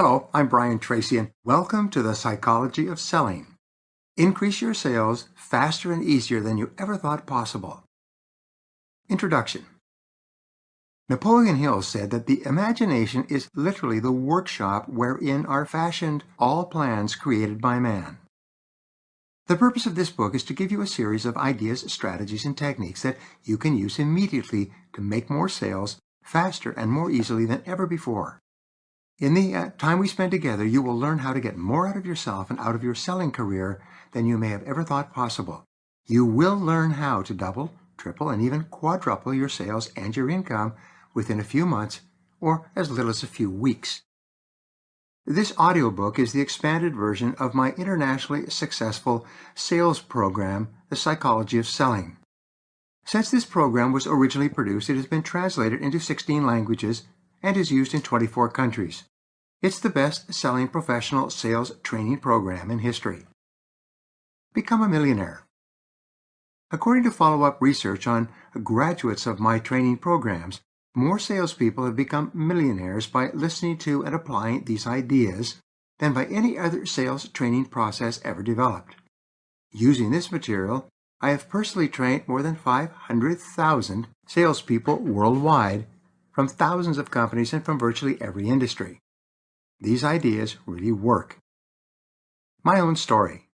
Hello, I'm Brian Tracy, and welcome to the Psychology of Selling. Increase your sales faster and easier than you ever thought possible. Introduction. Napoleon Hill said that the imagination is literally the workshop wherein are fashioned all plans created by man. The purpose of this book is to give you a series of ideas, strategies, and techniques that you can use immediately to make more sales faster and more easily than ever before. In the time we spend together, you will learn how to get more out of yourself and out of your selling career than you may have ever thought possible. You will learn how to double, triple, and even quadruple your sales and your income within a few months or as little as a few weeks. This audiobook is the expanded version of my internationally successful sales program, The Psychology of Selling. Since this program was originally produced, it has been translated into 16 languages and is used in 24 countries. It's the best-selling professional sales training program in history. Become a millionaire. According to follow-up research on graduates of my training programs, more salespeople have become millionaires by listening to and applying these ideas than by any other sales training process ever developed. Using this material, I have personally trained more than 500,000 salespeople worldwide from thousands of companies and from virtually every industry. These ideas really work. My own story.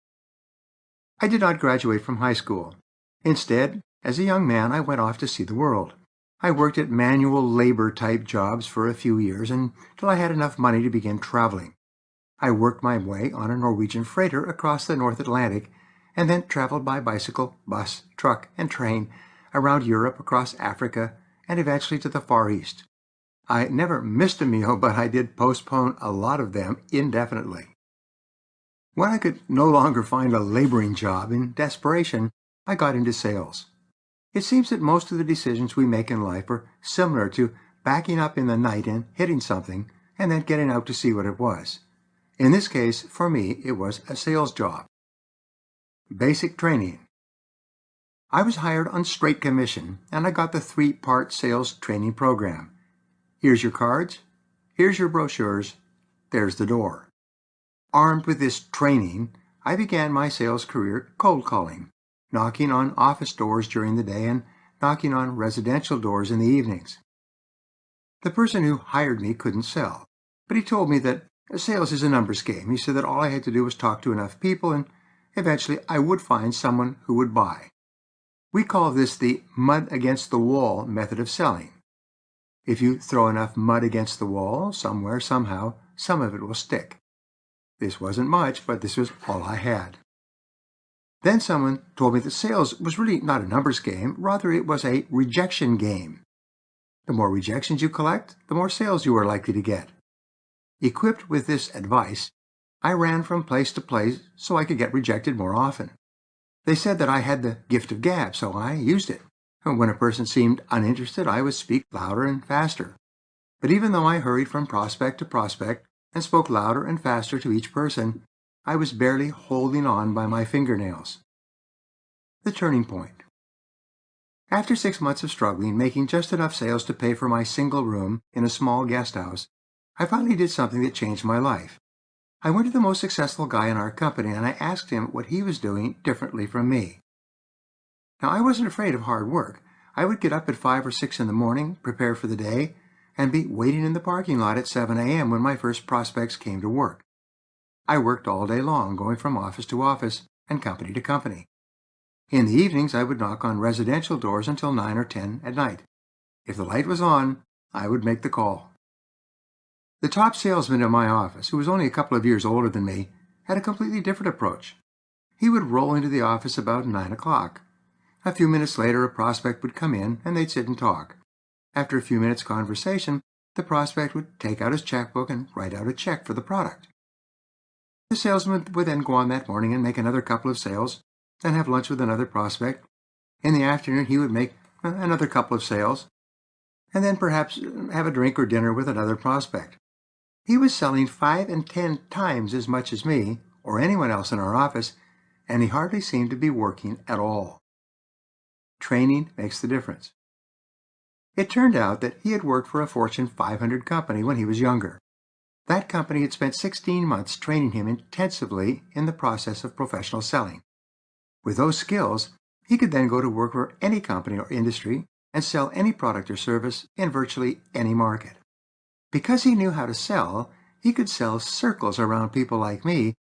I did not graduate from high school. Instead, as a young man, I went off to see the world. I worked at manual labor-type jobs for a few years until I had enough money to begin traveling. I worked my way on a Norwegian freighter across the North Atlantic and then traveled by bicycle, bus, truck, and train around Europe, across Africa, and eventually to the Far East. I never missed a meal, but I did postpone a lot of them indefinitely. When I could no longer find a laboring job, in desperation, I got into sales. It seems that most of the decisions we make in life are similar to backing up in the night and hitting something, and then getting out to see what it was. In this case, for me, it was a sales job. Basic training. I was hired on straight commission, and I got the 3-part sales training program. Here's your cards, here's your brochures, there's the door. Armed with this training, I began my sales career cold calling, knocking on office doors during the day and knocking on residential doors in the evenings. The person who hired me couldn't sell, but he told me that sales is a numbers game. He said that all I had to do was talk to enough people and eventually I would find someone who would buy. We call this the mud against the wall method of selling. If you throw enough mud against the wall, somewhere, somehow, some of it will stick. This wasn't much, but this was all I had. Then someone told me that sales was really not a numbers game, rather it was a rejection game. The more rejections you collect, the more sales you are likely to get. Equipped with this advice, I ran from place to place so I could get rejected more often. They said that I had the gift of gab, so I used it. When a person seemed uninterested, I would speak louder and faster. But even though I hurried from prospect to prospect and spoke louder and faster to each person, I was barely holding on by my fingernails. The turning point. After 6 months of struggling, making just enough sales to pay for my single room in a small guest house, I finally did something that changed my life. I went to the most successful guy in our company and I asked him what he was doing differently from me. Now, I wasn't afraid of hard work. I would get up at 5 or 6 in the morning, prepare for the day, and be waiting in the parking lot at 7 a.m. when my first prospects came to work. I worked all day long, going from office to office and company to company. In the evenings, I would knock on residential doors until 9 or 10 at night. If the light was on, I would make the call. The top salesman in my office, who was only a couple of years older than me, had a completely different approach. He would roll into the office about 9 o'clock. A few minutes later, a prospect would come in, and they'd sit and talk. After a few minutes' conversation, the prospect would take out his checkbook and write out a check for the product. The salesman would then go on that morning and make another couple of sales, then have lunch with another prospect. In the afternoon, he would make another couple of sales, and then perhaps have a drink or dinner with another prospect. He was selling 5 and 10 times as much as me, or anyone else in our office, and he hardly seemed to be working at all. Training makes the difference. It turned out that he had worked for a Fortune 500 company when he was younger. That company had spent 16 months training him intensively in the process of professional selling. With those skills, he could then go to work for any company or industry and sell any product or service in virtually any market. Because he knew how to sell, he could sell circles around people like me,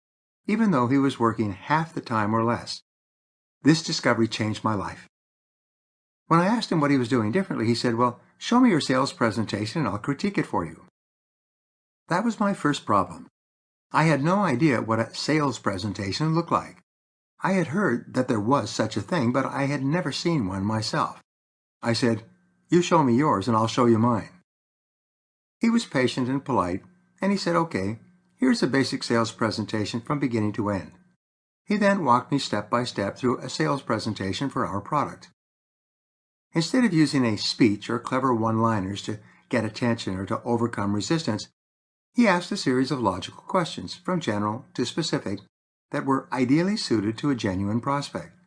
even though he was working half the time or less. This discovery changed my life. When I asked him what he was doing differently, he said, "Well, show me your sales presentation and I'll critique it for you." That was my first problem. I had no idea what a sales presentation looked like. I had heard that there was such a thing, but I had never seen one myself. I said, "You show me yours and I'll show you mine." He was patient and polite, and he said, "Okay, here's a basic sales presentation from beginning to end." He then walked me step by step through a sales presentation for our product. Instead of using a speech or clever one-liners to get attention or to overcome resistance, he asked a series of logical questions, from general to specific, that were ideally suited to a genuine prospect.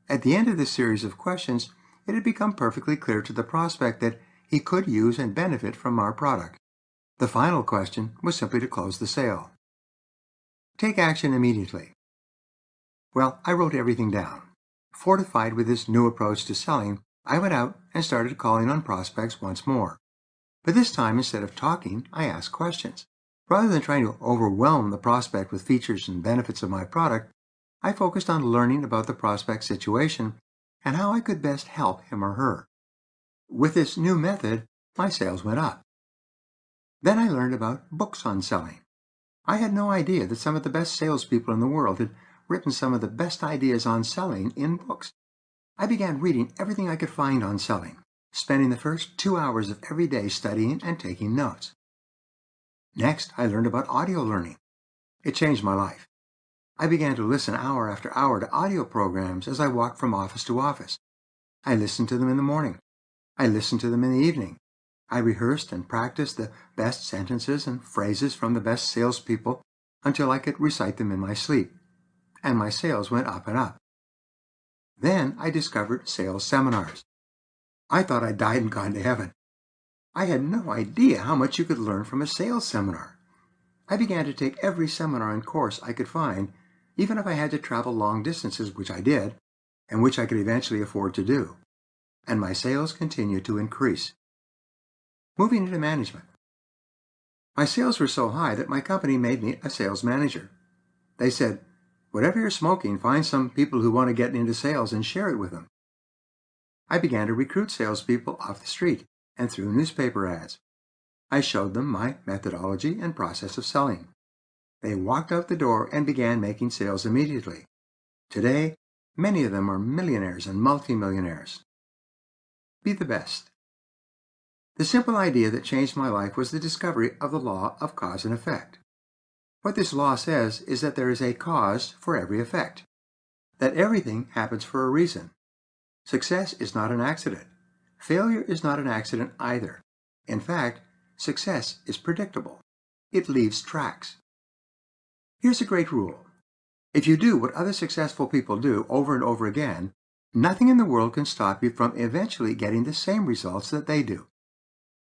At the end of this series of questions, it had become perfectly clear to the prospect that he could use and benefit from our product. The final question was simply to close the sale. Take action immediately. Well, I wrote everything down. Fortified with this new approach to selling, I went out and started calling on prospects once more. But this time, instead of talking, I asked questions. Rather than trying to overwhelm the prospect with features and benefits of my product, I focused on learning about the prospect's situation and how I could best help him or her. With this new method, my sales went up. Then I learned about books on selling. I had no idea that some of the best salespeople in the world had written some of the best ideas on selling in books. I began reading everything I could find on selling, spending the first 2 hours of every day studying and taking notes. Next, I learned about audio learning. It changed my life. I began to listen hour after hour to audio programs as I walked from office to office. I listened to them in the morning. I listened to them in the evening. I rehearsed and practiced the best sentences and phrases from the best salespeople until I could recite them in my sleep, and my sales went up and up. Then I discovered sales seminars. I thought I'd died and gone to heaven. I had no idea how much you could learn from a sales seminar. I began to take every seminar and course I could find, even if I had to travel long distances, which I did, and which I could eventually afford to do. And my sales continued to increase. Moving into management. My sales were so high that my company made me a sales manager. They said, "Whatever you're smoking, find some people who want to get into sales and share it with them." I began to recruit salespeople off the street and through newspaper ads. I showed them my methodology and process of selling. They walked out the door and began making sales immediately. Today, many of them are millionaires and multimillionaires. Be the best. The simple idea that changed my life was the discovery of the law of cause and effect. What this law says is that there is a cause for every effect, that everything happens for a reason. Success is not an accident. Failure is not an accident either. In fact, success is predictable. It leaves tracks. Here's a great rule. If you do what other successful people do over and over again, nothing in the world can stop you from eventually getting the same results that they do.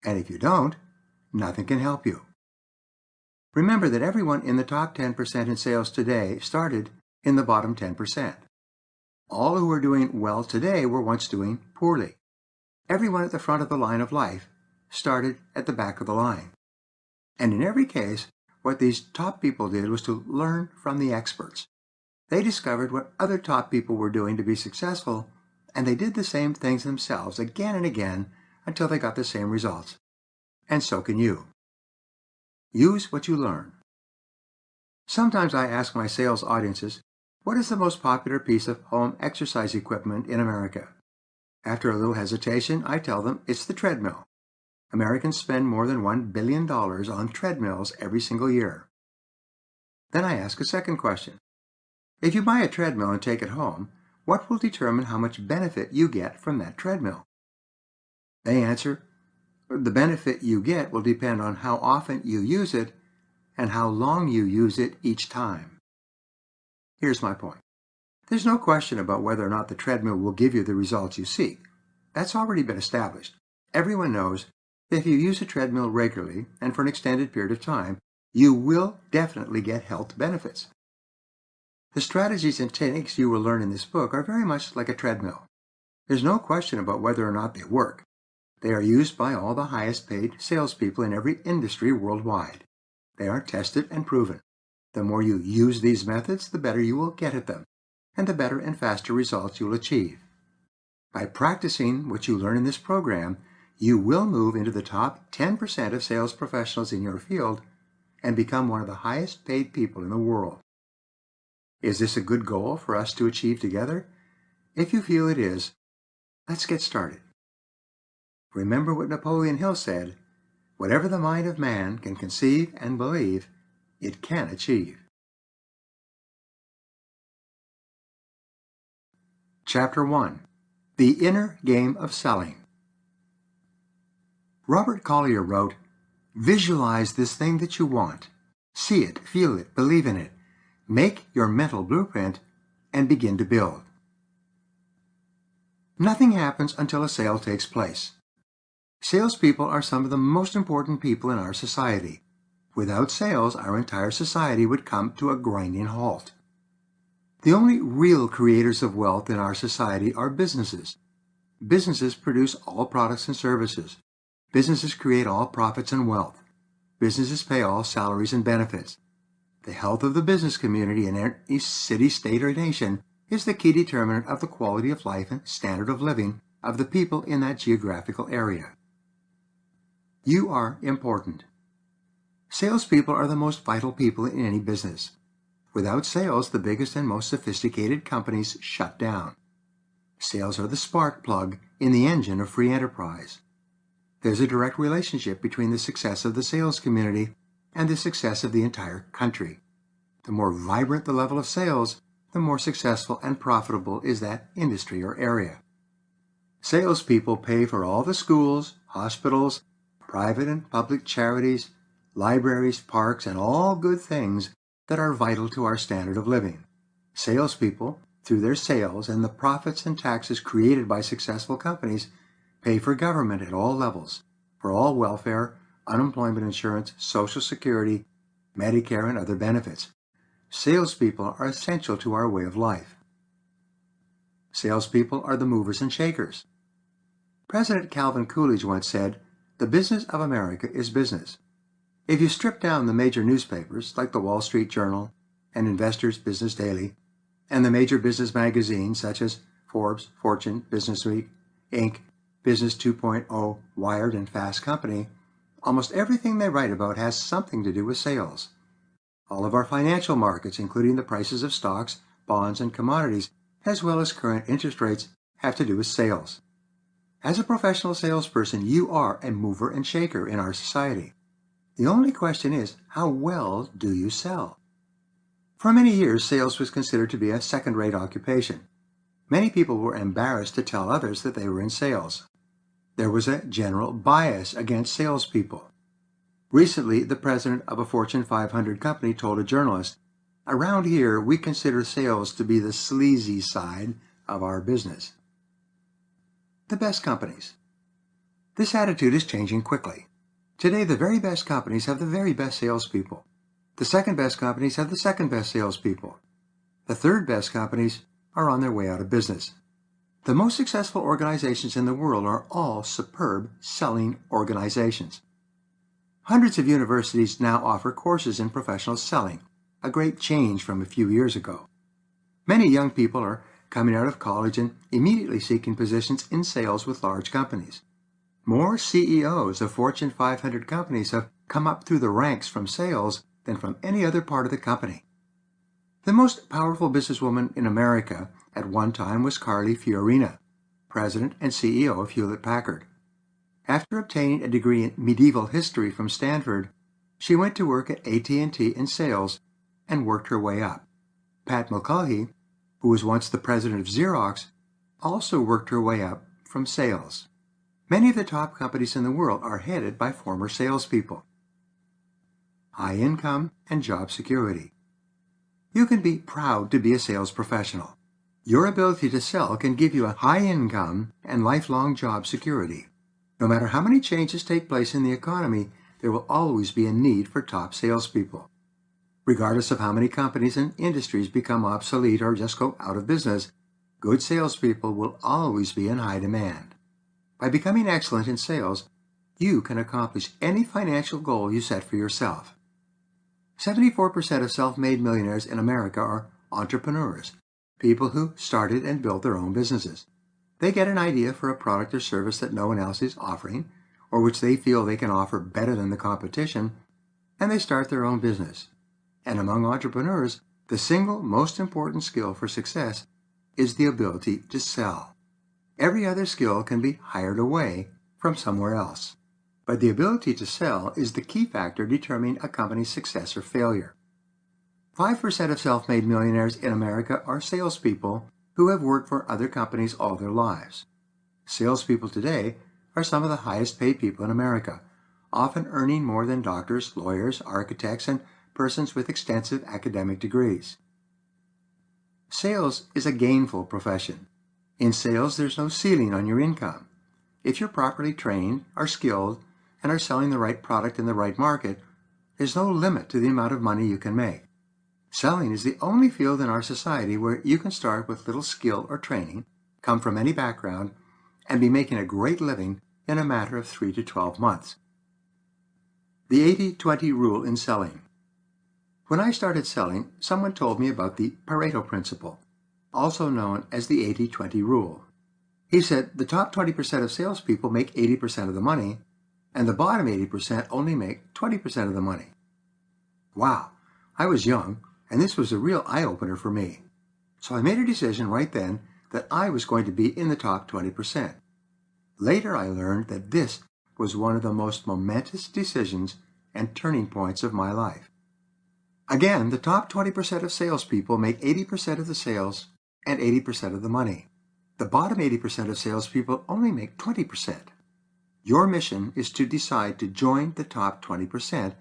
And if you don't, nothing can help you. Remember that everyone in the top 10% in sales today started in the bottom 10%. All who are doing well today were once doing poorly. Everyone at the front of the line of life started at the back of the line. And in every case, what these top people did was to learn from the experts. They discovered what other top people were doing to be successful, and they did the same things themselves again and again until they got the same results. And so can you. Use what you learn. Sometimes I ask my sales audiences, what is the most popular piece of home exercise equipment in America? After a little hesitation, I tell them it's the treadmill. Americans spend more than $1 billion on treadmills every single year. Then I ask a second question. If you buy a treadmill and take it home, what will determine how much benefit you get from that treadmill? They answer, the benefit you get will depend on how often you use it and how long you use it each time. Here's my point. There's no question about whether or not the treadmill will give you the results you seek. That's already been established. Everyone knows that if you use a treadmill regularly and for an extended period of time, You will definitely get health benefits. The strategies and techniques you will learn in this book are very much like a treadmill. There's no question about whether or not they work. They are used by all the highest paid salespeople in every industry worldwide. They are tested and proven. The more you use these methods, the better you will get at them, and the better and faster results you'll achieve. By practicing what you learn in this program, you will move into the top 10% of sales professionals in your field and become one of the highest paid people in the world. Is this a good goal for us to achieve together? If you feel it is, let's get started. Remember what Napoleon Hill said, "Whatever the mind of man can conceive and believe, it can achieve." Chapter 1. The Inner Game of Selling. Robert Collier wrote, "Visualize this thing that you want. See it, feel it, believe in it. Make your mental blueprint and begin to build." Nothing happens until a sale takes place. Salespeople are some of the most important people in our society. Without sales, our entire society would come to a grinding halt. The only real creators of wealth in our society are businesses. Businesses produce all products and services. Businesses create all profits and wealth. Businesses pay all salaries and benefits. The health of the business community in any city, state, or nation is the key determinant of the quality of life and standard of living of the people in that geographical area. You are important. Salespeople are the most vital people in any business. Without sales, the biggest and most sophisticated companies shut down. Sales are the spark plug in the engine of free enterprise. There's a direct relationship between the success of the sales community and the success of the entire country. The more vibrant the level of sales, the more successful and profitable is that industry or area. Salespeople pay for all the schools, hospitals, private and public charities, libraries, parks, and all good things that are vital to our standard of living. Salespeople, through their sales and the profits and taxes created by successful companies, pay for government at all levels, for all welfare, unemployment insurance, Social Security, Medicare, and other benefits. Salespeople are essential to our way of life. Salespeople are the movers and shakers. President Calvin Coolidge once said, "The business of America is business." If you strip down the major newspapers, like the Wall Street Journal and Investor's Business Daily, and the major business magazines such as Forbes, Fortune, Businessweek, Inc., Business 2.0, Wired, and Fast Company, almost everything they write about has something to do with sales. All of our financial markets, including the prices of stocks, bonds, and commodities, as well as current interest rates, have to do with sales. As a professional salesperson, you are a mover and shaker in our society. The only question is, how well do you sell? For many years, sales was considered to be a second-rate occupation. Many people were embarrassed to tell others that they were in sales. There was a general bias against salespeople. Recently, the president of a Fortune 500 company told a journalist, "Around here, we consider sales to be the sleazy side of our business." The best companies. This attitude is changing quickly. Today, the very best companies have the very best salespeople. The second best companies have the second best salespeople. The third best companies are on their way out of business. The most successful organizations in the world are all superb selling organizations. Hundreds of universities now offer courses in professional selling, a great change from a few years ago. Many young people are coming out of college and immediately seeking positions in sales with large companies. More CEOs of Fortune 500 companies have come up through the ranks from sales than from any other part of the company. The most powerful businesswoman in America at one time was Carly Fiorina, president and CEO of Hewlett-Packard. After obtaining a degree in medieval history from Stanford, she went to work at AT&T in sales and worked her way up. Pat Mulcahy, who was once the president of Xerox, also worked her way up from sales. Many of the top companies in the world are headed by former salespeople. High income and job security. You can be proud to be a sales professional. Your ability to sell can give you a high income and lifelong job security. No matter how many changes take place in the economy, there will always be a need for top salespeople. Regardless of how many companies and industries become obsolete or just go out of business, good salespeople will always be in high demand. By becoming excellent in sales, you can accomplish any financial goal you set for yourself. 74% of self-made millionaires in America are entrepreneurs, people who started and built their own businesses. They get an idea for a product or service that no one else is offering, or which they feel they can offer better than the competition, and they start their own business. And among entrepreneurs, the single most important skill for success is the ability to sell. Every other skill can be hired away from somewhere else. But the ability to sell is the key factor determining a company's success or failure. 5% of self-made millionaires in America are salespeople who have worked for other companies all their lives. Salespeople today are some of the highest paid people in America, often earning more than doctors, lawyers, architects, and persons with extensive academic degrees. Sales is a gainful profession. In sales, there's no ceiling on your income. If you're properly trained, are skilled, and are selling the right product in the right market, there's no limit to the amount of money you can make. Selling is the only field in our society where you can start with little skill or training, come from any background, and be making a great living in a matter of 3 to 12 months. The 80-20 rule in selling. When I started selling, someone told me about the Pareto principle, also known as the 80-20 rule. He said the top 20% of salespeople make 80% of the money, and the bottom 80% only make 20% of the money. Wow, I was young, and this was a real eye-opener for me. So I made a decision right then that I was going to be in the top 20%. Later I learned that this was one of the most momentous decisions and turning points of my life. Again, the top 20% of salespeople make 80% of the sales and 80% of the money. The bottom 80% of salespeople only make 20%. Your mission is to decide to join the top 20%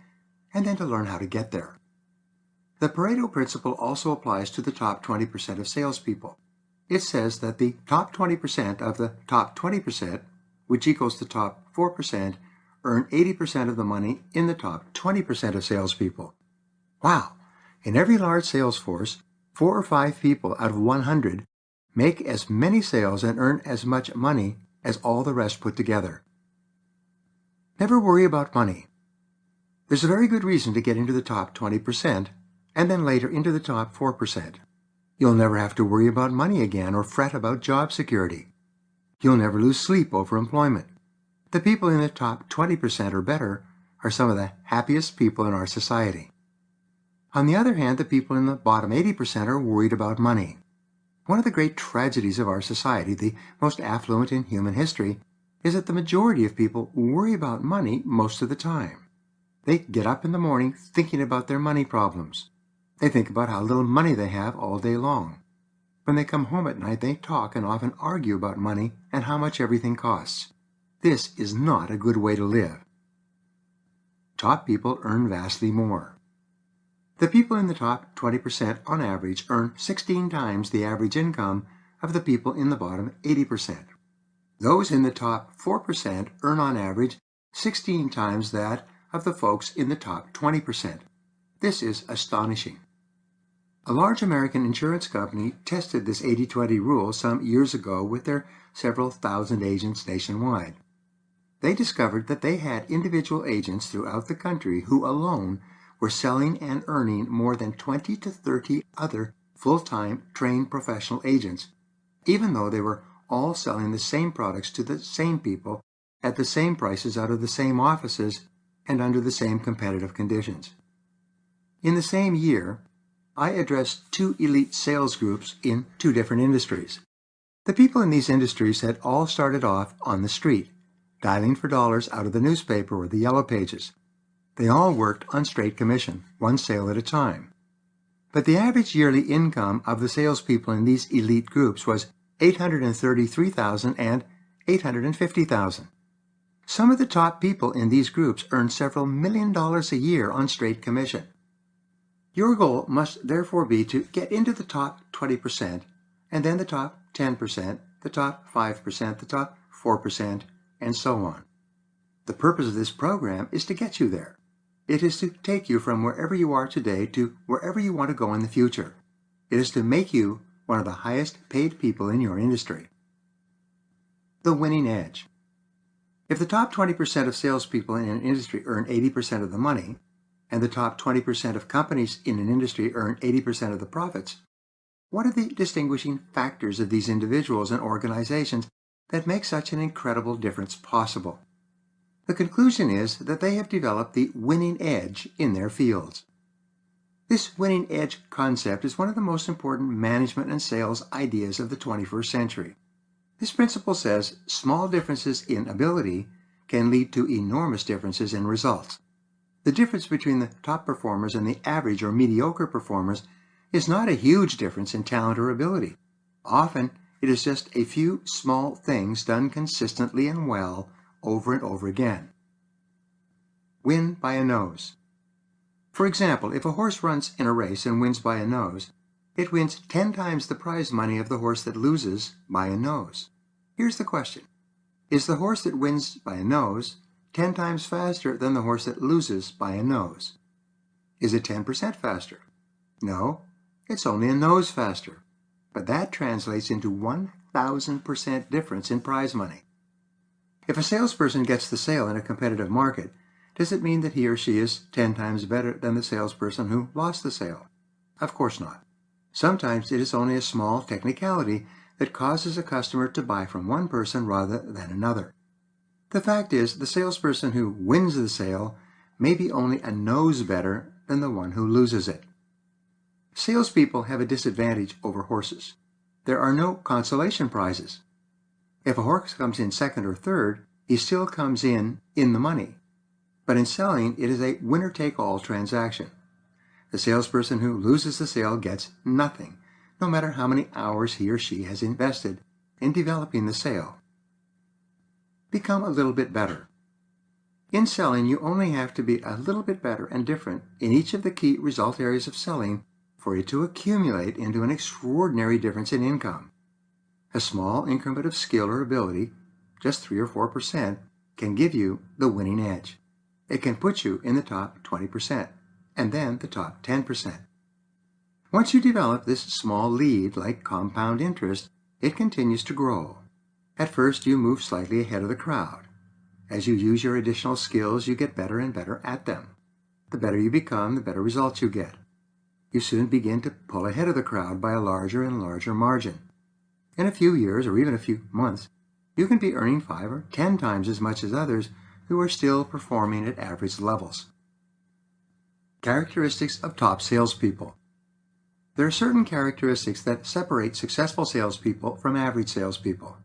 and then to learn how to get there. The Pareto principle also applies to the top 20% of salespeople. It says that the top 20% of the top 20%, which equals the top 4%, earn 80% of the money in the top 20% of salespeople. Wow! In every large sales force, 4 or 5 people out of 100 make as many sales and earn as much money as all the rest put together. Never worry about money. There's a very good reason to get into the top 20% and then later into the top 4%. You'll never have to worry about money again or fret about job security. You'll never lose sleep over employment. The people in the top 20% or better are some of the happiest people in our society. On the other hand, the people in the bottom 80% are worried about money. One of the great tragedies of our society, the most affluent in human history, is that the majority of people worry about money most of the time. They get up in the morning thinking about their money problems. They think about how little money they have all day long. When they come home at night, they talk and often argue about money and how much everything costs. This is not a good way to live. Top people earn vastly more. The people in the top 20% on average earn 16 times the average income of the people in the bottom 80%. Those in the top 4% earn on average 16 times that of the folks in the top 20%. This is astonishing. A large American insurance company tested this 80-20 rule some years ago with their several thousand agents nationwide. They discovered that they had individual agents throughout the country who alone were selling and earning more than 20 to 30 other full-time trained professional agents, even though they were all selling the same products to the same people at the same prices out of the same offices and under the same competitive conditions. In the same year, I addressed 2 elite sales groups in 2 different industries. The people in these industries had all started off on the street, dialing for dollars out of the newspaper or the yellow pages. They all worked on straight commission, 1 sale at a time. But the average yearly income of the salespeople in these elite groups was $833,000 and $850,000. Some of the top people in these groups earned several $1 million a year on straight commission. Your goal must therefore be to get into the top 20%, and then the top 10%, the top 5%, the top 4%, and so on. The purpose of this program is to get you there. It is to take you from wherever you are today to wherever you want to go in the future. It is to make you one of the highest paid people in your industry. The winning edge. If the top 20% of salespeople in an industry earn 80% of the money, and the top 20% of companies in an industry earn 80% of the profits, what are the distinguishing factors of these individuals and organizations that make such an incredible difference possible? The conclusion is that they have developed the winning edge in their fields. This winning edge concept is one of the most important management and sales ideas of the 21st century. This principle says small differences in ability can lead to enormous differences in results. The difference between the top performers and the average or mediocre performers is not a huge difference in talent or ability. Often, it is just a few small things done consistently and well over and over again. Win by a nose. For example, if a horse runs in a race and wins by a nose, it wins 10 times the prize money of the horse that loses by a nose. Here's the question. Is the horse that wins by a nose 10 times faster than the horse that loses by a nose? Is it 10% faster? No, it's only a nose faster. But that translates into 1,000% difference in prize money. If a salesperson gets the sale in a competitive market, does it mean that he or she is 10 times better than the salesperson who lost the sale? Of course not. Sometimes it is only a small technicality that causes a customer to buy from one person rather than another. The fact is, the salesperson who wins the sale may be only a nose better than the one who loses it. Salespeople have a disadvantage over horses. There are no consolation prizes. If a horse comes in second or third, he still comes in the money. But in selling, it is a winner-take-all transaction. The salesperson who loses the sale gets nothing, no matter how many hours he or she has invested in developing the sale. Become a little bit better. In selling, you only have to be a little bit better and different in each of the key result areas of selling for it to accumulate into an extraordinary difference in income. A small increment of skill or ability, just 3 or 4%, can give you the winning edge. It can put you in the top 20%, and then the top 10%. Once you develop this small lead like compound interest, it continues to grow. At first, you move slightly ahead of the crowd. As you use your additional skills, you get better and better at them. The better you become, the better results you get. You soon begin to pull ahead of the crowd by a larger and larger margin. In a few years, or even a few months, you can be earning 5 or 10 times as much as others who are still performing at average levels. Characteristics of top salespeople. There are certain characteristics that separate successful salespeople from average salespeople.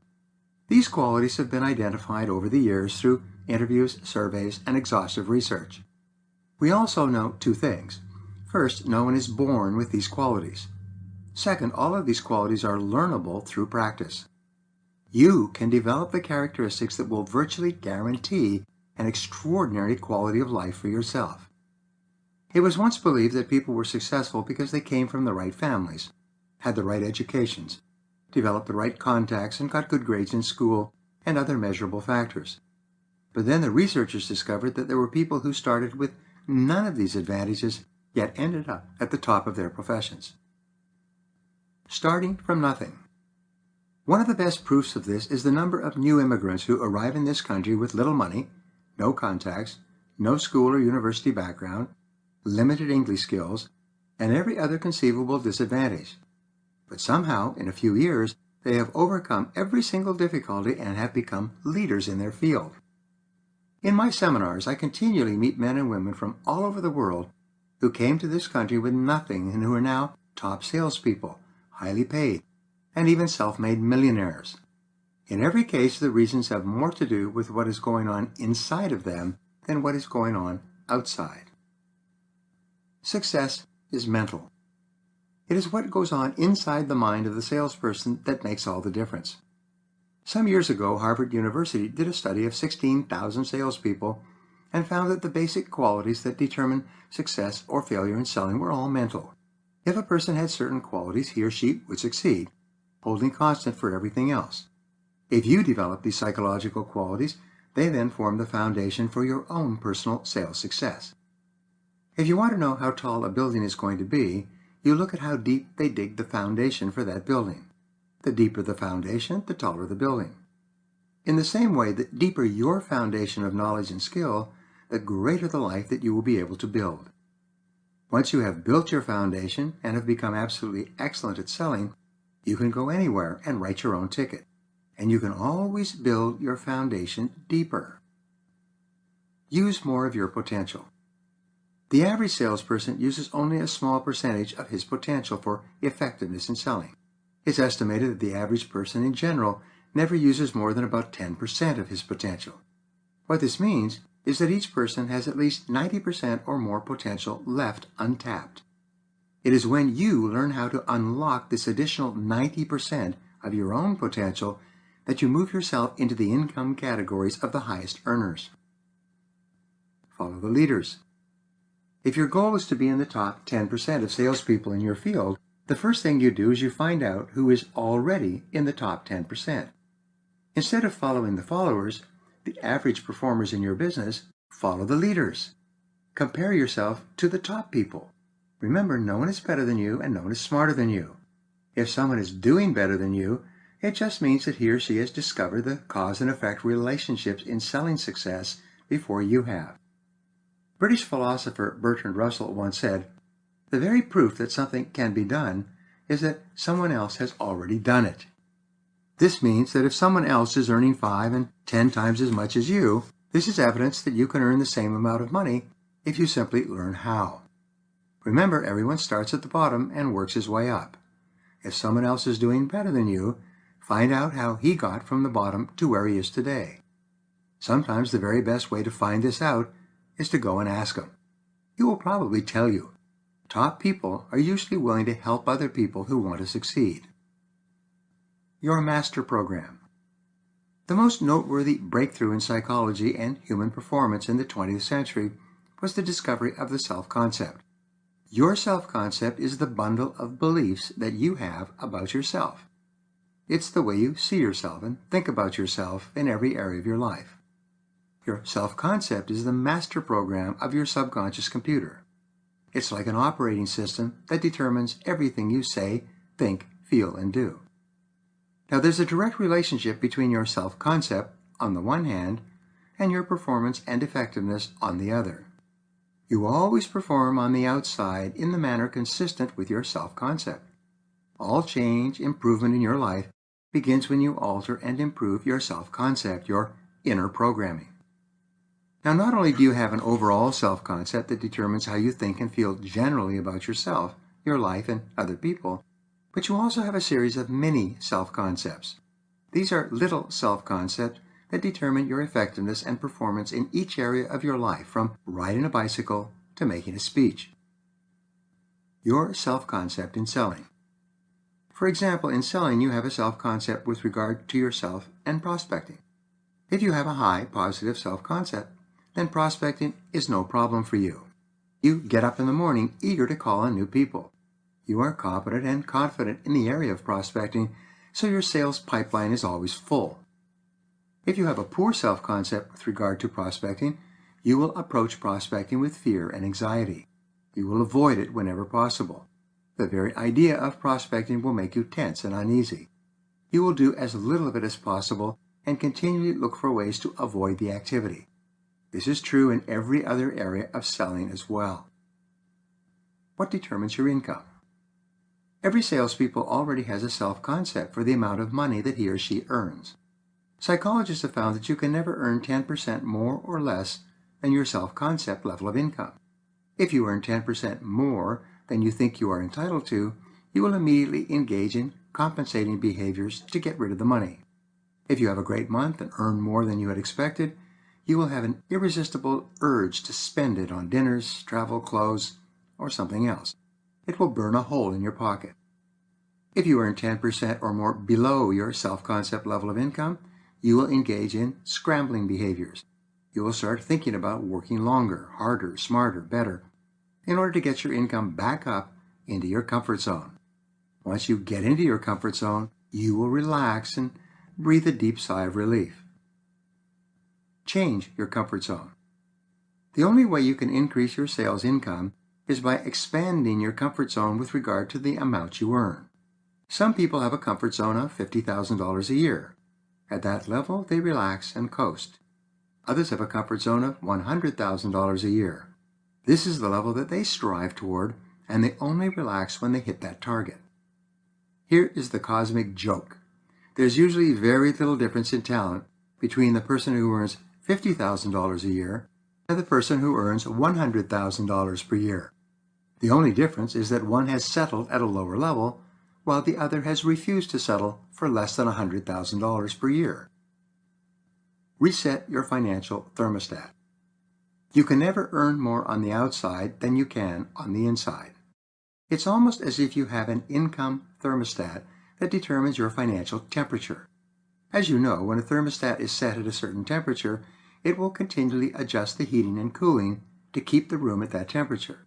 These qualities have been identified over the years through interviews, surveys, and exhaustive research. We also know 2 things. First, no one is born with these qualities. Second, all of these qualities are learnable through practice. You can develop the characteristics that will virtually guarantee an extraordinary quality of life for yourself. It was once believed that people were successful because they came from the right families, had the right educations, developed the right contacts, and got good grades in school and other measurable factors. But then the researchers discovered that there were people who started with none of these advantages, yet ended up at the top of their professions. Starting from nothing. One of the best proofs of this is the number of new immigrants who arrive in this country with little money, no contacts, no school or university background, limited English skills, and every other conceivable disadvantage. But somehow, in a few years, they have overcome every single difficulty and have become leaders in their field. In my seminars, I continually meet men and women from all over the world who came to this country with nothing and who are now top salespeople, highly paid, and even self-made millionaires. In every case, the reasons have more to do with what is going on inside of them than what is going on outside. Success is mental. It is what goes on inside the mind of the salesperson that makes all the difference. Some years ago, Harvard University did a study of 16,000 salespeople and found that the basic qualities that determine success or failure in selling were all mental. If a person had certain qualities, he or she would succeed, holding constant for everything else. If you develop these psychological qualities, They then form the foundation for your own personal sales success. If you want to know how tall a building is going to be, you look at how deep they dig the foundation for that building. The deeper the foundation, the taller the building. In the same way, the deeper your foundation of knowledge and skill, the greater the life that you will be able to build. Once you have built your foundation and have become absolutely excellent at selling, you can go anywhere and write your own ticket. And you can always build your foundation deeper. Use more of your potential. The average salesperson uses only a small percentage of his potential for effectiveness in selling. It's estimated that the average person in general never uses more than about 10% of his potential. What this means is that each person has at least 90% or more potential left untapped. It is when you learn how to unlock this additional 90% of your own potential that you move yourself into the income categories of the highest earners. Follow the leaders. If your goal is to be in the top 10% of salespeople in your field, the first thing you do is you find out who is already in the top 10%. Instead of following the followers, the average performers in your business, follow the leaders. Compare yourself to the top people. Remember, no one is better than you and no one is smarter than you. If someone is doing better than you, it just means that he or she has discovered the cause and effect relationships in selling success before you have. British philosopher Bertrand Russell once said, "The very proof that something can be done is that someone else has already done it." This means that if someone else is earning 5 and 10 times as much as you, this is evidence that you can earn the same amount of money if you simply learn how. Remember, everyone starts at the bottom and works his way up. If someone else is doing better than you, find out how he got from the bottom to where he is today. Sometimes the very best way to find this out is to go and ask him. He will probably tell you. Top people are usually willing to help other people who want to succeed. Your master program. The most noteworthy breakthrough in psychology and human performance in the 20th century was the discovery of the self-concept. Your self-concept is the bundle of beliefs that you have about yourself. It's the way you see yourself and think about yourself in every area of your life. Your self-concept is the master program of your subconscious computer. It's like an operating system that determines everything you say, think, feel, and do. Now, there's a direct relationship between your self-concept, on the one hand, and your performance and effectiveness on the other. You always perform on the outside in the manner consistent with your self-concept. All change, improvement in your life begins when you alter and improve your self-concept, your inner programming. Now, not only do you have an overall self-concept that determines how you think and feel generally about yourself, your life, and other people, but you also have a series of mini self-concepts. These are little self-concepts that determine your effectiveness and performance in each area of your life, from riding a bicycle to making a speech. Your self-concept in selling. For example, in selling, you have a self-concept with regard to yourself and prospecting. If you have a high, positive self-concept, then prospecting is no problem for you. You get up in the morning eager to call on new people. You are competent and confident in the area of prospecting, so your sales pipeline is always full. If you have a poor self-concept with regard to prospecting, you will approach prospecting with fear and anxiety. You will avoid it whenever possible. The very idea of prospecting will make you tense and uneasy. You will do as little of it as possible and continually look for ways to avoid the activity. This is true in every other area of selling as well. What determines your income? Every salespeople already has a self-concept for the amount of money that he or she earns. Psychologists have found that you can never earn 10% more or less than your self-concept level of income. If you earn 10% more than you think you are entitled to, you will immediately engage in compensating behaviors to get rid of the money. If you have a great month and earn more than you had expected, you will have an irresistible urge to spend it on dinners, travel, clothes, or something else. It will burn a hole in your pocket. If you earn 10% or more below your self-concept level of income, you will engage in scrambling behaviors. You will start thinking about working longer, harder, smarter, better, in order to get your income back up into your comfort zone. Once you get into your comfort zone, you will relax and breathe a deep sigh of relief. Change your comfort zone. The only way you can increase your sales income is by expanding your comfort zone with regard to the amount you earn. Some people have a comfort zone of $50,000 a year. At that level, they relax and coast. Others have a comfort zone of $100,000 a year. This is the level that they strive toward, and they only relax when they hit that target. Here is the cosmic joke. There's usually very little difference in talent between the person who earns $50,000 a year and the person who earns $100,000 per year. The only difference is that one has settled at a lower level, while the other has refused to settle for less than $100,000 per year. Reset your financial thermostat. You can never earn more on the outside than you can on the inside. It's almost as if you have an income thermostat that determines your financial temperature. As you know, when a thermostat is set at a certain temperature, it will continually adjust the heating and cooling to keep the room at that temperature.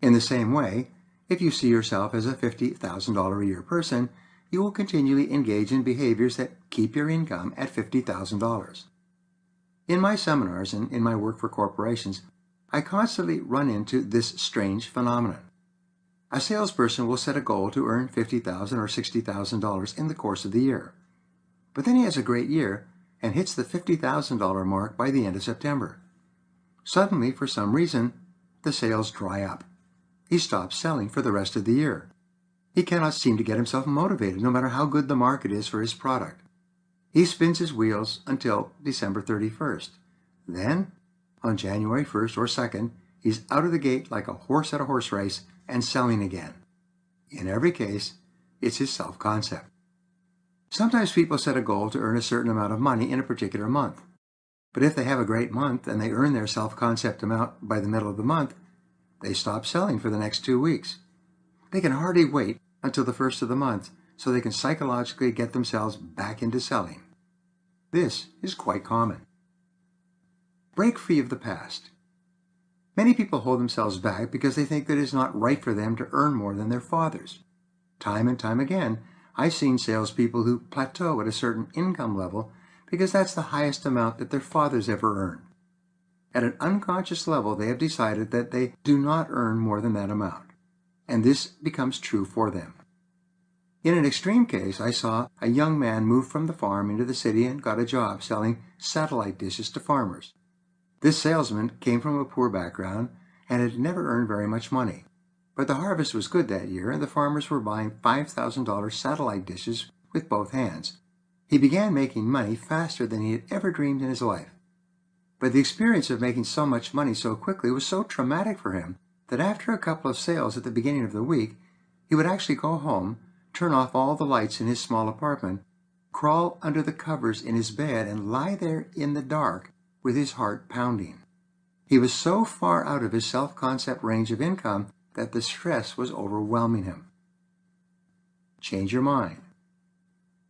In the same way, if you see yourself as a $50,000 a year person, you will continually engage in behaviors that keep your income at $50,000. In my seminars and in my work for corporations, I constantly run into this strange phenomenon. A salesperson will set a goal to earn $50,000 or $60,000 in the course of the year. But then he has a great year and hits the $50,000 mark by the end of September. Suddenly, for some reason, the sales dry up. He stops selling for the rest of the year. He cannot seem to get himself motivated no matter how good the market is for his product. He spins his wheels until December 31st. Then, on January 1st or 2nd, he's out of the gate like a horse at a horse race and selling again. In every case, it's his self-concept. Sometimes people set a goal to earn a certain amount of money in a particular month. But if they have a great month and they earn their self-concept amount by the middle of the month, they stop selling for the next 2 weeks. They can hardly wait until the first of the month so they can psychologically get themselves back into selling. This is quite common. Break free of the past. Many people hold themselves back because they think that it is not right for them to earn more than their fathers. Time and time again, I've seen salespeople who plateau at a certain income level because that's the highest amount that their fathers ever earned. At an unconscious level, they have decided that they do not earn more than that amount, and this becomes true for them. In an extreme case, I saw a young man move from the farm into the city and got a job selling satellite dishes to farmers. This salesman came from a poor background and had never earned very much money. But the harvest was good that year, and the farmers were buying $5,000 satellite dishes with both hands. He began making money faster than he had ever dreamed in his life. But the experience of making so much money so quickly was so traumatic for him that after a couple of sales at the beginning of the week, he would actually go home, turn off all the lights in his small apartment, crawl under the covers in his bed, and lie there in the dark with his heart pounding. He was so far out of his self-concept range of income that the stress was overwhelming him. Change your mind.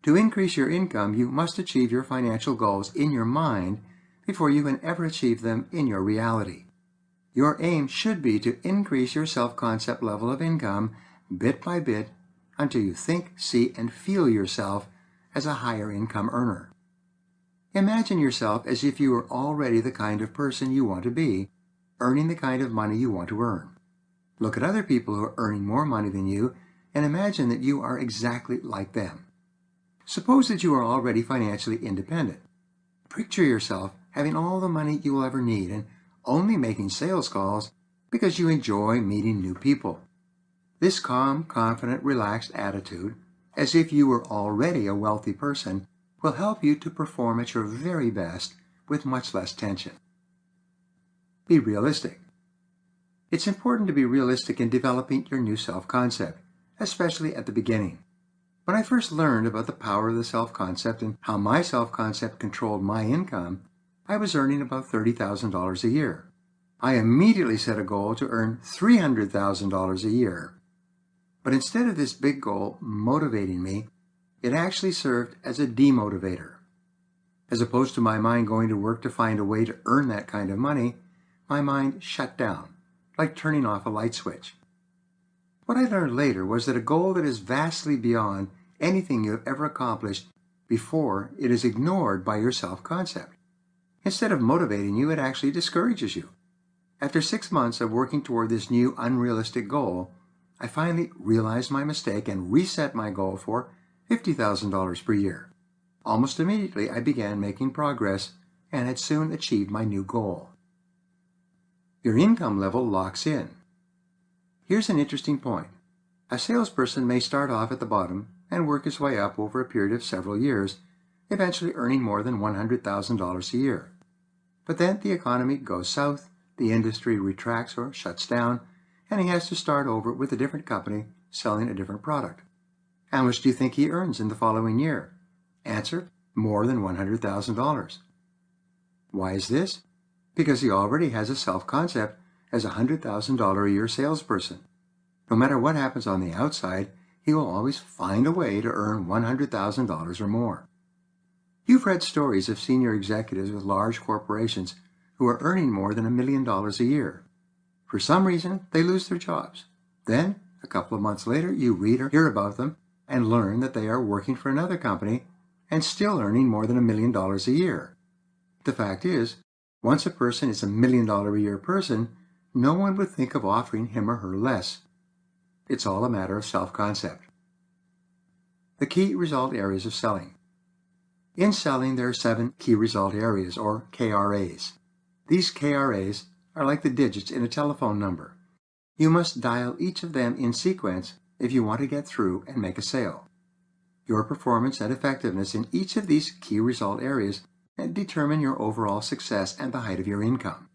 To increase your income, you must achieve your financial goals in your mind before you can ever achieve them in your reality. Your aim should be to increase your self-concept level of income bit by bit until you think, see, and feel yourself as a higher income earner. Imagine yourself as if you were already the kind of person you want to be, earning the kind of money you want to earn. Look at other people who are earning more money than you and imagine that you are exactly like them. Suppose that you are already financially independent. Picture yourself having all the money you will ever need and only making sales calls because you enjoy meeting new people. This calm, confident, relaxed attitude, as if you were already a wealthy person, will help you to perform at your very best with much less tension. Be realistic. It's important to be realistic in developing your new self-concept, especially at the beginning. When I first learned about the power of the self-concept and how my self-concept controlled my income, I was earning about $30,000 a year. I immediately set a goal to earn $300,000 a year. But instead of this big goal motivating me, it actually served as a demotivator. As opposed to my mind going to work to find a way to earn that kind of money, my mind shut down, like turning off a light switch. What I learned later was that a goal that is vastly beyond anything you have ever accomplished before it is ignored by your self-concept. Instead of motivating you, it actually discourages you. After 6 months of working toward this new unrealistic goal, I finally realized my mistake and reset my goal for $50,000 per year. Almost immediately, I began making progress and had soon achieved my new goal. Your income level locks in. Here's an interesting point. A salesperson may start off at the bottom and work his way up over a period of several years, eventually earning more than $100,000 a year. But then the economy goes south, the industry retracts or shuts down, and he has to start over with a different company selling a different product. How much do you think he earns in the following year? Answer: more than $100,000. Why is this? Because he already has a self-concept as a $100,000 a year salesperson. No matter what happens on the outside, he will always find a way to earn $100,000 or more. You've read stories of senior executives with large corporations who are earning more than $1 million a year. For some reason, they lose their jobs. Then, a couple of months later, you read or hear about them and learn that they are working for another company and still earning more than $1 million a year. The fact is, once a person is $1 million a year person, no one would think of offering him or her less. It's all a matter of self-concept. The key result areas of selling. In selling, there are 7 key result areas, or KRAs. These KRAs are like the digits in a telephone number. You must dial each of them in sequence if you want to get through and make a sale. Your performance and effectiveness in each of these key result areas determine your overall success and the height of your income.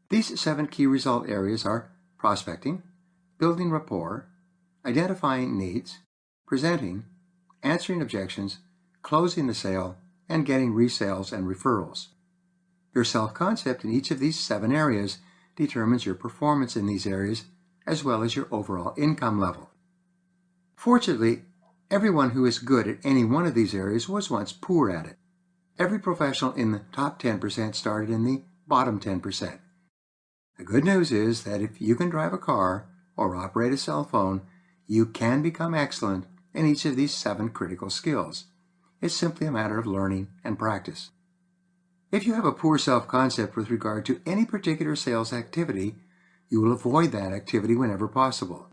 These 7 key result areas are prospecting, building rapport, identifying needs, presenting, answering objections, closing the sale, and getting resales and referrals. Your self-concept in each of these 7 areas determines your performance in these areas as well as your overall income level. Fortunately, everyone who is good at any one of these areas was once poor at it. Every professional in the top 10% started in the bottom 10%. The good news is that if you can drive a car or operate a cell phone, you can become excellent in each of these 7 critical skills. It's simply a matter of learning and practice. If you have a poor self-concept with regard to any particular sales activity, you will avoid that activity whenever possible.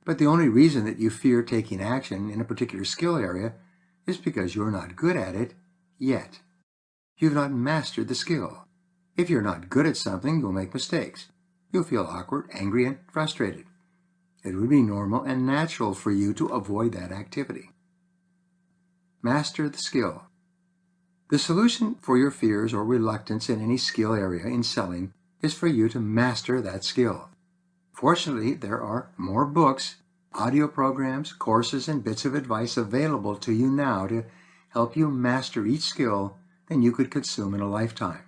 But the only reason that you fear taking action in a particular skill area is because you are not good at it yet. You've not mastered the skill. If you're not good at something, you'll make mistakes. You'll feel awkward, angry, and frustrated. It would be normal and natural for you to avoid that activity. Master the skill. The solution for your fears or reluctance in any skill area in selling is for you to master that skill. Fortunately, there are more books, audio programs, courses, and bits of advice available to you now to help you master each skill than you could consume in a lifetime.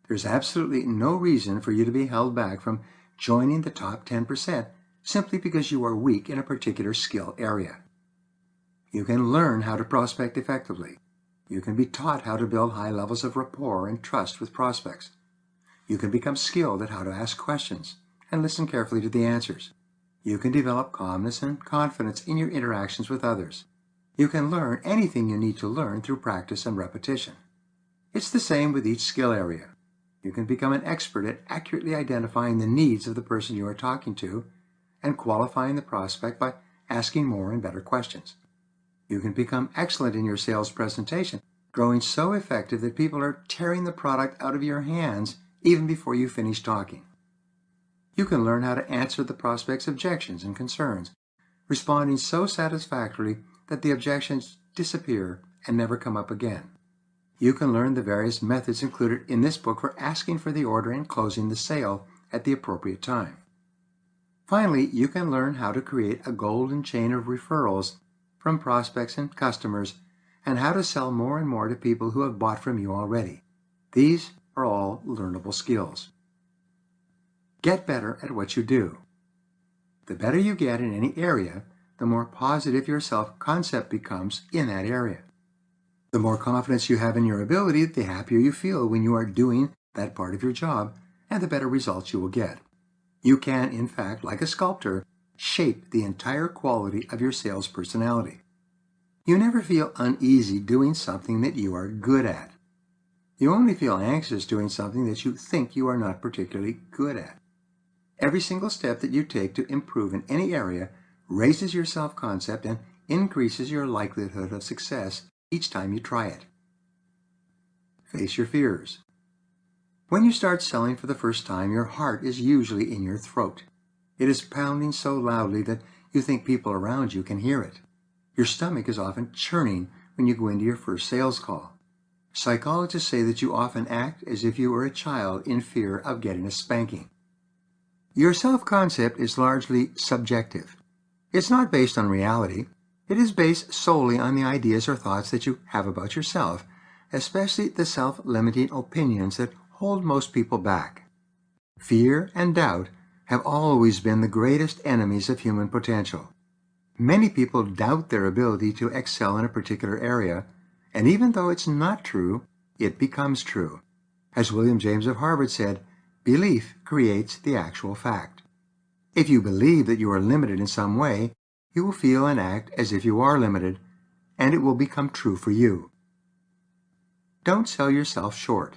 There's absolutely no reason for you to be held back from joining the top 10% simply because you are weak in a particular skill area. You can learn how to prospect effectively. You can be taught how to build high levels of rapport and trust with prospects. You can become skilled at how to ask questions and listen carefully to the answers. You can develop calmness and confidence in your interactions with others. You can learn anything you need to learn through practice and repetition. It's the same with each skill area. You can become an expert at accurately identifying the needs of the person you are talking to and qualifying the prospect by asking more and better questions. You can become excellent in your sales presentation, growing so effective that people are tearing the product out of your hands even before you finish talking. You can learn how to answer the prospect's objections and concerns, responding so satisfactorily that the objections disappear and never come up again. You can learn the various methods included in this book for asking for the order and closing the sale at the appropriate time. Finally, you can learn how to create a golden chain of referrals from prospects and customers, and how to sell more and more to people who have bought from you already. These are all learnable skills. Get better at what you do. The better you get in any area, the more positive your self-concept becomes in that area. The more confidence you have in your ability, the happier you feel when you are doing that part of your job, and the better results you will get. You can, in fact, like a sculptor, shape the entire quality of your sales personality. You never feel uneasy doing something that you are good at. You only feel anxious doing something that you think you are not particularly good at. Every single step that you take to improve in any area raises your self-concept and increases your likelihood of success each time you try it. Face your fears. When you start selling for the first time, your heart is usually in your throat. It is pounding so loudly that you think people around you can hear it. Your stomach is often churning when you go into your first sales call. Psychologists say that you often act as if you were a child in fear of getting a spanking. Your self-concept is largely subjective. It's not based on reality. It is based solely on the ideas or thoughts that you have about yourself, especially the self-limiting opinions that hold most people back. Fear and doubt have always been the greatest enemies of human potential. Many people doubt their ability to excel in a particular area, and even though it's not true, it becomes true. As William James of Harvard said, belief creates the actual fact. If you believe that you are limited in some way, you will feel and act as if you are limited, and it will become true for you. Don't sell yourself short.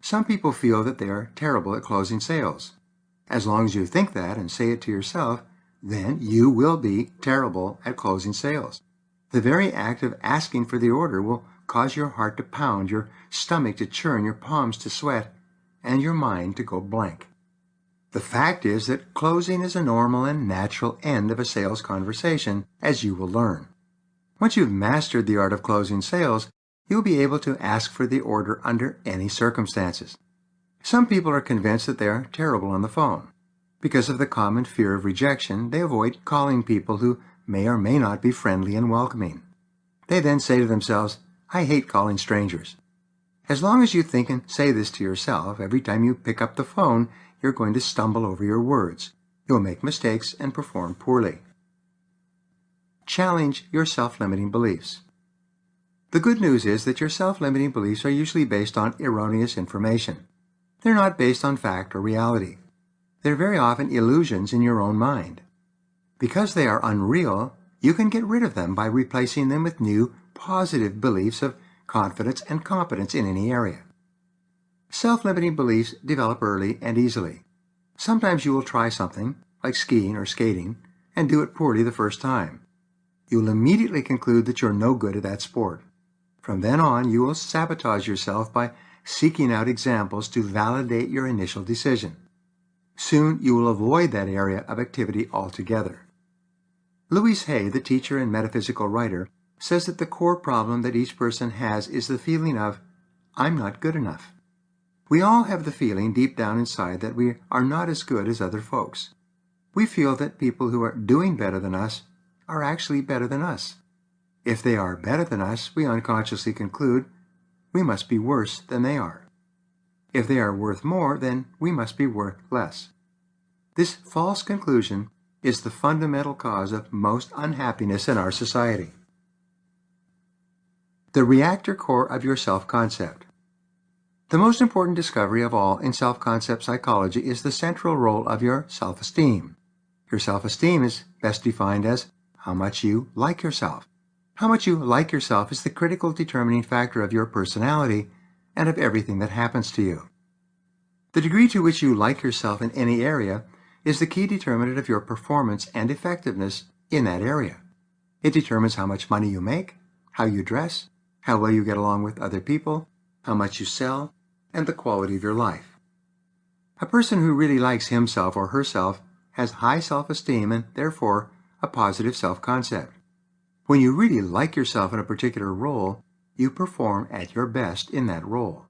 Some people feel that they are terrible at closing sales. As long as you think that and say it to yourself, then you will be terrible at closing sales. The very act of asking for the order will cause your heart to pound, your stomach to churn, your palms to sweat, and your mind to go blank. The fact is that closing is a normal and natural end of a sales conversation, as you will learn. Once you've mastered the art of closing sales, you'll be able to ask for the order under any circumstances. Some people are convinced that they are terrible on the phone. Because of the common fear of rejection, they avoid calling people who may or may not be friendly and welcoming. They then say to themselves, I hate calling strangers. As long as you think and say this to yourself, every time you pick up the phone, you're going to stumble over your words. You'll make mistakes and perform poorly. Challenge your self-limiting beliefs. The good news is that your self-limiting beliefs are usually based on erroneous information. They're not based on fact or reality. They're very often illusions in your own mind. Because they are unreal, you can get rid of them by replacing them with new, positive beliefs of confidence and competence in any area. Self-limiting beliefs develop early and easily. Sometimes you will try something, like skiing or skating, and do it poorly the first time. You'll immediately conclude that you're no good at that sport. From then on, you will sabotage yourself by seeking out examples to validate your initial decision. Soon, you will avoid that area of activity altogether. Louise Hay, the teacher and metaphysical writer, says that the core problem that each person has is the feeling of, I'm not good enough. We all have the feeling deep down inside that we are not as good as other folks. We feel that people who are doing better than us are actually better than us. If they are better than us, we unconsciously conclude we must be worse than they are. If they are worth more, then we must be worth less. This false conclusion is the fundamental cause of most unhappiness in our society. The reactor core of your self-concept. The most important discovery of all in self-concept psychology is the central role of your self-esteem. Your self-esteem is best defined as how much you like yourself. How much you like yourself is the critical determining factor of your personality and of everything that happens to you. The degree to which you like yourself in any area is the key determinant of your performance and effectiveness in that area. It determines how much money you make, how you dress, how well you get along with other people, how much you sell, and the quality of your life. A person who really likes himself or herself has high self-esteem and, therefore, a positive self-concept. When you really like yourself in a particular role, you perform at your best in that role.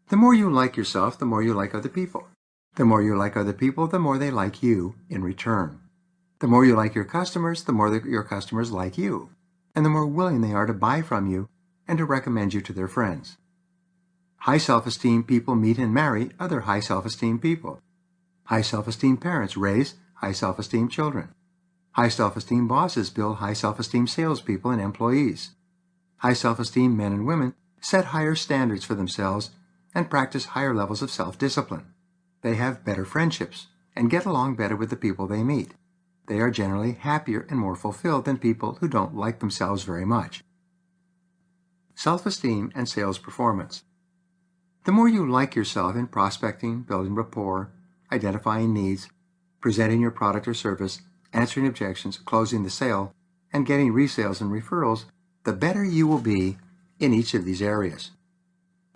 The more you like yourself, the more you like other people. The more you like other people, the more they like you in return. The more you like your customers, the more your customers like you, and the more willing they are to buy from you and to recommend you to their friends. High self-esteem people meet and marry other high self-esteem people. High self-esteem parents raise high self-esteem children. High self-esteem bosses build high self-esteem salespeople and employees. High self-esteem men and women set higher standards for themselves and practice higher levels of self-discipline. They have better friendships and get along better with the people they meet. They are generally happier and more fulfilled than people who don't like themselves very much. self-esteem, and sales performance. The more you like yourself in prospecting, building rapport, identifying needs, presenting your product or service, answering objections, closing the sale, and getting resales and referrals, the better you will be in each of these areas.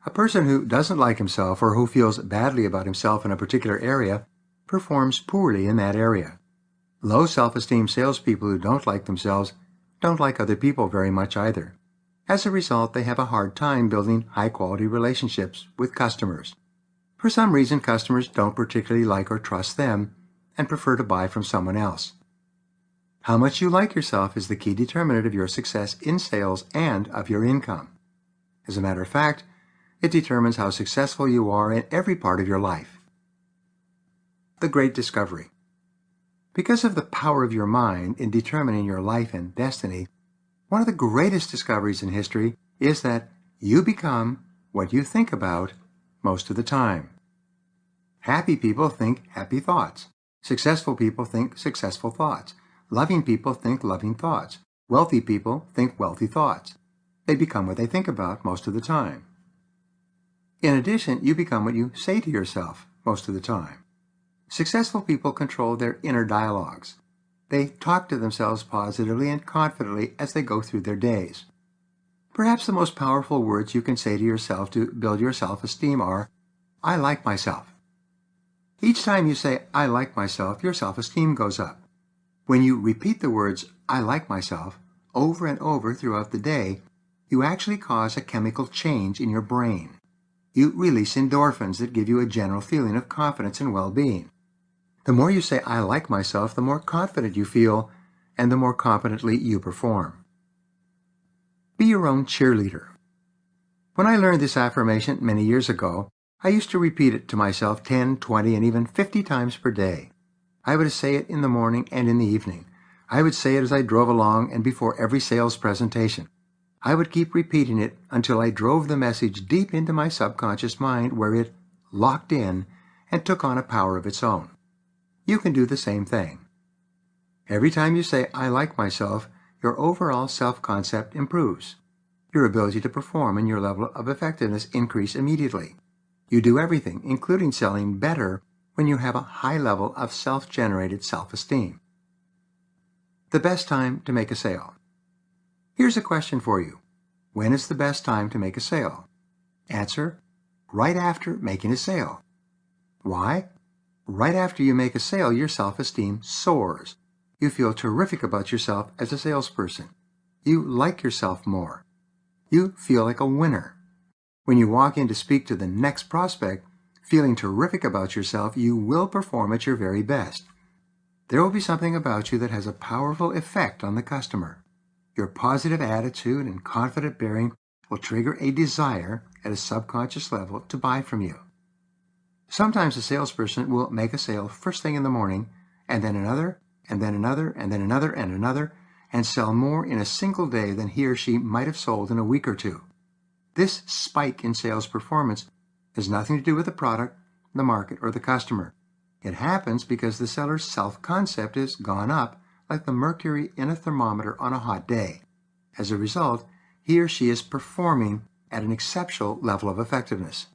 A person who doesn't like himself or who feels badly about himself in a particular area performs poorly in that area. Low self-esteem salespeople who don't like themselves don't like other people very much either. As a result, they have a hard time building high-quality relationships with customers. For some reason, customers don't particularly like or trust them and prefer to buy from someone else. How much you like yourself is the key determinant of your success in sales and of your income. As a matter of fact, it determines how successful you are in every part of your life. The Great Discovery. Because of the power of your mind in determining your life and destiny, one of the greatest discoveries in history is that you become what you think about most of the time. Happy people think happy thoughts. Successful people think successful thoughts. Loving people think loving thoughts. Wealthy people think wealthy thoughts. They become what they think about most of the time. In addition, you become what you say to yourself most of the time. Successful people control their inner dialogues. They talk to themselves positively and confidently as they go through their days. Perhaps the most powerful words you can say to yourself to build your self-esteem are, "I like myself." Each time you say, "I like myself," your self-esteem goes up. When you repeat the words, "I like myself," over and over throughout the day, you actually cause a chemical change in your brain. You release endorphins that give you a general feeling of confidence and well-being. The more you say, "I like myself," the more confident you feel, and the more competently you perform. Be your own cheerleader. When I learned this affirmation many years ago, I used to repeat it to myself 10, 20, and even 50 times per day. I would say it in the morning and in the evening. I would say it as I drove along and before every sales presentation. I would keep repeating it until I drove the message deep into my subconscious mind where it locked in and took on a power of its own. You can do the same thing. Every time you say, "I like myself," your overall self-concept improves. Your ability to perform and your level of effectiveness increase immediately. You do everything, including selling, better when you have a high level of self-generated self-esteem. The best time to make a sale. Here's a question for you. When is the best time to make a sale? Answer: right after making a sale. Why? Right after you make a sale, your self-esteem soars. You feel terrific about yourself as a salesperson. You like yourself more. You feel like a winner. When you walk in to speak to the next prospect, feeling terrific about yourself, you will perform at your very best. There will be something about you that has a powerful effect on the customer. Your positive attitude and confident bearing will trigger a desire at a subconscious level to buy from you. Sometimes a salesperson will make a sale first thing in the morning, and then another, and then another, and then another, and another, and sell more in a single day than he or she might have sold in a week or two. This spike in sales performance has nothing to do with the product, the market, or the customer. It happens because the seller's self-concept has gone up like the mercury in a thermometer on a hot day. As a result, he or she is performing at an exceptional level of effectiveness.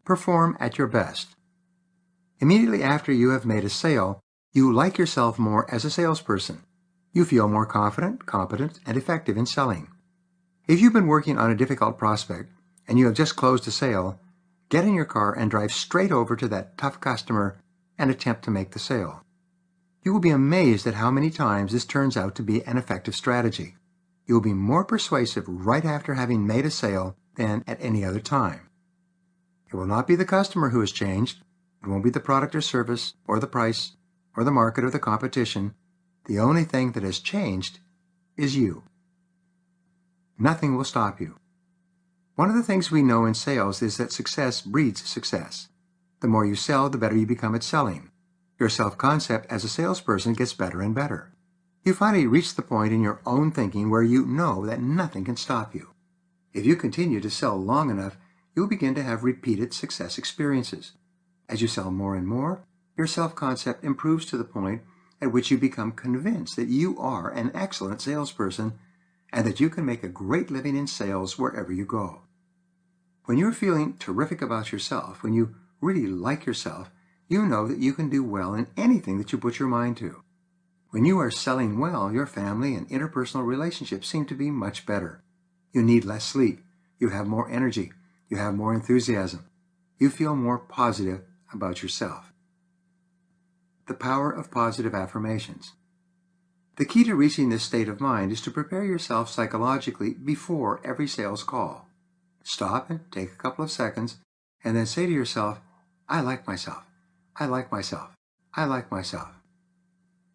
Perform at your best. Immediately after you have made a sale, you like yourself more as a salesperson. You feel more confident, competent, and effective in selling. If you've been working on a difficult prospect and you have just closed a sale, get in your car and drive straight over to that tough customer and attempt to make the sale. You will be amazed at how many times this turns out to be an effective strategy. You will be more persuasive right after having made a sale than at any other time. It will not be the customer who has changed. It won't be the product or service, or the price, or the market, or the competition. The only thing that has changed is you. Nothing will stop you. One of the things we know in sales is that success breeds success. The more you sell, the better you become at selling. Your self-concept as a salesperson gets better and better. You finally reach the point in your own thinking where you know that nothing can stop you. If you continue to sell long enough, you'll begin to have repeated success experiences. As you sell more and more, your self-concept improves to the point at which you become convinced that you are an excellent salesperson and that you can make a great living in sales wherever you go. When you're feeling terrific about yourself, when you really like yourself, you know that you can do well in anything that you put your mind to. When you are selling well, your family and interpersonal relationships seem to be much better. You need less sleep. You have more energy. You have more enthusiasm. You feel more positive about yourself. The power of positive affirmations. The key to reaching this state of mind is to prepare yourself psychologically before every sales call. Stop and take a couple of seconds, and then say to yourself, I like myself. I like myself. I like myself.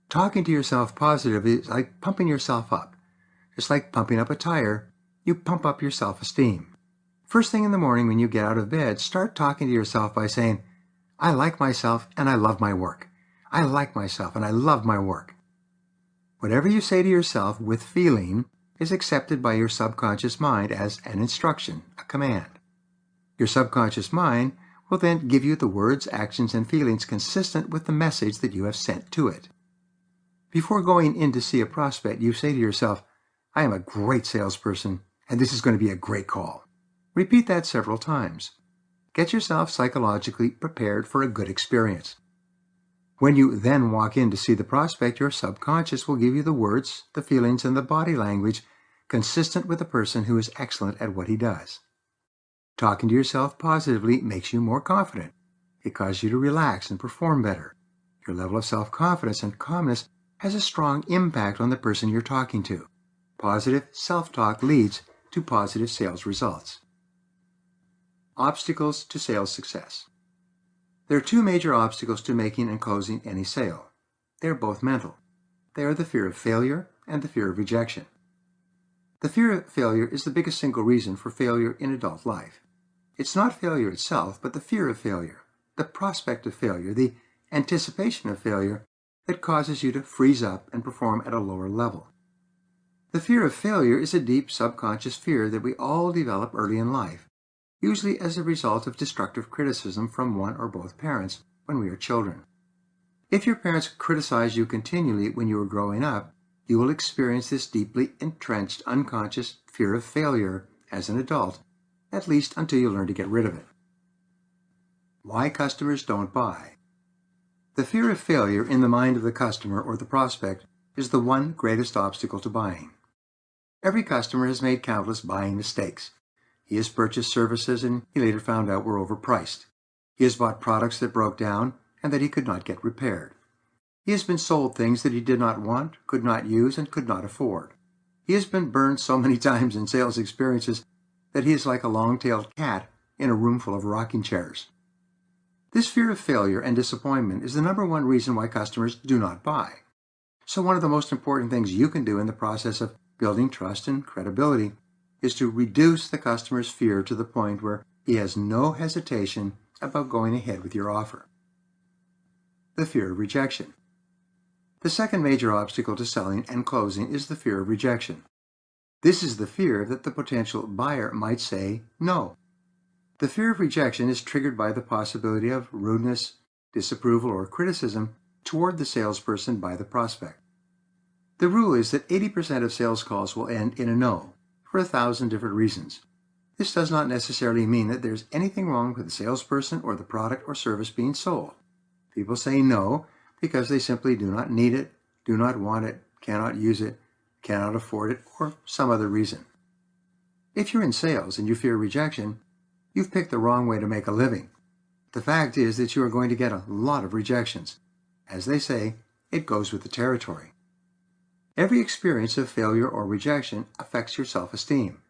Talking to yourself positively is like pumping yourself up. Just like pumping up a tire, you pump up your self-esteem. First thing in the morning when you get out of bed, start talking to yourself by saying, I like myself and I love my work. I like myself and I love my work. Whatever you say to yourself with feeling is accepted by your subconscious mind as an instruction, a command. Your subconscious mind will then give you the words, actions, and feelings consistent with the message that you have sent to it. Before going in to see a prospect, you say to yourself, I am a great salesperson, and this is going to be a great call. Repeat that several times. Get yourself psychologically prepared for a good experience. When you then walk in to see the prospect, your subconscious will give you the words, the feelings, and the body language consistent with a person who is excellent at what he does. Talking to yourself positively makes you more confident. It causes you to relax and perform better. Your level of self-confidence and calmness has a strong impact on the person you're talking to. Positive self-talk leads to positive sales results. Obstacles to sales success. There are two major obstacles to making and closing any sale. They are both mental. They are the fear of failure and the fear of rejection. The fear of failure is the biggest single reason for failure in adult life. It's not failure itself, but the fear of failure, the prospect of failure, the anticipation of failure that causes you to freeze up and perform at a lower level. The fear of failure is a deep subconscious fear that we all develop early in life, usually as a result of destructive criticism from one or both parents when we are children. If your parents criticize you continually when you are growing up, you will experience this deeply entrenched unconscious fear of failure as an adult, at least until you learn to get rid of it. Why customers don't buy. The fear of failure in the mind of the customer or the prospect is the one greatest obstacle to buying. Every customer has made countless buying mistakes. He has purchased services and he later found out were overpriced. He has bought products that broke down and that he could not get repaired. He has been sold things that he did not want, could not use, and could not afford. He has been burned so many times in sales experiences that he is like a long-tailed cat in a room full of rocking chairs. This fear of failure and disappointment is the number one reason why customers do not buy. So one of the most important things you can do in the process of building trust and credibility is to reduce the customer's fear to the point where he has no hesitation about going ahead with your offer. The fear of rejection. The second major obstacle to selling and closing is the fear of rejection. This is the fear that the potential buyer might say no. The fear of rejection is triggered by the possibility of rudeness, disapproval, or criticism toward the salesperson by the prospect. The rule is that 80% of sales calls will end in a no, for 1,000 different reasons. This does not necessarily mean that there's anything wrong with the salesperson or the product or service being sold. People say no because they simply do not need it, do not want it, cannot use it, cannot afford it, or some other reason. If you're in sales and you fear rejection, you've picked the wrong way to make a living. The fact is that you are going to get a lot of rejections. As they say, it goes with the territory. Every experience of failure or rejection affects your self-esteem.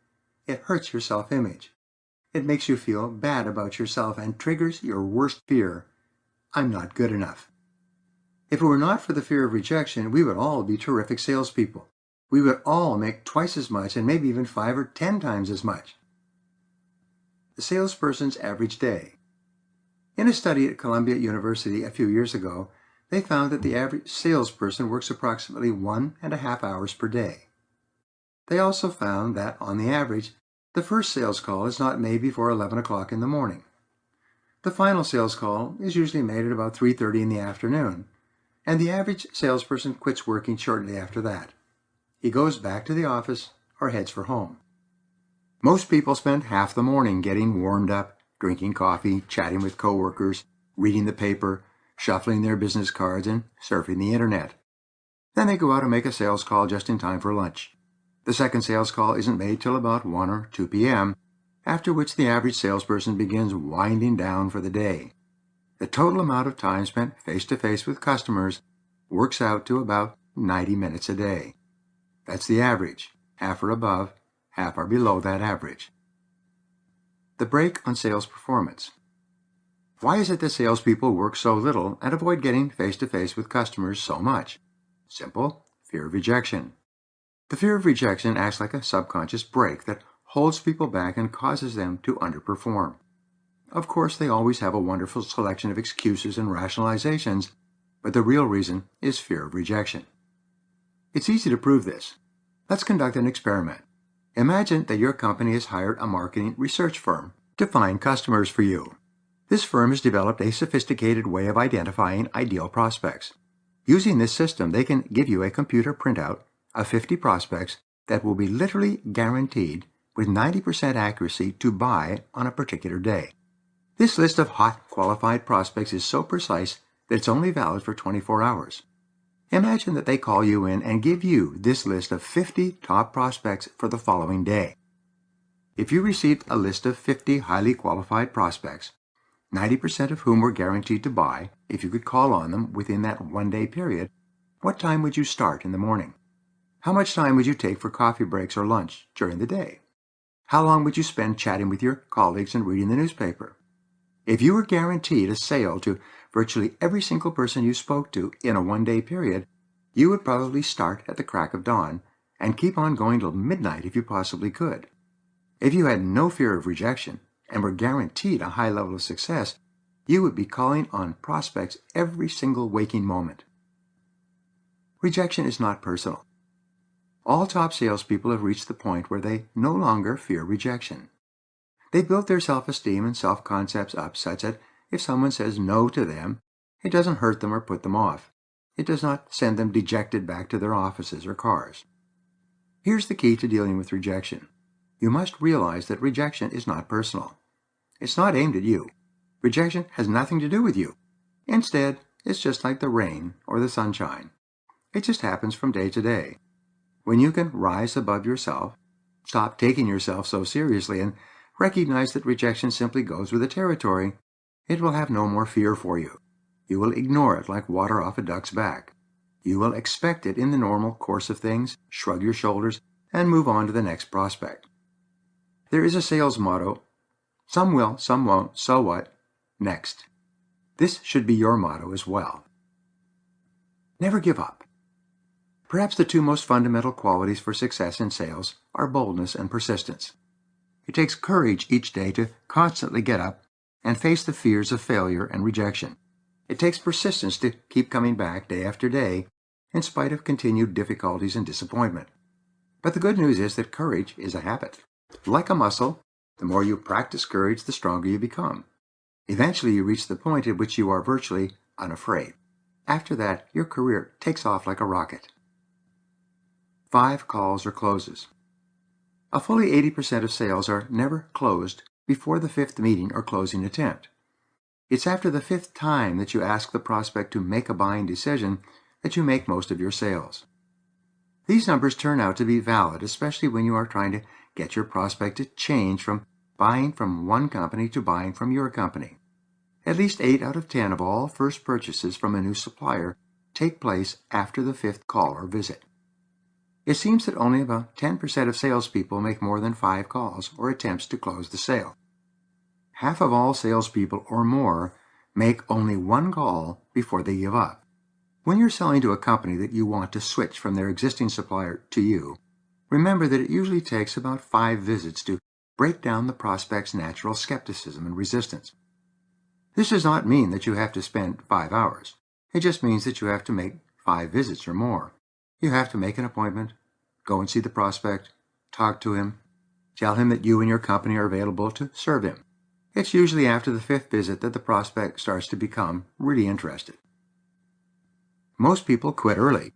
It hurts your self-image. It makes you feel bad about yourself and triggers your worst fear, I'm not good enough. If it were not for the fear of rejection, we would all be terrific salespeople. We would all make twice as much and maybe even 5 or 10 times as much. The salesperson's average day. In a study at Columbia University a few years ago, they found that the average salesperson works approximately 1.5 hours per day. They also found that, on the average, the first sales call is not made before 11 o'clock in the morning. The final sales call is usually made at about 3:30 in the afternoon, and the average salesperson quits working shortly after that. He goes back to the office or heads for home. Most people spend half the morning getting warmed up, drinking coffee, chatting with coworkers, reading the paper, shuffling their business cards, and surfing the internet. Then they go out and make a sales call just in time for lunch. The second sales call isn't made till about 1 or 2 p.m., after which the average salesperson begins winding down for the day. The total amount of time spent face-to-face with customers works out to about 90 minutes a day. That's the average. Half are above, half are below that average. The break on sales performance. Why is it that salespeople work so little and avoid getting face-to-face with customers so much? Simple: fear of rejection. The fear of rejection acts like a subconscious brake that holds people back and causes them to underperform. Of course, they always have a wonderful selection of excuses and rationalizations, but the real reason is fear of rejection. It's easy to prove this. Let's conduct an experiment. Imagine that your company has hired a marketing research firm to find customers for you. This firm has developed a sophisticated way of identifying ideal prospects. Using this system, they can give you a computer printout of 50 prospects that will be literally guaranteed with 90% accuracy to buy on a particular day. This list of hot, qualified prospects is so precise that it's only valid for 24 hours. Imagine that they call you in and give you this list of 50 top prospects for the following day. If you received a list of 50 highly qualified prospects, 90% of whom were guaranteed to buy, if you could call on them within that one-day period, what time would you start in the morning? How much time would you take for coffee breaks or lunch during the day? How long would you spend chatting with your colleagues and reading the newspaper? If you were guaranteed a sale to virtually every single person you spoke to in a one-day period, you would probably start at the crack of dawn and keep on going till midnight if you possibly could. If you had no fear of rejection and were guaranteed a high level of success, you would be calling on prospects every single waking moment. Rejection is not personal. All top salespeople have reached the point where they no longer fear rejection. They built their self-esteem and self-concepts up such that if someone says no to them, it doesn't hurt them or put them off. It does not send them dejected back to their offices or cars. Here's the key to dealing with rejection. You must realize that rejection is not personal. It's not aimed at you. Rejection has nothing to do with you. Instead, it's just like the rain or the sunshine. It just happens from day to day. When you can rise above yourself, stop taking yourself so seriously, and recognize that rejection simply goes with the territory, it will have no more fear for you. You will ignore it like water off a duck's back. You will expect it in the normal course of things, shrug your shoulders, and move on to the next prospect. There is a sales motto: some will, some won't, so what? Next. This should be your motto as well. Never give up. Perhaps the two most fundamental qualities for success in sales are boldness and persistence. It takes courage each day to constantly get up and face the fears of failure and rejection. It takes persistence to keep coming back day after day in spite of continued difficulties and disappointment. But the good news is that courage is a habit. Like a muscle, the more you practice courage, the stronger you become. Eventually, you reach the point at which you are virtually unafraid. After that, your career takes off like a rocket. 5 calls or closes. A fully 80% of sales are never closed before the 5th meeting or closing attempt. It's after the 5th time that you ask the prospect to make a buying decision that you make most of your sales. These numbers turn out to be valid, especially when you are trying to get your prospect to change from buying from one company to buying from your company. At least 8 out of 10 of all first purchases from a new supplier take place after the 5th call or visit. It seems that only about 10% of salespeople make more than 5 calls or attempts to close the sale. Half of all salespeople or more make only 1 call before they give up. When you're selling to a company that you want to switch from their existing supplier to you, remember that it usually takes about 5 visits to break down the prospect's natural skepticism and resistance. This does not mean that you have to spend 5 hours. It just means that you have to make 5 visits or more. You have to make an appointment, go and see the prospect, talk to him, tell him that you and your company are available to serve him. It's usually after the 5th visit that the prospect starts to become really interested. Most people quit early.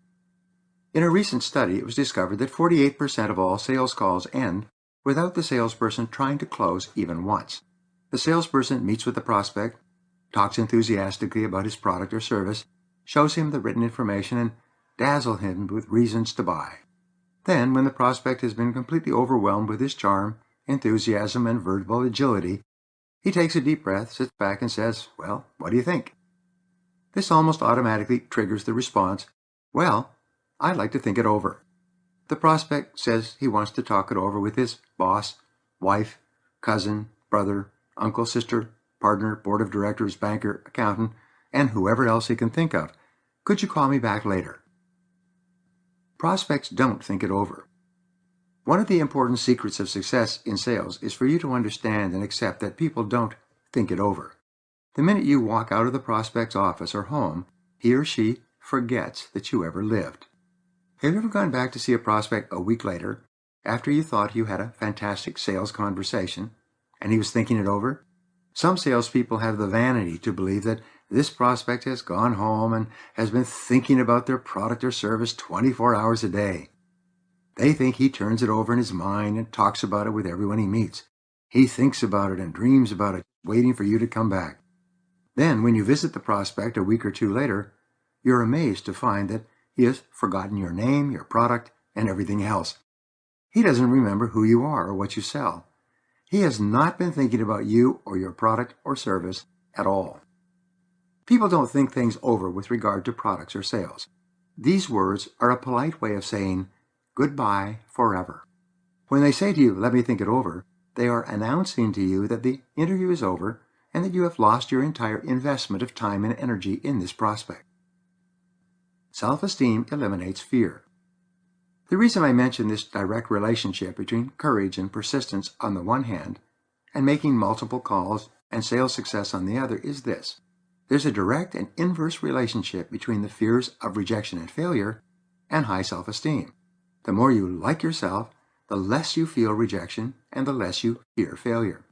In a recent study, it was discovered that 48% of all sales calls end without the salesperson trying to close even once. The salesperson meets with the prospect, talks enthusiastically about his product or service, shows him the written information, and dazzles him with reasons to buy. Then, when the prospect has been completely overwhelmed with his charm, enthusiasm, and verbal agility, he takes a deep breath, sits back, and says, "Well, what do you think?" This almost automatically triggers the response, "Well, I'd like to think it over." The prospect says he wants to talk it over with his boss, wife, cousin, brother, uncle, sister, partner, board of directors, banker, accountant, and whoever else he can think of. "Could you call me back later?" Prospects don't think it over. One of the important secrets of success in sales is for you to understand and accept that people don't think it over. The minute you walk out of the prospect's office or home, he or she forgets that you ever lived. Have you ever gone back to see a prospect a week later, after you thought you had a fantastic sales conversation, and he was thinking it over? Some salespeople have the vanity to believe that this prospect has gone home and has been thinking about their product or service 24 hours a day. They think he turns it over in his mind and talks about it with everyone he meets. He thinks about it and dreams about it, waiting for you to come back. Then, when you visit the prospect a week or two later, you're amazed to find that he has forgotten your name, your product, and everything else. He doesn't remember who you are or what you sell. He has not been thinking about you or your product or service at all. People don't think things over with regard to products or sales. These words are a polite way of saying goodbye forever. When they say to you, "Let me think it over," they are announcing to you that the interview is over and that you have lost your entire investment of time and energy in this prospect. Self-esteem eliminates fear. The reason I mention this direct relationship between courage and persistence on the one hand, and making multiple calls and sales success on the other is this. There's a direct and inverse relationship between the fears of rejection and failure and high self-esteem. The more you like yourself, the less you feel rejection and the less you fear failure.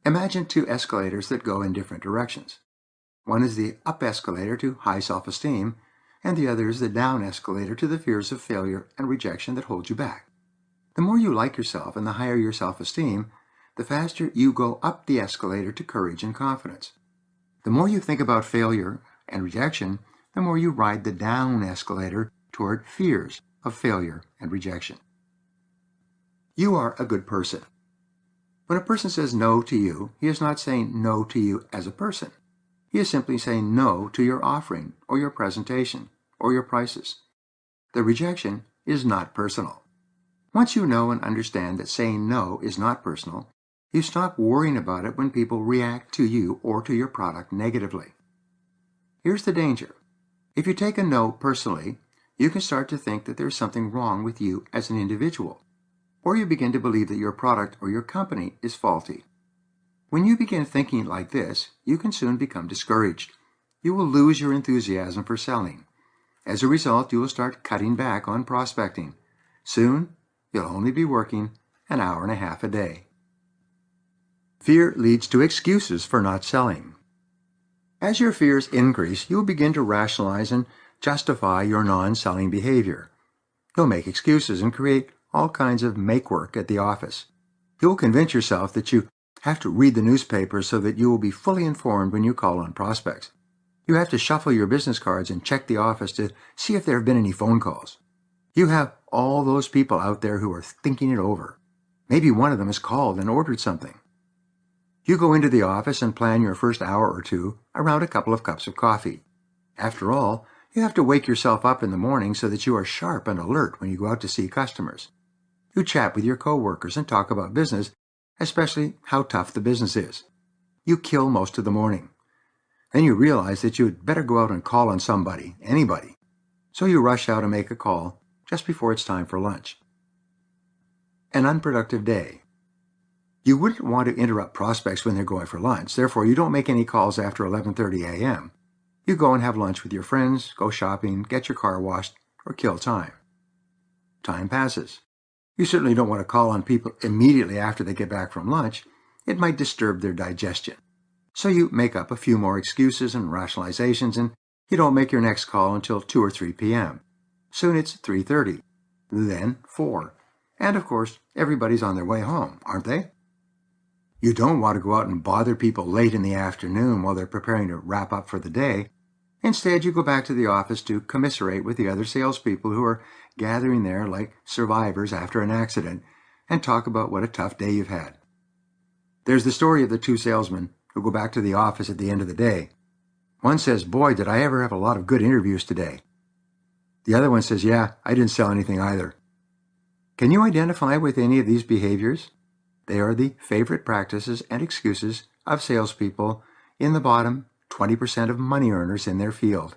Imagine two escalators that go in different directions. One is the up escalator to high self-esteem, and the other is the down escalator to the fears of failure and rejection that hold you back. The more you like yourself and the higher your self-esteem, the faster you go up the escalator to courage and confidence. The more you think about failure and rejection, the more you ride the down escalator toward fears of failure and rejection. You are a good person. When a person says no to you, he is not saying no to you as a person. He is simply saying no to your offering or your presentation or your prices. The rejection is not personal. Once you know and understand that saying no is not personal, you stop worrying about it when people react to you or to your product negatively. Here's the danger. If you take a no personally, you can start to think that there's something wrong with you as an individual, or you begin to believe that your product or your company is faulty. When you begin thinking like this, you can soon become discouraged. You will lose your enthusiasm for selling. As a result, you will start cutting back on prospecting. Soon, you'll only be working an hour and a half a day. Fear leads to excuses for not selling. As your fears increase, you will begin to rationalize and justify your non-selling behavior. You'll make excuses and create all kinds of make-work at the office. You'll convince yourself that you have to read the newspaper so that you will be fully informed when you call on prospects. You have to shuffle your business cards and check the office to see if there have been any phone calls. You have all those people out there who are thinking it over. Maybe one of them has called and ordered something. You go into the office and plan your first hour or two around a couple of cups of coffee. After all, you have to wake yourself up in the morning so that you are sharp and alert when you go out to see customers. You chat with your coworkers and talk about business, especially how tough the business is. You kill most of the morning. Then you realize that you had better go out and call on somebody, anybody. So you rush out and make a call just before it's time for lunch. An unproductive day. You wouldn't want to interrupt prospects when they're going for lunch, therefore you don't make any calls after 11:30 a.m. You go and have lunch with your friends, go shopping, get your car washed, or kill time. Time passes. You certainly don't want to call on people immediately after they get back from lunch. It might disturb their digestion. So you make up a few more excuses and rationalizations, and you don't make your next call until 2 or 3 p.m. Soon it's 3:30, then 4, and of course, everybody's on their way home, aren't they? You don't want to go out and bother people late in the afternoon while they're preparing to wrap up for the day. Instead, you go back to the office to commiserate with the other salespeople who are gathering there like survivors after an accident and talk about what a tough day you've had. There's the story of the two salesmen who go back to the office at the end of the day. One says, "Boy, did I ever have a lot of good interviews today." The other one says, "Yeah, I didn't sell anything either." Can you identify with any of these behaviors? They are the favorite practices and excuses of salespeople in the bottom 20% of money earners in their field.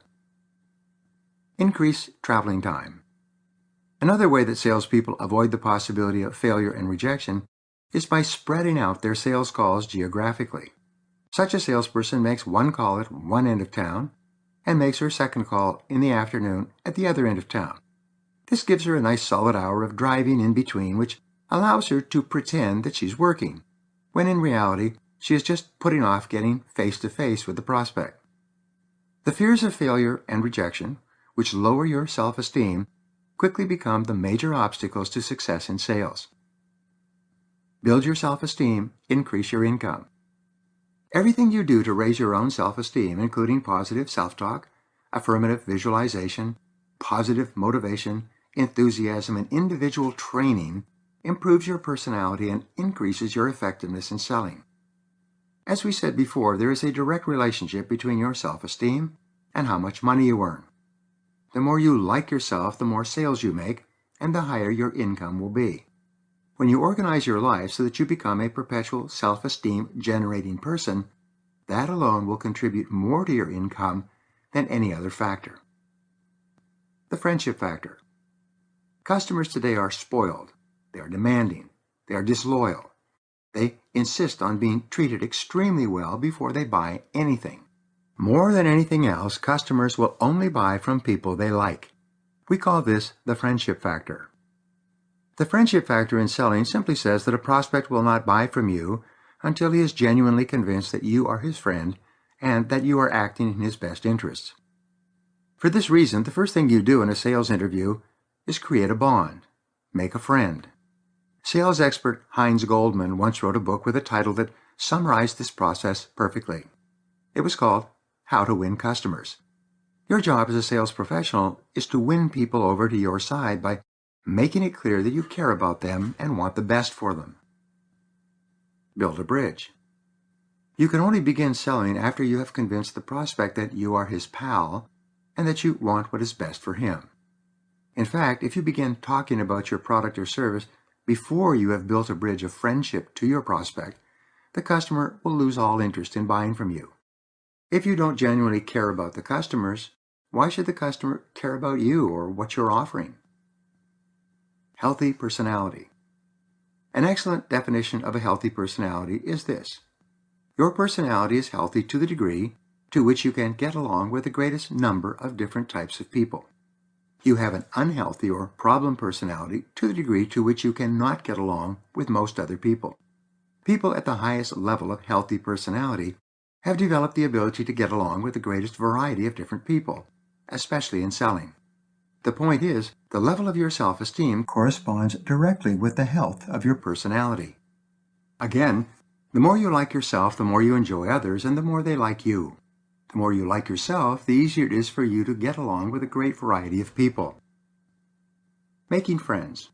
Increase traveling time. Another way that salespeople avoid the possibility of failure and rejection is by spreading out their sales calls geographically. Such a salesperson makes one call at one end of town and makes her second call in the afternoon at the other end of town. This gives her a nice solid hour of driving in between, which allows her to pretend that she's working, when in reality she is just putting off getting face-to-face with the prospect. The fears of failure and rejection, which lower your self-esteem, quickly become the major obstacles to success in sales. Build your self-esteem, increase your income. Everything you do to raise your own self-esteem, including positive self-talk, affirmative visualization, positive motivation, enthusiasm, and individual training, improves your personality and increases your effectiveness in selling. As we said before, there is a direct relationship between your self-esteem and how much money you earn. The more you like yourself, the more sales you make, and the higher your income will be. When you organize your life so that you become a perpetual self-esteem generating person, that alone will contribute more to your income than any other factor. The friendship factor. Customers today are spoiled. They are demanding. They are disloyal. They insist on being treated extremely well before they buy anything. More than anything else, customers will only buy from people they like. We call this the friendship factor. The friendship factor in selling simply says that a prospect will not buy from you until he is genuinely convinced that you are his friend and that you are acting in his best interests. For this reason, the first thing you do in a sales interview is create a bond, make a friend. Sales expert Heinz Goldman once wrote a book with a title that summarized this process perfectly. It was called How to Win Customers. Your job as a sales professional is to win people over to your side by making it clear that you care about them and want the best for them. Build a bridge. You can only begin selling after you have convinced the prospect that you are his pal and that you want what is best for him. In fact, if you begin talking about your product or service before you have built a bridge of friendship to your prospect, the customer will lose all interest in buying from you. If you don't genuinely care about the customers, why should the customer care about you or what you're offering? Healthy personality. An excellent definition of a healthy personality is this: your personality is healthy to the degree to which you can get along with the greatest number of different types of people. You have an unhealthy or problem personality to the degree to which you cannot get along with most other people. People at the highest level of healthy personality have developed the ability to get along with the greatest variety of different people, especially in selling. The point is, the level of your self-esteem corresponds directly with the health of your personality. Again, the more you like yourself, the more you enjoy others, and the more they like you. The more you like yourself, the easier it is for you to get along with a great variety of people. Making friends.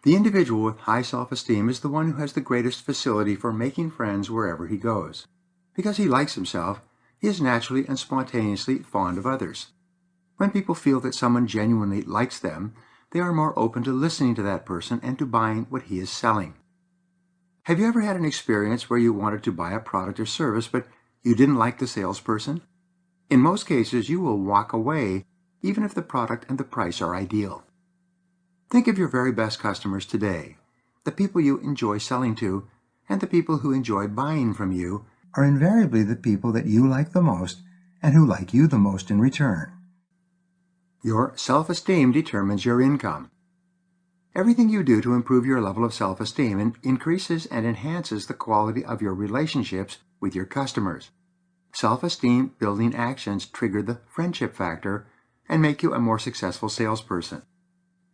The individual with high self-esteem is the one who has the greatest facility for making friends wherever he goes. Because he likes himself, he is naturally and spontaneously fond of others. When people feel that someone genuinely likes them, they are more open to listening to that person and to buying what he is selling. Have you ever had an experience where you wanted to buy a product or service, but you didn't like the salesperson? In most cases, you will walk away, even if the product and the price are ideal. Think of your very best customers today. The people you enjoy selling to, and the people who enjoy buying from you, are invariably the people that you like the most and who like you the most in return. Your self-esteem determines your income. Everything you do to improve your level of self-esteem increases and enhances the quality of your relationships with your customers. Self-esteem building actions trigger the friendship factor and make you a more successful salesperson.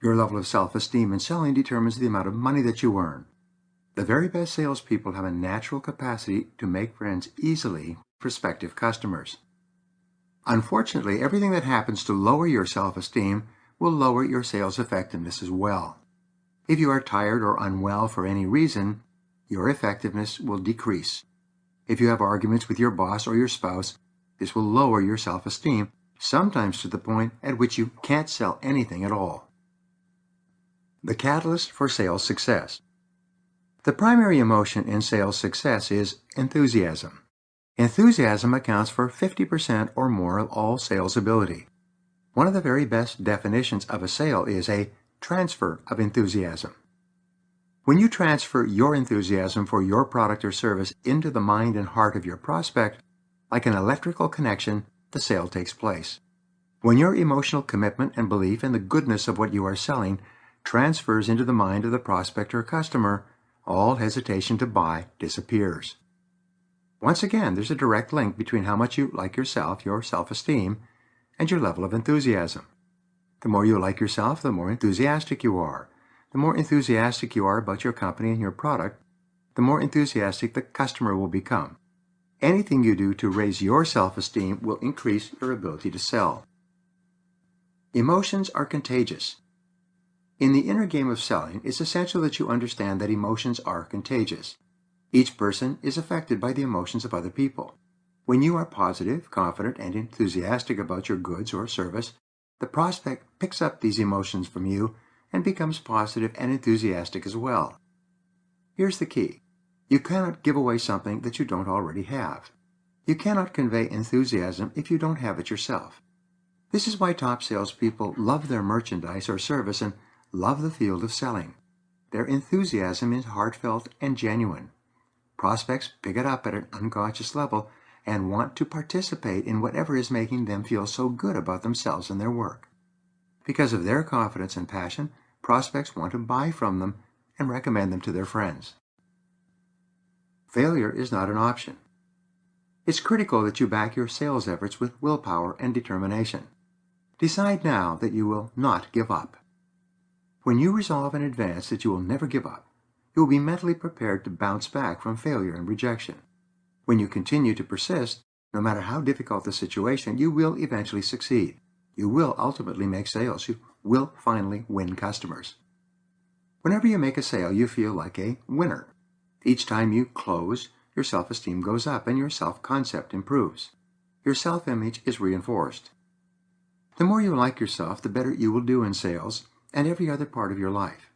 Your level of self-esteem in selling determines the amount of money that you earn. The very best salespeople have a natural capacity to make friends easily with prospective customers. Unfortunately, everything that happens to lower your self-esteem will lower your sales effectiveness as well. If you are tired or unwell for any reason, your effectiveness will decrease. If you have arguments with your boss or your spouse, this will lower your self-esteem, sometimes to the point at which you can't sell anything at all. The catalyst for sales success. The primary emotion in sales success is enthusiasm. Enthusiasm accounts for 50% or more of all sales ability. One of the very best definitions of a sale is a transfer of enthusiasm. When you transfer your enthusiasm for your product or service into the mind and heart of your prospect, like an electrical connection, the sale takes place. When your emotional commitment and belief in the goodness of what you are selling transfers into the mind of the prospect or customer, all hesitation to buy disappears. Once again, there's a direct link between how much you like yourself, your self-esteem, and your level of enthusiasm. The more you like yourself, the more enthusiastic you are. The more enthusiastic you are about your company and your product, the more enthusiastic the customer will become. Anything you do to raise your self-esteem will increase your ability to sell. Emotions are contagious. In the inner game of selling, it's essential that you understand that emotions are contagious. Each person is affected by the emotions of other people. When you are positive, confident, and enthusiastic about your goods or service, the prospect picks up these emotions from you and becomes positive and enthusiastic as well. Here's the key. You cannot give away something that you don't already have. You cannot convey enthusiasm if you don't have it yourself. This is why top salespeople love their merchandise or service and love the field of selling. Their enthusiasm is heartfelt and genuine. Prospects pick it up at an unconscious level and want to participate in whatever is making them feel so good about themselves and their work. Because of their confidence and passion, prospects want to buy from them and recommend them to their friends. Failure is not an option. It's critical that you back your sales efforts with willpower and determination. Decide now that you will not give up. When you resolve in advance that you will never give up, you will be mentally prepared to bounce back from failure and rejection. When you continue to persist, no matter how difficult the situation, you will eventually succeed. You will ultimately make sales. You will finally win customers. Whenever you make a sale, you feel like a winner. Each time you close, your self-esteem goes up and your self-concept improves. Your self-image is reinforced. The more you like yourself, the better you will do in sales and every other part of your life.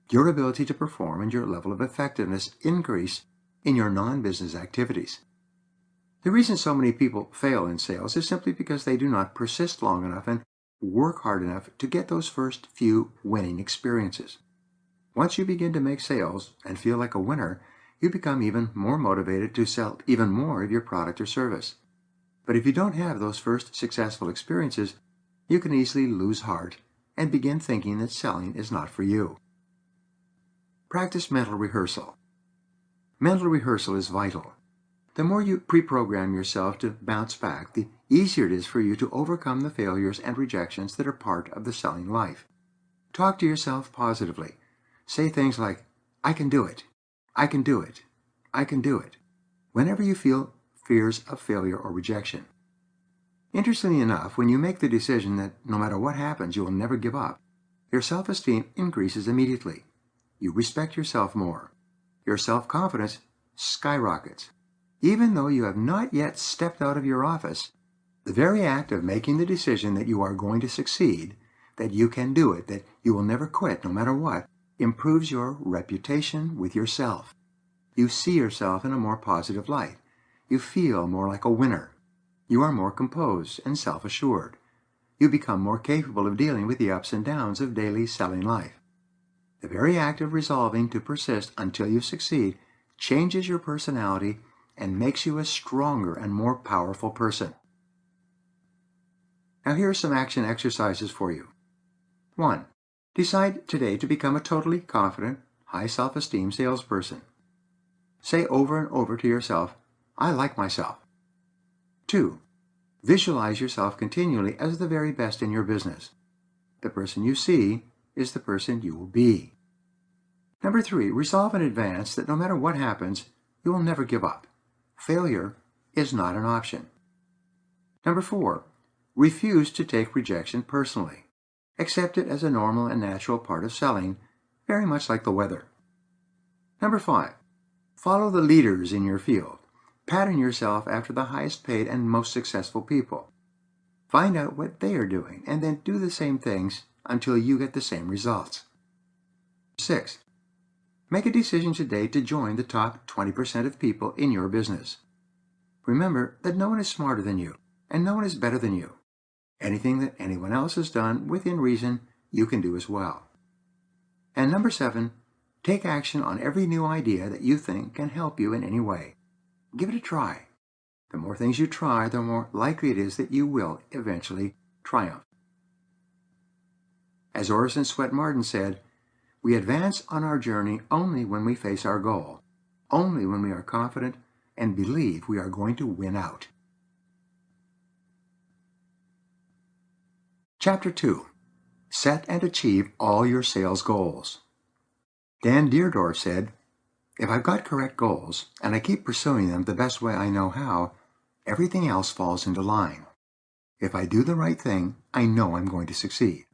Your ability to perform and your level of effectiveness increase in your non-business activities. The reason so many people fail in sales is simply because they do not persist long enough and work hard enough to get those first few winning experiences. Once you begin to make sales and feel like a winner, you become even more motivated to sell even more of your product or service. But if you don't have those first successful experiences, you can easily lose heart and begin thinking that selling is not for you. Practice mental rehearsal. Mental rehearsal is vital. The more you pre-program yourself to bounce back, the easier it is for you to overcome the failures and rejections that are part of the selling life. Talk to yourself positively. Say things like, "I can do it. I can do it. I can do it," whenever you feel fears of failure or rejection. Interestingly enough, when you make the decision that no matter what happens, you will never give up, your self-esteem increases immediately. You respect yourself more. Your self-confidence skyrockets. Even though you have not yet stepped out of your office, the very act of making the decision that you are going to succeed, that you can do it, that you will never quit no matter what, improves your reputation with yourself. You see yourself in a more positive light. You feel more like a winner. You are more composed and self-assured. You become more capable of dealing with the ups and downs of daily selling life. The very act of resolving to persist until you succeed changes your personality and makes you a stronger and more powerful person. Now here are some action exercises for you. 1. Decide today to become a totally confident, high self-esteem salesperson. Say over and over to yourself, "I like myself." 2. Visualize yourself continually as the very best in your business. The person you see is the person you will be. Number 3, resolve in advance that no matter what happens, you will never give up. Failure is not an option. Number 4, refuse to take rejection personally. Accept it as a normal and natural part of selling, very much like the weather. Number 5, follow the leaders in your field. Pattern yourself after the highest paid and most successful people. Find out what they are doing and then do the same things until you get the same results. 6, make a decision today to join the top 20% of people in your business. Remember that no one is smarter than you, and no one is better than you. Anything that anyone else has done within reason, you can do as well. And number 7, take action on every new idea that you think can help you in any way. Give it a try. The more things you try, the more likely it is that you will eventually triumph. As Orison Swett Marden said, we advance on our journey only when we face our goal, only when we are confident and believe we are going to win out. Chapter 2. Set and achieve all your sales goals. Dan Deerdorf said, if I've got correct goals and I keep pursuing them the best way I know how, everything else falls into line. If I do the right thing, I know I'm going to succeed.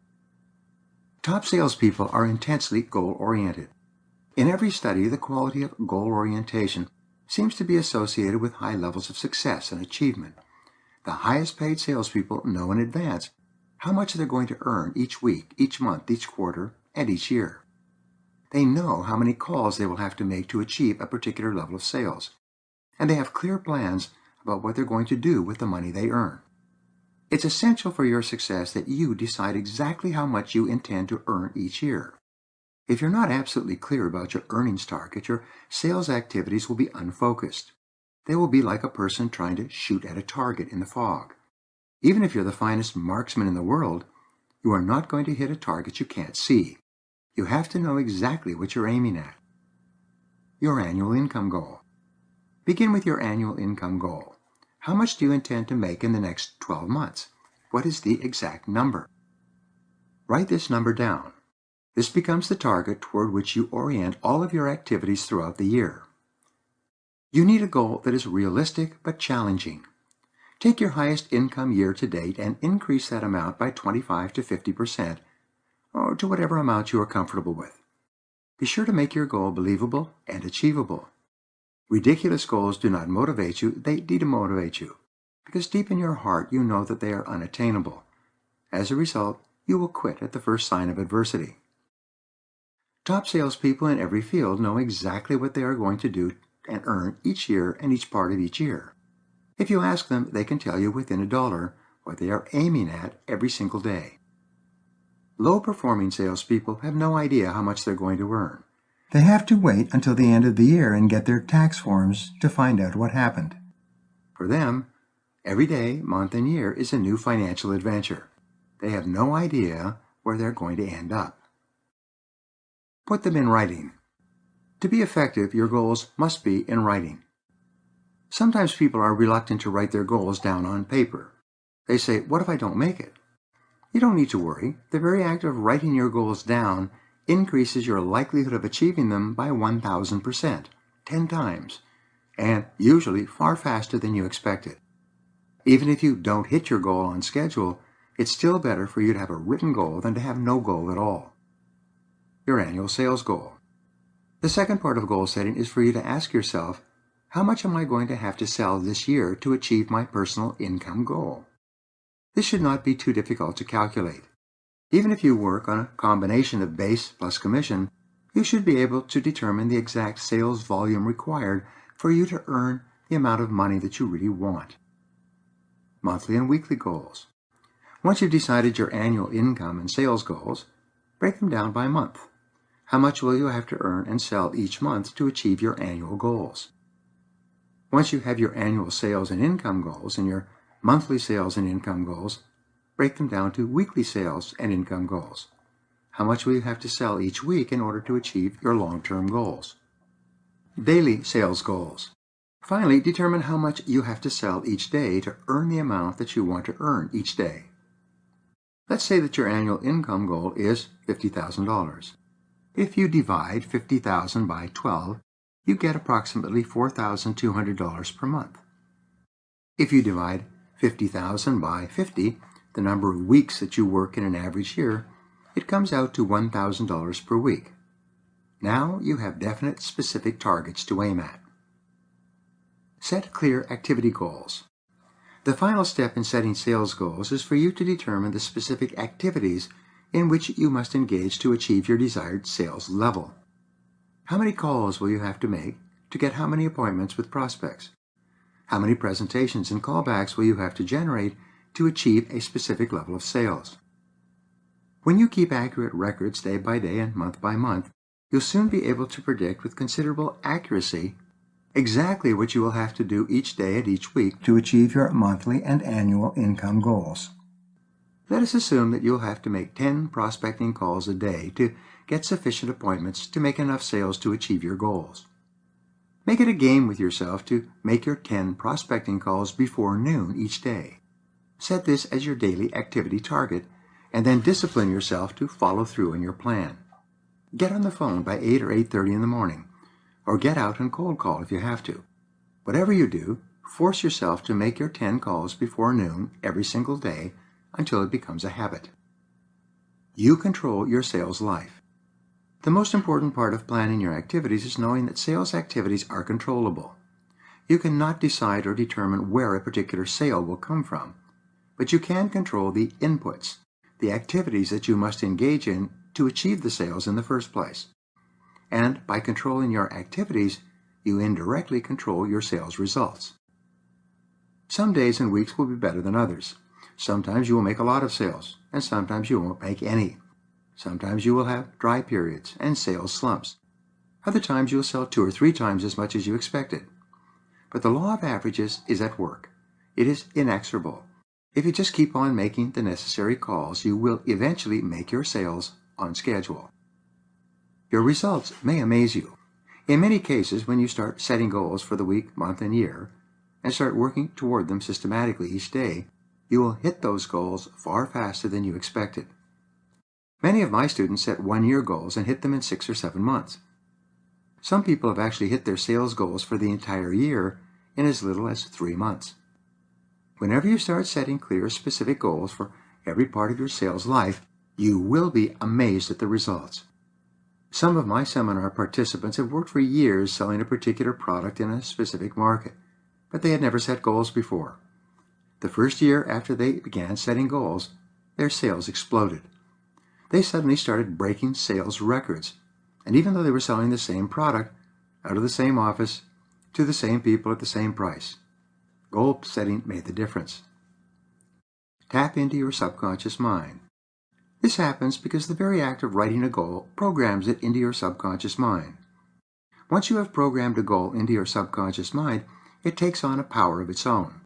Top salespeople are intensely goal-oriented. In every study, the quality of goal orientation seems to be associated with high levels of success and achievement. The highest paid salespeople know in advance how much they're going to earn each week, each month, each quarter, and each year. They know how many calls they will have to make to achieve a particular level of sales, and they have clear plans about what they're going to do with the money they earn. It's essential for your success that you decide exactly how much you intend to earn each year. If you're not absolutely clear about your earnings target, your sales activities will be unfocused. They will be like a person trying to shoot at a target in the fog. Even if you're the finest marksman in the world, you are not going to hit a target you can't see. You have to know exactly what you're aiming at. Your annual income goal. Begin with your annual income goal. How much do you intend to make in the next 12 months? What is the exact number? Write this number down. This becomes the target toward which you orient all of your activities throughout the year. You need a goal that is realistic but challenging. Take your highest income year to date and increase that amount by 25 to 50%, or to whatever amount you are comfortable with. Be sure to make your goal believable and achievable. Ridiculous goals do not motivate you, they demotivate you, because deep in your heart you know that they are unattainable. As a result, you will quit at the first sign of adversity. Top salespeople in every field know exactly what they are going to do and earn each year and each part of each year. If you ask them, they can tell you within $1 what they are aiming at every single day. Low-performing salespeople have no idea how much they're going to earn. They have to wait until the end of the year and get their tax forms to find out what happened. For them, every day, month, and year is a new financial adventure. They have no idea where they're going to end up. Put them in writing. To be effective, your goals must be in writing. Sometimes people are reluctant to write their goals down on paper. They say, what if I don't make it? You don't need to worry. The very act of writing your goals down increases your likelihood of achieving them by 1,000%, 10 times, and usually far faster than you expected. Even if you don't hit your goal on schedule, it's still better for you to have a written goal than to have no goal at all. Your annual sales goal. The second part of goal setting is for you to ask yourself, how much am I going to have to sell this year to achieve my personal income goal? This should not be too difficult to calculate. Even if you work on a combination of base plus commission, you should be able to determine the exact sales volume required for you to earn the amount of money that you really want. Monthly and weekly goals. Once you've decided your annual income and sales goals, break them down by month. How much will you have to earn and sell each month to achieve your annual goals? Once you have your annual sales and income goals and your monthly sales and income goals, break them down to weekly sales and income goals. How much will you have to sell each week in order to achieve your long-term goals? Daily sales goals. Finally, determine how much you have to sell each day to earn the amount that you want to earn each day. Let's say that your annual income goal is $50,000. If you divide $50,000 by 12, you get approximately $4,200 per month. If you divide 50,000 by 50, the number of weeks that you work in an average year, it comes out to $1,000 per week. Now you have definite, specific targets to aim at. Set clear activity goals. The final step in setting sales goals is for you to determine the specific activities in which you must engage to achieve your desired sales level. How many calls will you have to make to get how many appointments with prospects? How many presentations and callbacks will you have to generate to achieve a specific level of sales? When you keep accurate records day by day and month by month, you'll soon be able to predict with considerable accuracy exactly what you will have to do each day and each week to achieve your monthly and annual income goals. Let us assume that you'll have to make 10 prospecting calls a day to get sufficient appointments to make enough sales to achieve your goals. Make it a game with yourself to make your 10 prospecting calls before noon each day. Set this as your daily activity target, and then discipline yourself to follow through on your plan. Get on the phone by 8 or 8:30 in the morning, or get out and cold call if you have to. Whatever you do, force yourself to make your 10 calls before noon every single day until it becomes a habit. You control your sales life. The most important part of planning your activities is knowing that sales activities are controllable. You cannot decide or determine where a particular sale will come from, but you can control the inputs, the activities that you must engage in to achieve the sales in the first place. And by controlling your activities, you indirectly control your sales results. Some days and weeks will be better than others. Sometimes you will make a lot of sales, and sometimes you won't make any. Sometimes you will have dry periods and sales slumps. Other times you will sell 2 or 3 times as much as you expected. But the law of averages is at work. It is inexorable. If you just keep on making the necessary calls, you will eventually make your sales on schedule. Your results may amaze you. In many cases, when you start setting goals for the week, month, and year, and start working toward them systematically each day, you will hit those goals far faster than you expected. Many of my students set 1-year goals and hit them in 6 or 7 months. Some people have actually hit their sales goals for the entire year in as little as 3 months. Whenever you start setting clear, specific goals for every part of your sales life, you will be amazed at the results. Some of my seminar participants have worked for years selling a particular product in a specific market, but they had never set goals before. The first year after they began setting goals, their sales exploded. They suddenly started breaking sales records, and even though they were selling the same product, out of the same office, to the same people at the same price, goal setting made the difference. Tap into your subconscious mind. This happens because the very act of writing a goal programs it into your subconscious mind. Once you have programmed a goal into your subconscious mind, it takes on a power of its own.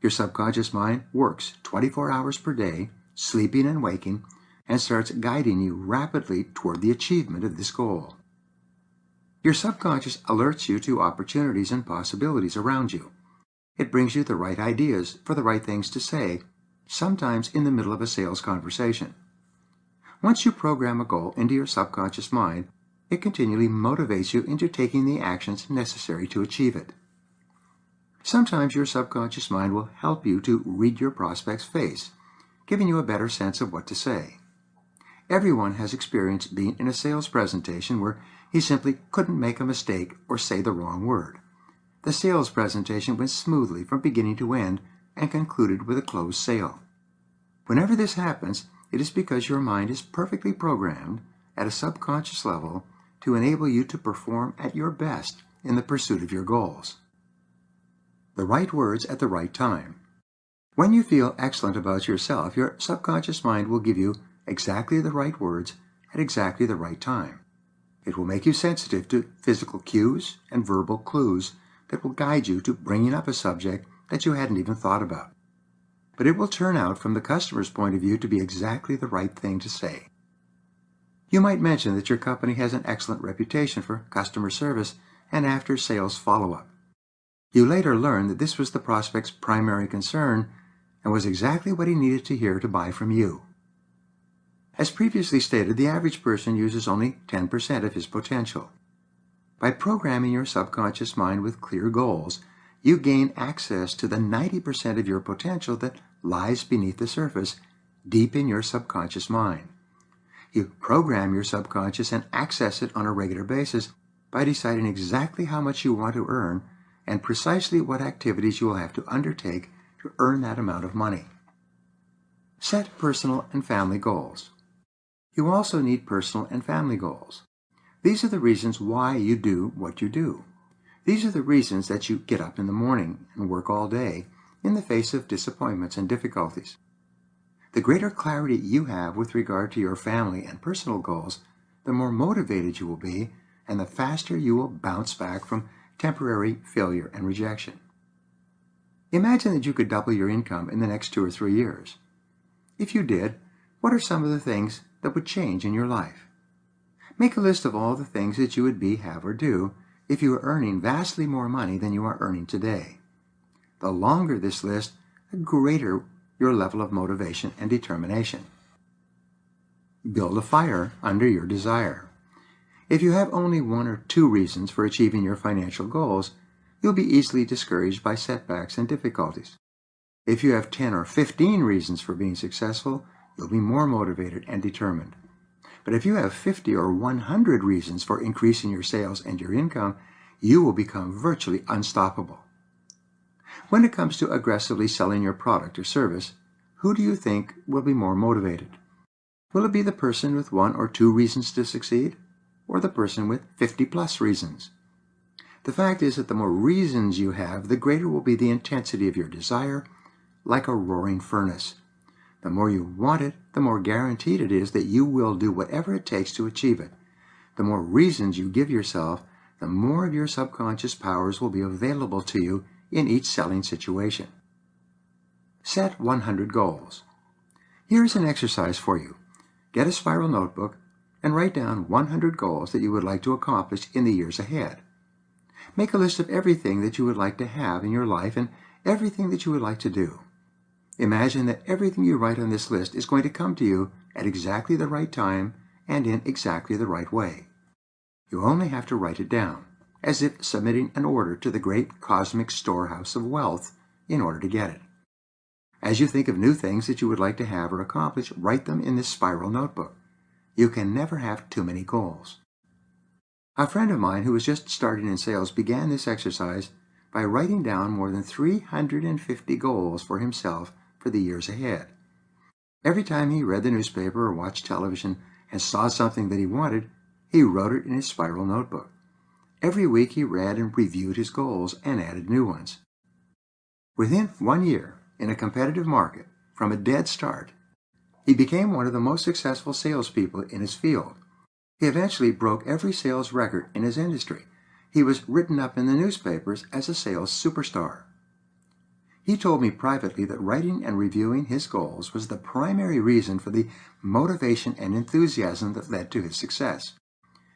Your subconscious mind works 24 hours per day, sleeping and waking, and starts guiding you rapidly toward the achievement of this goal. Your subconscious alerts you to opportunities and possibilities around you. It brings you the right ideas for the right things to say, sometimes in the middle of a sales conversation. Once you program a goal into your subconscious mind, it continually motivates you into taking the actions necessary to achieve it. Sometimes your subconscious mind will help you to read your prospect's face, giving you a better sense of what to say. Everyone has experienced being in a sales presentation where he simply couldn't make a mistake or say the wrong word. The sales presentation went smoothly from beginning to end and concluded with a closed sale. Whenever this happens, it is because your mind is perfectly programmed at a subconscious level to enable you to perform at your best in the pursuit of your goals. The right words at the right time. When you feel excellent about yourself, your subconscious mind will give you exactly the right words at exactly the right time. It will make you sensitive to physical cues and verbal clues that will guide you to bringing up a subject that you hadn't even thought about. But it will turn out from the customer's point of view to be exactly the right thing to say. You might mention that your company has an excellent reputation for customer service and after-sales follow-up. You later learned that this was the prospect's primary concern and was exactly what he needed to hear to buy from you. As previously stated, the average person uses only 10% of his potential. By programming your subconscious mind with clear goals, you gain access to the 90% of your potential that lies beneath the surface, deep in your subconscious mind. You program your subconscious and access it on a regular basis by deciding exactly how much you want to earn and precisely what activities you will have to undertake to earn that amount of money. Set personal and family goals. You also need personal and family goals. These are the reasons why you do what you do. These are the reasons that you get up in the morning and work all day in the face of disappointments and difficulties. The greater clarity you have with regard to your family and personal goals, the more motivated you will be and the faster you will bounce back from temporary failure and rejection. Imagine that you could double your income in the next 2 or 3 years. If you did, what are some of the things that would change in your life? Make a list of all the things that you would be, have, or do if you were earning vastly more money than you are earning today. The longer this list, the greater your level of motivation and determination. Build a fire under your desire. If you have only 1 or 2 reasons for achieving your financial goals, you'll be easily discouraged by setbacks and difficulties. If you have 10 or 15 reasons for being successful, you'll be more motivated and determined. But if you have 50 or 100 reasons for increasing your sales and your income, you will become virtually unstoppable. When it comes to aggressively selling your product or service, who do you think will be more motivated? Will it be the person with 1 or 2 reasons to succeed, or the person with 50+ reasons? The fact is that the more reasons you have, the greater will be the intensity of your desire, like a roaring furnace. The more you want it, the more guaranteed it is that you will do whatever it takes to achieve it. The more reasons you give yourself, the more of your subconscious powers will be available to you in each selling situation. Set 100 goals. Here's an exercise for you. Get a spiral notebook and write down 100 goals that you would like to accomplish in the years ahead. Make a list of everything that you would like to have in your life and everything that you would like to do. Imagine that everything you write on this list is going to come to you at exactly the right time and in exactly the right way. You only have to write it down, as if submitting an order to the great cosmic storehouse of wealth in order to get it. As you think of new things that you would like to have or accomplish, write them in this spiral notebook. You can never have too many goals. A friend of mine who was just starting in sales began this exercise by writing down more than 350 goals for himself for the years ahead. Every time he read the newspaper or watched television and saw something that he wanted, he wrote it in his spiral notebook. Every week he read and reviewed his goals and added new ones. Within 1 year, in a competitive market, from a dead start, he became one of the most successful salespeople in his field. He eventually broke every sales record in his industry. He was written up in the newspapers as a sales superstar. He told me privately that writing and reviewing his goals was the primary reason for the motivation and enthusiasm that led to his success.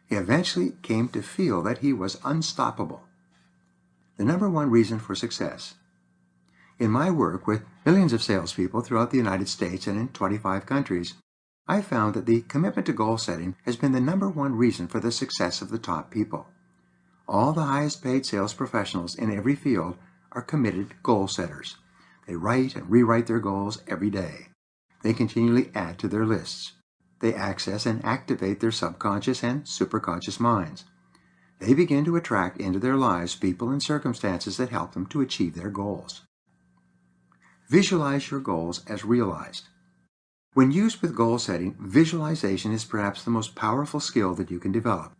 He eventually came to feel that he was unstoppable. The number 1 reason for success. In my work with millions of salespeople throughout the United States and in 25 countries, I found that the commitment to goal setting has been the number 1 reason for the success of the top people. All the highest paid sales professionals in every field are committed goal setters. They write and rewrite their goals every day. They continually add to their lists. They access and activate their subconscious and superconscious minds. They begin to attract into their lives people and circumstances that help them to achieve their goals. Visualize your goals as realized. When used with goal setting, visualization is perhaps the most powerful skill that you can develop.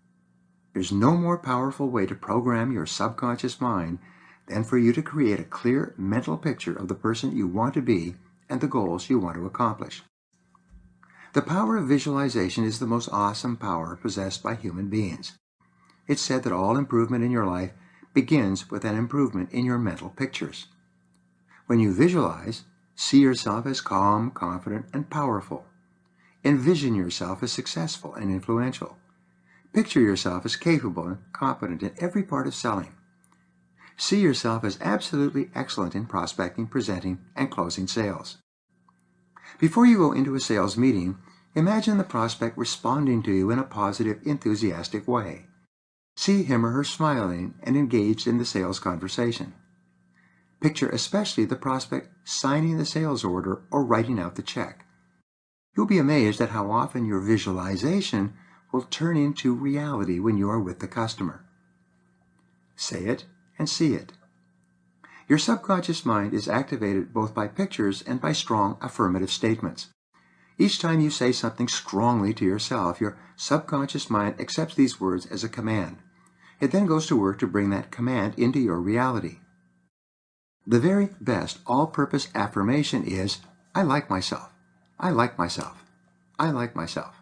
There's no more powerful way to program your subconscious mind than for you to create a clear mental picture of the person you want to be and the goals you want to accomplish. The power of visualization is the most awesome power possessed by human beings. It's said that all improvement in your life begins with an improvement in your mental pictures. When you visualize, see yourself as calm, confident, and powerful. Envision yourself as successful and influential. Picture yourself as capable and competent in every part of selling. See yourself as absolutely excellent in prospecting, presenting, and closing sales. Before you go into a sales meeting, imagine the prospect responding to you in a positive, enthusiastic way. See him or her smiling and engaged in the sales conversation. Picture especially the prospect signing the sales order or writing out the check. You'll be amazed at how often your visualization will turn into reality when you are with the customer. Say it and see it. Your subconscious mind is activated both by pictures and by strong affirmative statements. Each time you say something strongly to yourself, your subconscious mind accepts these words as a command. It then goes to work to bring that command into your reality. The very best all-purpose affirmation is, I like myself. I like myself. I like myself.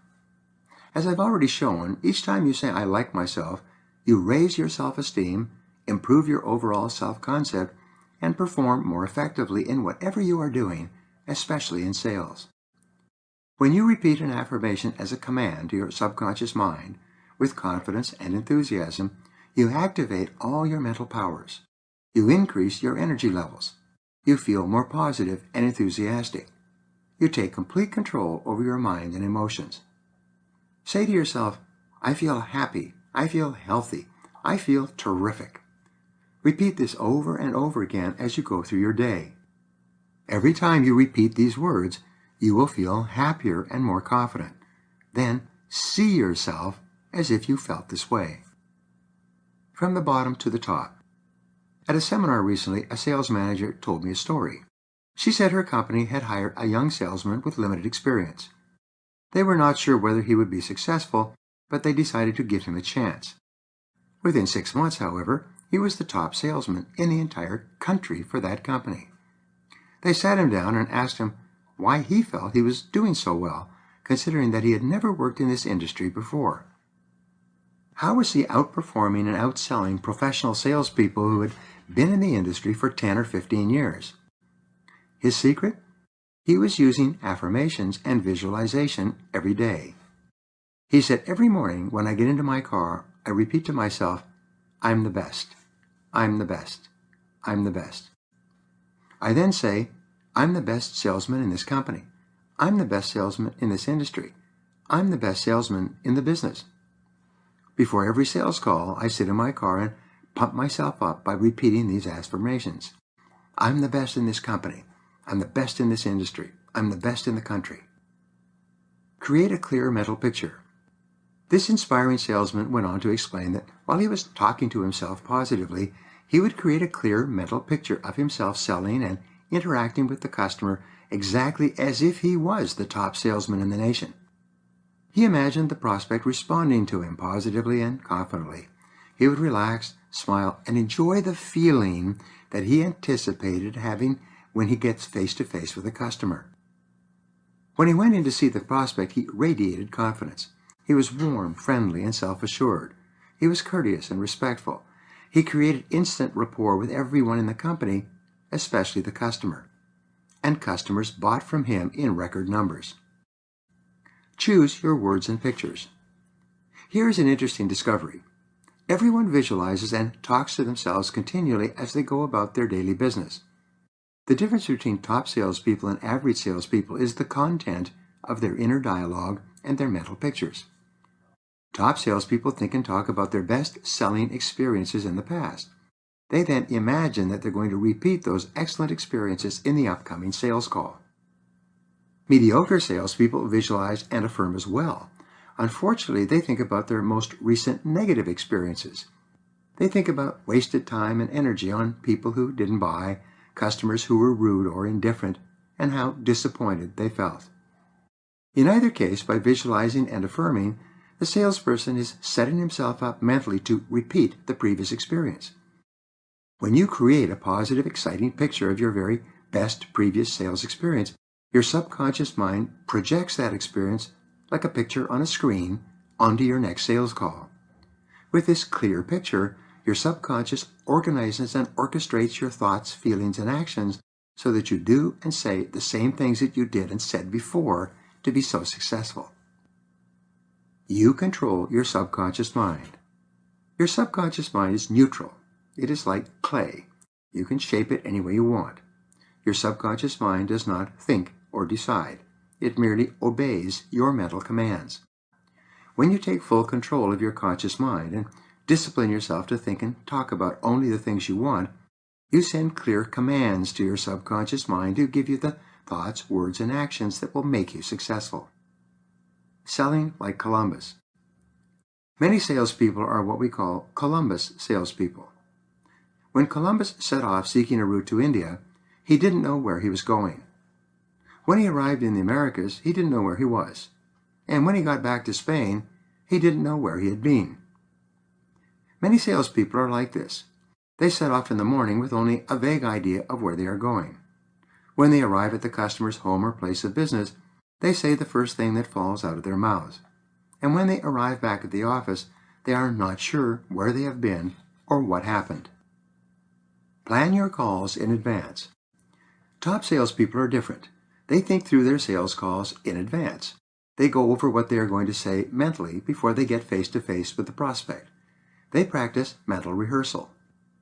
As I've already shown, each time you say I like myself, you raise your self-esteem, improve your overall self-concept, and perform more effectively in whatever you are doing, especially in sales. When you repeat an affirmation as a command to your subconscious mind, with confidence and enthusiasm, you activate all your mental powers. You increase your energy levels. You feel more positive and enthusiastic. You take complete control over your mind and emotions. Say to yourself, I feel happy, I feel healthy, I feel terrific. Repeat this over and over again as you go through your day. Every time you repeat these words, you will feel happier and more confident. Then see yourself as if you felt this way. From the bottom to the top. At a seminar recently, a sales manager told me a story. She said her company had hired a young salesman with limited experience. They were not sure whether he would be successful, but they decided to give him a chance. Within 6 months, however, he was the top salesman in the entire country for that company. They sat him down and asked him why he felt he was doing so well, considering that he had never worked in this industry before. How was he outperforming and outselling professional salespeople who had been in the industry for 10 or 15 years? His secret? He was using affirmations and visualization every day. He said, every morning when I get into my car, I repeat to myself, I'm the best. I'm the best. I'm the best. I then say, I'm the best salesman in this company. I'm the best salesman in this industry. I'm the best salesman in the business. Before every sales call, I sit in my car and pump myself up by repeating these affirmations. I'm the best in this company. I'm the best in this industry. I'm the best in the country. Create a clear mental picture. This inspiring salesman went on to explain that while he was talking to himself positively, he would create a clear mental picture of himself selling and interacting with the customer exactly as if he was the top salesman in the nation. He imagined the prospect responding to him positively and confidently. He would relax, smile, and enjoy the feeling that he anticipated having when he gets face-to-face with a customer. When he went in to see the prospect, he radiated confidence. He was warm, friendly, and self-assured. He was courteous and respectful. He created instant rapport with everyone in the company, especially the customer. And customers bought from him in record numbers. Choose your words and pictures. Here is an interesting discovery. Everyone visualizes and talks to themselves continually as they go about their daily business. The difference between top salespeople and average salespeople is the content of their inner dialogue and their mental pictures. Top salespeople think and talk about their best selling experiences in the past. They then imagine that they're going to repeat those excellent experiences in the upcoming sales call. Mediocre salespeople visualize and affirm as well. Unfortunately, they think about their most recent negative experiences. They think about wasted time and energy on people who didn't buy, customers who were rude or indifferent, and how disappointed they felt. In either case, by visualizing and affirming, the salesperson is setting himself up mentally to repeat the previous experience. When you create a positive, exciting picture of your very best previous sales experience, your subconscious mind projects that experience like a picture on a screen onto your next sales call. With this clear picture, your subconscious organizes and orchestrates your thoughts, feelings, and actions so that you do and say the same things that you did and said before to be so successful. You control your subconscious mind. Your subconscious mind is neutral. It is like clay. You can shape it any way you want. Your subconscious mind does not think or decide. It merely obeys your mental commands. When you take full control of your conscious mind and discipline yourself to think and talk about only the things you want, you send clear commands to your subconscious mind to give you the thoughts, words, and actions that will make you successful. Selling like Columbus. Many salespeople are what we call Columbus salespeople. When Columbus set off seeking a route to India, he didn't know where he was going. When he arrived in the Americas, he didn't know where he was. And when he got back to Spain, he didn't know where he had been. Many salespeople are like this. They set off in the morning with only a vague idea of where they are going. When they arrive at the customer's home or place of business, they say the first thing that falls out of their mouths. And when they arrive back at the office, they are not sure where they have been or what happened. Plan your calls in advance. Top salespeople are different. They think through their sales calls in advance. They go over what they are going to say mentally before they get face-to-face with the prospect. They practice mental rehearsal,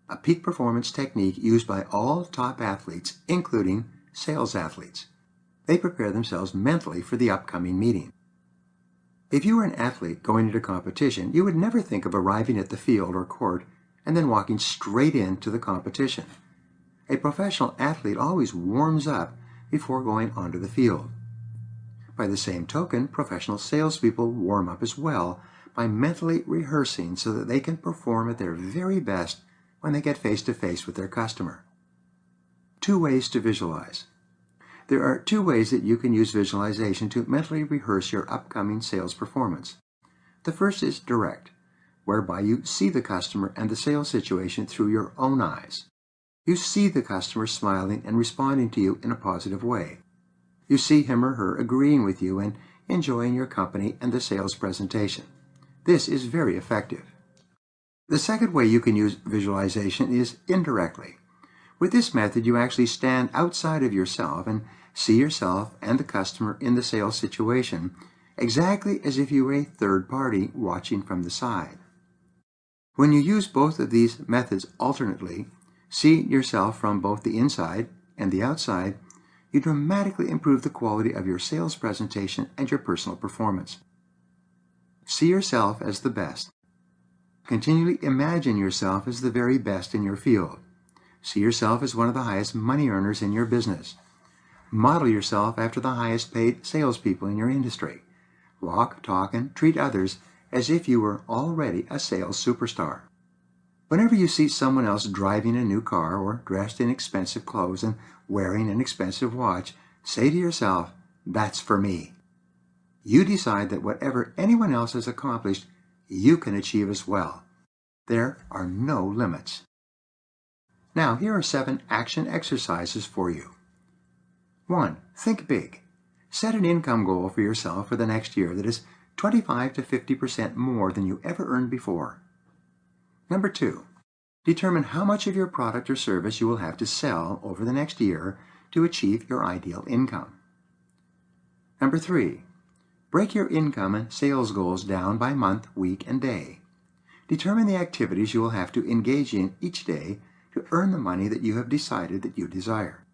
a peak performance technique used by all top athletes, including sales athletes. They prepare themselves mentally for the upcoming meeting. If you were an athlete going into competition, you would never think of arriving at the field or court and then walking straight into the competition. A professional athlete always warms up before going onto the field. By the same token, professional salespeople warm up as well by mentally rehearsing so that they can perform at their very best when they get face-to-face with their customer. 2 ways to visualize. There are 2 ways that you can use visualization to mentally rehearse your upcoming sales performance. The first is direct, whereby you see the customer and the sales situation through your own eyes. You see the customer smiling and responding to you in a positive way. You see him or her agreeing with you and enjoying your company and the sales presentation. This is very effective. The second way you can use visualization is indirectly. With this method, you actually stand outside of yourself and see yourself and the customer in the sales situation exactly as if you were a third party watching from the side. When you use both of these methods alternately, see yourself from both the inside and the outside, you dramatically improve the quality of your sales presentation and your personal performance. See yourself as the best. Continually imagine yourself as the very best in your field. See yourself as one of the highest money earners in your business. Model yourself after the highest paid salespeople in your industry. Walk, talk, and treat others as if you were already a sales superstar. Whenever you see someone else driving a new car or dressed in expensive clothes and wearing an expensive watch, say to yourself, "That's for me." You decide that whatever anyone else has accomplished, you can achieve as well. There are no limits. Now, here are 7 action exercises for you. 1. Think big. Set an income goal for yourself for the next year that is 25 to 50% more than you ever earned before. Number 2. Determine how much of your product or service you will have to sell over the next year to achieve your ideal income. Number 3. Break your income and sales goals down by month, week, and day. Determine the activities you will have to engage in each day to earn the money that you have decided that you desire.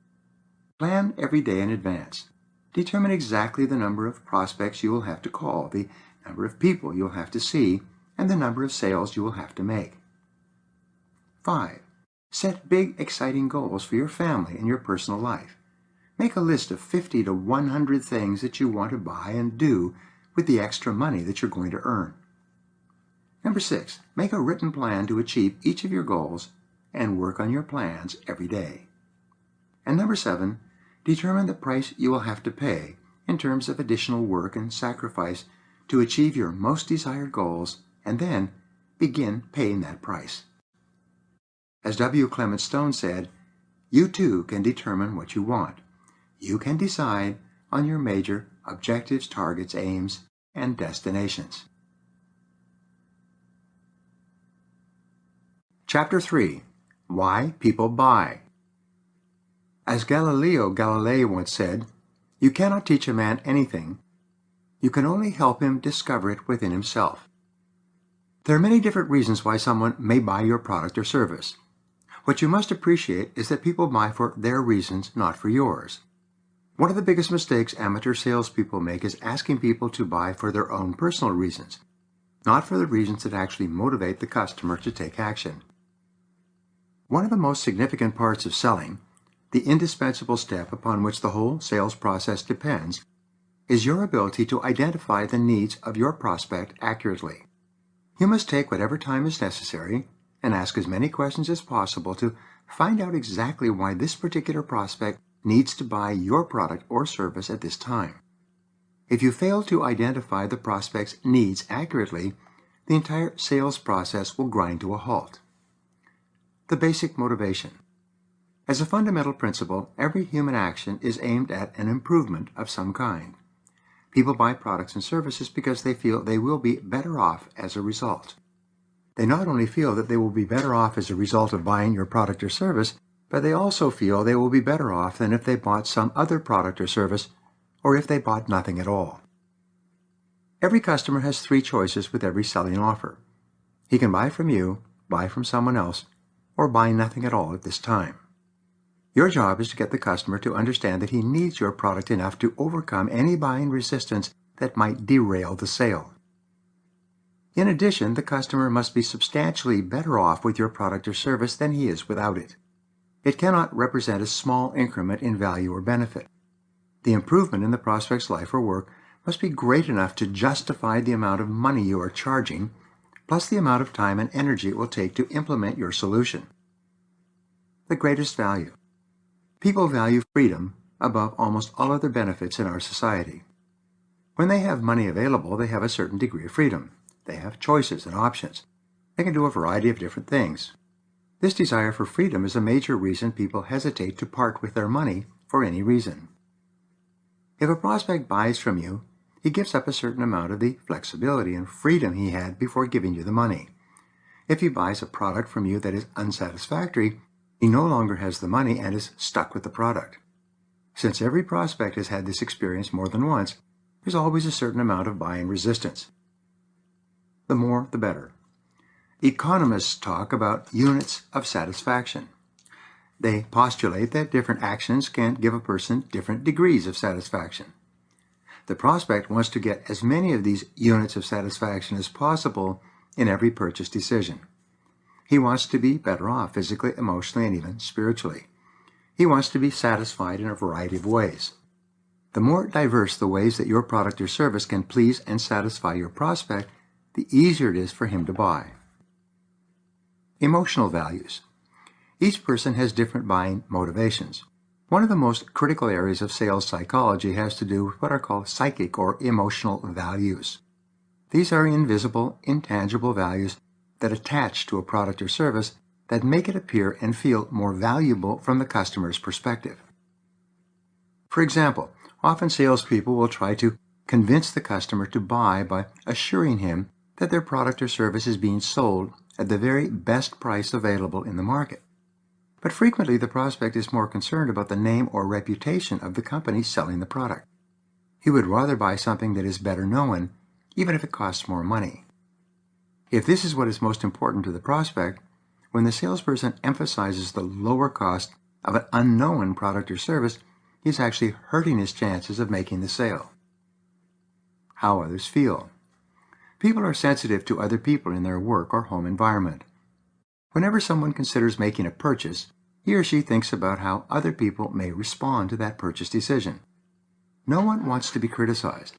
Plan every day in advance. Determine exactly the number of prospects you will have to call, the number of people you'll have to see, and the number of sales you will have to make. 5. Set big, exciting goals for your family and your personal life. Make a list of 50 to 100 things that you want to buy and do with the extra money that you're going to earn. Number 6. Make a written plan to achieve each of your goals and work on your plans every day. And number 7. Determine the price you will have to pay in terms of additional work and sacrifice to achieve your most desired goals, and then begin paying that price. As W. Clement Stone said, you too can determine what you want. You can decide on your major objectives, targets, aims, and destinations. Chapter 3. Why People Buy. As Galileo Galilei once said, you cannot teach a man anything. You can only help him discover it within himself. There are many different reasons why someone may buy your product or service. What you must appreciate is that people buy for their reasons, not for yours. One of the biggest mistakes amateur salespeople make is asking people to buy for their own personal reasons, not for the reasons that actually motivate the customer to take action. One of the most significant parts of selling, the indispensable step upon which the whole sales process depends, is your ability to identify the needs of your prospect accurately. You must take whatever time is necessary and ask as many questions as possible to find out exactly why this particular prospect needs to buy your product or service at this time. If you fail to identify the prospect's needs accurately, the entire sales process will grind to a halt. The basic motivation. As a fundamental principle, every human action is aimed at an improvement of some kind. People buy products and services because they feel they will be better off as a result. They not only feel that they will be better off as a result of buying your product or service, but they also feel they will be better off than if they bought some other product or service, or if they bought nothing at all. Every customer has three choices with every selling offer. He can buy from you, buy from someone else, or buy nothing at all at this time. Your job is to get the customer to understand that he needs your product enough to overcome any buying resistance that might derail the sale. In addition, the customer must be substantially better off with your product or service than he is without it. It cannot represent a small increment in value or benefit. The improvement in the prospect's life or work must be great enough to justify the amount of money you are charging, plus the amount of time and energy it will take to implement your solution. The greatest value. People value freedom above almost all other benefits in our society. When they have money available, they have a certain degree of freedom. They have choices and options. They can do a variety of different things. This desire for freedom is a major reason people hesitate to part with their money for any reason. If a prospect buys from you, he gives up a certain amount of the flexibility and freedom he had before giving you the money. If he buys a product from you that is unsatisfactory, he no longer has the money and is stuck with the product. Since every prospect has had this experience more than once, there's always a certain amount of buying resistance. The more, the better. Economists talk about units of satisfaction. They postulate that different actions can give a person different degrees of satisfaction. The prospect wants to get as many of these units of satisfaction as possible in every purchase decision. He wants to be better off physically, emotionally, and even spiritually. He wants to be satisfied in a variety of ways. The more diverse the ways that your product or service can please and satisfy your prospect, the easier it is for him to buy. Emotional values. Each person has different buying motivations. One of the most critical areas of sales psychology has to do with what are called psychic or emotional values. These are invisible, intangible values that attach to a product or service that make it appear and feel more valuable from the customer's perspective. For example, often salespeople will try to convince the customer to buy by assuring him that their product or service is being sold at the very best price available in the market. But frequently the prospect is more concerned about the name or reputation of the company selling the product. He would rather buy something that is better known, even if it costs more money. If this is what is most important to the prospect, when the salesperson emphasizes the lower cost of an unknown product or service, he's actually hurting his chances of making the sale. How others feel. People are sensitive to other people in their work or home environment. Whenever someone considers making a purchase, he or she thinks about how other people may respond to that purchase decision. No one wants to be criticized.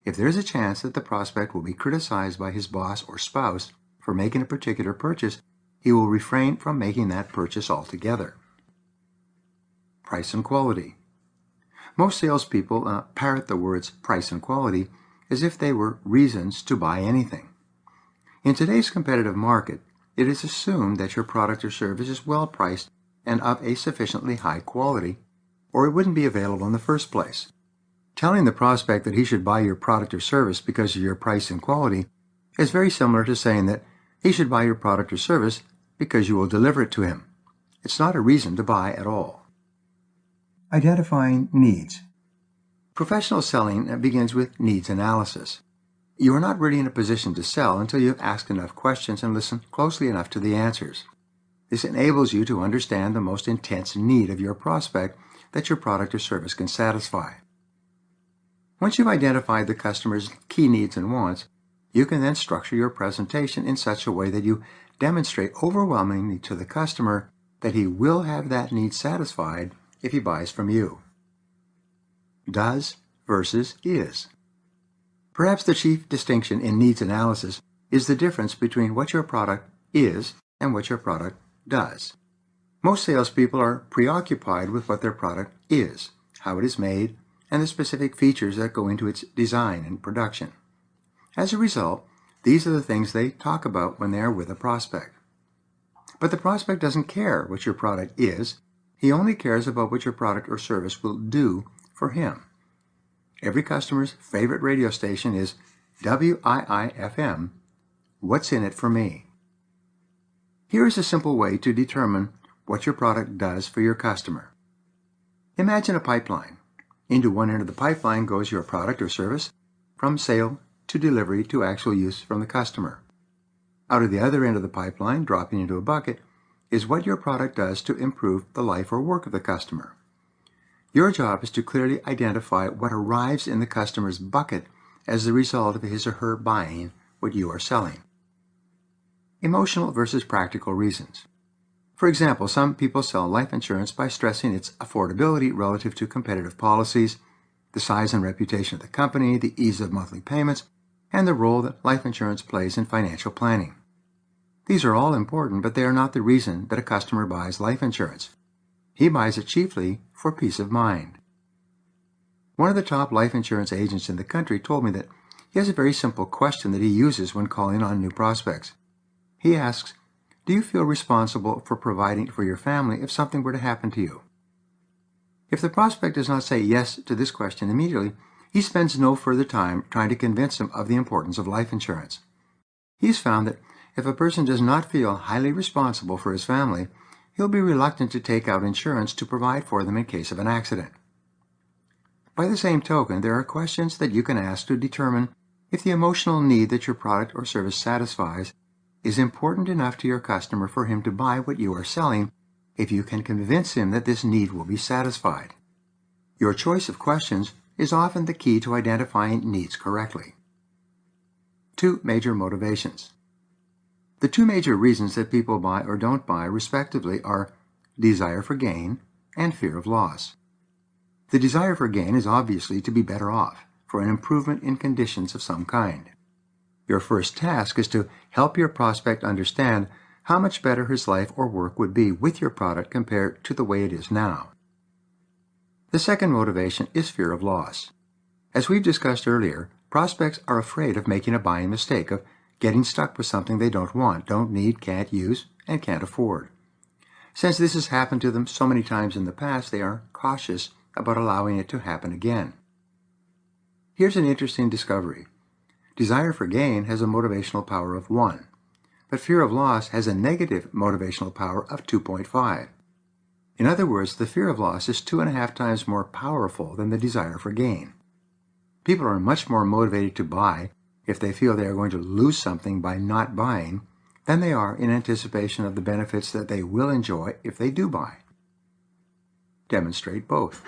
If there is a chance that the prospect will be criticized by his boss or spouse for making a particular purchase, he will refrain from making that purchase altogether. Price and quality. Most salespeople parrot the words price and quality as if they were reasons to buy anything. In today's competitive market, it is assumed that your product or service is well priced and of a sufficiently high quality, or it wouldn't be available in the first place. Telling the prospect that he should buy your product or service because of your price and quality is very similar to saying that he should buy your product or service because you will deliver it to him. It's not a reason to buy at all. Identifying needs. Professional selling begins with needs analysis. You are not really in a position to sell until you have asked enough questions and listened closely enough to the answers. This enables you to understand the most intense need of your prospect that your product or service can satisfy. Once you've identified the customer's key needs and wants, you can then structure your presentation in such a way that you demonstrate overwhelmingly to the customer that he will have that need satisfied if he buys from you. Does versus is. Perhaps the chief distinction in needs analysis is the difference between what your product is and what your product does. Most salespeople are preoccupied with what their product is, how it is made, and the specific features that go into its design and production. As a result, these are the things they talk about when they are with a prospect. But the prospect doesn't care what your product is. He only cares about what your product or service will do for him. Every customer's favorite radio station is WIIFM, What's in it for me? Here is a simple way to determine what your product does for your customer. Imagine a pipeline. Into one end of the pipeline goes your product or service, from sale to delivery to actual use from the customer. Out of the other end of the pipeline, dropping into a bucket, is what your product does to improve the life or work of the customer. Your job is to clearly identify what arrives in the customer's bucket as the result of his or her buying what you are selling. Emotional versus practical reasons. For example, some people sell life insurance by stressing its affordability relative to competitive policies, the size and reputation of the company, the ease of monthly payments, and the role that life insurance plays in financial planning. These are all important, but they are not the reason that a customer buys life insurance. He buys it chiefly for peace of mind. One of the top life insurance agents in the country told me that he has a very simple question that he uses when calling on new prospects. He asks, "Do you feel responsible for providing for your family if something were to happen to you?" If the prospect does not say yes to this question immediately, he spends no further time trying to convince him of the importance of life insurance. He's found that if a person does not feel highly responsible for his family, he'll be reluctant to take out insurance to provide for them in case of an accident. By the same token, there are questions that you can ask to determine if the emotional need that your product or service satisfies is important enough to your customer for him to buy what you are selling if you can convince him that this need will be satisfied. Your choice of questions is often the key to identifying needs correctly. 2 major motivations. The 2 major reasons that people buy or don't buy, respectively, are desire for gain and fear of loss. The desire for gain is obviously to be better off, for an improvement in conditions of some kind. Your first task is to help your prospect understand how much better his life or work would be with your product compared to the way it is now. The second motivation is fear of loss. As we've discussed earlier, prospects are afraid of making a buying mistake, of getting stuck with something they don't want, don't need, can't use, and can't afford. Since this has happened to them so many times in the past, they are cautious about allowing it to happen again. Here's an interesting discovery. Desire for gain has a motivational power of 1, but fear of loss has a negative motivational power of 2.5. In other words, the fear of loss is 2.5 times more powerful than the desire for gain. People are much more motivated to buy if they feel they are going to lose something by not buying than they are in anticipation of the benefits that they will enjoy if they do buy. Demonstrate both.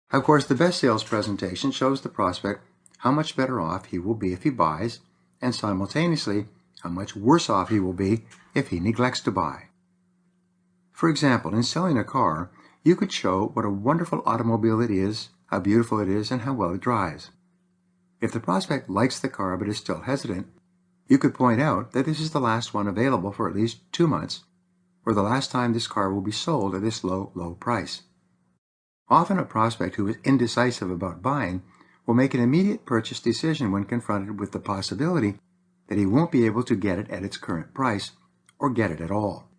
Of course, the best sales presentation shows the prospect how much better off he will be if he buys, and simultaneously how much worse off he will be if he neglects to buy. For example, in selling a car, you could show what a wonderful automobile it is, how beautiful it is, and how well it drives. If the prospect likes the car but is still hesitant, you could point out that this is the last one available for at least 2 months, or the last time this car will be sold at this low price. Often a prospect who is indecisive about buying will make an immediate purchase decision when confronted with the possibility that he won't be able to get it at its current price or get it at all.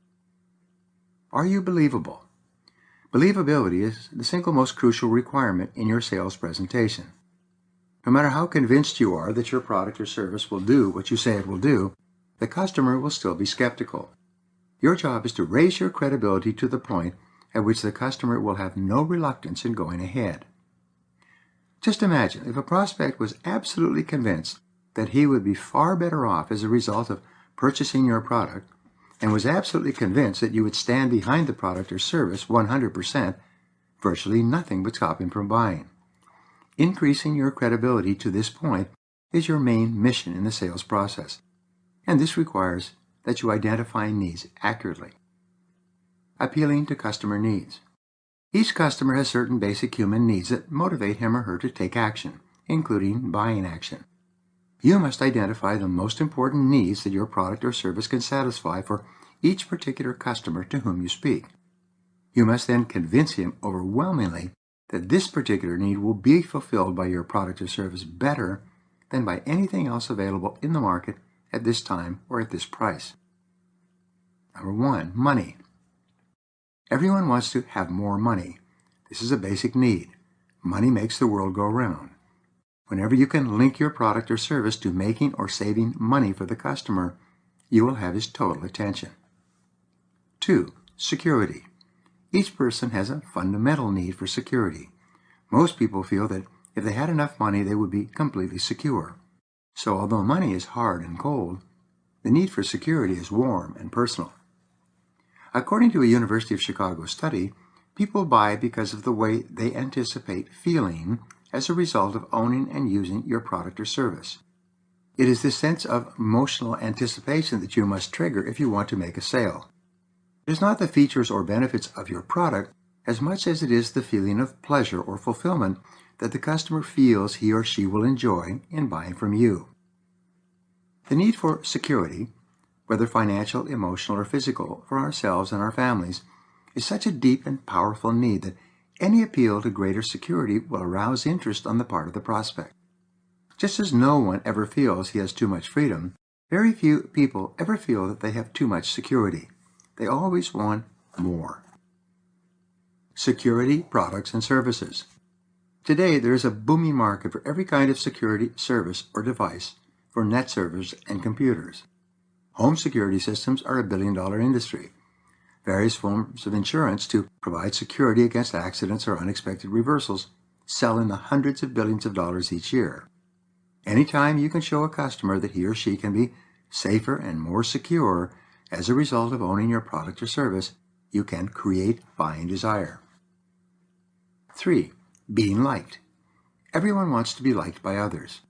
Are you believable? Believability is the single most crucial requirement in your sales presentation. No matter how convinced you are that your product or service will do what you say it will do, the customer will still be skeptical. Your job is to raise your credibility to the point at which the customer will have no reluctance in going ahead. Just imagine if a prospect was absolutely convinced that he would be far better off as a result of purchasing your product and was absolutely convinced that you would stand behind the product or service 100%, virtually nothing would stop him from buying. Increasing your credibility to this point is your main mission in the sales process, and this requires that you identify needs accurately. Appealing to customer needs. Each customer has certain basic human needs that motivate him or her to take action, including buying action. You must identify the most important needs that your product or service can satisfy for each particular customer to whom you speak. You must then convince him overwhelmingly that this particular need will be fulfilled by your product or service better than by anything else available in the market at this time or at this price. Number 1, money. Everyone wants to have more money. This is a basic need. Money makes the world go round. Whenever you can link your product or service to making or saving money for the customer, you will have his total attention. 2, security. Each person has a fundamental need for security. Most people feel that if they had enough money, they would be completely secure. So although money is hard and cold, the need for security is warm and personal. According to a University of Chicago study, people buy because of the way they anticipate feeling as a result of owning and using your product or service. It is this sense of emotional anticipation that you must trigger if you want to make a sale. It is not the features or benefits of your product as much as it is the feeling of pleasure or fulfillment that the customer feels he or she will enjoy in buying from you. The need for security, whether financial, emotional, or physical, for ourselves and our families, is such a deep and powerful need that any appeal to greater security will arouse interest on the part of the prospect. Just as no one ever feels he has too much freedom, very few people ever feel that they have too much security. They always want more. Security products and services. Today, there is a booming market for every kind of security service or device for net servers and computers. Home security systems are a billion-dollar industry. Various forms of insurance to provide security against accidents or unexpected reversals sell in the hundreds of billions of dollars each year. Anytime you can show a customer that he or she can be safer and more secure as a result of owning your product or service, you can create buying desire. 3, being liked. Everyone wants to be liked by others.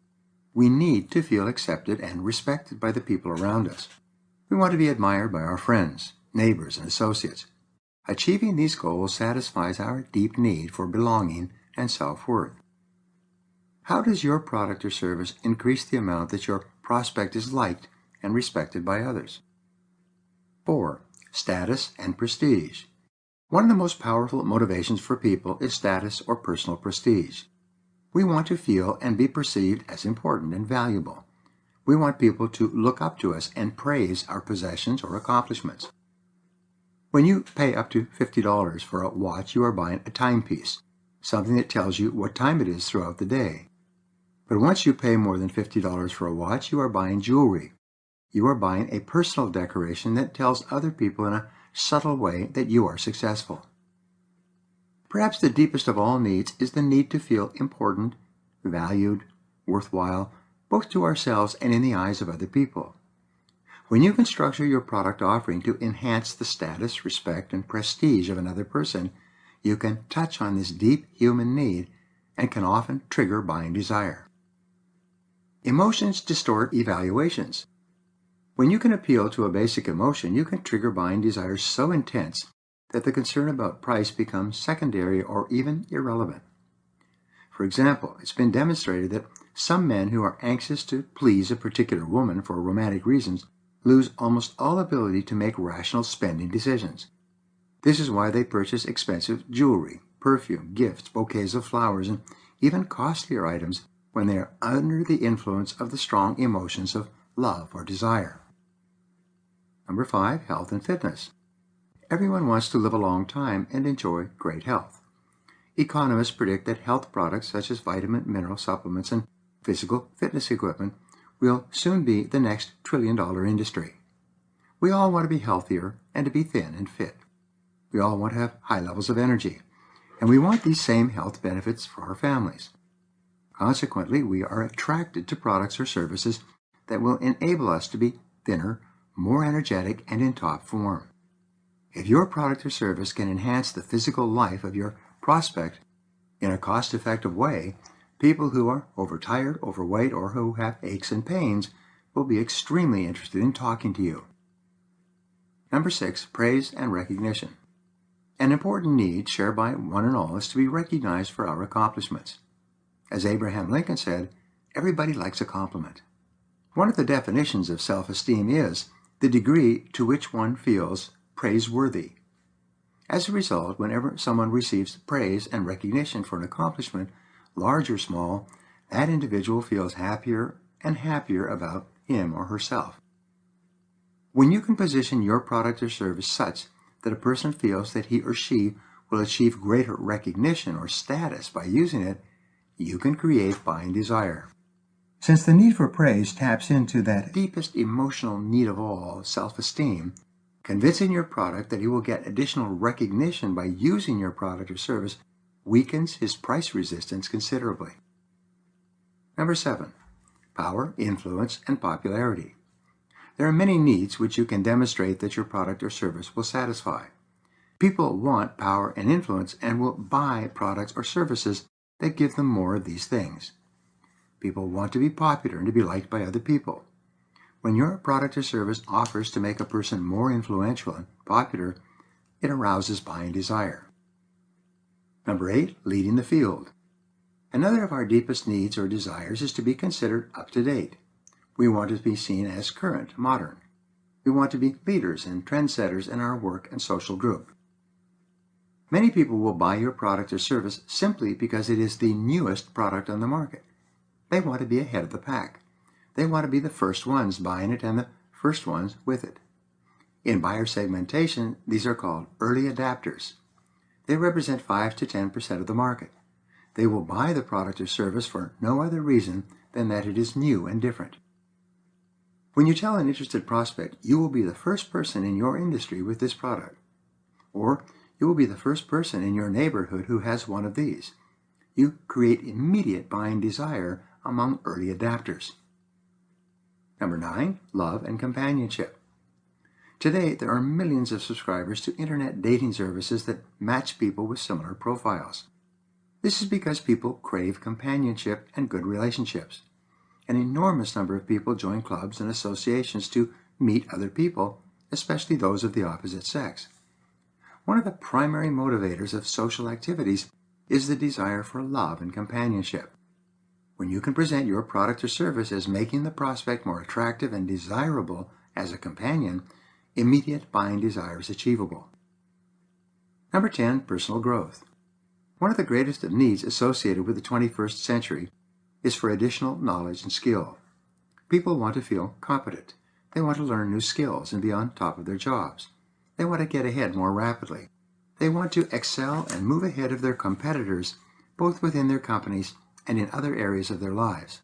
We need to feel accepted and respected by the people around us. We want to be admired by our friends, neighbors, and associates. Achieving these goals satisfies our deep need for belonging and self-worth. How does your product or service increase the amount that your prospect is liked and respected by others? 4, status and prestige. One of the most powerful motivations for people is status or personal prestige. We want to feel and be perceived as important and valuable. We want people to look up to us and praise our possessions or accomplishments. When you pay up to $50 for a watch, you are buying a timepiece, something that tells you what time it is throughout the day. But once you pay more than $50 for a watch, you are buying jewelry. You are buying a personal decoration that tells other people in a subtle way that you are successful. Perhaps the deepest of all needs is the need to feel important, valued, worthwhile, both to ourselves and in the eyes of other people. When you can structure your product offering to enhance the status, respect, and prestige of another person, you can touch on this deep human need and can often trigger buying desire. Emotions distort evaluations. When you can appeal to a basic emotion, you can trigger buying desires so intense that the concern about price becomes secondary or even irrelevant. For example, it's been demonstrated that some men who are anxious to please a particular woman for romantic reasons lose almost all ability to make rational spending decisions. This is why they purchase expensive jewelry, perfume, gifts, bouquets of flowers, and even costlier items when they are under the influence of the strong emotions of love or desire. Number 5, health and fitness. Everyone wants to live a long time and enjoy great health. Economists predict that health products such as vitamin, mineral supplements, and physical fitness equipment will soon be the next trillion-dollar industry. We all want to be healthier and to be thin and fit. We all want to have high levels of energy, and we want these same health benefits for our families. Consequently, we are attracted to products or services that will enable us to be thinner, more energetic, and in top form. If your product or service can enhance the physical life of your prospect in a cost-effective way, people who are overtired, overweight, or who have aches and pains will be extremely interested in talking to you. Number 6, praise and recognition. An important need shared by one and all is to be recognized for our accomplishments. As Abraham Lincoln said, everybody likes a compliment. One of the definitions of self-esteem is the degree to which one feels praiseworthy. As a result, whenever someone receives praise and recognition for an accomplishment, large or small, that individual feels happier and happier about him or herself. When you can position your product or service such that a person feels that he or she will achieve greater recognition or status by using it, you can create buying desire. Since the need for praise taps into that deepest emotional need of all, self-esteem, convincing your product that he will get additional recognition by using your product or service weakens his price resistance considerably. Number 7, power, influence, and popularity. There are many needs which you can demonstrate that your product or service will satisfy. People want power and influence and will buy products or services that give them more of these things. People want to be popular and to be liked by other people. When your product or service offers to make a person more influential and popular, it arouses buying desire. Number 8, leading the field. Another of our deepest needs or desires is to be considered up to date. We want to be seen as current, modern. We want to be leaders and trendsetters in our work and social group. Many people will buy your product or service simply because it is the newest product on the market. They want to be ahead of the pack. They want to be the first ones buying it and the first ones with it. In buyer segmentation, these are called early adapters. They represent 5 to 10% of the market. They will buy the product or service for no other reason than that it is new and different. When you tell an interested prospect, you will be the first person in your industry with this product, or you will be the first person in your neighborhood who has one of these, you create immediate buying desire among early adapters. Number 9, love and companionship. Today, there are millions of subscribers to internet dating services that match people with similar profiles. This is because people crave companionship and good relationships. An enormous number of people join clubs and associations to meet other people, especially those of the opposite sex. One of the primary motivators of social activities is the desire for love and companionship. When you can present your product or service as making the prospect more attractive and desirable as a companion, immediate buying desire is achievable. Number 10, personal growth. One of the greatest of needs associated with the 21st century is for additional knowledge and skill. People want to feel competent. They want to learn new skills and be on top of their jobs. They want to get ahead more rapidly. They want to excel and move ahead of their competitors, both within their companies and in other areas of their lives.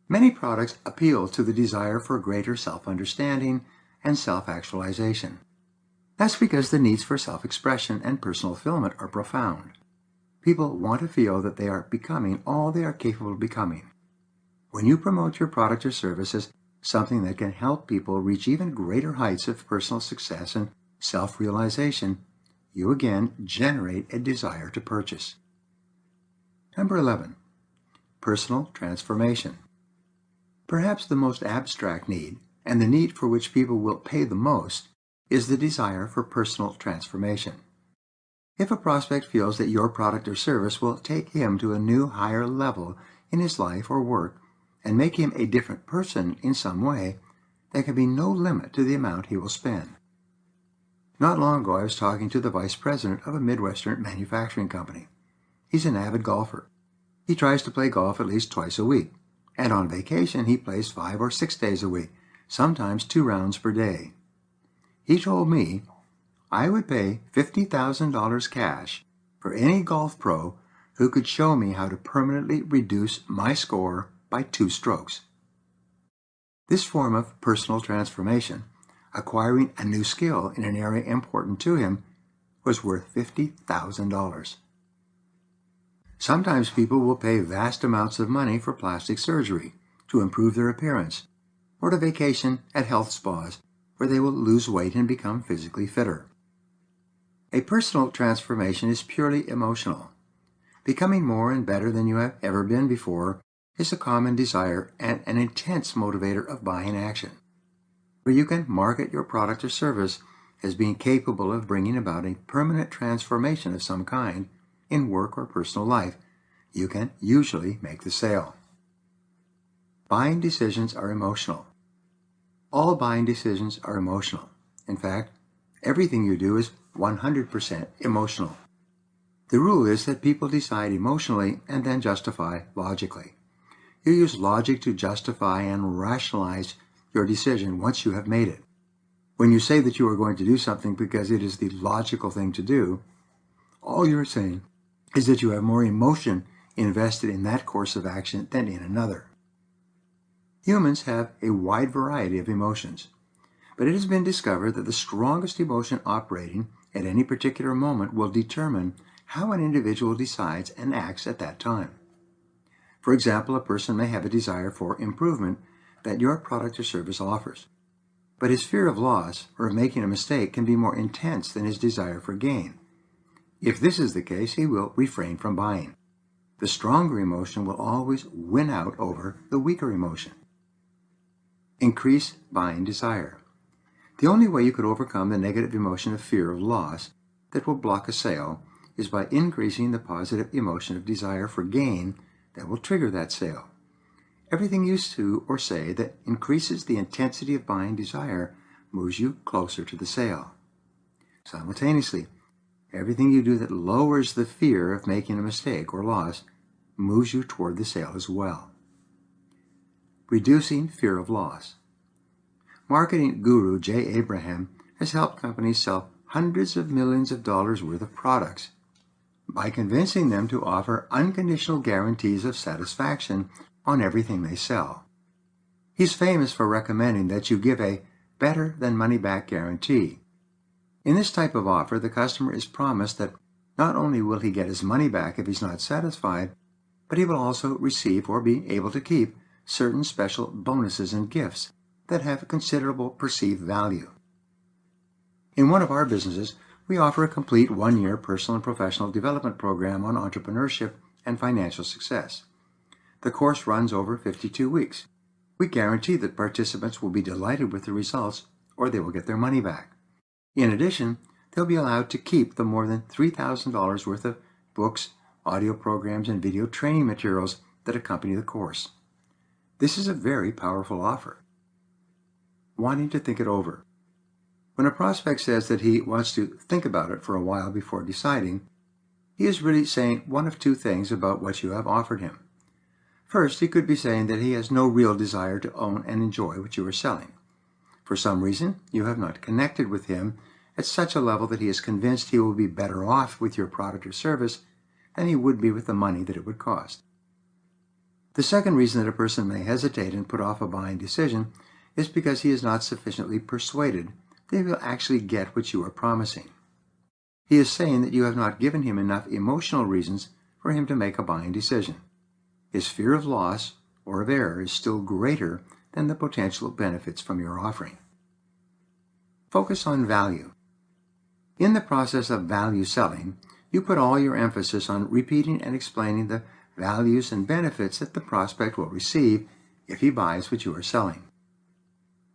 Many products appeal to the desire for greater self-understanding and self-actualization. That's because the needs for self-expression and personal fulfillment are profound. People want to feel that they are becoming all they are capable of becoming. When you promote your product or service as something that can help people reach even greater heights of personal success and self-realization, you again generate a desire to purchase. Number 11, personal transformation. Perhaps the most abstract need, and the need for which people will pay the most, is the desire for personal transformation. If a prospect feels that your product or service will take him to a new, higher level in his life or work and make him a different person in some way, there can be no limit to the amount he will spend. Not long ago, I was talking to the vice president of a Midwestern manufacturing company. He's an avid golfer. He tries to play golf at least twice a week, and on vacation he plays 5 or 6 days a week, sometimes 2 rounds per day. He told me I would pay $50,000 cash for any golf pro who could show me how to permanently reduce my score by 2 strokes. This form of personal transformation, acquiring a new skill in an area important to him, was worth $50,000. Sometimes people will pay vast amounts of money for plastic surgery to improve their appearance, or to vacation at health spas where they will lose weight and become physically fitter. A personal transformation is purely emotional. Becoming more and better than you have ever been before is a common desire and an intense motivator of buying action. Where you can market your product or service as being capable of bringing about a permanent transformation of some kind in work or personal life, you can usually make the sale. Buying decisions are emotional. All buying decisions are emotional. In fact, everything you do is 100% emotional. The rule is that people decide emotionally and then justify logically. You use logic to justify and rationalize your decision once you have made it. When you say that you are going to do something because it is the logical thing to do, all you're saying is that you have more emotion invested in that course of action than in another. Humans have a wide variety of emotions, but it has been discovered that the strongest emotion operating at any particular moment will determine how an individual decides and acts at that time. For example, a person may have a desire for improvement that your product or service offers, but his fear of loss or of making a mistake can be more intense than his desire for gain. If this is the case, he will refrain from buying. The stronger emotion will always win out over the weaker emotion. Increase buying desire. The only way you could overcome the negative emotion of fear of loss that will block a sale is by increasing the positive emotion of desire for gain that will trigger that sale. Everything you do or say that increases the intensity of buying desire moves you closer to the sale. Simultaneously, everything you do that lowers the fear of making a mistake or loss moves you toward the sale as well. Reducing fear of loss. Marketing guru Jay Abraham has helped companies sell hundreds of millions of dollars worth of products by convincing them to offer unconditional guarantees of satisfaction on everything they sell. He's famous for recommending that you give a better than money back guarantee. In this type of offer, the customer is promised that not only will he get his money back if he's not satisfied, but he will also receive or be able to keep certain special bonuses and gifts that have considerable perceived value. In one of our businesses, we offer a complete one-year personal and professional development program on entrepreneurship and financial success. The course runs over 52 weeks. We guarantee that participants will be delighted with the results or they will get their money back. In addition, they'll be allowed to keep the more than $3,000 worth of books, audio programs, and video training materials that accompany the course. This is a very powerful offer. Wanting to think it over. When a prospect says that he wants to think about it for a while before deciding, he is really saying one of two things about what you have offered him. First, he could be saying that he has no real desire to own and enjoy what you are selling. For some reason, you have not connected with him at such a level that he is convinced he will be better off with your product or service than he would be with the money that it would cost. The second reason that a person may hesitate and put off a buying decision is because he is not sufficiently persuaded that he will actually get what you are promising. He is saying that you have not given him enough emotional reasons for him to make a buying decision. His fear of loss or of error is still greater than the potential benefits from your offering. Focus on value. In the process of value selling, you put all your emphasis on repeating and explaining the values and benefits that the prospect will receive if he buys what you are selling.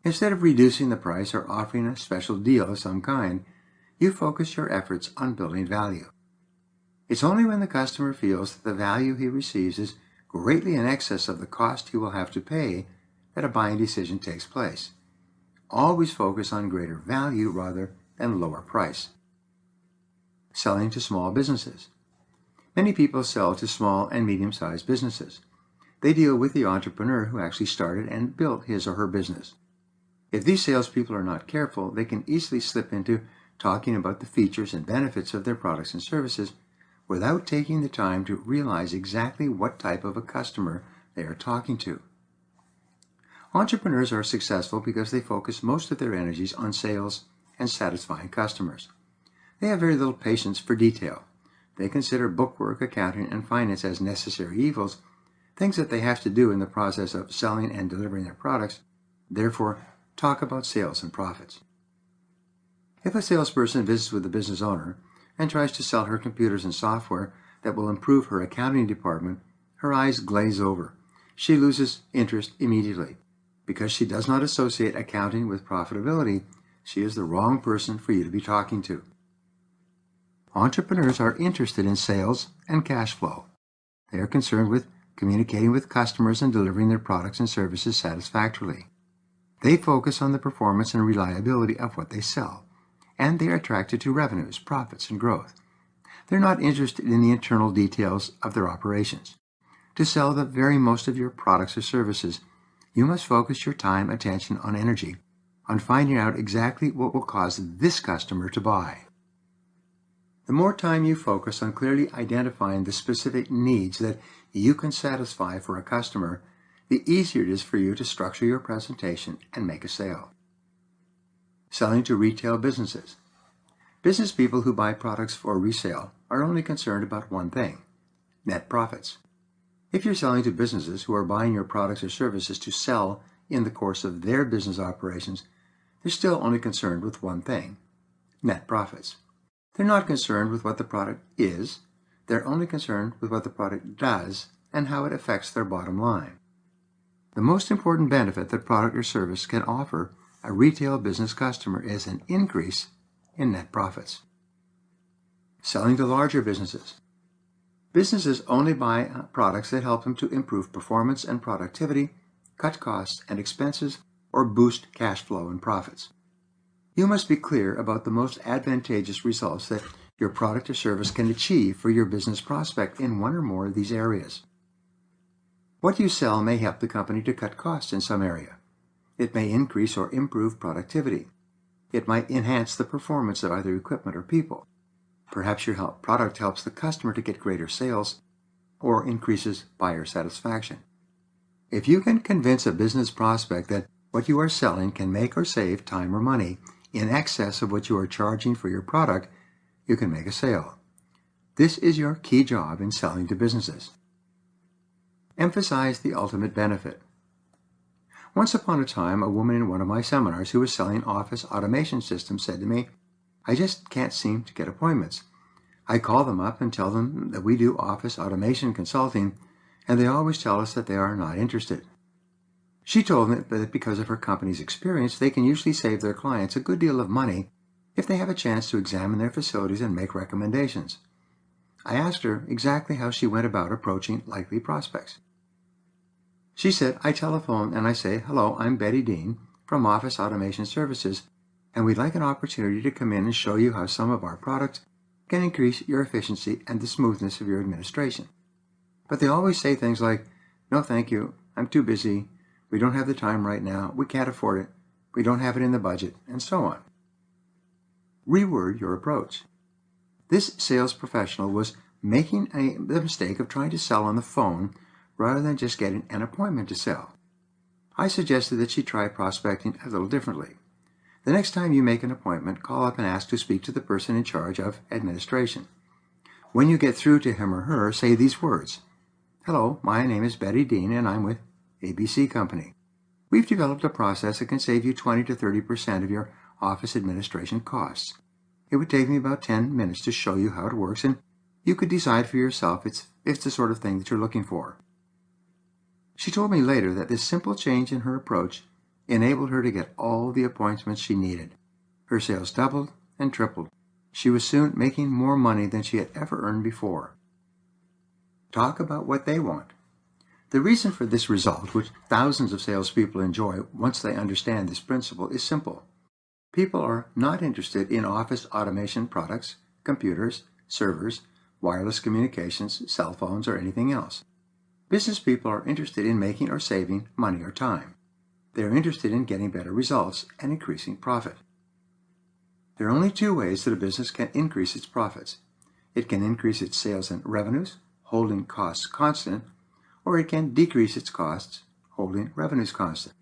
Instead of reducing the price or offering a special deal of some kind, you focus your efforts on building value. It's only when the customer feels that the value he receives is greatly in excess of the cost he will have to pay that a buying decision takes place. Always focus on greater value rather than lower price. Selling to small businesses. Many people sell to small and medium-sized businesses. They deal with the entrepreneur who actually started and built his or her business. If these salespeople are not careful, they can easily slip into talking about the features and benefits of their products and services without taking the time to realize exactly what type of a customer they are talking to. Entrepreneurs are successful because they focus most of their energies on sales and satisfying customers. They have very little patience for detail. They consider bookwork, accounting, and finance as necessary evils, things that they have to do in the process of selling and delivering their products, Therefore, talk about sales and profits. If a salesperson visits with a business owner and tries to sell her computers and software that will improve her accounting department, her eyes glaze over. She loses interest immediately. Because she does not associate accounting with profitability, she is the wrong person for you to be talking to. Entrepreneurs are interested in sales and cash flow. They are concerned with communicating with customers and delivering their products and services satisfactorily. They focus on the performance and reliability of what they sell, and they are attracted to revenues, profits, and growth. They're not interested in the internal details of their operations. To sell the very most of your products or services, you must focus your time, attention, and energy on finding out exactly what will cause this customer to buy. The more time you focus on clearly identifying the specific needs that you can satisfy for a customer, the easier it is for you to structure your presentation and make a sale. Selling to retail businesses. Business people who buy products for resale are only concerned about one thing: net profits. If you're selling to businesses who are buying your products or services to sell in the course of their business operations, they're still only concerned with one thing: net profits. They're not concerned with what the product is. They're only concerned with what the product does and how it affects their bottom line. The most important benefit that product or service can offer a retail business customer is an increase in net profits. Selling to larger businesses. Businesses only buy products that help them to improve performance and productivity, cut costs and expenses, or boost cash flow and profits. You must be clear about the most advantageous results that your product or service can achieve for your business prospect in one or more of these areas. What you sell may help the company to cut costs in some area. It may increase or improve productivity. It might enhance the performance of either equipment or people. Perhaps your product helps the customer to get greater sales or increases buyer satisfaction. If you can convince a business prospect that what you are selling can make or save time or money in excess of what you are charging for your product, you can make a sale. This is your key job in selling to businesses. Emphasize the ultimate benefit. Once upon a time, a woman in one of my seminars who was selling office automation systems said to me, "I just can't seem to get appointments. I call them up and tell them that we do office automation consulting, and they always tell us that they are not interested." She told me that because of her company's experience, they can usually save their clients a good deal of money if they have a chance to examine their facilities and make recommendations. I asked her exactly how she went about approaching likely prospects. She said, "I telephone and I say, 'Hello, I'm Betty Dean from Office Automation Services, and we'd like an opportunity to come in and show you how some of our products can increase your efficiency and the smoothness of your administration.' But they always say things like, 'No, thank you, I'm too busy. We don't have the time right now. We can't afford it. We don't have it in the budget,' and so on." Reword your approach. This sales professional was making the mistake of trying to sell on the phone rather than just getting an appointment to sell. I suggested that she try prospecting a little differently. The next time you make an appointment, call up and ask to speak to the person in charge of administration. When you get through to him or her, say these words: "Hello, my name is Betty Dean and I'm with ABC Company. We've developed a process that can save you 20 to 30% of your office administration costs. It would take me about 10 minutes to show you how it works, and you could decide for yourself if it's the sort of thing that you're looking for." She told me later that this simple change in her approach enabled her to get all the appointments she needed. Her sales doubled and tripled. She was soon making more money than she had ever earned before. Talk about what they want. The reason for this result, which thousands of salespeople enjoy once they understand this principle, is simple. People are not interested in office automation products, computers, servers, wireless communications, cell phones, or anything else. Business people are interested in making or saving money or time. They are interested in getting better results and increasing profit. There are only two ways that a business can increase its profits. It can increase its sales and revenues, holding costs constant, or it can decrease its costs, holding revenues constant.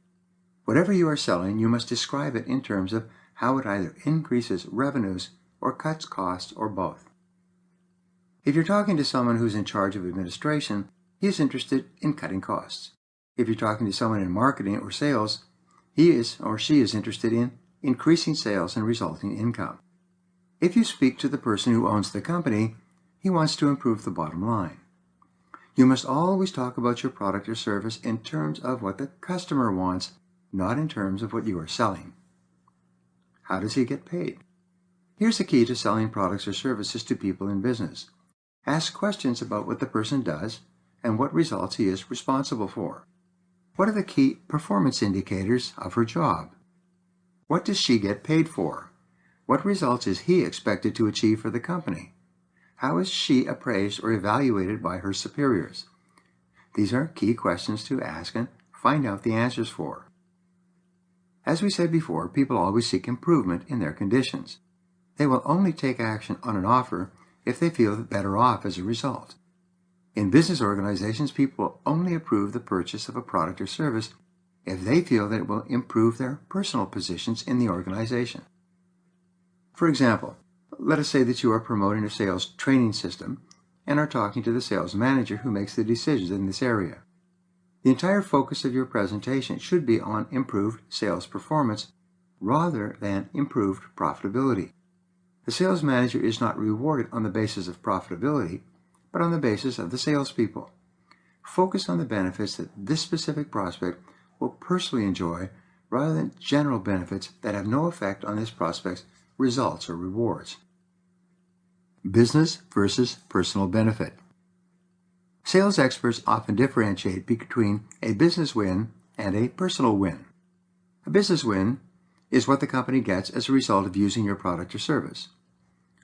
Whatever you are selling, you must describe it in terms of how it either increases revenues or cuts costs or both. If you're talking to someone who's in charge of administration, he is interested in cutting costs. If you're talking to someone in marketing or sales, He is or she is interested in increasing sales and resulting income. If you speak to the person who owns the company, he wants to improve the bottom line. You must always talk about your product or service in terms of what the customer wants, not in terms of what you are selling. How does he get paid? Here's the key to selling products or services to people in business. Ask questions about what the person does and what results he is responsible for. What are the key performance indicators of her job? What does she get paid for? What results is he expected to achieve for the company? How is she appraised or evaluated by her superiors? These are key questions to ask and find out the answers for. As we said before, people always seek improvement in their conditions. They will only take action on an offer if they feel better off as a result. In business organizations, people will only approve the purchase of a product or service if they feel that it will improve their personal positions in the organization. For example, let us say that you are promoting a sales training system and are talking to the sales manager who makes the decisions in this area. The entire focus of your presentation should be on improved sales performance rather than improved profitability. The sales manager is not rewarded on the basis of profitability, but on the basis of the salespeople. Focus on the benefits that this specific prospect will personally enjoy rather than general benefits that have no effect on this prospect's results or rewards. Business versus personal benefit. Sales experts often differentiate between a business win and a personal win. A business win is what the company gets as a result of using your product or service.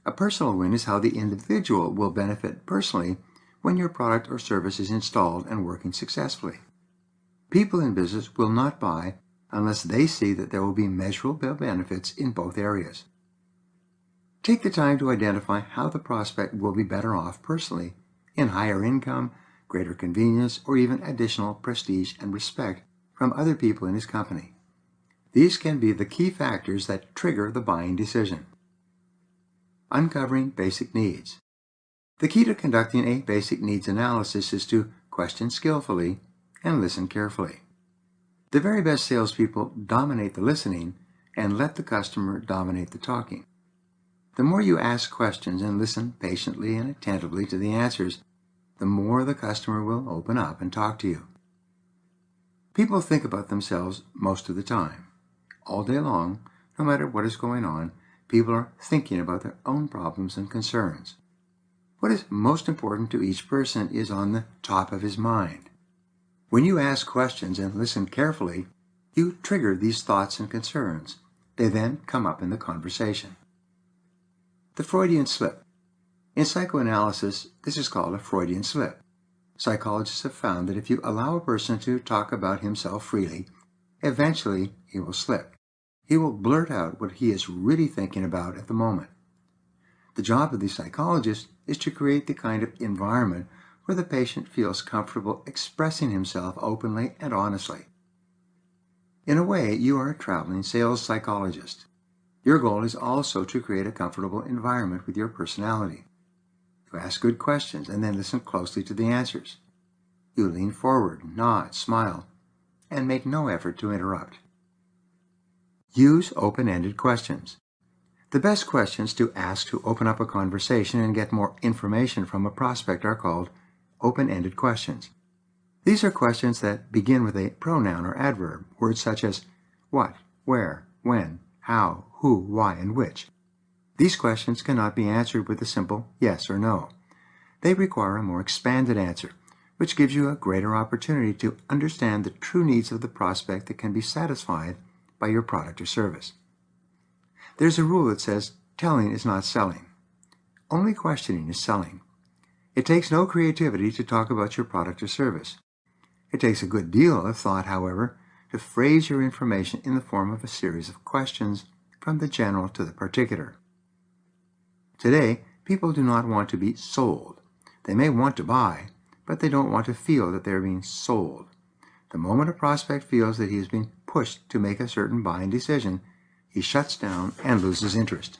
A personal win is how the individual will benefit personally when your product or service is installed and working successfully. People in business will not buy unless they see that there will be measurable benefits in both areas. Take the time to identify how the prospect will be better off personally in higher income, greater convenience, or even additional prestige and respect from other people in his company. These can be the key factors that trigger the buying decision. Uncovering basic needs. The key to conducting a basic needs analysis is to question skillfully and listen carefully. The very best salespeople dominate the listening and let the customer dominate the talking. The more you ask questions and listen patiently and attentively to the answers, the more the customer will open up and talk to you. People think about themselves most of the time. All day long, no matter what is going on, people are thinking about their own problems and concerns. What is most important to each person is on the top of his mind. When you ask questions and listen carefully, you trigger these thoughts and concerns. They then come up in the conversation. The Freudian slip. In psychoanalysis, this is called a Freudian slip. Psychologists have found that if you allow a person to talk about himself freely, eventually he will slip. He will blurt out what he is really thinking about at the moment. The job of the psychologist is to create the kind of environment where the patient feels comfortable expressing himself openly and honestly. In a way, you are a traveling sales psychologist. Your goal is also to create a comfortable environment with your personality. You ask good questions and then listen closely to the answers. You lean forward, nod, smile, and make no effort to interrupt. Use open-ended questions. The best questions to ask to open up a conversation and get more information from a prospect are called open-ended questions. These are questions that begin with a pronoun or adverb, words such as what, where, when, how, who, why, and which. These questions cannot be answered with a simple yes or no. They require a more expanded answer, which gives you a greater opportunity to understand the true needs of the prospect that can be satisfied by your product or service. There's a rule that says telling is not selling. Only questioning is selling. It takes no creativity to talk about your product or service. It takes a good deal of thought, however, to phrase your information in the form of a series of questions from the general to the particular. Today, people do not want to be sold. They may want to buy, but they don't want to feel that they are being sold. The moment a prospect feels that he is being pushed to make a certain buying decision, he shuts down and loses interest.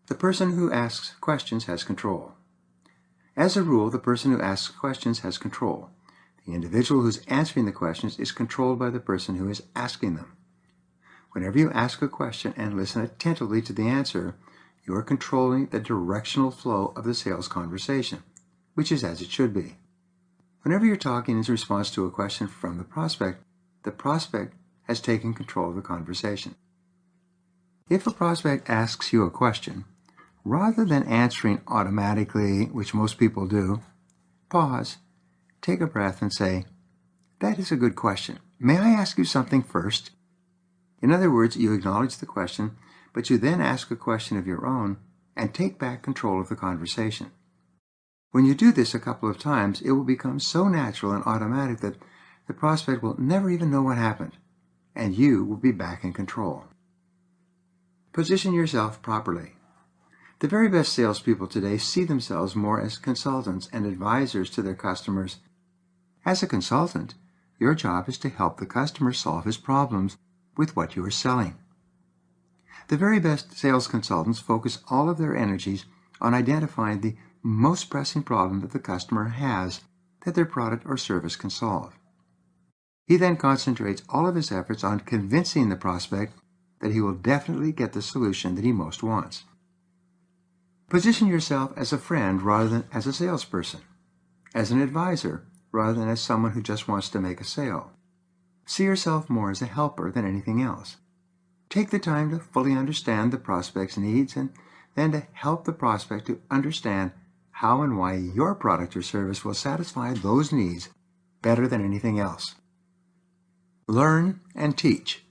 The person who asks questions has control. As a rule, the person who asks questions has control. The individual who's answering the questions is controlled by the person who is asking them. Whenever you ask a question and listen attentively to the answer, you are controlling the directional flow of the sales conversation, which is as it should be. Whenever you're talking in response to a question from the prospect has taken control of the conversation. If a prospect asks you a question, rather than answering automatically, which most people do, pause, take a breath and say, "That is a good question. May I ask you something first?" In other words, you acknowledge the question, but you then ask a question of your own and take back control of the conversation. When you do this a couple of times, it will become so natural and automatic that the prospect will never even know what happened, and you will be back in control. Position yourself properly. The very best salespeople today see themselves more as consultants and advisors to their customers. As a consultant, your job is to help the customer solve his problems with what you are selling. The very best sales consultants focus all of their energies on identifying the most pressing problem that the customer has that their product or service can solve. He then concentrates all of his efforts on convincing the prospect that he will definitely get the solution that he most wants. Position yourself as a friend rather than as a salesperson, as an advisor rather than as someone who just wants to make a sale. See yourself more as a helper than anything else. Take the time to fully understand the prospect's needs and then to help the prospect to understand how and why your product or service will satisfy those needs better than anything else. Learn and teach.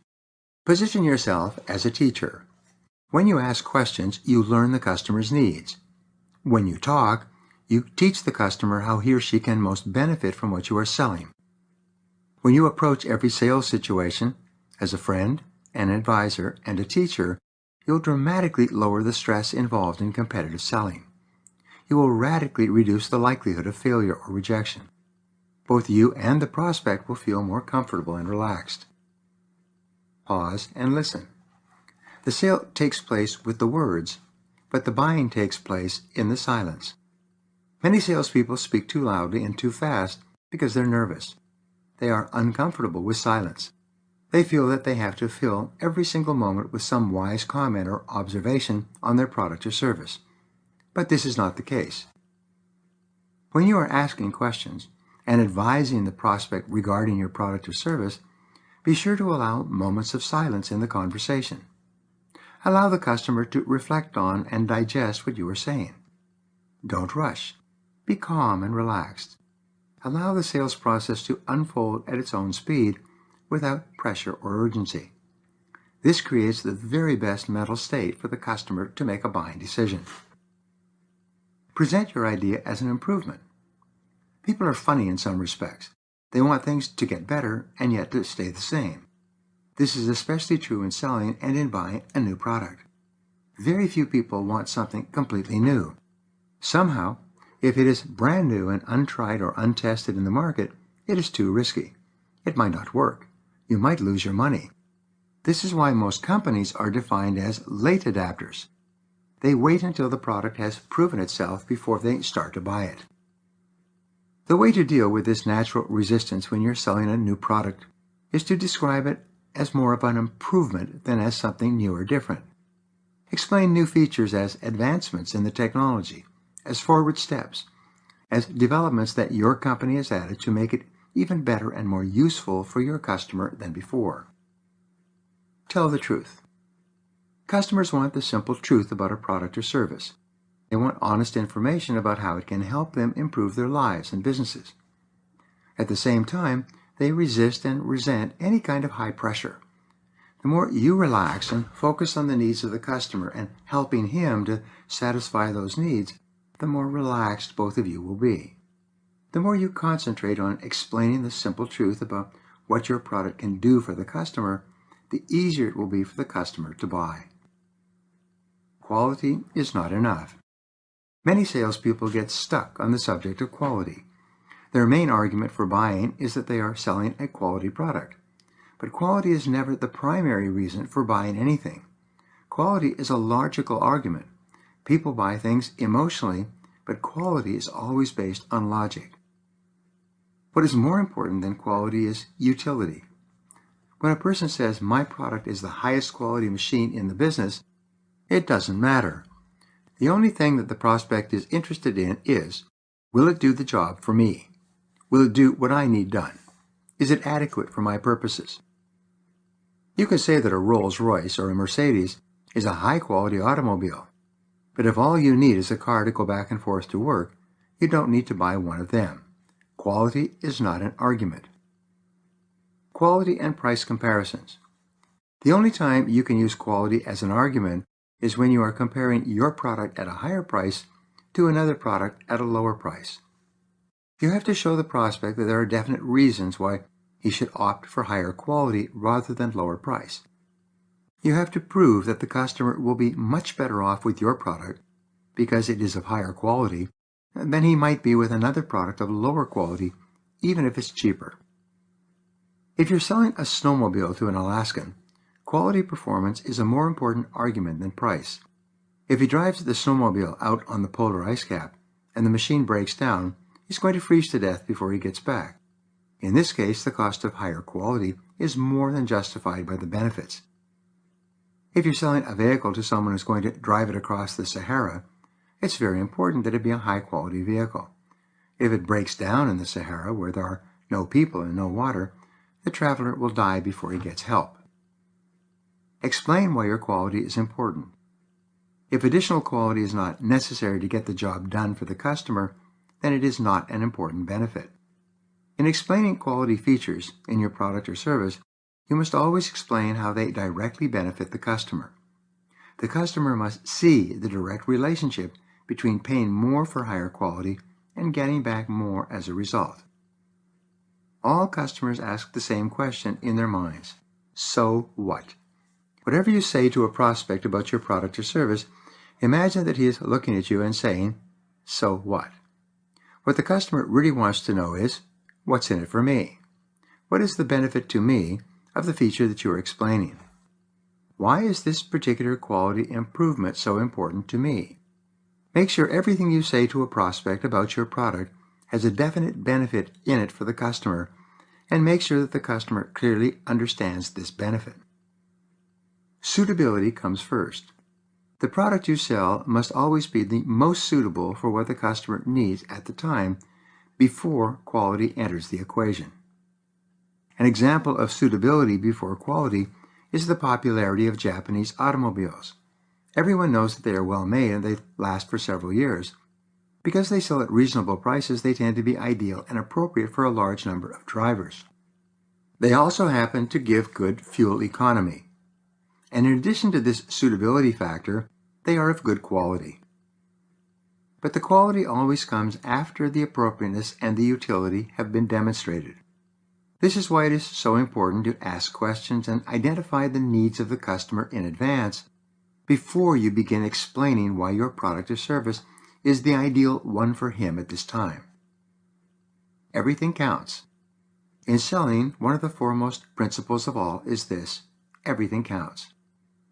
Position yourself as a teacher. When you ask questions, you learn the customer's needs. When you talk, you teach the customer how he or she can most benefit from what you are selling. When you approach every sales situation as a friend, an advisor, and a teacher, you'll dramatically lower the stress involved in competitive selling. You will radically reduce the likelihood of failure or rejection. Both you and the prospect will feel more comfortable and relaxed. Pause and listen. The sale takes place with the words, but the buying takes place in the silence. Many salespeople speak too loudly and too fast because they're nervous. They are uncomfortable with silence. They feel that they have to fill every single moment with some wise comment or observation on their product or service. But this is not the case. When you are asking questions and advising the prospect regarding your product or service, be sure to allow moments of silence in the conversation. Allow the customer to reflect on and digest what you are saying. Don't rush. Be calm and relaxed. Allow the sales process to unfold at its own speed without pressure or urgency. This creates the very best mental state for the customer to make a buying decision. Present your idea as an improvement. People are funny in some respects. They want things to get better and yet to stay the same. This is especially true in selling and in buying a new product. Very few people want something completely new. Somehow, if it is brand new and untried or untested in the market, it is too risky. It might not work. You might lose your money. This is why most companies are defined as late adapters. They wait until the product has proven itself before they start to buy it. The way to deal with this natural resistance when you're selling a new product is to describe it as more of an improvement than as something new or different. Explain new features as advancements in the technology, as forward steps, as developments that your company has added to make it even better and more useful for your customer than before. Tell the truth. Customers want the simple truth about a product or service. They want honest information about how it can help them improve their lives and businesses. At the same time, they resist and resent any kind of high pressure. The more you relax and focus on the needs of the customer and helping him to satisfy those needs, the more relaxed both of you will be. The more you concentrate on explaining the simple truth about what your product can do for the customer, the easier it will be for the customer to buy. Quality is not enough. Many salespeople get stuck on the subject of quality. Their main argument for buying is that they are selling a quality product. But quality is never the primary reason for buying anything. Quality is a logical argument. People buy things emotionally, but quality is always based on logic. What is more important than quality is utility. When a person says, "My product is the highest quality machine in the business," it doesn't matter. The only thing that the prospect is interested in is, will it do the job for me? Will it do what I need done? Is it adequate for my purposes? You can say that a Rolls-Royce or a Mercedes is a high-quality automobile, but if all you need is a car to go back and forth to work, you don't need to buy one of them. Quality is not an argument. Quality and price comparisons. The only time you can use quality as an argument is when you are comparing your product at a higher price to another product at a lower price. You have to show the prospect that there are definite reasons why he should opt for higher quality rather than lower price. You have to prove that the customer will be much better off with your product because it is of higher quality than he might be with another product of lower quality, even if it's cheaper. If you're selling a snowmobile to an Alaskan, quality performance is a more important argument than price. If he drives the snowmobile out on the polar ice cap and the machine breaks down, he's going to freeze to death before he gets back. In this case, the cost of higher quality is more than justified by the benefits. If you're selling a vehicle to someone who's going to drive it across the Sahara, it's very important that it be a high-quality vehicle. If it breaks down in the Sahara, where there are no people and no water, the traveler will die before he gets help. Explain why your quality is important. If additional quality is not necessary to get the job done for the customer, then it is not an important benefit. In explaining quality features in your product or service, you must always explain how they directly benefit the customer. The customer must see the direct relationship between paying more for higher quality and getting back more as a result. All customers ask the same question in their minds: so what? Whatever you say to a prospect about your product or service, imagine that he is looking at you and saying, so what? What the customer really wants to know is, what's in it for me? What is the benefit to me of the feature that you are explaining? Why is this particular quality improvement so important to me? Make sure everything you say to a prospect about your product has a definite benefit in it for the customer, and make sure that the customer clearly understands this benefit. Suitability comes first. The product you sell must always be the most suitable for what the customer needs at the time before quality enters the equation. An example of suitability before quality is the popularity of Japanese automobiles. Everyone knows that they are well made and they last for several years. Because they sell at reasonable prices, they tend to be ideal and appropriate for a large number of drivers. They also happen to give good fuel economy. And in addition to this suitability factor, they are of good quality. But the quality always comes after the appropriateness and the utility have been demonstrated. This is why it is so important to ask questions and identify the needs of the customer in advance before you begin explaining why your product or service is the ideal one for him at this time. Everything counts. In selling, one of the foremost principles of all is this: everything counts.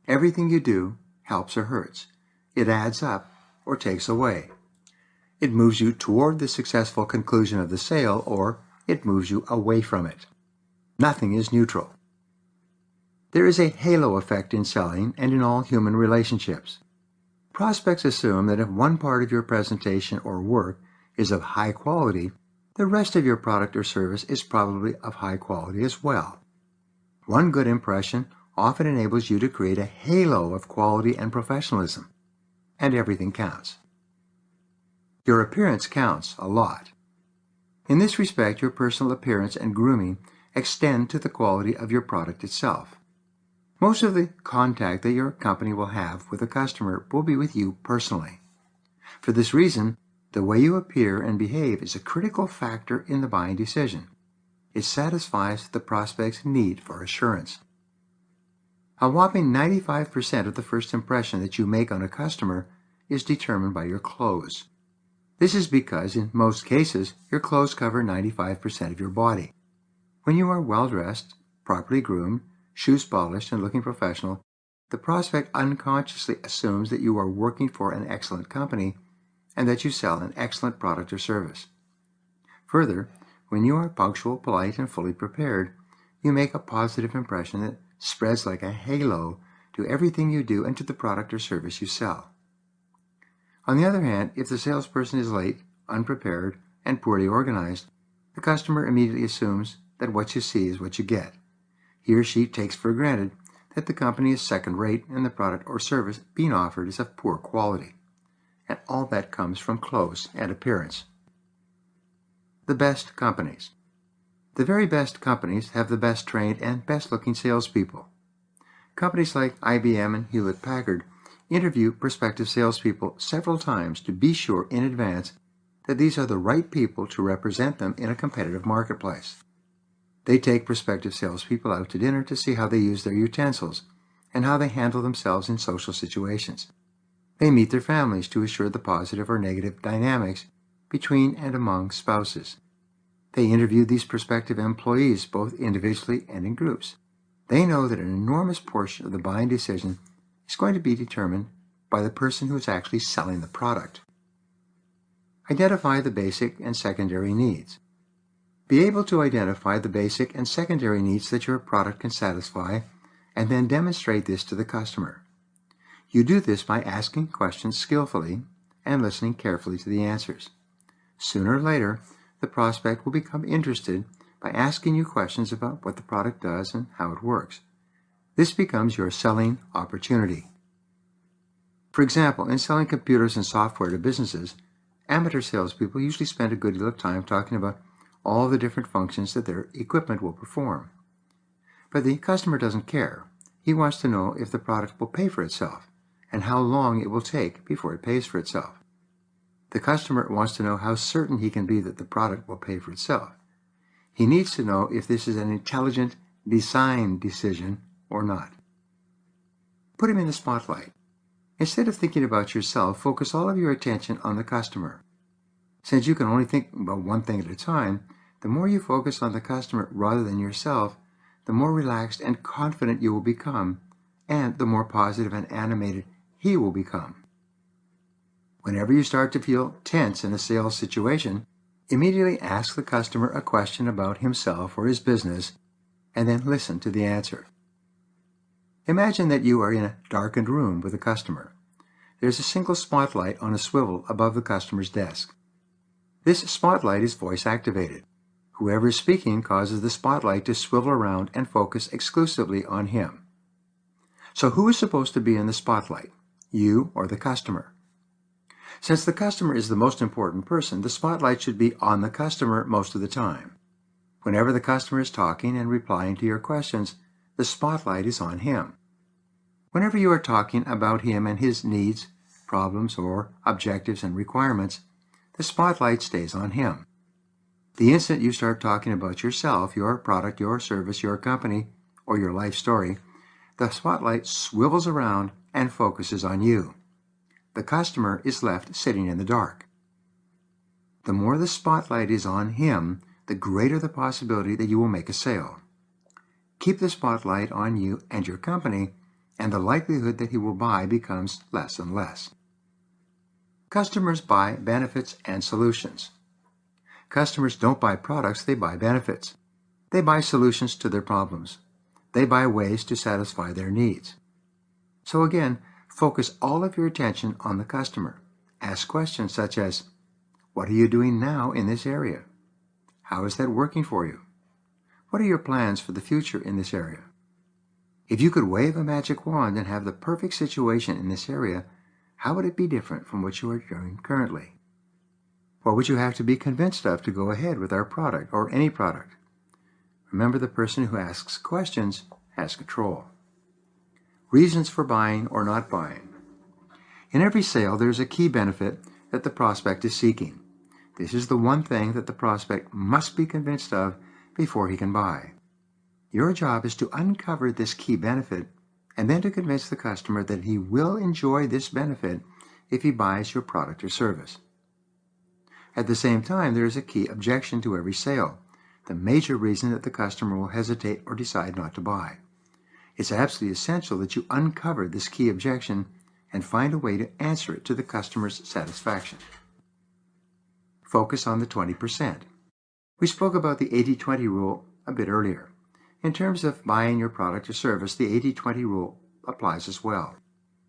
Everything you do helps or hurts. It adds up or takes away. It moves you toward the successful conclusion of the sale, or it moves you away from it. Nothing is neutral. There is a halo effect in selling and in all human relationships. Prospects assume that if one part of your presentation or work is of high quality, the rest of your product or service is probably of high quality as well. One good impression often enables you to create a halo of quality and professionalism, and everything counts. Your appearance counts a lot. In this respect, your personal appearance and grooming extend to the quality of your product itself. Most of the contact that your company will have with a customer will be with you personally. For this reason, the way you appear and behave is a critical factor in the buying decision. It satisfies the prospect's need for assurance. A whopping 95% of the first impression that you make on a customer is determined by your clothes. This is because, in most cases, your clothes cover 95% of your body. When you are well-dressed, properly groomed, shoes polished, and looking professional, the prospect unconsciously assumes that you are working for an excellent company and that you sell an excellent product or service. Further, When you are punctual, polite, and fully prepared, you make a positive impression that spreads like a halo to everything you do and to the product or service you sell. On the other hand, if the salesperson is late, unprepared, and poorly organized, the customer immediately assumes that what you see is what you get. He or she takes for granted that the company is second-rate and the product or service being offered is of poor quality. And all that comes from clothes and appearance. The best companies. The very best companies have the best trained and best-looking salespeople. Companies like IBM and Hewlett-Packard interview prospective salespeople several times to be sure in advance that these are the right people to represent them in a competitive marketplace. They take prospective salespeople out to dinner to see how they use their utensils and how they handle themselves in social situations. They meet their families to assure the positive or negative dynamics between and among spouses. They interview these prospective employees both individually and in groups. They know that an enormous portion of the buying decision is going to be determined by the person who is actually selling the product. Identify the basic and secondary needs. Be able to identify the basic and secondary needs that your product can satisfy, and then demonstrate this to the customer. You do this by asking questions skillfully and listening carefully to the answers. Sooner or later, the prospect will become interested by asking you questions about what the product does and how it works. This becomes your selling opportunity. For example, in selling computers and software to businesses, amateur salespeople usually spend a good deal of time talking about all the different functions that their equipment will perform. But the customer doesn't care. He wants to know if the product will pay for itself and how long it will take before it pays for itself. The customer wants to know how certain he can be that the product will pay for itself. He needs to know if this is an intelligent design decision or not. Put him in the spotlight. Instead of thinking about yourself, focus all of your attention on the customer. Since you can only think about one thing at a time, the more you focus on the customer rather than yourself, the more relaxed and confident you will become, and the more positive and animated he will become. Whenever you start to feel tense in a sales situation, immediately ask the customer a question about himself or his business, and then listen to the answer. Imagine that you are in a darkened room with a customer. There's a single spotlight on a swivel above the customer's desk. This spotlight is voice-activated. Whoever is speaking causes the spotlight to swivel around and focus exclusively on him. So who is supposed to be in the spotlight, you or the customer? Since the customer is the most important person, the spotlight should be on the customer most of the time. Whenever the customer is talking and replying to your questions, the spotlight is on him. Whenever you are talking about him and his needs, problems, or objectives and requirements, the spotlight stays on him. The instant you start talking about yourself, your product, your service, your company, or your life story, the spotlight swivels around and focuses on you. The customer is left sitting in the dark. The more the spotlight is on him, the greater the possibility that you will make a sale. Keep the spotlight on you and your company, and the likelihood that he will buy becomes less and less. Customers buy benefits and solutions. Customers don't buy products, they buy benefits. They buy solutions to their problems. They buy ways to satisfy their needs. So again, focus all of your attention on the customer. Ask questions such as, what are you doing now in this area? How is that working for you? What are your plans for the future in this area? If you could wave a magic wand and have the perfect situation in this area, how would it be different from what you are doing currently? What would you have to be convinced of to go ahead with our product or any product? Remember, the person who asks questions has control. Reasons for buying or not buying. In every sale, there is a key benefit that the prospect is seeking. This is the one thing that the prospect must be convinced of before he can buy. Your job is to uncover this key benefit and then to convince the customer that he will enjoy this benefit if he buys your product or service. At the same time, there is a key objection to every sale, the major reason that the customer will hesitate or decide not to buy. It's absolutely essential that you uncover this key objection and find a way to answer it to the customer's satisfaction. Focus on the 20%. We spoke about the 80-20 rule a bit earlier. In terms of buying your product or service, the 80-20 rule applies as well.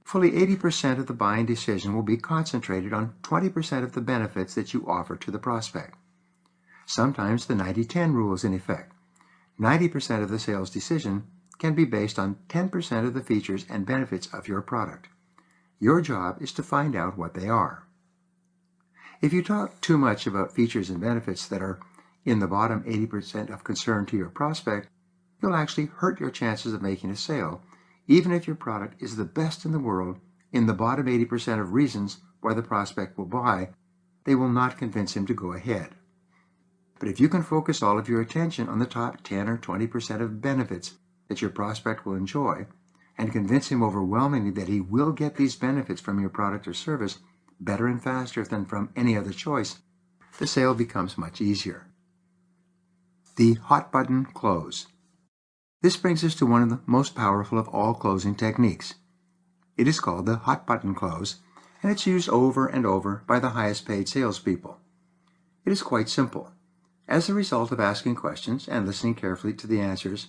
Fully 80% of the buying decision will be concentrated on 20% of the benefits that you offer to the prospect. Sometimes the 90-10 rule is in effect. 90% of the sales decision can be based on 10% of the features and benefits of your product. Your job is to find out what they are. If you talk too much about features and benefits that are in the bottom 80% of concern to your prospect, you'll actually hurt your chances of making a sale, even if your product is the best in the world. In the bottom 80% of reasons why the prospect will buy, they will not convince him to go ahead. But if you can focus all of your attention on the top 10 or 20% of benefits that your prospect will enjoy, and convince him overwhelmingly that he will get these benefits from your product or service better and faster than from any other choice, the sale becomes much easier. The hot button close. This brings us to one of the most powerful of all closing techniques. It is called the hot button close, and it's used over and over by the highest paid salespeople. It is quite simple. As a result of asking questions and listening carefully to the answers,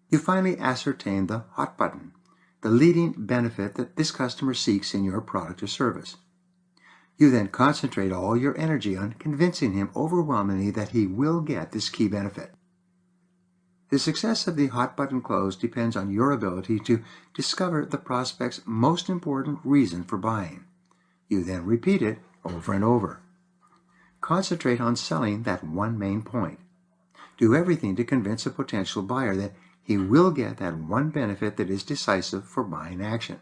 you finally ascertain the hot button, the leading benefit that this customer seeks in your product or service. You then concentrate all your energy on convincing him overwhelmingly that he will get this key benefit. The success of the hot button close depends on your ability to discover the prospect's most important reason for buying. You then repeat it over and over. Concentrate on selling that one main point. Do everything to convince a potential buyer that he will get that one benefit that is decisive for buying action.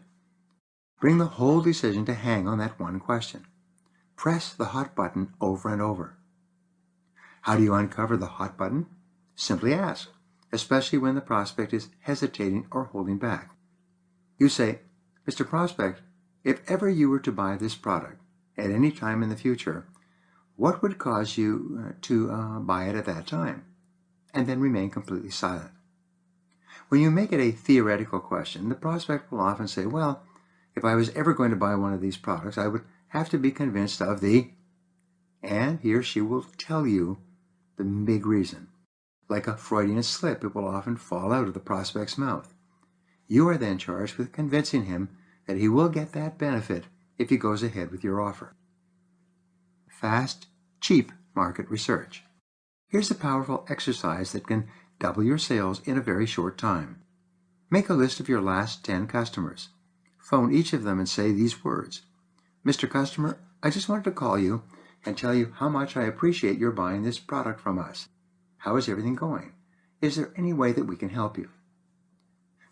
Bring the whole decision to hang on that one question. Press the hot button over and over. How do you uncover the hot button? Simply ask, especially when the prospect is hesitating or holding back. You say, "Mr. Prospect, if ever you were to buy this product at any time in the future, what would cause you to buy it at that time?" And then remain completely silent. When you make it a theoretical question, the prospect will often say, "Well, if I was ever going to buy one of these products, I would have to be convinced of the..." And he or she will tell you the big reason. Like a Freudian slip, it will often fall out of the prospect's mouth. You are then charged with convincing him that he will get that benefit if he goes ahead with your offer. Fast, cheap market research. Here's a powerful exercise that can double your sales in a very short time. Make a list of your last 10 customers. Phone each of them and say these words: "Mr. Customer, I just wanted to call you and tell you how much I appreciate your buying this product from us. How is everything going? Is there any way that we can help you?"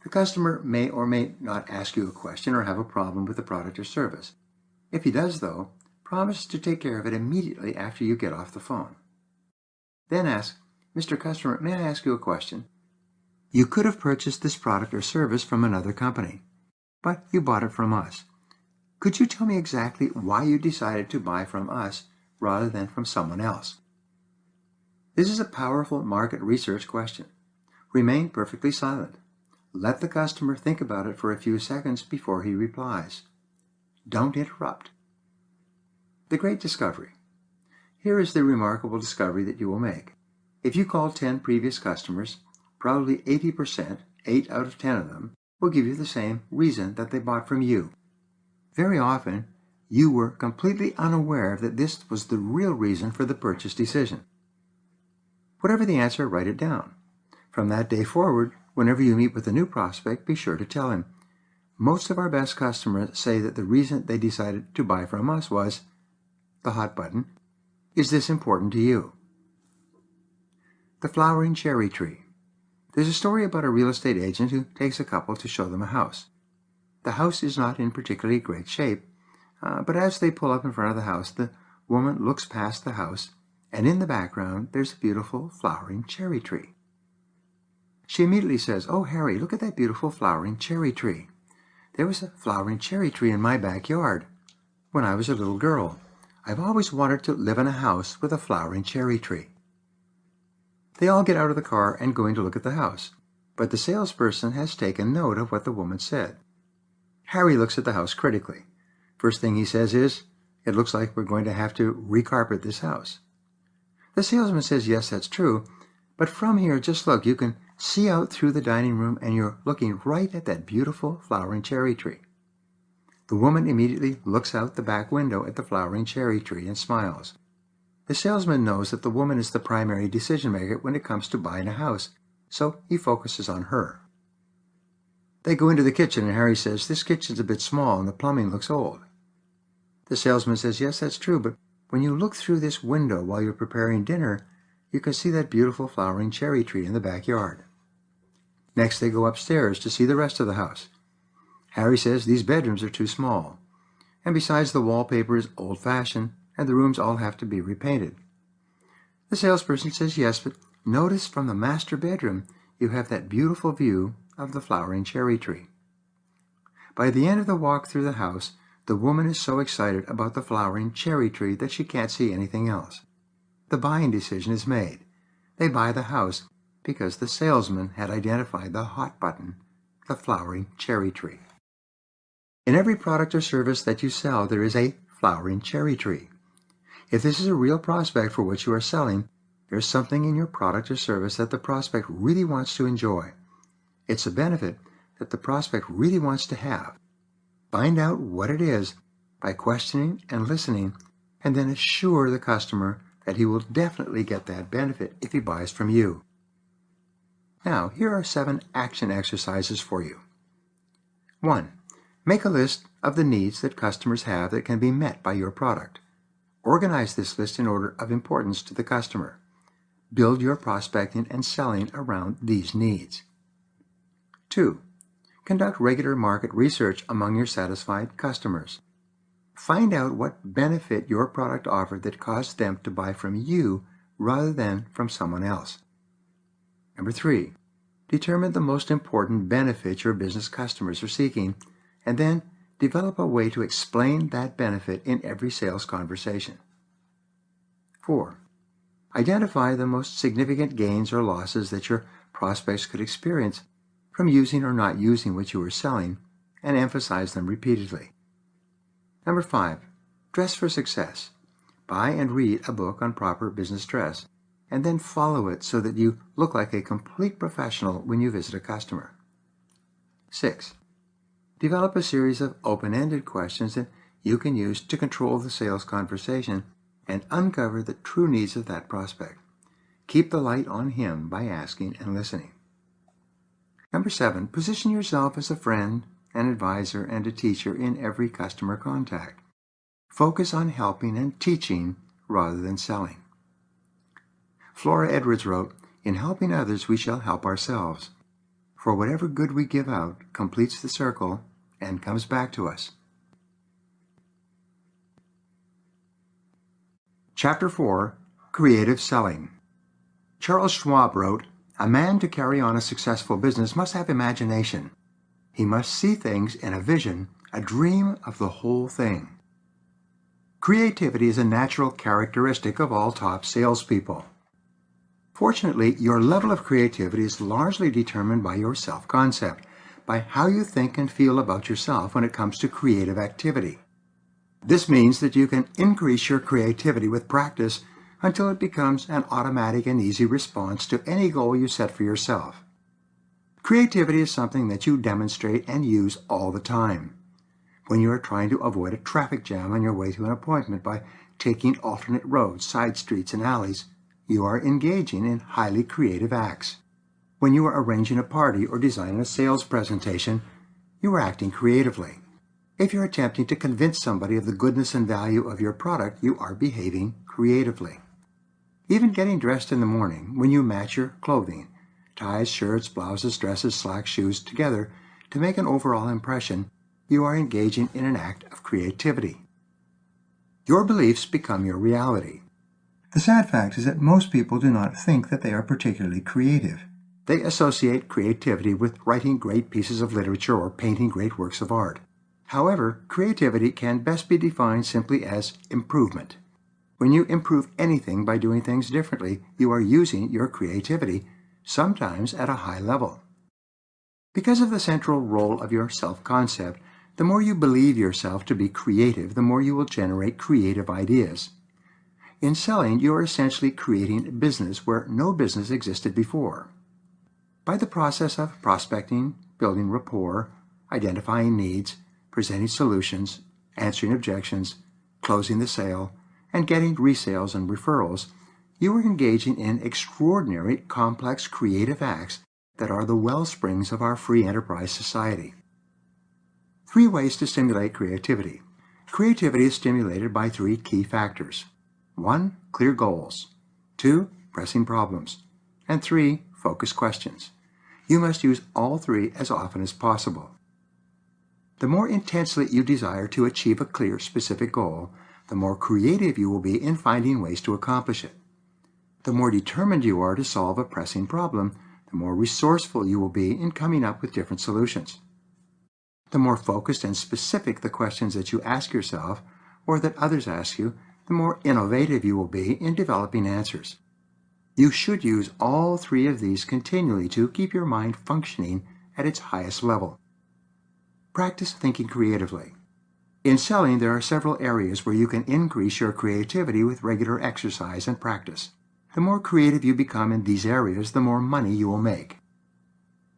The customer may or may not ask you a question or have a problem with the product or service. If he does, though, promise to take care of it immediately after you get off the phone. Then ask, "Mr. Customer, may I ask you a question? You could have purchased this product or service from another company, but you bought it from us. Could you tell me exactly why you decided to buy from us rather than from someone else?" This is a powerful market research question. Remain perfectly silent. Let the customer think about it for a few seconds before he replies. Don't interrupt. The great discovery. Here is the remarkable discovery that you will make. If you call 10 previous customers, probably 80%, 8 out of 10 of them, will give you the same reason that they bought from you. Very often, you were completely unaware that this was the real reason for the purchase decision. Whatever the answer, write it down. From that day forward, whenever you meet with a new prospect, be sure to tell him, "Most of our best customers say that the reason they decided to buy from us was..." The hot button. Is this important to you? The flowering cherry tree. There's a story about a real estate agent who takes a couple to show them a house. The house is not in particularly great shape, but as they pull up in front of the house, the woman looks past the house, and in the background there's a beautiful flowering cherry tree. She immediately says, "Oh, Harry, look at that beautiful flowering cherry tree. There was a flowering cherry tree in my backyard when I was a little girl. I've always wanted to live in a house with a flowering cherry tree." They all get out of the car and go in to look at the house, but the salesperson has taken note of what the woman said. Harry looks at the house critically. First thing he says is, "It looks like we're going to have to recarpet this house." The salesman says, yes, that's true, but from here, just look, you can see out through the dining room and you're looking right at that beautiful flowering cherry tree. The woman immediately looks out the back window at the flowering cherry tree and smiles. The salesman knows that the woman is the primary decision maker when it comes to buying a house, so he focuses on her. They go into the kitchen and Harry says, this kitchen's a bit small and the plumbing looks old. The salesman says, yes, that's true, but when you look through this window while you're preparing dinner, you can see that beautiful flowering cherry tree in the backyard. Next, they go upstairs to see the rest of the house. Harry says these bedrooms are too small, and besides, the wallpaper is old-fashioned and the rooms all have to be repainted. The salesperson says, yes, but notice from the master bedroom you have that beautiful view of the flowering cherry tree. By the end of the walk through the house, the woman is so excited about the flowering cherry tree that she can't see anything else. The buying decision is made. They buy the house because the salesman had identified the hot button, the flowering cherry tree. In every product or service that you sell, there is a flowering cherry tree. If this is a real prospect for what you are selling, there's something in your product or service that the prospect really wants to enjoy. It's a benefit that the prospect really wants to have. Find out what it is by questioning and listening, and then assure the customer that he will definitely get that benefit if he buys from you. Now, here are 7 action exercises for you. 1. Make a list of the needs that customers have that can be met by your product. Organize this list in order of importance to the customer. Build your prospecting and selling around these needs. 2. Conduct regular market research among your satisfied customers. Find out what benefit your product offered that caused them to buy from you rather than from someone else. Number 3. Determine the most important benefit your business customers are seeking, and then develop a way to explain that benefit in every sales conversation. 4. Identify the most significant gains or losses that your prospects could experience from using or not using what you are selling, and emphasize them repeatedly. Number 5. Dress for success. Buy and read a book on proper business dress, and then follow it so that you look like a complete professional when you visit a customer. 6. Develop a series of open-ended questions that you can use to control the sales conversation and uncover the true needs of that prospect. Keep the light on him by asking and listening. Number 7. Position yourself as a friend, an advisor, and a teacher in every customer contact. Focus on helping and teaching rather than selling. Flora Edwards wrote, "In helping others we shall help ourselves, for whatever good we give out completes the circle and comes back to us." Chapter 4. Creative Selling. Charles Schwab wrote, "A man to carry on a successful business must have imagination. He must see things in a vision, a dream of the whole thing." Creativity is a natural characteristic of all top salespeople. Fortunately, your level of creativity is largely determined by your self-concept, by how you think and feel about yourself when it comes to creative activity. This means that you can increase your creativity with practice until it becomes an automatic and easy response to any goal you set for yourself. Creativity is something that you demonstrate and use all the time. When you are trying to avoid a traffic jam on your way to an appointment by taking alternate roads, side streets, and alleys, you are engaging in highly creative acts. When you are arranging a party or designing a sales presentation, you are acting creatively. If you're attempting to convince somebody of the goodness and value of your product, you are behaving creatively. Even getting dressed in the morning, when you match your clothing, ties, shirts, blouses, dresses, slacks, shoes, together to make an overall impression, you are engaging in an act of creativity. Your beliefs become your reality. The sad fact is that most people do not think that they are particularly creative. They associate creativity with writing great pieces of literature or painting great works of art. However, creativity can best be defined simply as improvement. When you improve anything by doing things differently, you are using your creativity, sometimes at a high level. Because of the central role of your self-concept, the more you believe yourself to be creative, the more you will generate creative ideas. In selling, you are essentially creating a business where no business existed before. By the process of prospecting, building rapport, identifying needs, presenting solutions, answering objections, closing the sale, and getting resales and referrals, you are engaging in extraordinary, complex, creative acts that are the wellsprings of our free enterprise society. 3 ways to stimulate creativity. Creativity is stimulated by 3 key factors. 1. Clear goals. 2. Pressing problems. And 3. Focused questions. You must use all 3 as often as possible. The more intensely you desire to achieve a clear, specific goal, the more creative you will be in finding ways to accomplish it. The more determined you are to solve a pressing problem, the more resourceful you will be in coming up with different solutions. The more focused and specific the questions that you ask yourself or that others ask you, the more innovative you will be in developing answers. You should use all 3 of these continually to keep your mind functioning at its highest level. Practice thinking creatively. In selling, there are several areas where you can increase your creativity with regular exercise and practice. The more creative you become in these areas, the more money you will make.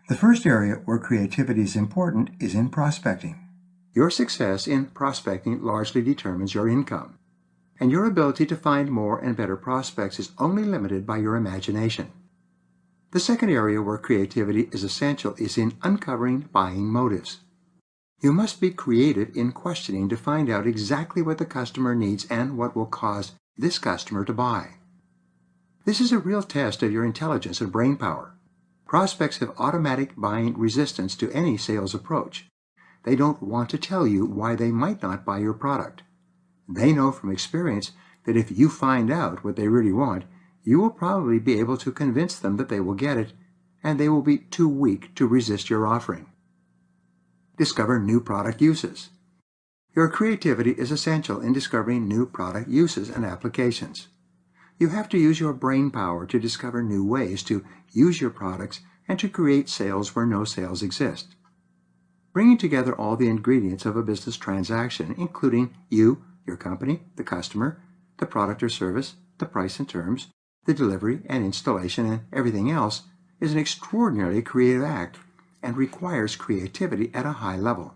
The first area where creativity is important is in prospecting. Your success in prospecting largely determines your income, and your ability to find more and better prospects is only limited by your imagination. The second area where creativity is essential is in uncovering buying motives. You must be creative in questioning to find out exactly what the customer needs and what will cause this customer to buy. This is a real test of your intelligence and brain power. Prospects have automatic buying resistance to any sales approach. They don't want to tell you why they might not buy your product. They know from experience that if you find out what they really want, you will probably be able to convince them that they will get it, and they will be too weak to resist your offering. Discover new product uses. Your creativity is essential in discovering new product uses and applications. You have to use your brain power to discover new ways to use your products and to create sales where no sales exist. Bringing together all the ingredients of a business transaction, including you, your company, the customer, the product or service, the price and terms, the delivery and installation, and everything else, is an extraordinarily creative act and requires creativity at a high level.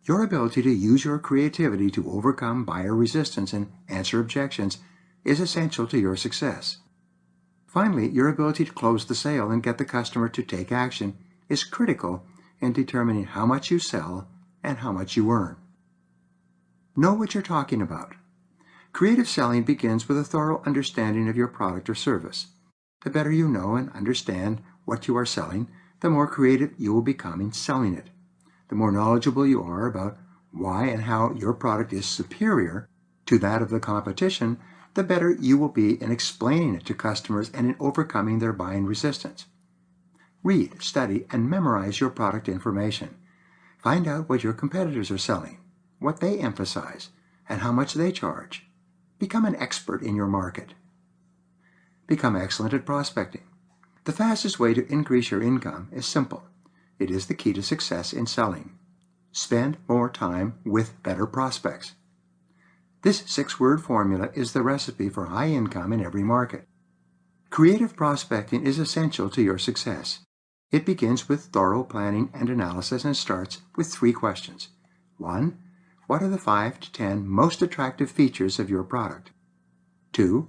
Your ability to use your creativity to overcome buyer resistance and answer objections is essential to your success. Finally, your ability to close the sale and get the customer to take action is critical in determining how much you sell and how much you earn. Know what you're talking about. Creative selling begins with a thorough understanding of your product or service. The better you know and understand what you are selling, the more creative you will become in selling it. The more knowledgeable you are about why and how your product is superior to that of the competition, the better you will be in explaining it to customers and in overcoming their buying resistance. Read, study, and memorize your product information. Find out what your competitors are selling, what they emphasize, and how much they charge. Become an expert in your market. Become excellent at prospecting. The fastest way to increase your income is simple. It is the key to success in selling. Spend more time with better prospects. This 6-word formula is the recipe for high income in every market. Creative prospecting is essential to your success. It begins with thorough planning and analysis and starts with 3 questions. 1. What are the 5 to 10 most attractive features of your product? 2.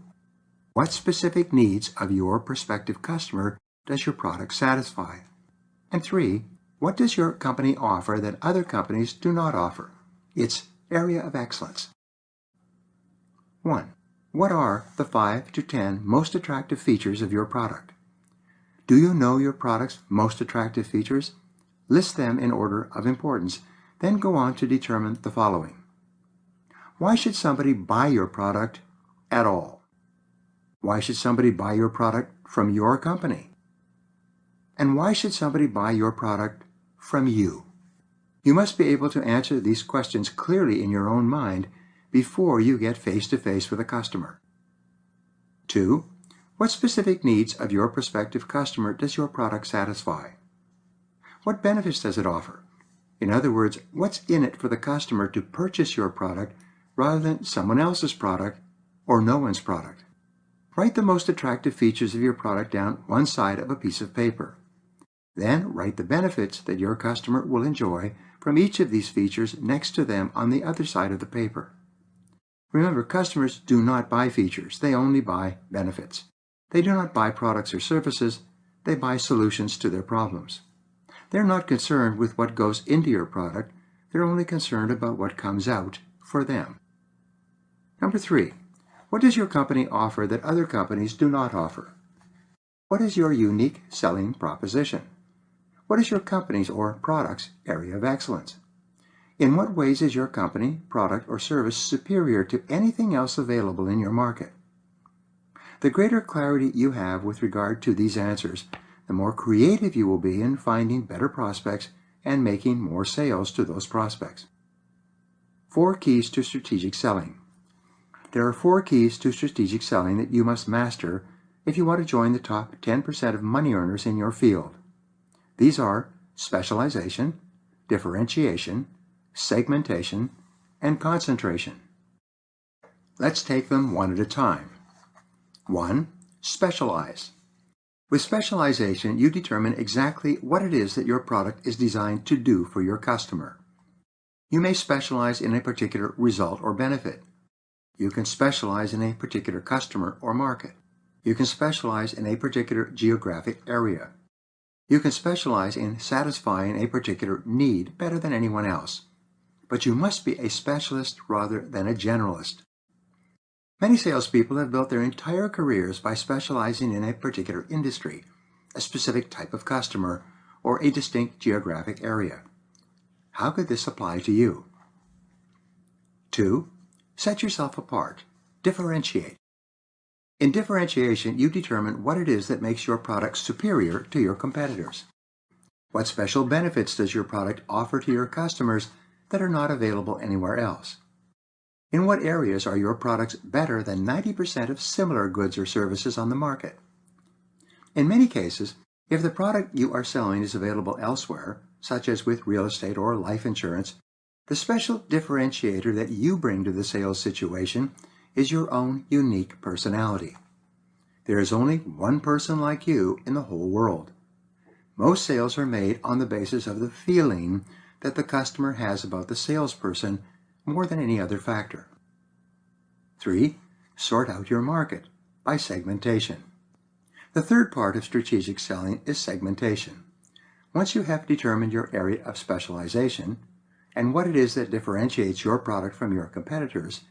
What specific needs of your prospective customer does your product satisfy? And 3. What does your company offer that other companies do not offer? Its area of excellence. 1. What are the 5 to 10 most attractive features of your product? Do you know your product's most attractive features? List them in order of importance, then go on to determine the following. Why should somebody buy your product at all? Why should somebody buy your product from your company? And why should somebody buy your product from you? You must be able to answer these questions clearly in your own mind before you get face-to-face with a customer. 2. What specific needs of your prospective customer does your product satisfy? What benefits does it offer? In other words, what's in it for the customer to purchase your product rather than someone else's product or no one's product. Write the most attractive features of your product down one side of a piece of paper. Then write the benefits that your customer will enjoy from each of these features next to them on the other side of the paper. Remember, customers do not buy features, they only buy benefits. They do not buy products or services, they buy solutions to their problems. They're not concerned with what goes into your product, they're only concerned about what comes out for them. Number 3, what does your company offer that other companies do not offer? What is your unique selling proposition? What is your company's or product's area of excellence? In what ways is your company, product, or service superior to anything else available in your market? The greater clarity you have with regard to these answers, the more creative you will be in finding better prospects and making more sales to those prospects. 4 keys to strategic selling. There are 4 keys to strategic selling that you must master if you want to join the top 10% of money earners in your field. These are specialization, differentiation, segmentation, and concentration. Let's take them one at a time. 1. Specialize. With specialization, you determine exactly what it is that your product is designed to do for your customer. You may specialize in a particular result or benefit. You can specialize in a particular customer or market. You can specialize in a particular geographic area. You can specialize in satisfying a particular need better than anyone else. But you must be a specialist rather than a generalist. Many salespeople have built their entire careers by specializing in a particular industry, a specific type of customer, or a distinct geographic area. How could this apply to you? 2. Set yourself apart. Differentiate. In differentiation, you determine what it is that makes your product superior to your competitors. What special benefits does your product offer to your customers that are not available anywhere else? In what areas are your products better than 90% of similar goods or services on the market? In many cases, if the product you are selling is available elsewhere, such as with real estate or life insurance, the special differentiator that you bring to the sales situation is your own unique personality. There is only one person like you in the whole world. Most sales are made on the basis of the feeling that the customer has about the salesperson more than any other factor. 3. Sort out your market by segmentation. The third part of strategic selling is segmentation. Once you have determined your area of specialization and what it is that differentiates your product from your competitors,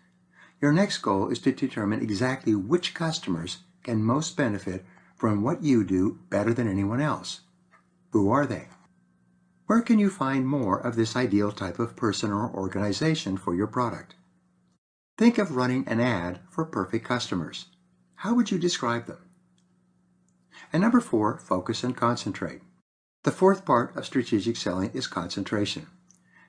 your next goal is to determine exactly which customers can most benefit from what you do better than anyone else. Who are they? Where can you find more of this ideal type of person or organization for your product? Think of running an ad for perfect customers. How would you describe them? And number 4, focus and concentrate. The fourth part of strategic selling is concentration.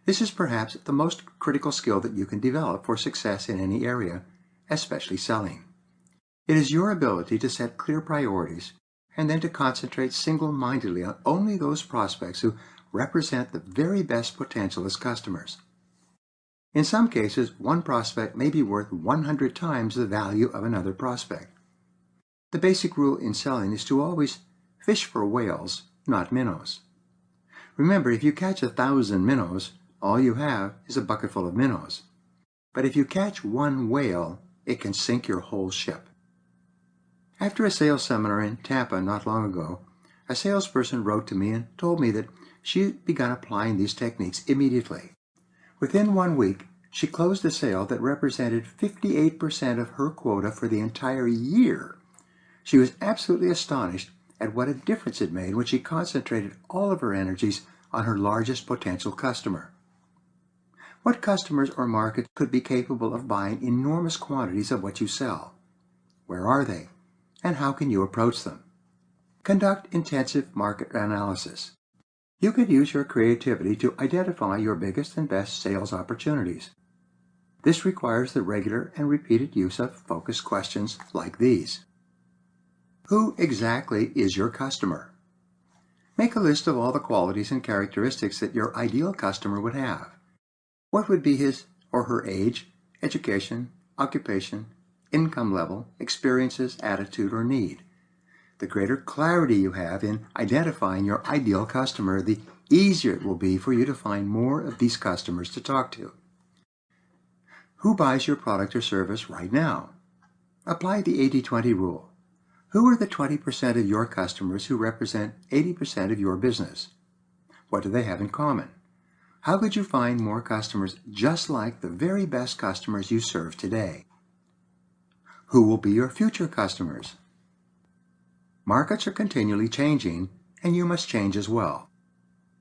This is perhaps the most critical skill that you can develop for success in any area, especially selling. It is your ability to set clear priorities and then to concentrate single-mindedly on only those prospects who represent the very best potential as customers. In some cases, one prospect may be worth 100 times the value of another prospect. The basic rule in selling is to always fish for whales, not minnows. Remember, if you catch 1,000 minnows, all you have is a bucket full of minnows. But if you catch one whale, it can sink your whole ship. After a sales seminar in Tampa not long ago, a salesperson wrote to me and told me that she had begun applying these techniques immediately. Within 1 week, she closed a sale that represented 58% of her quota for the entire year. She was absolutely astonished at what a difference it made when she concentrated all of her energies on her largest potential customer. What customers or markets could be capable of buying enormous quantities of what you sell? Where are they? And how can you approach them? Conduct intensive market analysis. You could use your creativity to identify your biggest and best sales opportunities. This requires the regular and repeated use of focused questions like these. Who exactly is your customer? Make a list of all the qualities and characteristics that your ideal customer would have. What would be his or her age, education, occupation, income level, experiences, attitude, or need. The greater clarity you have in identifying your ideal customer, the easier it will be for you to find more of these customers to talk to. Who buys your product or service right now? Apply the 80-20 rule. Who are the 20% of your customers who represent 80% of your business? What do they have in common? How could you find more customers just like the very best customers you serve today? Who will be your future customers? Markets are continually changing, and you must change as well.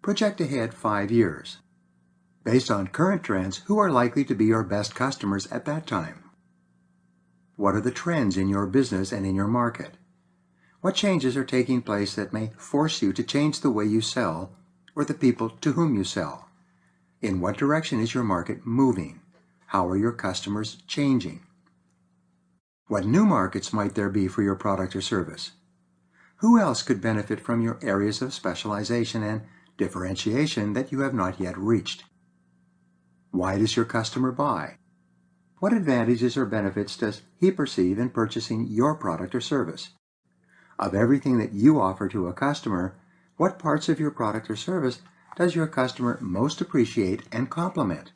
Project ahead 5 years. Based on current trends, who are likely to be your best customers at that time? What are the trends in your business and in your market? What changes are taking place that may force you to change the way you sell or the people to whom you sell? In what direction is your market moving? How are your customers changing? What new markets might there be for your product or service? Who else could benefit from your areas of specialization and differentiation that you have not yet reached? Why does your customer buy? What advantages or benefits does he perceive in purchasing your product or service? Of everything that you offer to a customer, what parts of your product or service does your customer most appreciate and compliment?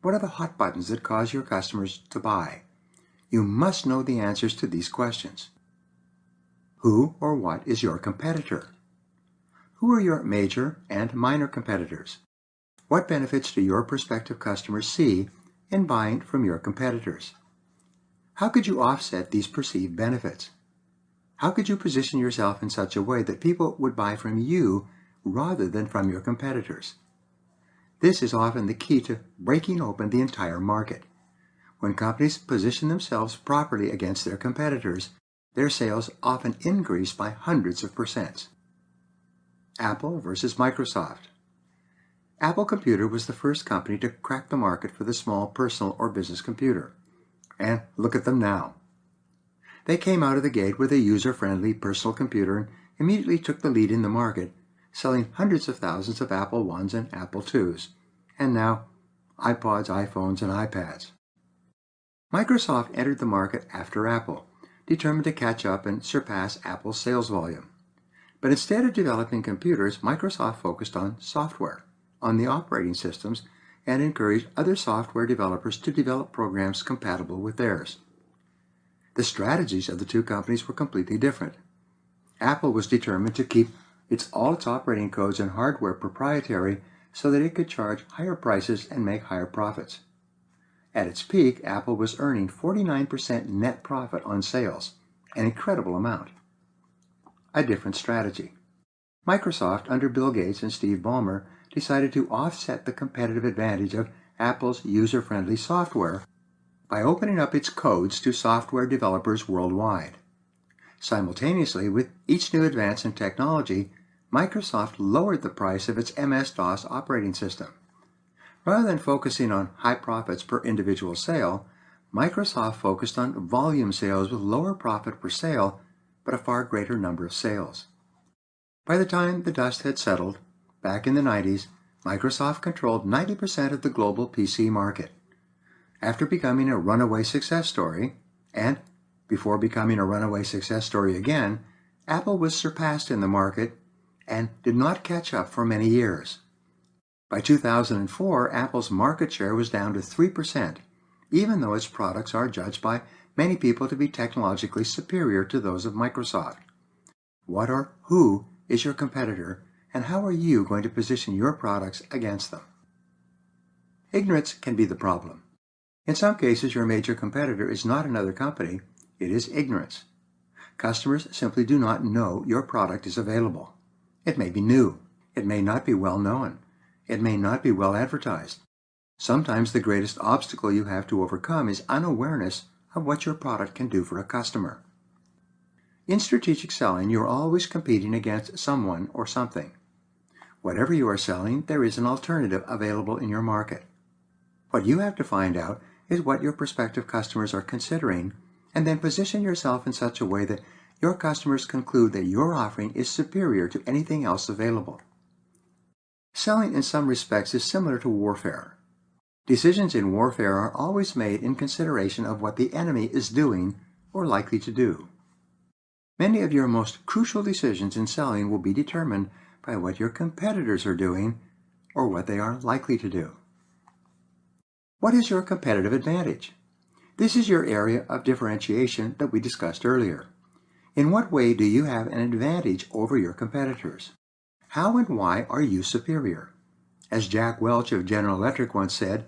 What are the hot buttons that cause your customers to buy? You must know the answers to these questions. Who or what is your competitor? Who are your major and minor competitors? What benefits do your prospective customers see in buying from your competitors? How could you offset these perceived benefits? How could you position yourself in such a way that people would buy from you rather than from your competitors? This is often the key to breaking open the entire market. When companies position themselves properly against their competitors, their sales often increase by hundreds of percent. Apple versus Microsoft. Apple Computer was the first company to crack the market for the small personal or business computer. And look at them now. They came out of the gate with a user-friendly personal computer and immediately took the lead in the market, selling hundreds of thousands of Apple I's and Apple II's, and now iPods, iPhones, and iPads. Microsoft entered the market after Apple, determined to catch up and surpass Apple's sales volume. But instead of developing computers, Microsoft focused on software, on the operating systems, and encouraged other software developers to develop programs compatible with theirs. The strategies of the two companies were completely different. Apple was determined to keep all its operating codes and hardware proprietary so that it could charge higher prices and make higher profits. At its peak, Apple was earning 49% net profit on sales, an incredible amount. A different strategy. Microsoft, under Bill Gates and Steve Ballmer, decided to offset the competitive advantage of Apple's user-friendly software by opening up its codes to software developers worldwide. Simultaneously, with each new advance in technology, Microsoft lowered the price of its MS-DOS operating system. Rather than focusing on high profits per individual sale, Microsoft focused on volume sales with lower profit per sale, but a far greater number of sales. By the time the dust had settled, back in the 90s, Microsoft controlled 90% of the global PC market. After becoming a runaway success story, and before becoming a runaway success story again, Apple was surpassed in the market and did not catch up for many years. By 2004, Apple's market share was down to 3%, even though its products are judged by many people to be technologically superior to those of Microsoft. What or who is your competitor, and how are you going to position your products against them? Ignorance can be the problem. In some cases, your major competitor is not another company, it is ignorance. Customers simply do not know your product is available. It may be new. It may not be well known. It may not be well advertised. Sometimes the greatest obstacle you have to overcome is unawareness of what your product can do for a customer. In strategic selling, you are always competing against someone or something. Whatever you are selling, there is an alternative available in your market. What you have to find out is what your prospective customers are considering, and then position yourself in such a way that your customers conclude that your offering is superior to anything else available. Selling in some respects is similar to warfare. Decisions in warfare are always made in consideration of what the enemy is doing or likely to do. Many of your most crucial decisions in selling will be determined by what your competitors are doing or what they are likely to do. What is your competitive advantage? This is your area of differentiation that we discussed earlier. In what way do you have an advantage over your competitors? How and why are you superior? As Jack Welch of General Electric once said,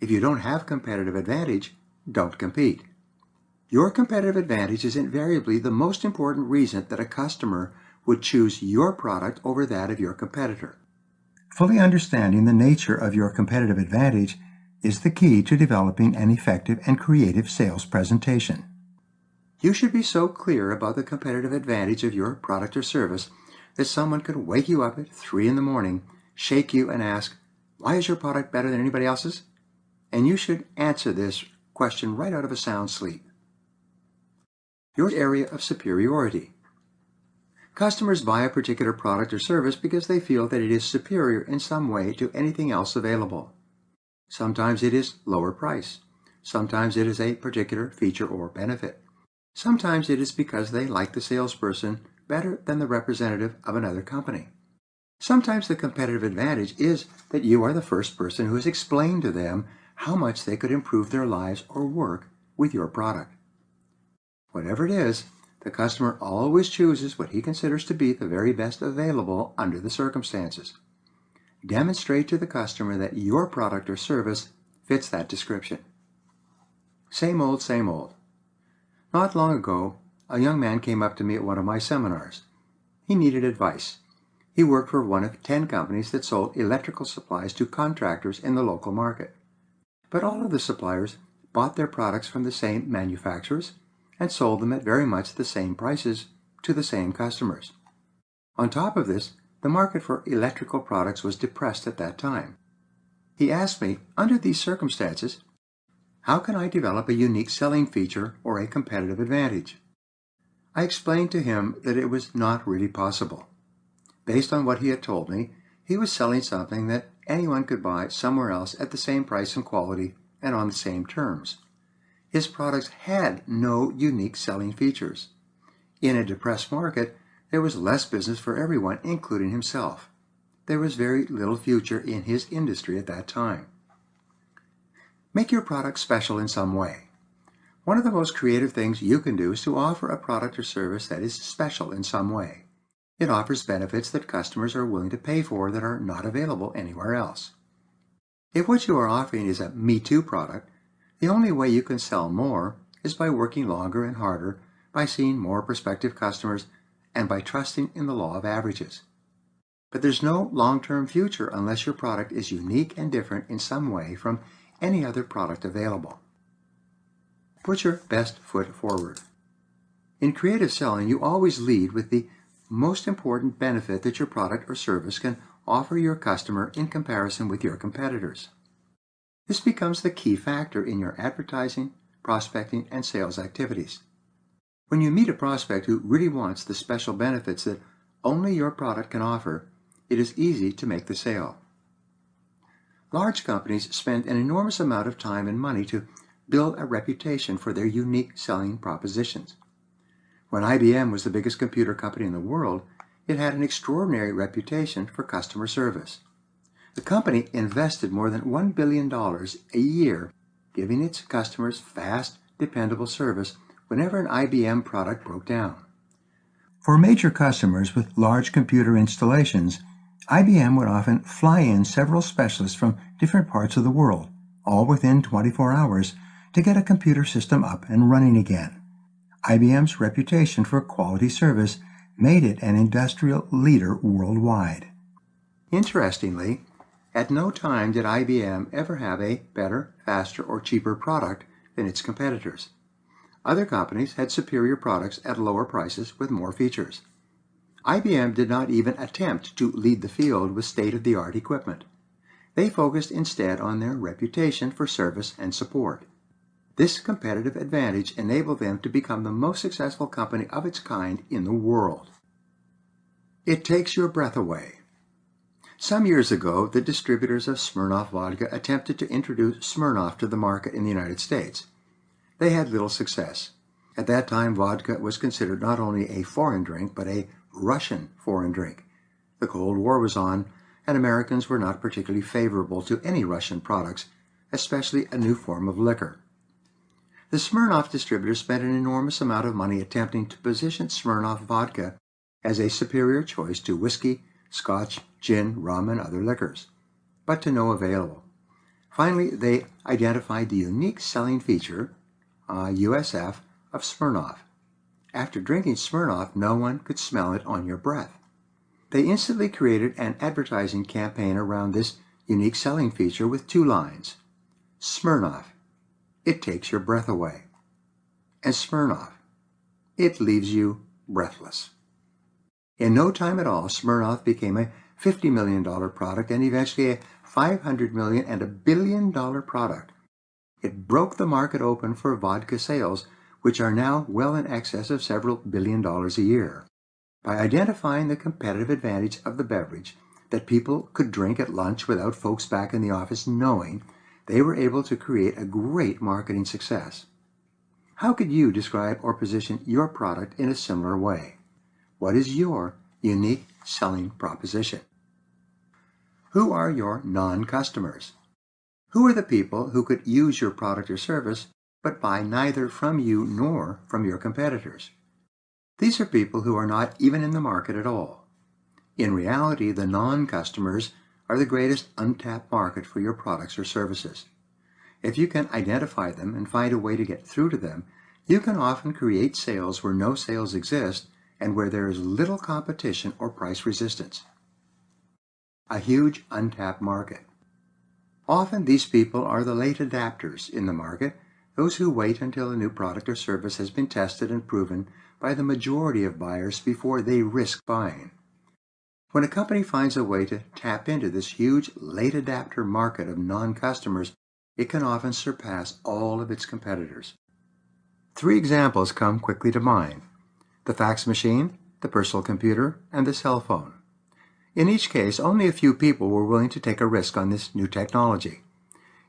if you don't have competitive advantage, don't compete. Your competitive advantage is invariably the most important reason that a customer would choose your product over that of your competitor. Fully understanding the nature of your competitive advantage is the key to developing an effective and creative sales presentation. You should be so clear about the competitive advantage of your product or service that someone could wake you up at 3 in the morning, shake you and ask, "Why is your product better than anybody else's?" And you should answer this question right out of a sound sleep. Your area of superiority. Customers buy a particular product or service because they feel that it is superior in some way to anything else available. Sometimes it is lower price. Sometimes it is a particular feature or benefit. Sometimes it is because they like the salesperson better than the representative of another company. Sometimes the competitive advantage is that you are the first person who has explained to them how much they could improve their lives or work with your product. Whatever it is, the customer always chooses what he considers to be the very best available under the circumstances. Demonstrate to the customer that your product or service fits that description. Same old, same old. Not long ago, a young man came up to me at one of my seminars. He needed advice. He worked for one of 10 companies that sold electrical supplies to contractors in the local market. But all of the suppliers bought their products from the same manufacturers and sold them at very much the same prices to the same customers. On top of this, the market for electrical products was depressed at that time. He asked me, under these circumstances, how can I develop a unique selling feature or a competitive advantage? I explained to him that it was not really possible. Based on what he had told me, he was selling something that anyone could buy somewhere else at the same price and quality and on the same terms. His products had no unique selling features. In a depressed market, there was less business for everyone, including himself. There was very little future in his industry at that time. Make your product special in some way. One of the most creative things you can do is to offer a product or service that is special in some way. It offers benefits that customers are willing to pay for that are not available anywhere else. If what you are offering is a Me Too product, the only way you can sell more is by working longer and harder, by seeing more prospective customers, and by trusting in the law of averages. But there's no long-term future unless your product is unique and different in some way from any other product available. Put your best foot forward. In creative selling, you always lead with the most important benefit that your product or service can offer your customer in comparison with your competitors. This becomes the key factor in your advertising, prospecting, and sales activities. When you meet a prospect who really wants the special benefits that only your product can offer, it is easy to make the sale. Large companies spend an enormous amount of time and money to build a reputation for their unique selling propositions. When IBM was the biggest computer company in the world, it had an extraordinary reputation for customer service. The company invested more than $1 billion a year giving its customers fast, dependable service whenever an IBM product broke down. For major customers with large computer installations, IBM would often fly in several specialists from different parts of the world, all within 24 hours, to get a computer system up and running again. IBM's reputation for quality service made it an industrial leader worldwide. Interestingly, at no time did IBM ever have a better, faster, or cheaper product than its competitors. Other companies had superior products at lower prices with more features. IBM did not even attempt to lead the field with state-of-the-art equipment. They focused instead on their reputation for service and support. This competitive advantage enabled them to become the most successful company of its kind in the world. It takes your breath away. Some years ago, the distributors of Smirnoff vodka attempted to introduce Smirnoff to the market in the United States. They had little success. At that time, vodka was considered not only a foreign drink, but a Russian foreign drink. The Cold War was on, and Americans were not particularly favorable to any Russian products, especially a new form of liquor. The Smirnoff distributors spent an enormous amount of money attempting to position Smirnoff vodka as a superior choice to whiskey, Scotch, gin, rum, and other liquors, but to no avail. Finally, they identified the unique selling feature, USF, of Smirnoff. After drinking Smirnoff, no one could smell it on your breath. They instantly created an advertising campaign around this unique selling feature with 2 lines. Smirnoff, it takes your breath away. And Smirnoff, it leaves you breathless. In no time at all, Smirnoff became a $50 million product and eventually a $500 million and $1 billion product. It broke the market open for vodka sales, which are now well in excess of several $1 billion a year. By identifying the competitive advantage of the beverage, that people could drink at lunch without folks back in the office knowing, they were able to create a great marketing success. How could you describe or position your product in a similar way? What is your unique selling proposition? Who are your non-customers? Who are the people who could use your product or service but buy neither from you nor from your competitors? These are people who are not even in the market at all. In reality, the non-customers are the greatest untapped market for your products or services. If you can identify them and find a way to get through to them, you can often create sales where no sales exist and where there is little competition or price resistance. A huge untapped market. Often these people are the late adapters in the market, those who wait until a new product or service has been tested and proven by the majority of buyers before they risk buying. When a company finds a way to tap into this huge late adapter market of non-customers, it can often surpass all of its competitors. 3 examples come quickly to mind: the fax machine, the personal computer, and the cell phone. In each case, only a few people were willing to take a risk on this new technology.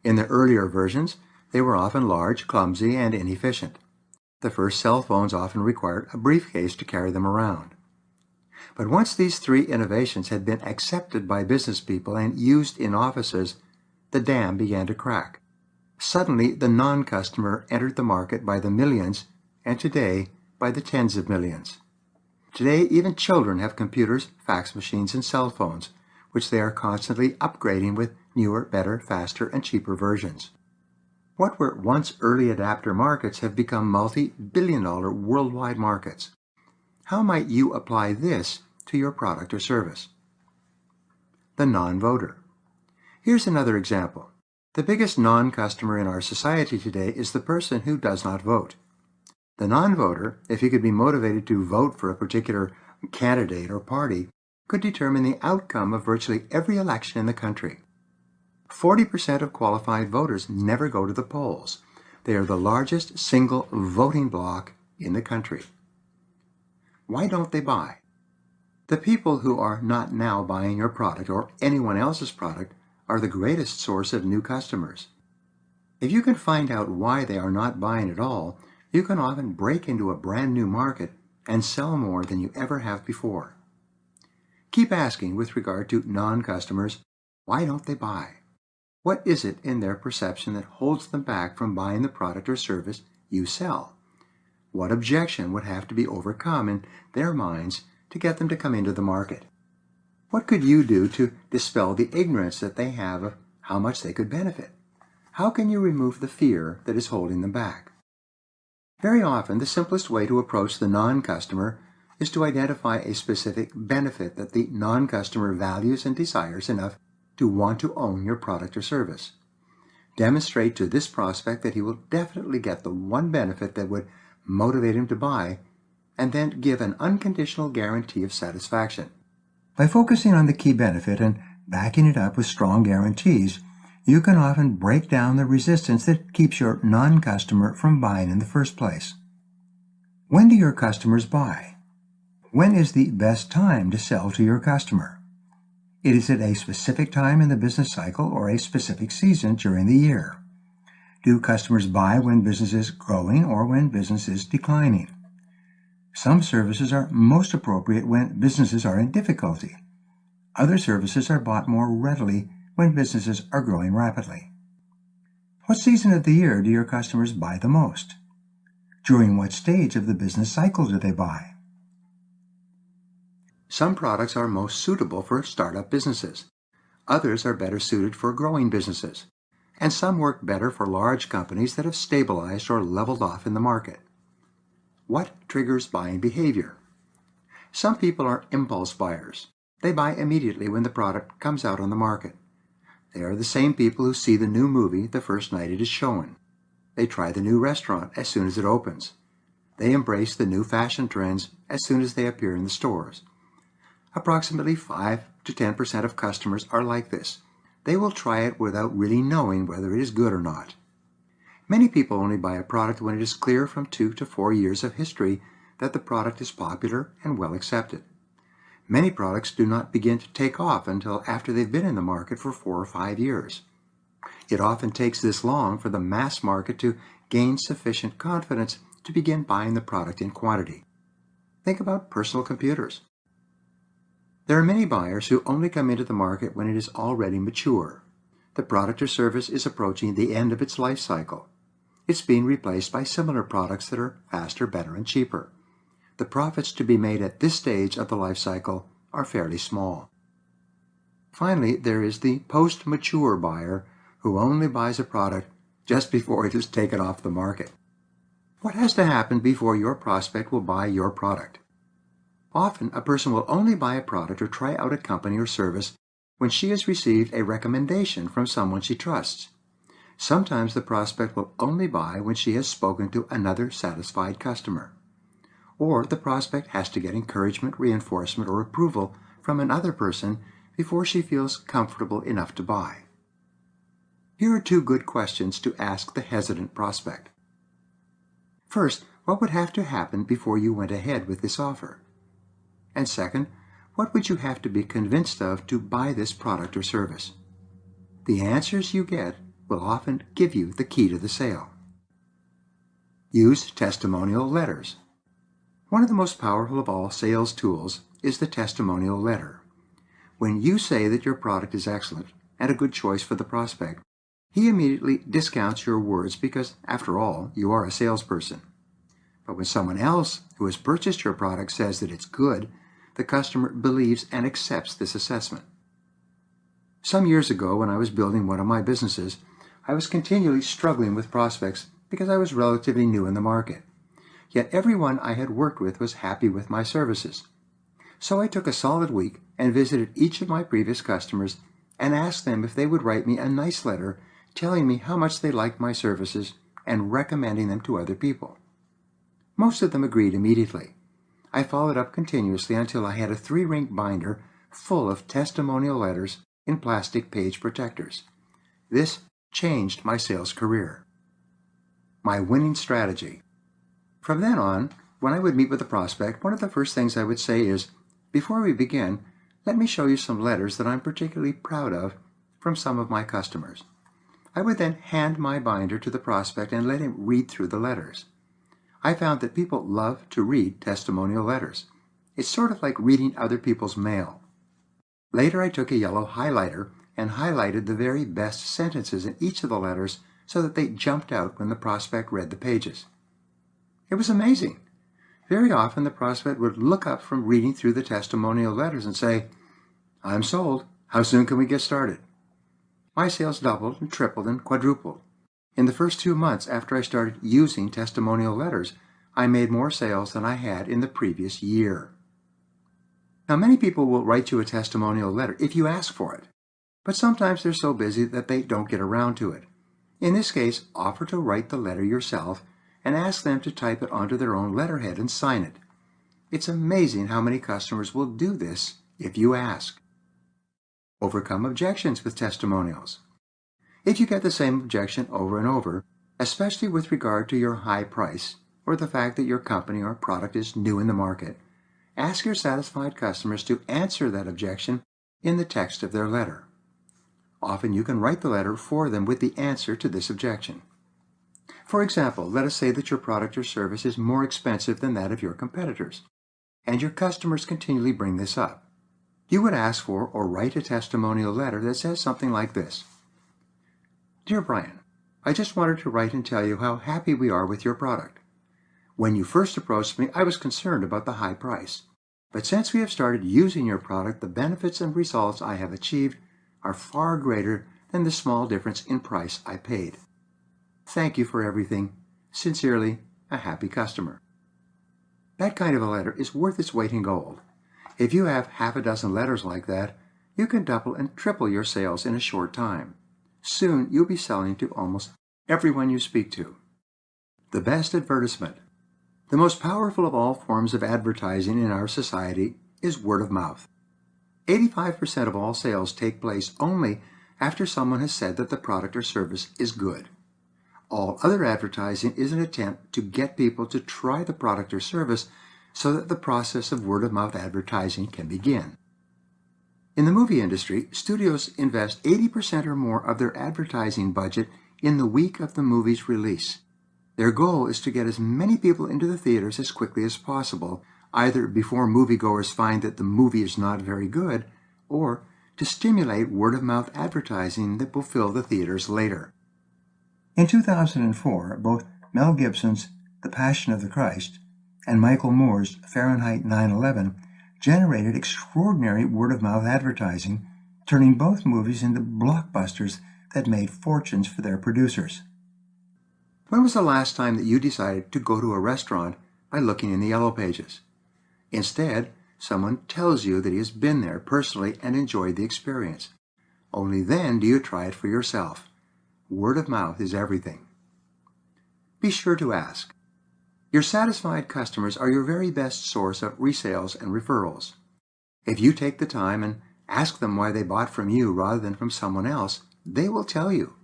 In the earlier versions, they were often large, clumsy, and inefficient. The first cell phones often required a briefcase to carry them around. But once these 3 innovations had been accepted by business people and used in offices, the dam began to crack. Suddenly, the non-customer entered the market by the millions, and today, by the tens of millions. Today, even children have computers, fax machines, and cell phones, which they are constantly upgrading with newer, better, faster, and cheaper versions. What were once early adapter markets have become multi-billion-dollar worldwide markets. How might you apply this to your product or service? The non-voter. Here's another example. The biggest non-customer in our society today is the person who does not vote. The non-voter, if he could be motivated to vote for a particular candidate or party, could determine the outcome of virtually every election in the country. 40% of qualified voters never go to the polls. They are the largest single voting bloc in the country. Why don't they buy? The people who are not now buying your product or anyone else's product are the greatest source of new customers. If you can find out why they are not buying at all, you can often break into a brand new market and sell more than you ever have before. Keep asking with regard to non-customers, why don't they buy? What is it in their perception that holds them back from buying the product or service you sell? What objection would have to be overcome in their minds to get them to come into the market? What could you do to dispel the ignorance that they have of how much they could benefit? How can you remove the fear that is holding them back? Very often, the simplest way to approach the non-customer is to identify a specific benefit that the non-customer values and desires enough to want to own your product or service. Demonstrate to this prospect that he will definitely get the one benefit that would motivate him to buy, and then give an unconditional guarantee of satisfaction. By focusing on the key benefit and backing it up with strong guarantees, you can often break down the resistance that keeps your non-customer from buying in the first place. When do your customers buy? When is the best time to sell to your customer? It is at a specific time in the business cycle or a specific season during the year. Do customers buy when business is growing or when business is declining? Some services are most appropriate when businesses are in difficulty. Other services are bought more readily when businesses are growing rapidly. What season of the year do your customers buy the most? During what stage of the business cycle do they buy? Some products are most suitable for startup businesses. Others are better suited for growing businesses. And some work better for large companies that have stabilized or leveled off in the market. What triggers buying behavior? Some people are impulse buyers. They buy immediately when the product comes out on the market. They are the same people who see the new movie the first night it is shown. They try the new restaurant as soon as it opens. They embrace the new fashion trends as soon as they appear in the stores. Approximately 5 to 10% of customers are like this. They will try it without really knowing whether it is good or not. Many people only buy a product when it is clear from 2 to 4 years of history that the product is popular and well accepted. Many products do not begin to take off until after they've been in the market for 4 or 5 years. It often takes this long for the mass market to gain sufficient confidence to begin buying the product in quantity. Think about personal computers. There are many buyers who only come into the market when it is already mature. The product or service is approaching the end of its life cycle. It's being replaced by similar products that are faster, better, and cheaper. The profits to be made at this stage of the life cycle are fairly small. Finally, there is the post-mature buyer who only buys a product just before it is taken off the market. What has to happen before your prospect will buy your product? Often, a person will only buy a product or try out a company or service when she has received a recommendation from someone she trusts. Sometimes the prospect will only buy when she has spoken to another satisfied customer. Or the prospect has to get encouragement, reinforcement, or approval from another person before she feels comfortable enough to buy. Here are 2 good questions to ask the hesitant prospect. First, what would have to happen before you went ahead with this offer? And second, what would you have to be convinced of to buy this product or service? The answers you get will often give you the key to the sale. Use testimonial letters. One of the most powerful of all sales tools is the testimonial letter. When you say that your product is excellent and a good choice for the prospect, he immediately discounts your words because, after all, you are a salesperson. But when someone else who has purchased your product says that it's good, the customer believes and accepts this assessment. Some years ago, when I was building one of my businesses, I was continually struggling with prospects because I was relatively new in the market. Yet everyone I had worked with was happy with my services. So I took a solid week and visited each of my previous customers and asked them if they would write me a nice letter telling me how much they liked my services and recommending them to other people. Most of them agreed immediately. I followed up continuously until I had a 3-ring binder full of testimonial letters in plastic page protectors. This changed my sales career. My winning strategy. From then on, when I would meet with a prospect, one of the first things I would say is, before we begin, let me show you some letters that I'm particularly proud of from some of my customers. I would then hand my binder to the prospect and let him read through the letters. I found that people love to read testimonial letters. It's sort of like reading other people's mail. Later I took a yellow highlighter and highlighted the very best sentences in each of the letters so that they jumped out when the prospect read the pages. It was amazing. Very often the prospect would look up from reading through the testimonial letters and say, "I'm sold. How soon can we get started?" My sales doubled and tripled and quadrupled. In the first 2 months after I started using testimonial letters, I made more sales than I had in the previous year. Now, many people will write you a testimonial letter if you ask for it, but sometimes they're so busy that they don't get around to it. In this case, offer to write the letter yourself and ask them to type it onto their own letterhead and sign it. It's amazing how many customers will do this if you ask. Overcome objections with testimonials. If you get the same objection over and over, especially with regard to your high price or the fact that your company or product is new in the market, ask your satisfied customers to answer that objection in the text of their letter. Often you can write the letter for them with the answer to this objection. For example, let us say that your product or service is more expensive than that of your competitors, and your customers continually bring this up. You would ask for or write a testimonial letter that says something like this. Dear Brian, I just wanted to write and tell you how happy we are with your product. When you first approached me, I was concerned about the high price. But since we have started using your product, the benefits and results I have achieved are far greater than the small difference in price I paid. Thank you for everything. Sincerely, a happy customer. That kind of a letter is worth its weight in gold. If you have half a dozen letters like that, you can double and triple your sales in a short time. Soon you'll be selling to almost everyone you speak to. The best advertisement. The most powerful of all forms of advertising in our society is word of mouth. 85% of all sales take place only after someone has said that the product or service is good. All other advertising is an attempt to get people to try the product or service so that the process of word-of-mouth advertising can begin. In the movie industry, studios invest 80% or more of their advertising budget in the week of the movie's release. Their goal is to get as many people into the theaters as quickly as possible, either before moviegoers find that the movie is not very good, or to stimulate word-of-mouth advertising that will fill the theaters later. In 2004, both Mel Gibson's The Passion of the Christ and Michael Moore's Fahrenheit 9/11 generated extraordinary word-of-mouth advertising, turning both movies into blockbusters that made fortunes for their producers. When was the last time that you decided to go to a restaurant by looking in the yellow pages? Instead, someone tells you that he has been there personally and enjoyed the experience. Only then do you try it for yourself. Word of mouth is everything. Be sure to ask. Your satisfied customers are your very best source of resales and referrals. If you take the time and ask them why they bought from you rather than from someone else, they will tell you.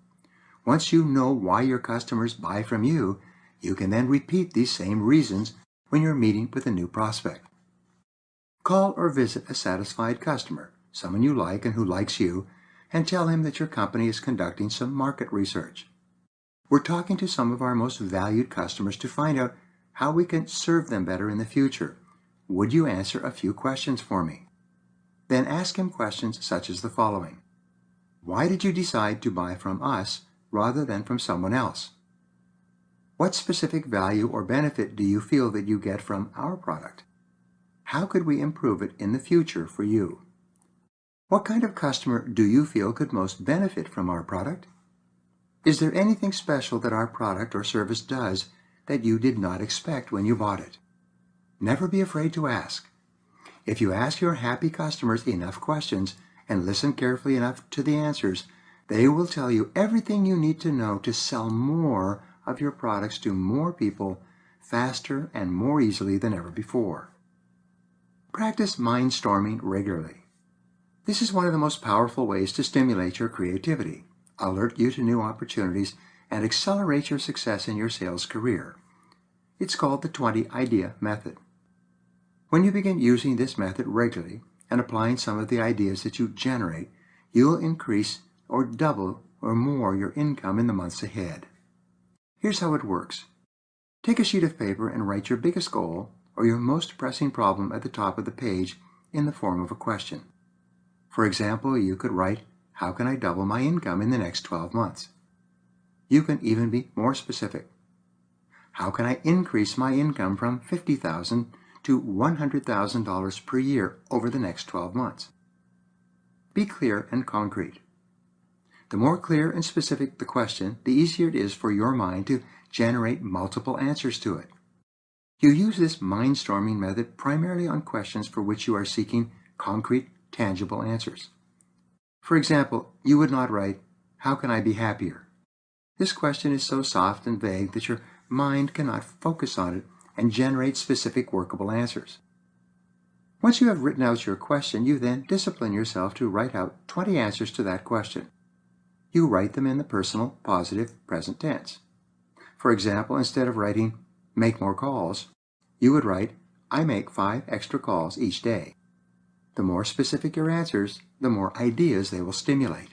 Once you know why your customers buy from you, you can then repeat these same reasons when you're meeting with a new prospect. Call or visit a satisfied customer, someone you like and who likes you, and tell him that your company is conducting some market research. We're talking to some of our most valued customers to find out how we can serve them better in the future. Would you answer a few questions for me? Then ask him questions such as the following. Why did you decide to buy from us rather than from someone else? What specific value or benefit do you feel that you get from our product? How could we improve it in the future for you? What kind of customer do you feel could most benefit from our product? Is there anything special that our product or service does that you did not expect when you bought it? Never be afraid to ask. If you ask your happy customers enough questions and listen carefully enough to the answers, they will tell you everything you need to know to sell more of your products to more people faster and more easily than ever before. Practice mind-storming regularly. This is one of the most powerful ways to stimulate your creativity, alert you to new opportunities, and accelerate your success in your sales career. It's called the 20-idea method. When you begin using this method regularly and applying some of the ideas that you generate, you'll increase or double or more your income in the months ahead. Here's how it works. Take a sheet of paper and write your biggest goal or your most pressing problem at the top of the page in the form of a question. For example, you could write, how can I double my income in the next 12 months? You can even be more specific. How can I increase my income from $50,000 to $100,000 per year over the next 12 months? Be clear and concrete. The more clear and specific the question, the easier it is for your mind to generate multiple answers to it. You use this mind-storming method primarily on questions for which you are seeking concrete, tangible answers. For example, you would not write, how can I be happier? This question is so soft and vague that your mind cannot focus on it and generate specific workable answers. Once you have written out your question, you then discipline yourself to write out 20 answers to that question. You write them in the personal, positive, present tense. For example, instead of writing, make more calls, you would write, I make 5 extra calls each day. The more specific your answers, the the more ideas they will stimulate.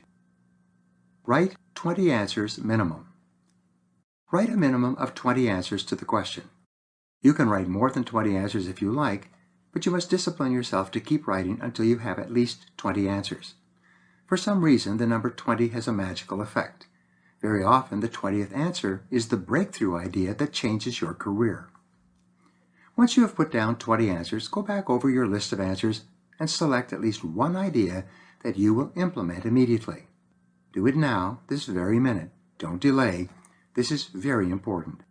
Write 20 answers minimum. Write a minimum of 20 answers to the question. You can write more than 20 answers if you like, but you must discipline yourself to keep writing until you have at least 20 answers. For some reason, the number 20 has a magical effect. Very often, the 20th answer is the breakthrough idea that changes your career. Once you have put down 20 answers, go back over your list of answers and select at least one idea that you will implement immediately. Do it now, this very minute. Don't delay. This is very important.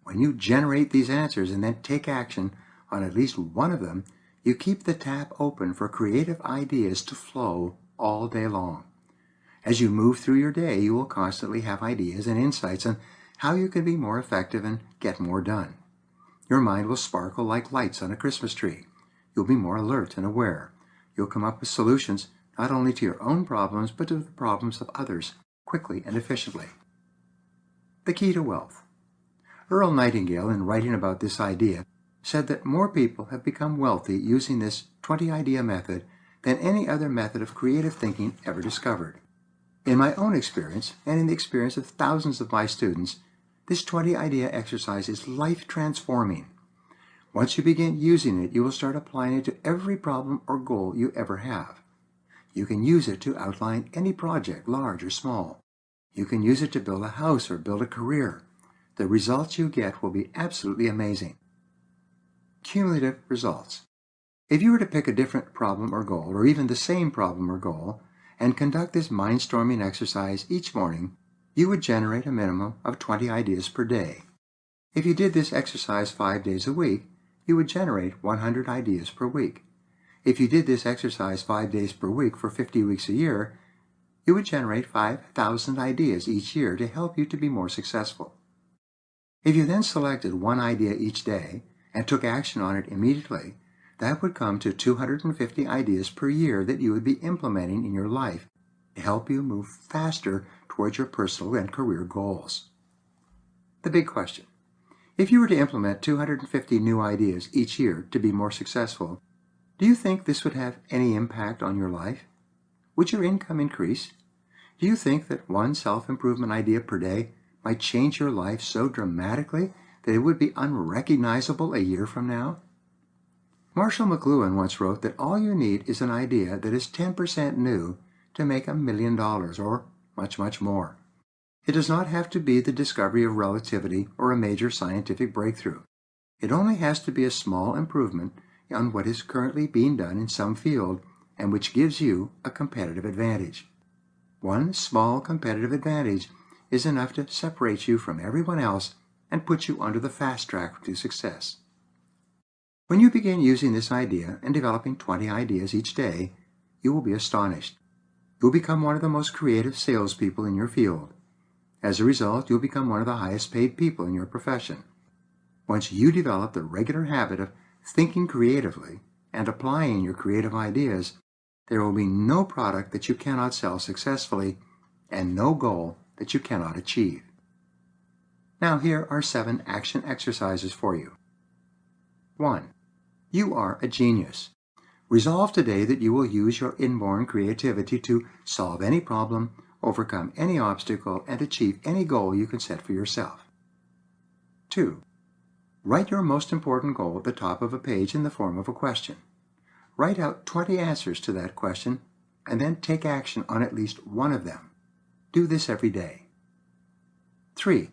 When you generate these answers and then take action on at least one of them, you keep the tap open for creative ideas to flow all day long. As you move through your day, you will constantly have ideas and insights on how you can be more effective and get more done. Your mind will sparkle like lights on a Christmas tree. You'll be more alert and aware. You'll come up with solutions not only to your own problems, but to the problems of others, quickly and efficiently. The key to wealth. Earl Nightingale, in writing about this idea, said that more people have become wealthy using this 20-idea method than any other method of creative thinking ever discovered. In my own experience, and in the experience of thousands of my students, this 20-idea exercise is life-transforming. Once you begin using it, you will start applying it to every problem or goal you ever have. You can use it to outline any project, large or small. You can use it to build a house or build a career. The results you get will be absolutely amazing. Cumulative results. If you were to pick a different problem or goal, or even the same problem or goal, and conduct this mind-storming exercise each morning, you would generate a minimum of 20 ideas per day. If you did this exercise 5 days a week, you would generate 100 ideas per week. If you did this exercise 5 days per week for 50 weeks a year, you would generate 5,000 ideas each year to help you to be more successful. If you then selected one idea each day and took action on it immediately, that would come to 250 ideas per year that you would be implementing in your life to help you move faster towards your personal and career goals. The big question. If you were to implement 250 new ideas each year to be more successful, do you think this would have any impact on your life? Would your income increase? Do you think that one self-improvement idea per day might change your life so dramatically that it would be unrecognizable a year from now? Marshall McLuhan once wrote that all you need is an idea that is 10% new to make $1 million or much, much more. It does not have to be the discovery of relativity or a major scientific breakthrough. It only has to be a small improvement on what is currently being done in some field and which gives you a competitive advantage. One small competitive advantage is enough to separate you from everyone else and put you onto the fast track to success. When you begin using this idea and developing 20 ideas each day, you will be astonished. You'll become one of the most creative salespeople in your field. As a result, you'll become one of the highest paid people in your profession. Once you develop the regular habit of thinking creatively and applying your creative ideas, there will be no product that you cannot sell successfully and no goal that you cannot achieve. Now here are 7 action exercises for you. 1. You are a genius. Resolve today that you will use your inborn creativity to solve any problem, overcome any obstacle, and achieve any goal you can set for yourself. 2. Write your most important goal at the top of a page in the form of a question. Write out 20 answers to that question, and then take action on at least one of them. Do this every day. 3.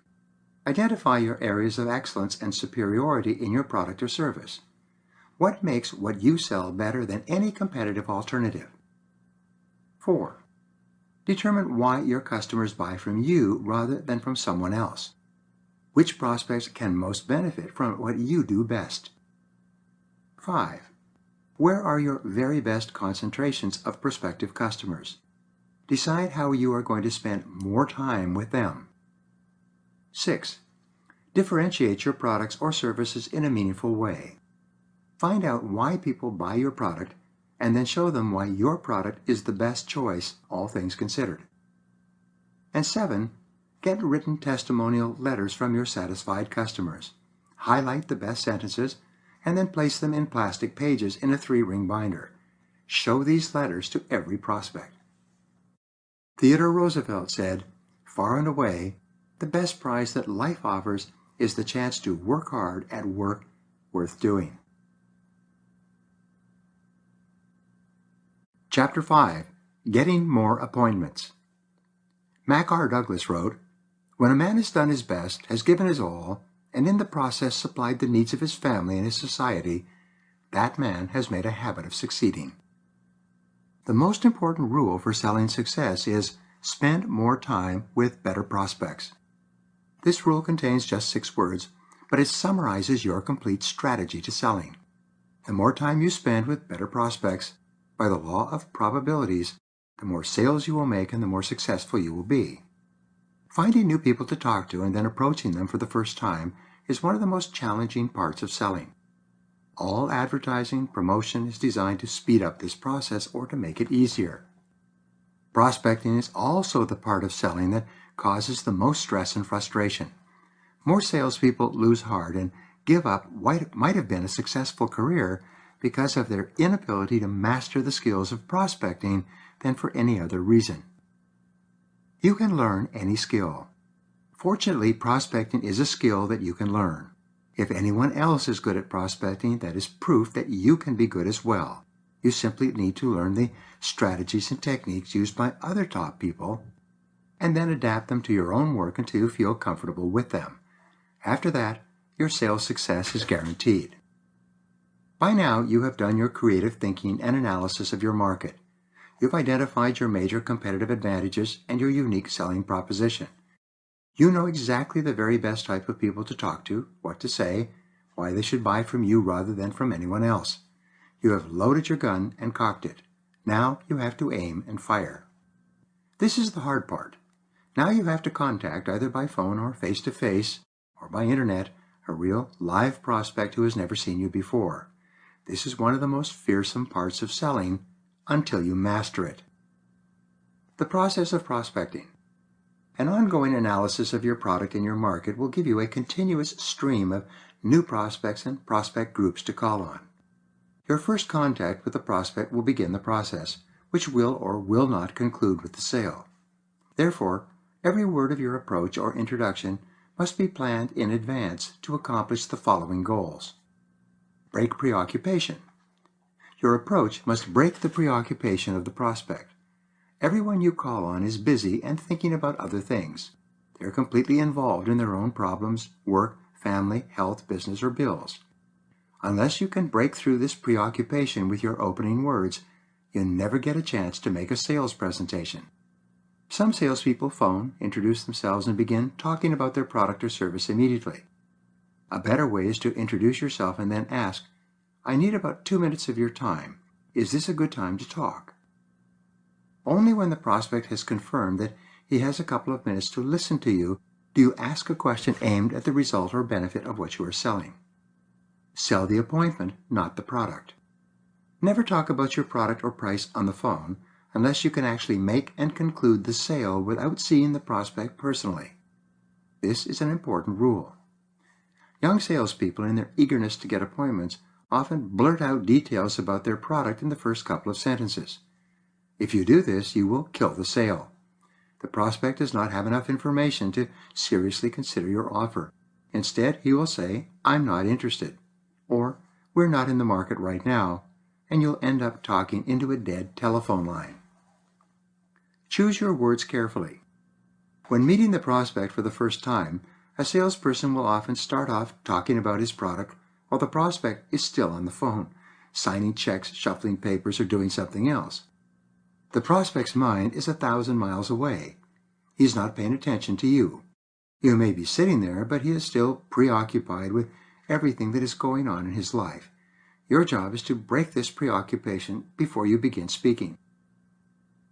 Identify your areas of excellence and superiority in your product or service. What makes what you sell better than any competitive alternative? 4. Determine why your customers buy from you rather than from someone else. Which prospects can most benefit from what you do best? 5. Where are your very best concentrations of prospective customers? Decide how you are going to spend more time with them. 6. Differentiate your products or services in a meaningful way. Find out why people buy your product and then show them why your product is the best choice, all things considered. And 7. Get written testimonial letters from your satisfied customers. Highlight the best sentences and then place them in plastic pages in a 3-ring binder. Show these letters to every prospect. Theodore Roosevelt said, "Far and away, the best prize that life offers is the chance to work hard at work worth doing." Chapter 5. Getting More Appointments. Mac R. Douglas wrote, "When a man has done his best, has given his all, and in the process supplied the needs of his family and his society, that man has made a habit of succeeding." The most important rule for selling success is spend more time with better prospects. This rule contains just 6 words, but it summarizes your complete strategy to selling. The more time you spend with better prospects, by the law of probabilities, the more sales you will make and the more successful you will be. Finding new people to talk to and then approaching them for the first time is one of the most challenging parts of selling. All advertising, promotion is designed to speed up this process or to make it easier. Prospecting is also the part of selling that causes the most stress and frustration. More salespeople lose heart and give up what might have been a successful career because of their inability to master the skills of prospecting than for any other reason. You can learn any skill. Fortunately, prospecting is a skill that you can learn. If anyone else is good at prospecting, that is proof that you can be good as well. You simply need to learn the strategies and techniques used by other top people and then adapt them to your own work until you feel comfortable with them. After that, your sales success is guaranteed. By now, you have done your creative thinking and analysis of your market. You've identified your major competitive advantages and your unique selling proposition. You know exactly the very best type of people to talk to, what to say, why they should buy from you rather than from anyone else. You have loaded your gun and cocked it. Now you have to aim and fire. This is the hard part. Now you have to contact, either by phone or face-to-face or by internet, a real live prospect who has never seen you before. This is one of the most fearsome parts of selling until you master it. The process of prospecting. An ongoing analysis of your product and your market will give you a continuous stream of new prospects and prospect groups to call on. Your first contact with the prospect will begin the process, which will or will not conclude with the sale. Therefore, every word of your approach or introduction must be planned in advance to accomplish the following goals. Break preoccupation. Your approach must break the preoccupation of the prospect. Everyone you call on is busy and thinking about other things. They're completely involved in their own problems, work, family, health, business, or bills. Unless you can break through this preoccupation with your opening words, you never get a chance to make a sales presentation. Some salespeople phone, introduce themselves, and begin talking about their product or service immediately. A better way is to introduce yourself and then ask, "I need about 2 minutes of your time. Is this a good time to talk?" Only when the prospect has confirmed that he has a couple of minutes to listen to you do you ask a question aimed at the result or benefit of what you are selling. Sell the appointment, not the product. Never talk about your product or price on the phone unless you can actually make and conclude the sale without seeing the prospect personally. This is an important rule. Young salespeople, in their eagerness to get appointments, often blurt out details about their product in the first couple of sentences. If you do this, you will kill the sale. The prospect does not have enough information to seriously consider your offer. Instead, he will say, "I'm not interested," or "We're not in the market right now," and you'll end up talking into a dead telephone line. Choose your words carefully. When meeting the prospect for the first time, a salesperson will often start off talking about his product while the prospect is still on the phone, signing checks, shuffling papers, or doing something else. The prospect's mind is 1,000 miles away. He's not paying attention to you. You may be sitting there, but he is still preoccupied with everything that is going on in his life. Your job is to break this preoccupation before you begin speaking.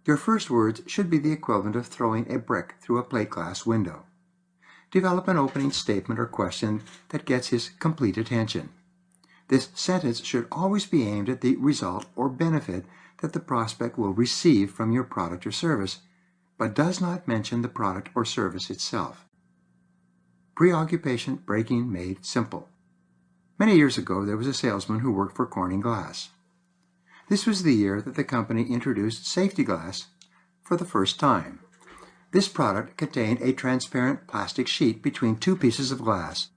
Your first words should be the equivalent of throwing a brick through a plate glass window. Develop an opening statement or question that gets his complete attention. This sentence should always be aimed at the result or benefit that the prospect will receive from your product or service, but does not mention the product or service itself. Preoccupation breaking made simple. Many years ago, there was a salesman who worked for Corning Glass. This was the year that the company introduced safety glass for the first time. This product contained a transparent plastic sheet between two pieces of glass,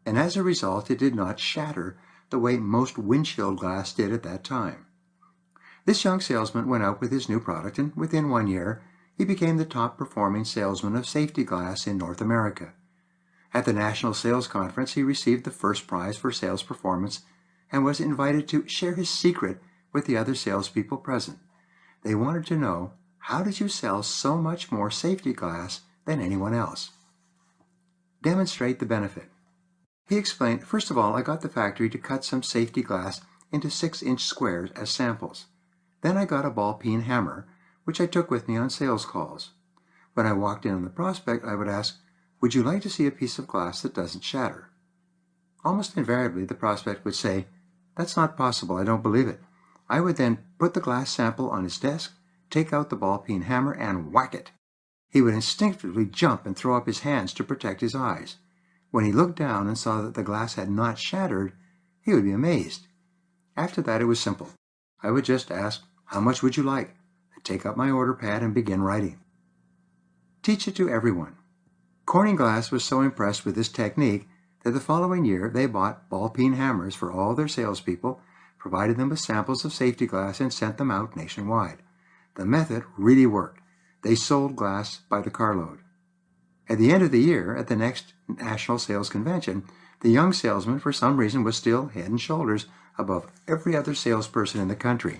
and as a result it did not shatter the way most windshield glass did at that time. This young salesman went out with his new product, and within 1 year, he became the top performing salesman of safety glass in North America. At the National Sales Conference, he received the first prize for sales performance and was invited to share his secret with the other salespeople present. They wanted to know, how did you sell so much more safety glass than anyone else? Demonstrate the benefit. He explained, first of all, I got the factory to cut some safety glass into 6-inch squares as samples. Then I got a ball-peen hammer, which I took with me on sales calls. When I walked in on the prospect, I would ask, would you like to see a piece of glass that doesn't shatter? Almost invariably, the prospect would say, that's not possible, I don't believe it. I would then put the glass sample on his desk, take out the ball-peen hammer, and whack it. He would instinctively jump and throw up his hands to protect his eyes. When he looked down and saw that the glass had not shattered, he would be amazed. After that, it was simple. I would just ask, how much would you like? I'd take out my order pad and begin writing. Teach it to everyone. Corning Glass was so impressed with this technique that the following year they bought ball-peen hammers for all their salespeople, provided them with samples of safety glass, and sent them out nationwide. The method really worked. They sold glass by the carload. At the end of the year, at the next National Sales Convention, the young salesman, for some reason, was still head and shoulders above every other salesperson in the country.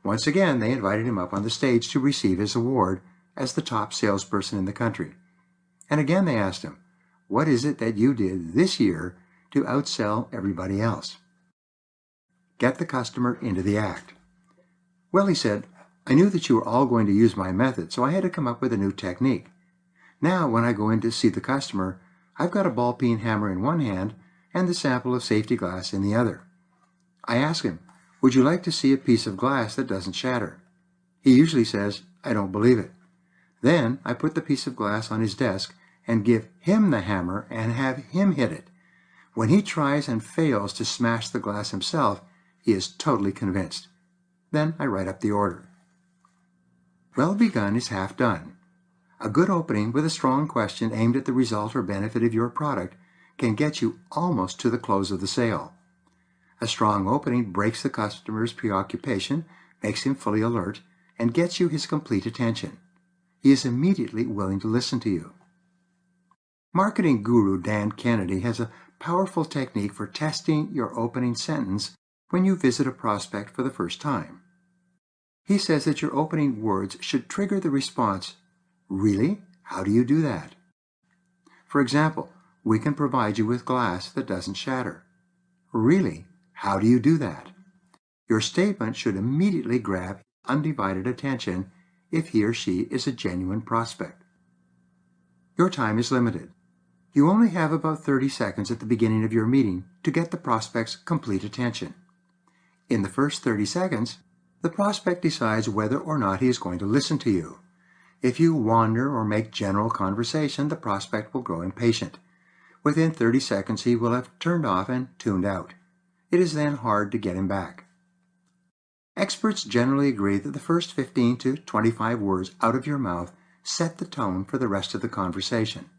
Once again, they invited him up on the stage to receive his award as the top salesperson in the country. And again they asked him, what is it that you did this year to outsell everybody else? Get the customer into the act. Well, he said, I knew that you were all going to use my method, so I had to come up with a new technique. Now, when I go in to see the customer, I've got a ball-peen hammer in one hand and the sample of safety glass in the other. I ask him, would you like to see a piece of glass that doesn't shatter? He usually says, I don't believe it. Then I put the piece of glass on his desk and give him the hammer and have him hit it. When he tries and fails to smash the glass himself, he is totally convinced. Then I write up the order. Well begun is half done. A good opening with a strong question aimed at the result or benefit of your product can get you almost to the close of the sale. A strong opening breaks the customer's preoccupation, makes him fully alert, and gets you his complete attention. He is immediately willing to listen to you. Marketing guru Dan Kennedy has a powerful technique for testing your opening sentence when you visit a prospect for the first time. He says that your opening words should trigger the response, really? How do you do that? For example, we can provide you with glass that doesn't shatter. Really? How do you do that? Your statement should immediately grab undivided attention if he or she is a genuine prospect. Your time is limited. You only have about 30 seconds at the beginning of your meeting to get the prospect's complete attention. In the first 30 seconds, the prospect decides whether or not he is going to listen to you. If you wander or make general conversation, the prospect will grow impatient. Within 30 seconds, he will have turned off and tuned out. It is then hard to get him back. Experts generally agree that the first 15 to 25 words out of your mouth set the tone for the rest of the conversation.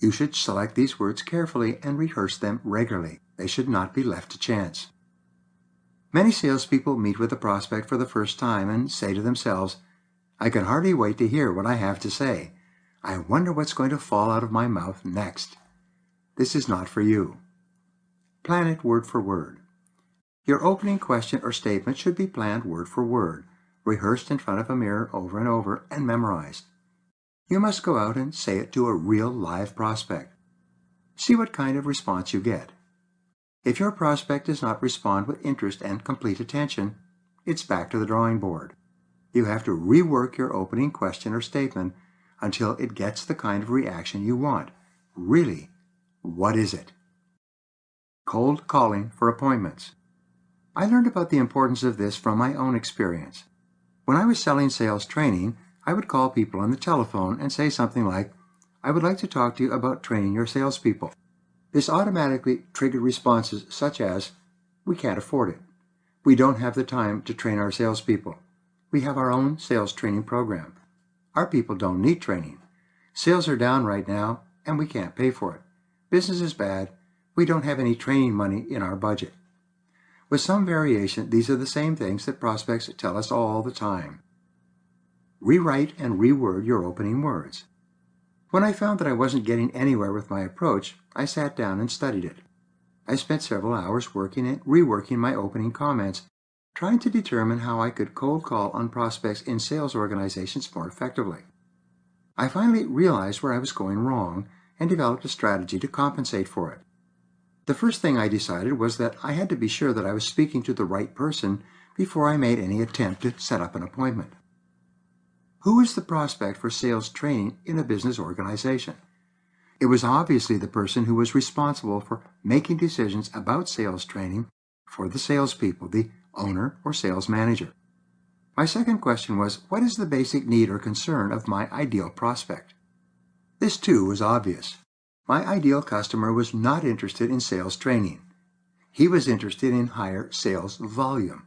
You should select these words carefully and rehearse them regularly. They should not be left to chance. Many salespeople meet with a prospect for the first time and say to themselves, I can hardly wait to hear what I have to say. I wonder what's going to fall out of my mouth next. This is not for you. Plan it word for word. Your opening question or statement should be planned word for word, rehearsed in front of a mirror over and over, and memorized. You must go out and say it to a real live prospect. See what kind of response you get. If your prospect does not respond with interest and complete attention, it's back to the drawing board. You have to rework your opening question or statement until it gets the kind of reaction you want. Really, what is it? Cold calling for appointments. I learned about the importance of this from my own experience. When I was selling sales training, I would call people on the telephone and say something like, I would like to talk to you about training your salespeople. This automatically triggered responses such as, we can't afford it. We don't have the time to train our salespeople. We have our own sales training program. Our people don't need training. Sales are down right now, and we can't pay for it. Business is bad. We don't have any training money in our budget. With some variation, these are the same things that prospects tell us all the time. Rewrite and reword your opening words. When I found that I wasn't getting anywhere with my approach, I sat down and studied it. I spent several hours working and reworking my opening comments, trying to determine how I could cold call on prospects in sales organizations more effectively. I finally realized where I was going wrong and developed a strategy to compensate for it. The first thing I decided was that I had to be sure that I was speaking to the right person before I made any attempt to set up an appointment. Who is the prospect for sales training in a business organization? It was obviously the person who was responsible for making decisions about sales training for the salespeople, the owner or sales manager. My second question was, what is the basic need or concern of my ideal prospect? This too was obvious. My ideal customer was not interested in sales training. He was interested in higher sales volume,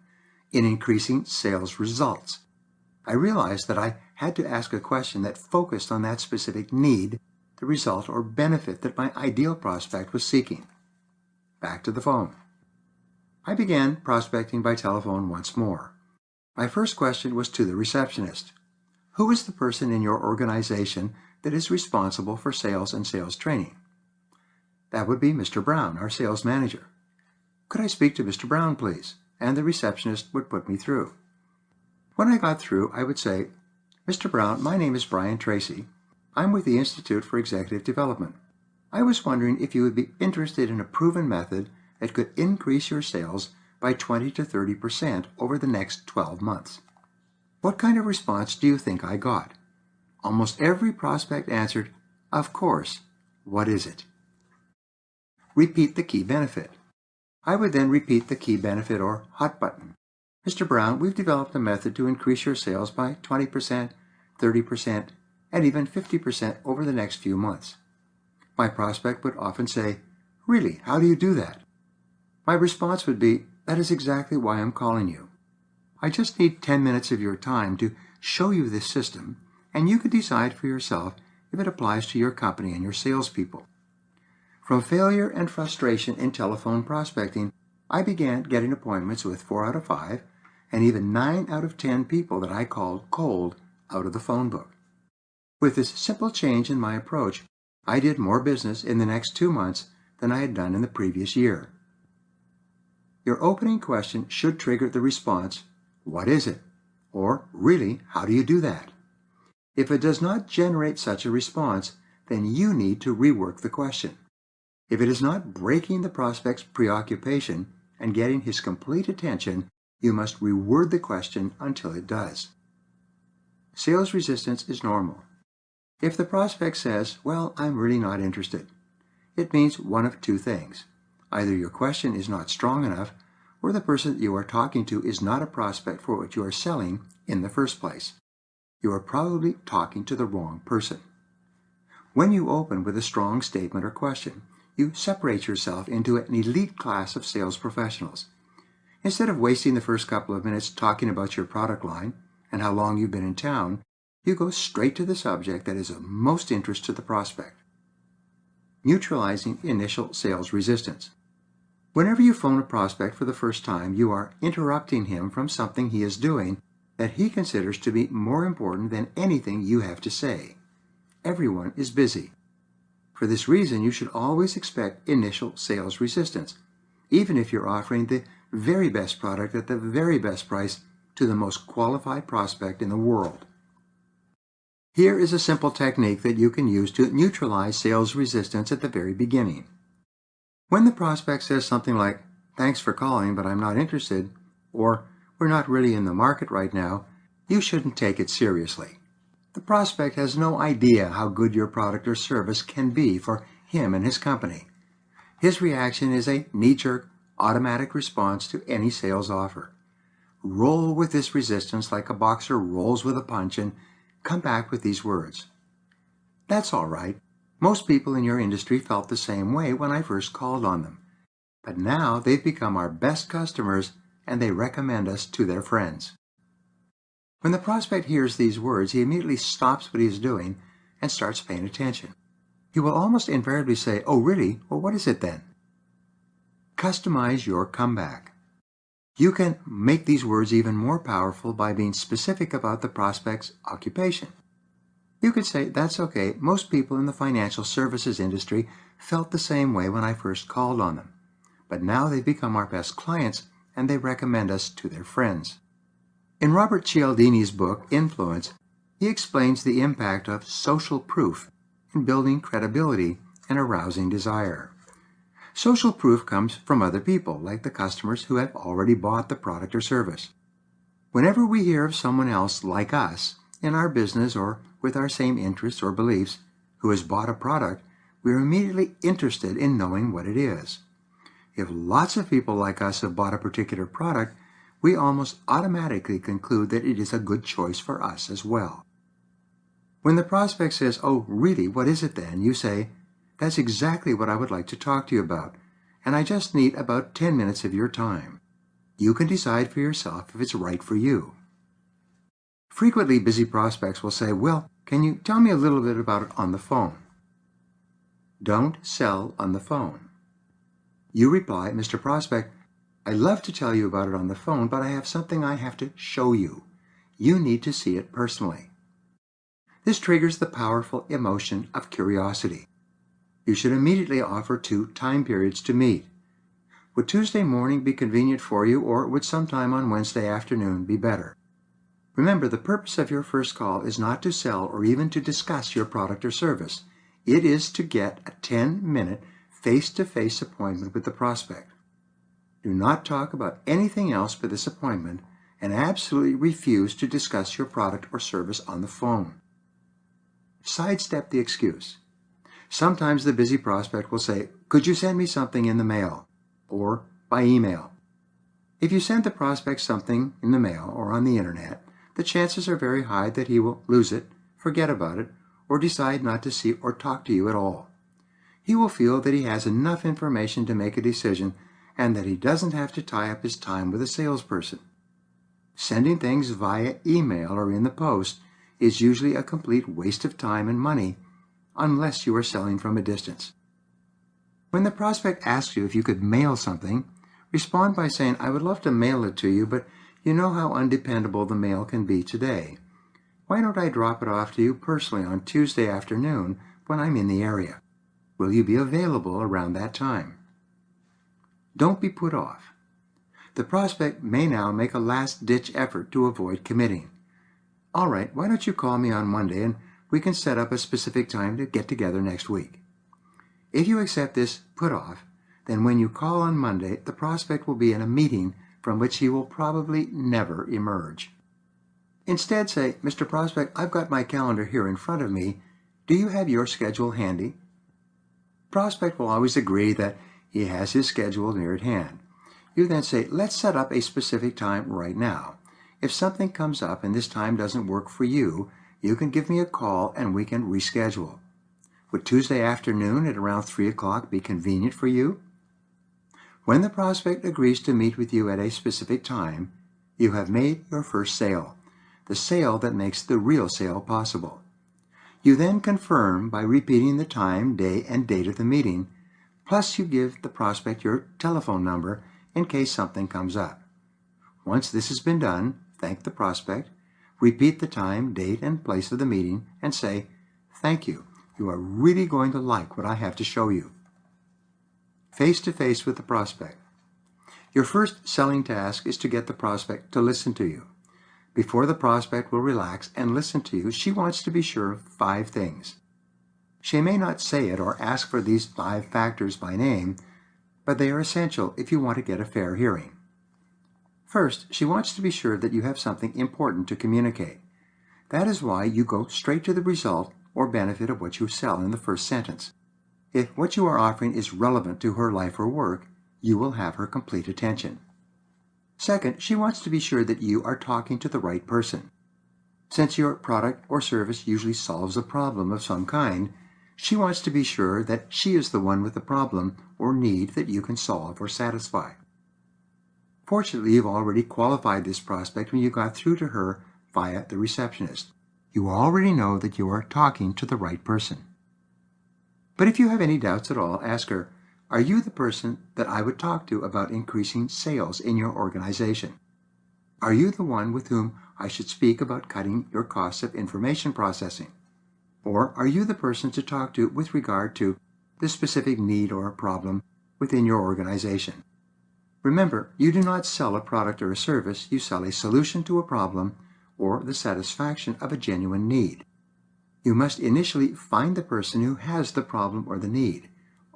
in increasing sales results. I realized that I had to ask a question that focused on that specific need, the result or benefit that my ideal prospect was seeking. Back to the phone. I began prospecting by telephone once more. My first question was to the receptionist. Who is the person in your organization that is responsible for sales and sales training? That would be Mr. Brown, our sales manager. Could I speak to Mr. Brown, please? And the receptionist would put me through. When I got through, I would say, Mr. Brown, my name is Brian Tracy. I'm with the Institute for Executive Development. I was wondering if you would be interested in a proven method that could increase your sales by 20 to 30% over the next 12 months. What kind of response do you think I got? Almost every prospect answered, of course. What is it? Repeat the key benefit. I would then repeat the key benefit or hot button. Mr. Brown, we've developed a method to increase your sales by 20%, 30%, and even 50% over the next few months. My prospect would often say, really, how do you do that? My response would be, that is exactly why I'm calling you. I just need 10 minutes of your time to show you this system, and you can decide for yourself if it applies to your company and your salespeople. From failure and frustration in telephone prospecting, I began getting appointments with 4 out of 5 and even 9 out of 10 people that I called cold out of the phone book. With this simple change in my approach, I did more business in the next 2 months than I had done in the previous year. Your opening question should trigger the response, what is it? Or, really, how do you do that? If it does not generate such a response, then you need to rework the question. If it is not breaking the prospect's preoccupation and getting his complete attention, you must reword the question until it does. Sales resistance is normal. If the prospect says, well, I'm really not interested, it means one of two things. Either your question is not strong enough, or the person that you are talking to is not a prospect for what you are selling in the first place. You are probably talking to the wrong person. When you open with a strong statement or question, you separate yourself into an elite class of sales professionals. Instead of wasting the first couple of minutes talking about your product line and how long you've been in town, you go straight to the subject that is of most interest to the prospect. Neutralizing initial sales resistance. Whenever you phone a prospect for the first time, you are interrupting him from something he is doing that he considers to be more important than anything you have to say. Everyone is busy. For this reason, you should always expect initial sales resistance, even if you're offering the very best product at the very best price to the most qualified prospect in the world. Here is a simple technique that you can use to neutralize sales resistance at the very beginning. When the prospect says something like, thanks for calling, but I'm not interested, or we're not really in the market right now, you shouldn't take it seriously. The prospect has no idea how good your product or service can be for him and his company. His reaction is a knee-jerk, automatic response to any sales offer. Roll with this resistance like a boxer rolls with a punch and come back with these words. That's all right. Most people in your industry felt the same way when I first called on them. But now they've become our best customers and they recommend us to their friends. When the prospect hears these words, he immediately stops what he is doing and starts paying attention. He will almost invariably say, "Oh, really? Well, what is it then?" Customize your comeback. You can make these words even more powerful by being specific about the prospect's occupation. You could say, "That's okay. Most people in the financial services industry felt the same way when I first called on them. But now they've become our best clients and they recommend us to their friends." In Robert Cialdini's book, Influence, he explains the impact of social proof in building credibility and arousing desire. Social proof comes from other people, like the customers who have already bought the product or service. Whenever we hear of someone else like us, in our business or with our same interests or beliefs, who has bought a product, we are immediately interested in knowing what it is. If lots of people like us have bought a particular product, we almost automatically conclude that it is a good choice for us as well. When the prospect says, "Oh, really, what is it then?" you say, "That's exactly what I would like to talk to you about, and I just need about 10 minutes of your time. You can decide for yourself if it's right for you." Frequently, busy prospects will say, "Well, can you tell me a little bit about it on the phone?" Don't sell on the phone. You reply, "Mr. Prospect, I'd love to tell you about it on the phone, but I have something I have to show you. You need to see it personally." This triggers the powerful emotion of curiosity. You should immediately offer 2 time periods to meet. Would Tuesday morning be convenient for you, or would sometime on Wednesday afternoon be better? Remember, the purpose of your first call is not to sell or even to discuss your product or service. It is to get a 10-minute face-to-face appointment with the prospect. Do not talk about anything else but this appointment, and absolutely refuse to discuss your product or service on the phone. Sidestep the excuse. Sometimes the busy prospect will say, "Could you send me something in the mail?" or by email. If you send the prospect something in the mail or on the internet, the chances are very high that he will lose it, forget about it, or decide not to see or talk to you at all. He will feel that he has enough information to make a decision and that he doesn't have to tie up his time with a salesperson. Sending things via email or in the post is usually a complete waste of time and money, unless you are selling from a distance. When the prospect asks you if you could mail something, respond by saying, "I would love to mail it to you, but you know how undependable the mail can be today. Why don't I drop it off to you personally on Tuesday afternoon when I'm in the area? Will you be available around that time?" Don't be put off. The prospect may now make a last-ditch effort to avoid committing. "All right, why don't you call me on Monday and we can set up a specific time to get together next week?" If you accept this put-off, then when you call on Monday, the prospect will be in a meeting from which he will probably never emerge. Instead say, "Mr. Prospect, I've got my calendar here in front of me. Do you have your schedule handy?" Prospect will always agree that he has his schedule near at hand. You then say, "Let's set up a specific time right now. If something comes up and this time doesn't work for you, you can give me a call and we can reschedule. Would Tuesday afternoon at around 3 o'clock be convenient for you?" When the prospect agrees to meet with you at a specific time, you have made your first sale, the sale that makes the real sale possible. You then confirm by repeating the time, day, and date of the meeting, plus you give the prospect your telephone number in case something comes up. Once this has been done, thank the prospect, repeat the time, date, and place of the meeting, and say, "Thank you. You are really going to like what I have to show you." Face-to-face with the prospect. Your first selling task is to get the prospect to listen to you. Before the prospect will relax and listen to you, she wants to be sure of 5 things. She may not say it or ask for these 5 factors by name, but they are essential if you want to get a fair hearing. First, she wants to be sure that you have something important to communicate. That is why you go straight to the result or benefit of what you sell in the first sentence. If what you are offering is relevant to her life or work, you will have her complete attention. Second, she wants to be sure that you are talking to the right person. Since your product or service usually solves a problem of some kind, she wants to be sure that she is the one with the problem or need that you can solve or satisfy. Fortunately, you've already qualified this prospect when you got through to her via the receptionist. You already know that you are talking to the right person. But if you have any doubts at all, ask her, are you the person that I would talk to about increasing sales in your organization? Are you the one with whom I should speak about cutting your costs of information processing? Or are you the person to talk to with regard to the specific need or problem within your organization? Remember, you do not sell a product or a service, you sell a solution to a problem or the satisfaction of a genuine need. You must initially find the person who has the problem or the need.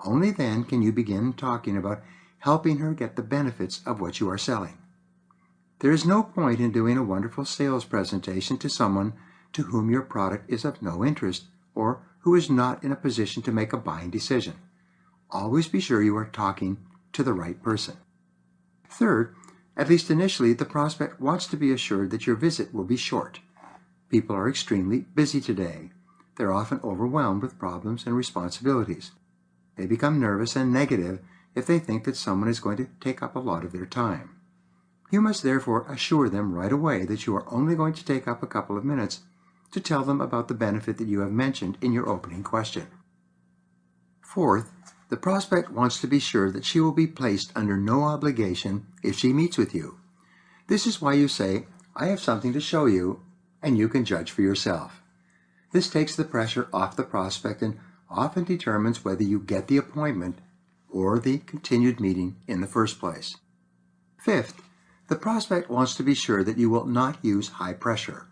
Only then can you begin talking about helping her get the benefits of what you are selling. There is no point in doing a wonderful sales presentation to someone to whom your product is of no interest or who is not in a position to make a buying decision. Always be sure you are talking to the right person. Third, at least initially, the prospect wants to be assured that your visit will be short. People are extremely busy today. They're often overwhelmed with problems and responsibilities. They become nervous and negative if they think that someone is going to take up a lot of their time. You must therefore assure them right away that you are only going to take up a couple of minutes to tell them about the benefit that you have mentioned in your opening question. Fourth, the prospect wants to be sure that she will be placed under no obligation if she meets with you. This is why you say, I have something to show you, and you can judge for yourself. This takes the pressure off the prospect and often determines whether you get the appointment or the continued meeting in the first place. Fifth, the prospect wants to be sure that you will not use high pressure.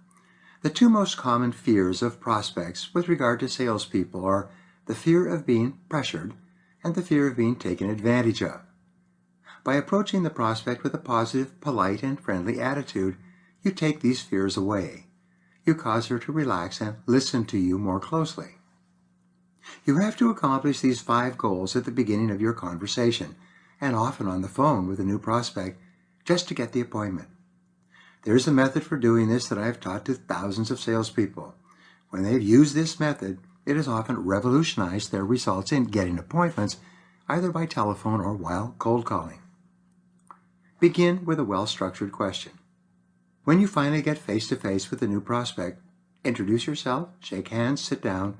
The two most common fears of prospects with regard to salespeople are the fear of being pressured and the fear of being taken advantage of. By approaching the prospect with a positive, polite, and friendly attitude, you take these fears away. You cause her to relax and listen to you more closely. You have to accomplish these 5 goals at the beginning of your conversation, and often on the phone with a new prospect, just to get the appointment. There is a method for doing this that I have taught to thousands of salespeople. When they have used this method, it has often revolutionized their results in getting appointments, either by telephone or while cold calling. Begin with a well-structured question. When you finally get face-to-face with a new prospect, introduce yourself, shake hands, sit down,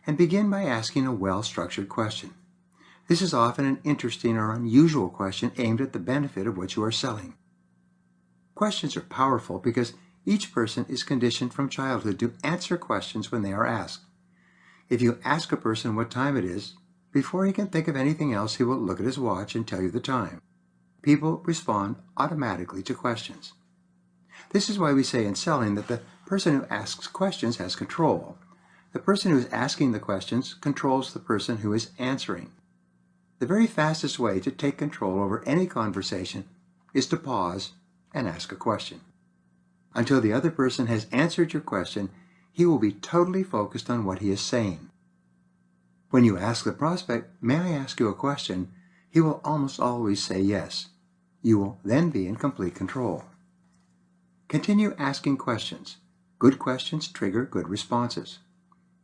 and begin by asking a well-structured question. This is often an interesting or unusual question aimed at the benefit of what you are selling. Questions are powerful because each person is conditioned from childhood to answer questions when they are asked. If you ask a person what time it is, before he can think of anything else, he will look at his watch and tell you the time. People respond automatically to questions. This is why we say in selling that the person who asks questions has control. The person who is asking the questions controls the person who is answering. The very fastest way to take control over any conversation is to pause and ask a question. Until the other person has answered your question, he will be totally focused on what he is saying. When you ask the prospect, "May I ask you a question?" he will almost always say yes. You will then be in complete control. Continue asking questions. Good questions trigger good responses.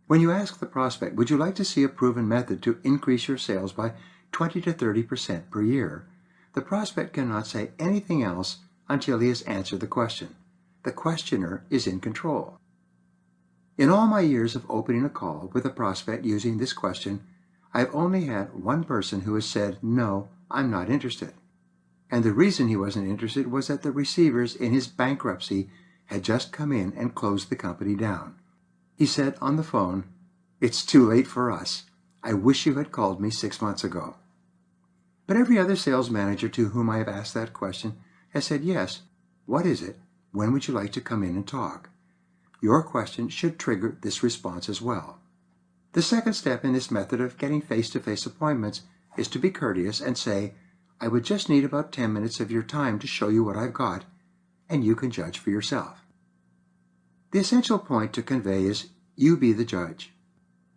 When you ask the prospect, "Would you like to see a proven method to increase your sales by 20 to 30% per year?" the prospect cannot say anything else until he has answered the question. The questioner is in control. In all my years of opening a call with a prospect using this question, I have only had one person who has said, "No, I'm not interested." And the reason he wasn't interested was that the receivers in his bankruptcy had just come in and closed the company down. He said on the phone, "It's too late for us. I wish you had called me 6 months ago." But every other sales manager to whom I have asked that question has said, "Yes, what is it? When would you like to come in and talk?" Your question should trigger this response as well. The second step in this method of getting face-to-face appointments is to be courteous and say, "I would just need about 10 minutes of your time to show you what I've got, and you can judge for yourself." The essential point to convey is, you be the judge.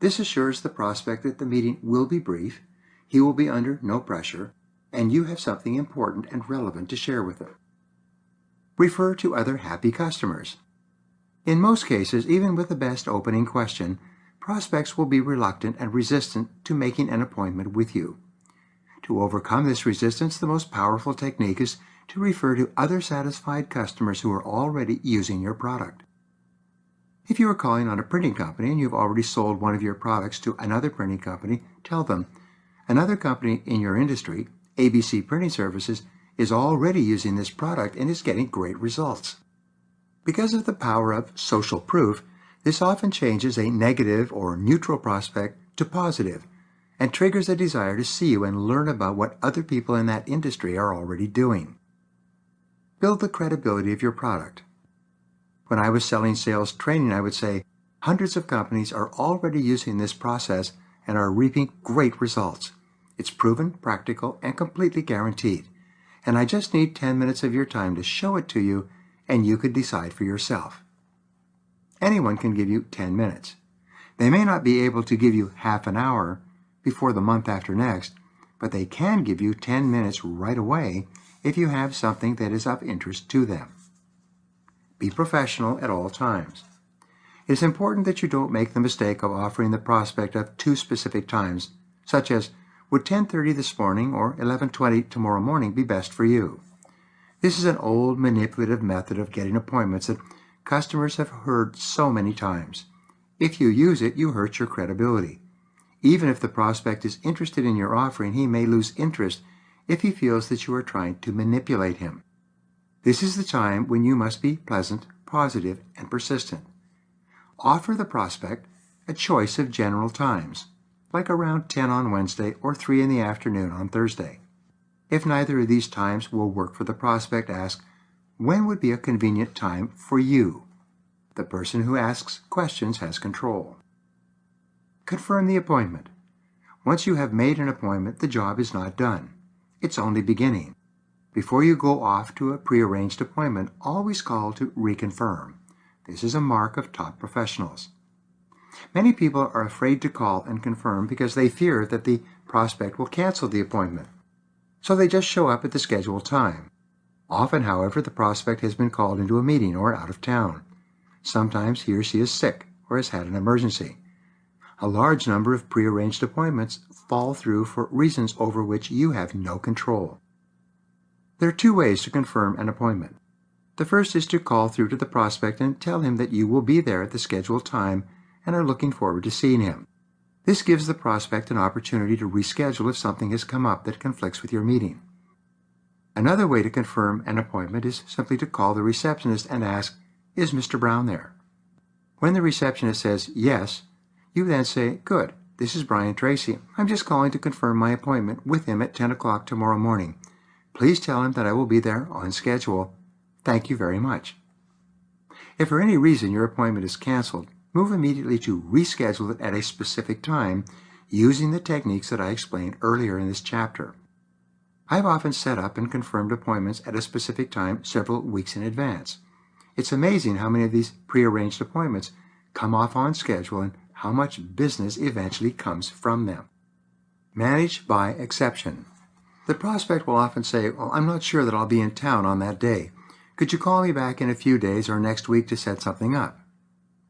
This assures the prospect that the meeting will be brief, he will be under no pressure, and you have something important and relevant to share with him. Refer to other happy customers. In most cases, even with the best opening question, prospects will be reluctant and resistant to making an appointment with you. To overcome this resistance, the most powerful technique is to refer to other satisfied customers who are already using your product. If you are calling on a printing company and you've already sold one of your products to another printing company, tell them, another company in your industry, ABC Printing Services, is already using this product and is getting great results. Because of the power of social proof, this often changes a negative or neutral prospect to positive and triggers a desire to see you and learn about what other people in that industry are already doing. Build the credibility of your product. When I was selling sales training, I would say, hundreds of companies are already using this process and are reaping great results. It's proven, practical, and completely guaranteed. And I just need 10 minutes of your time to show it to you, and you could decide for yourself. Anyone can give you 10 minutes. They may not be able to give you half an hour before the month after next, but they can give you 10 minutes right away if you have something that is of interest to them. Be professional at all times. It is important that you don't make the mistake of offering the prospect of two specific times, such as, would 10:30 this morning or 11:20 tomorrow morning be best for you? This is an old manipulative method of getting appointments that customers have heard so many times. If you use it, you hurt your credibility. Even if the prospect is interested in your offering, he may lose interest if he feels that you are trying to manipulate him. This is the time when you must be pleasant, positive, and persistent. Offer the prospect a choice of general times, like around 10 on Wednesday or 3 in the afternoon on Thursday. If neither of these times will work for the prospect, ask, when would be a convenient time for you? The person who asks questions has control. Confirm the appointment. Once you have made an appointment, the job is not done. It's only beginning. Before you go off to a prearranged appointment, always call to reconfirm. This is a mark of top professionals. Many people are afraid to call and confirm because they fear that the prospect will cancel the appointment. So they just show up at the scheduled time. Often, however, the prospect has been called into a meeting or out of town. Sometimes he or she is sick or has had an emergency. A large number of prearranged appointments fall through for reasons over which you have no control. There are two ways to confirm an appointment. The first is to call through to the prospect and tell him that you will be there at the scheduled time and are looking forward to seeing him. This gives the prospect an opportunity to reschedule if something has come up that conflicts with your meeting. Another way to confirm an appointment is simply to call the receptionist and ask, "Is Mr. Brown there?" When the receptionist says yes, you then say, "Good, this is Brian Tracy. I'm just calling to confirm my appointment with him at 10 o'clock tomorrow morning. Please tell him that I will be there on schedule. Thank you very much." If for any reason your appointment is canceled, move immediately to reschedule it at a specific time using the techniques that I explained earlier in this chapter. I've often set up and confirmed appointments at a specific time several weeks in advance. It's amazing how many of these prearranged appointments come off on schedule and how much business eventually comes from them. Manage by exception. The prospect will often say, "Well, I'm not sure that I'll be in town on that day. Could you call me back in a few days or next week to set something up?"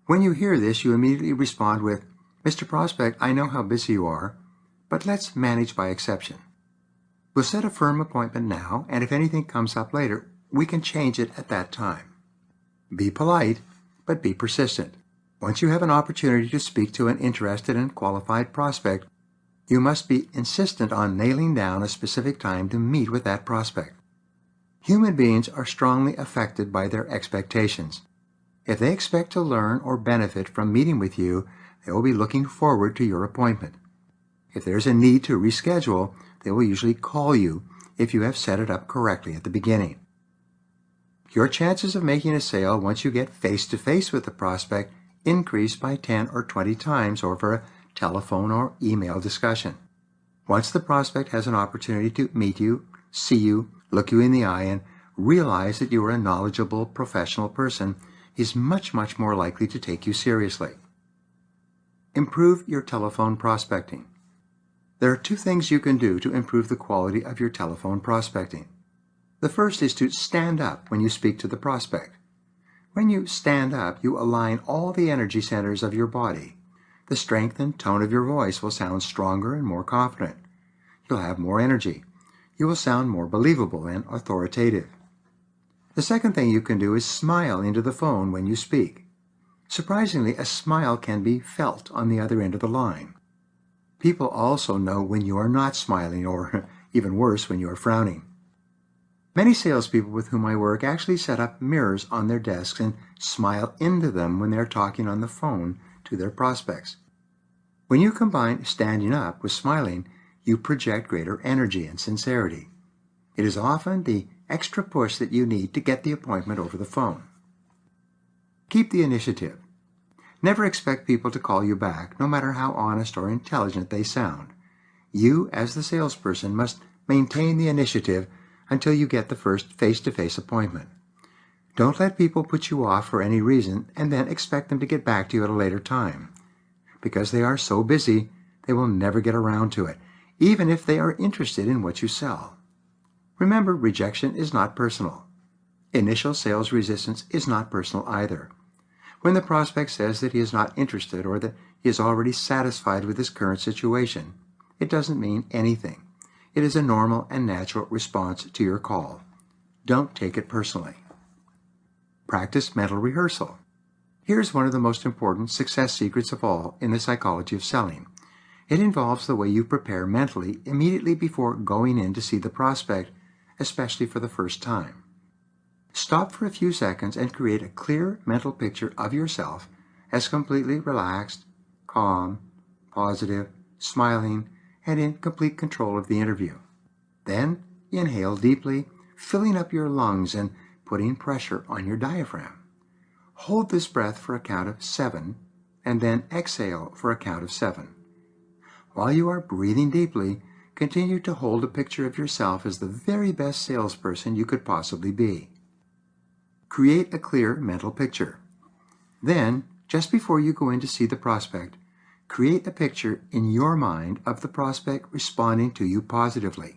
When you hear this, you immediately respond with, "Mr. Prospect, I know how busy you are, but let's manage by exception. We'll set a firm appointment now, and if anything comes up later, we can change it at that time." Be polite, but be persistent. Once you have an opportunity to speak to an interested and qualified prospect, you must be insistent on nailing down a specific time to meet with that prospect. Human beings are strongly affected by their expectations. If they expect to learn or benefit from meeting with you, they will be looking forward to your appointment. If there is a need to reschedule, they will usually call you if you have set it up correctly at the beginning. Your chances of making a sale once you get face-to-face with the prospect increase by 10 or 20 times over a telephone or email discussion. Once the prospect has an opportunity to meet you, see you, look you in the eye, and realize that you are a knowledgeable professional person, he's much more likely to take you seriously. Improve your telephone prospecting. There are two things you can do to improve the quality of your telephone prospecting. The first is to stand up when you speak to the prospect. When you stand up, you align all the energy centers of your body. The strength and tone of your voice will sound stronger and more confident. You'll have more energy. You will sound more believable and authoritative. The second thing you can do is smile into the phone when you speak. Surprisingly, a smile can be felt on the other end of the line. People also know when you are not smiling, or even worse, when you are frowning. Many salespeople with whom I work actually set up mirrors on their desks and smile into them when they are talking on the phone to their prospects. When you combine standing up with smiling, you project greater energy and sincerity. It is often the extra push that you need to get the appointment over the phone. Keep the initiative. Never expect people to call you back, no matter how honest or intelligent they sound. You, as the salesperson, must maintain the initiative until you get the first face-to-face appointment. Don't let people put you off for any reason and then expect them to get back to you at a later time. Because they are so busy, they will never get around to it, even if they are interested in what you sell. Remember, rejection is not personal. Initial sales resistance is not personal either. When the prospect says that he is not interested or that he is already satisfied with his current situation, it doesn't mean anything. It is a normal and natural response to your call. Don't take it personally. Practice mental rehearsal. Here's one of the most important success secrets of all in the psychology of selling. It involves the way you prepare mentally immediately before going in to see the prospect, especially for the first time. Stop for a few seconds and create a clear mental picture of yourself as completely relaxed, calm, positive, smiling, and in complete control of the interview. Then inhale deeply, filling up your lungs and putting pressure on your diaphragm. Hold this breath for a count of 7, and then exhale for a count of 7. While you are breathing deeply, continue to hold a picture of yourself as the very best salesperson you could possibly be. Create a clear mental picture. Then, just before you go in to see the prospect, create a picture in your mind of the prospect responding to you positively.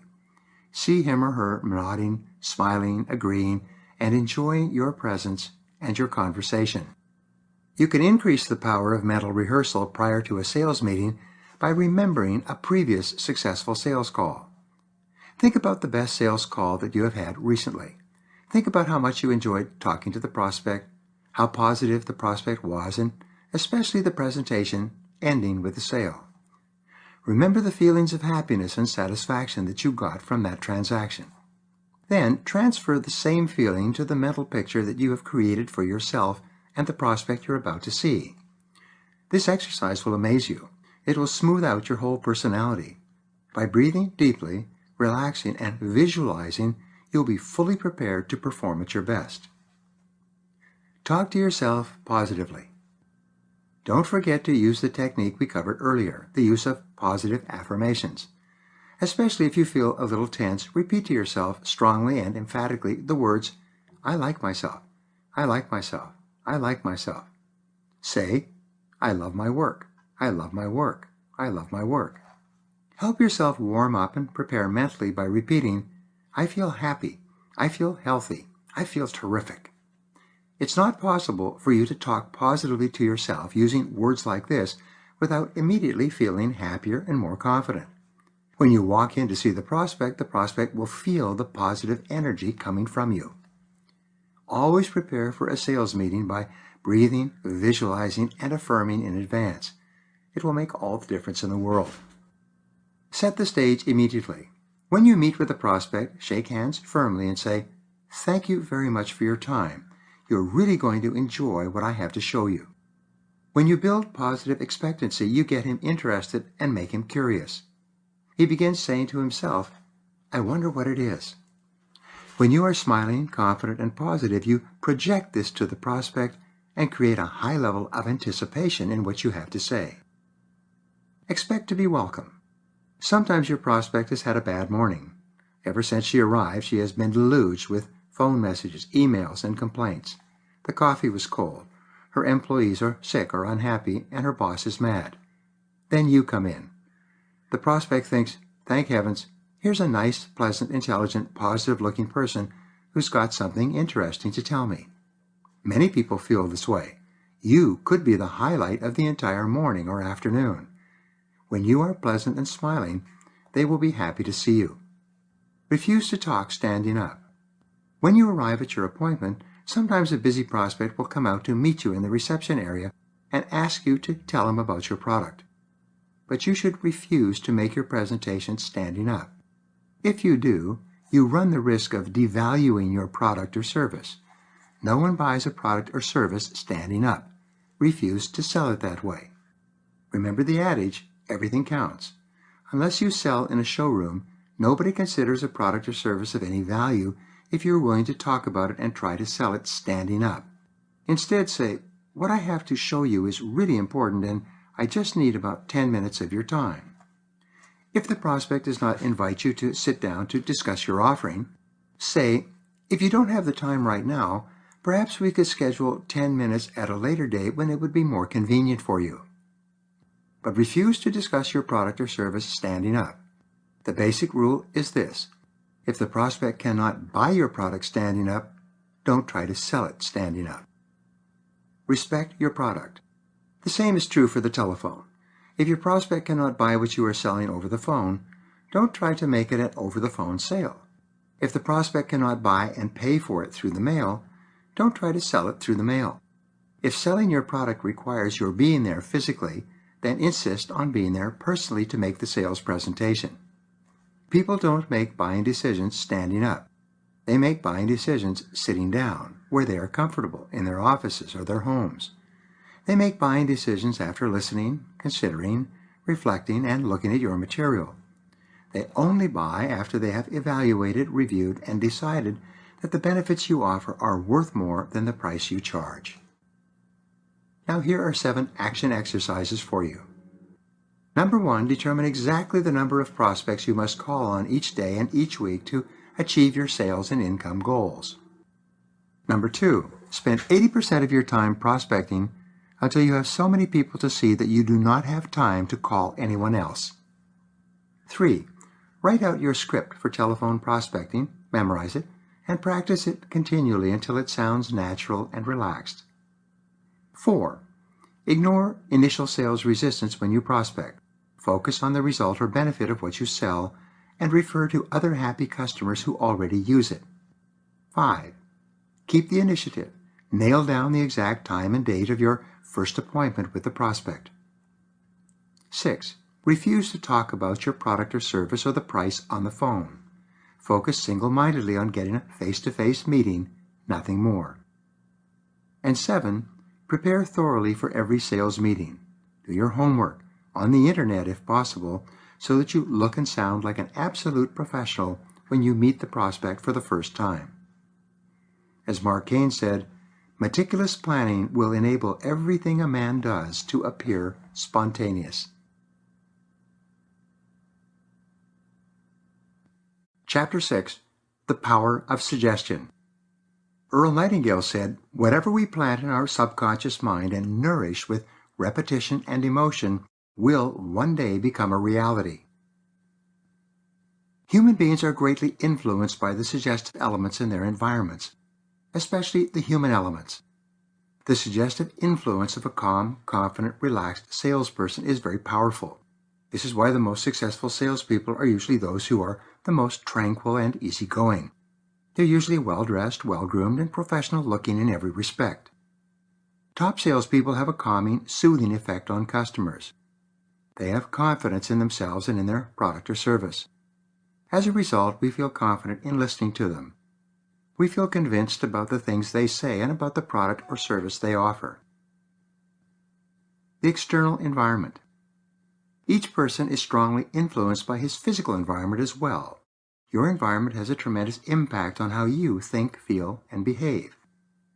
See him or her nodding, smiling, agreeing, and enjoying your presence and your conversation. You can increase the power of mental rehearsal prior to a sales meeting by remembering a previous successful sales call. Think about the best sales call that you have had recently. Think about how much you enjoyed talking to the prospect, how positive the prospect was, and especially the presentation ending with the sale. Remember the feelings of happiness and satisfaction that you got from that transaction. Then transfer the same feeling to the mental picture that you have created for yourself and the prospect you're about to see. This exercise will amaze you. It will smooth out your whole personality. By breathing deeply, relaxing, and visualizing, you'll be fully prepared to perform at your best. Talk to yourself positively. Don't forget to use the technique we covered earlier, the use of positive affirmations. Especially if you feel a little tense, repeat to yourself strongly and emphatically the words, "I like myself, I like myself, I like myself." Say, "I love my work, I love my work, I love my work." Help yourself warm up and prepare mentally by repeating, "I feel happy, I feel healthy, I feel terrific." It's not possible for you to talk positively to yourself using words like this without immediately feeling happier and more confident. When you walk in to see the prospect will feel the positive energy coming from you. Always prepare for a sales meeting by breathing, visualizing, and affirming in advance. It will make all the difference in the world. Set the stage immediately. When you meet with a prospect, shake hands firmly and say, "Thank you very much for your time. You're really going to enjoy what I have to show you." When you build positive expectancy, you get him interested and make him curious. He begins saying to himself, "I wonder what it is." When you are smiling, confident, and positive, you project this to the prospect and create a high level of anticipation in what you have to say. Expect to be welcome. Sometimes your prospect has had a bad morning. Ever since she arrived, she has been deluged with phone messages, emails, and complaints. The coffee was cold. Her employees are sick or unhappy, and her boss is mad. Then you come in. The prospect thinks, "Thank heavens, here's a nice, pleasant, intelligent, positive-looking person who's got something interesting to tell me." Many people feel this way. You could be the highlight of the entire morning or afternoon. When you are pleasant and smiling, they will be happy to see you. Refuse to talk standing up. When you arrive at your appointment, sometimes a busy prospect will come out to meet you in the reception area and ask you to tell him about your product. But you should refuse to make your presentation standing up. If you do, you run the risk of devaluing your product or service. No one buys a product or service standing up. Refuse to sell it that way. Remember the adage, everything counts. Unless you sell in a showroom, nobody considers a product or service of any value if you're willing to talk about it and try to sell it standing up. Instead say, what I have to show you is really important and I just need about 10 minutes of your time. If the prospect does not invite you to sit down to discuss your offering, say, if you don't have the time right now, perhaps we could schedule 10 minutes at a later date when it would be more convenient for you. But refuse to discuss your product or service standing up. The basic rule is this. If the prospect cannot buy your product standing up, don't try to sell it standing up. Respect your product. The same is true for the telephone. If your prospect cannot buy what you are selling over the phone, don't try to make it an over-the-phone sale. If the prospect cannot buy and pay for it through the mail, don't try to sell it through the mail. If selling your product requires your being there physically, then insist on being there personally to make the sales presentation. People don't make buying decisions standing up. They make buying decisions sitting down, where they are comfortable, in their offices or their homes. They make buying decisions after listening, considering, reflecting, and looking at your material. They only buy after they have evaluated, reviewed, and decided that the benefits you offer are worth more than the price you charge. Now here are 7 action exercises for you. Number 1, determine exactly the number of prospects you must call on each day and each week to achieve your sales and income goals. Number 2, spend 80% of your time prospecting until you have so many people to see that you do not have time to call anyone else. 3, write out your script for telephone prospecting, memorize it, and practice it continually until it sounds natural and relaxed. 4, ignore initial sales resistance when you prospect. Focus on the result or benefit of what you sell and refer to other happy customers who already use it. 5, keep the initiative. Nail down the exact time and date of your first appointment with the prospect. 6, refuse to talk about your product or service or the price on the phone. Focus single-mindedly on getting a face-to-face meeting, nothing more. And 7, prepare thoroughly for every sales meeting. Do your homework, on the internet if possible, so that you look and sound like an absolute professional when you meet the prospect for the first time. As Mark Cain said, meticulous planning will enable everything a man does to appear spontaneous. Chapter 6, The Power of Suggestion. Earl Nightingale said, whatever we plant in our subconscious mind and nourish with repetition and emotion will one day become a reality. Human beings are greatly influenced by the suggestive elements in their environments, especially the human elements. The suggestive influence of a calm, confident, relaxed salesperson is very powerful. This is why the most successful salespeople are usually those who are the most tranquil and easygoing. They're usually well-dressed, well-groomed, and professional-looking in every respect. Top salespeople have a calming, soothing effect on customers. They have confidence in themselves and in their product or service. As a result, we feel confident in listening to them. We feel convinced about the things they say and about the product or service they offer. The external environment. Each person is strongly influenced by his physical environment as well. Your environment has a tremendous impact on how you think, feel, and behave.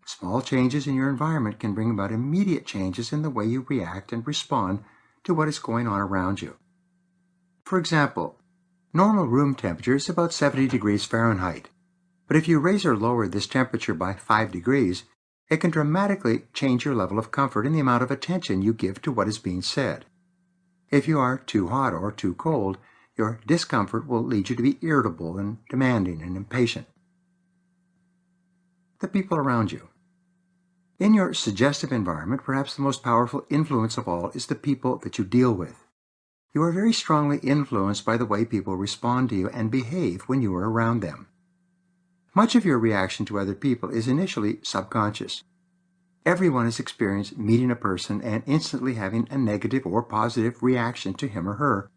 Small changes in your environment can bring about immediate changes in the way you react and respond to what is going on around you. For example, normal room temperature is about 70 degrees Fahrenheit. But if you raise or lower this temperature by 5 degrees, it can dramatically change your level of comfort and the amount of attention you give to what is being said. If you are too hot or too cold, your discomfort will lead you to be irritable and demanding and impatient. The people around you. In your suggestive environment, perhaps the most powerful influence of all is the people that you deal with. You are very strongly influenced by the way people respond to you and behave when you are around them. Much of your reaction to other people is initially subconscious. Everyone has experienced meeting a person and instantly having a negative or positive reaction to him or her,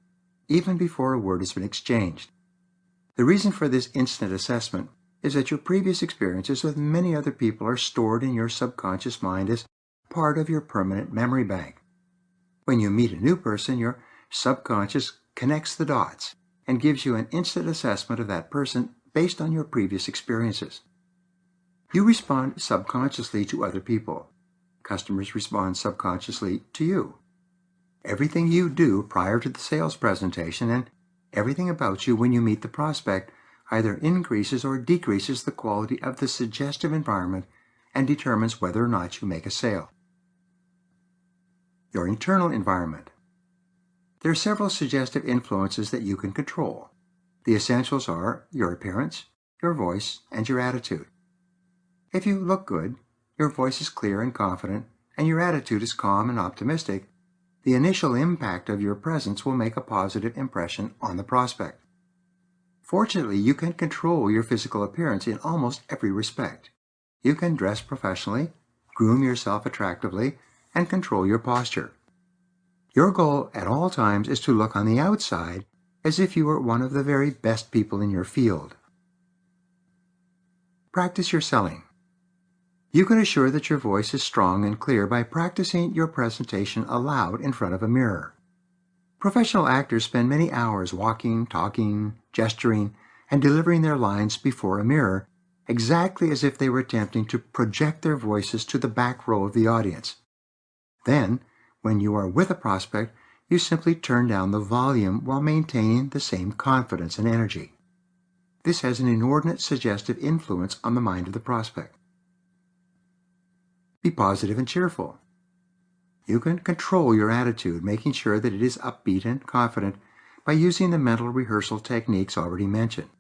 even before a word has been exchanged. The reason for this instant assessment is that your previous experiences with many other people are stored in your subconscious mind as part of your permanent memory bank. When you meet a new person, your subconscious connects the dots and gives you an instant assessment of that person based on your previous experiences. You respond subconsciously to other people. Customers respond subconsciously to you. Everything you do prior to the sales presentation and everything about you when you meet the prospect either increases or decreases the quality of the suggestive environment and determines whether or not you make a sale. Your internal environment. There are several suggestive influences that you can control. The essentials are your appearance, your voice, and your attitude. If you look good, your voice is clear and confident, and your attitude is calm and optimistic, the initial impact of your presence will make a positive impression on the prospect. Fortunately, you can control your physical appearance in almost every respect. You can dress professionally, groom yourself attractively, and control your posture. Your goal at all times is to look on the outside as if you were one of the very best people in your field. Practice your selling. You can assure that your voice is strong and clear by practicing your presentation aloud in front of a mirror. Professional actors spend many hours walking, talking, gesturing, and delivering their lines before a mirror, exactly as if they were attempting to project their voices to the back row of the audience. Then, when you are with a prospect, you simply turn down the volume while maintaining the same confidence and energy. This has an inordinate suggestive influence on the mind of the prospect. Be positive and cheerful. You can control your attitude, making sure that it is upbeat and confident by using the mental rehearsal techniques already mentioned.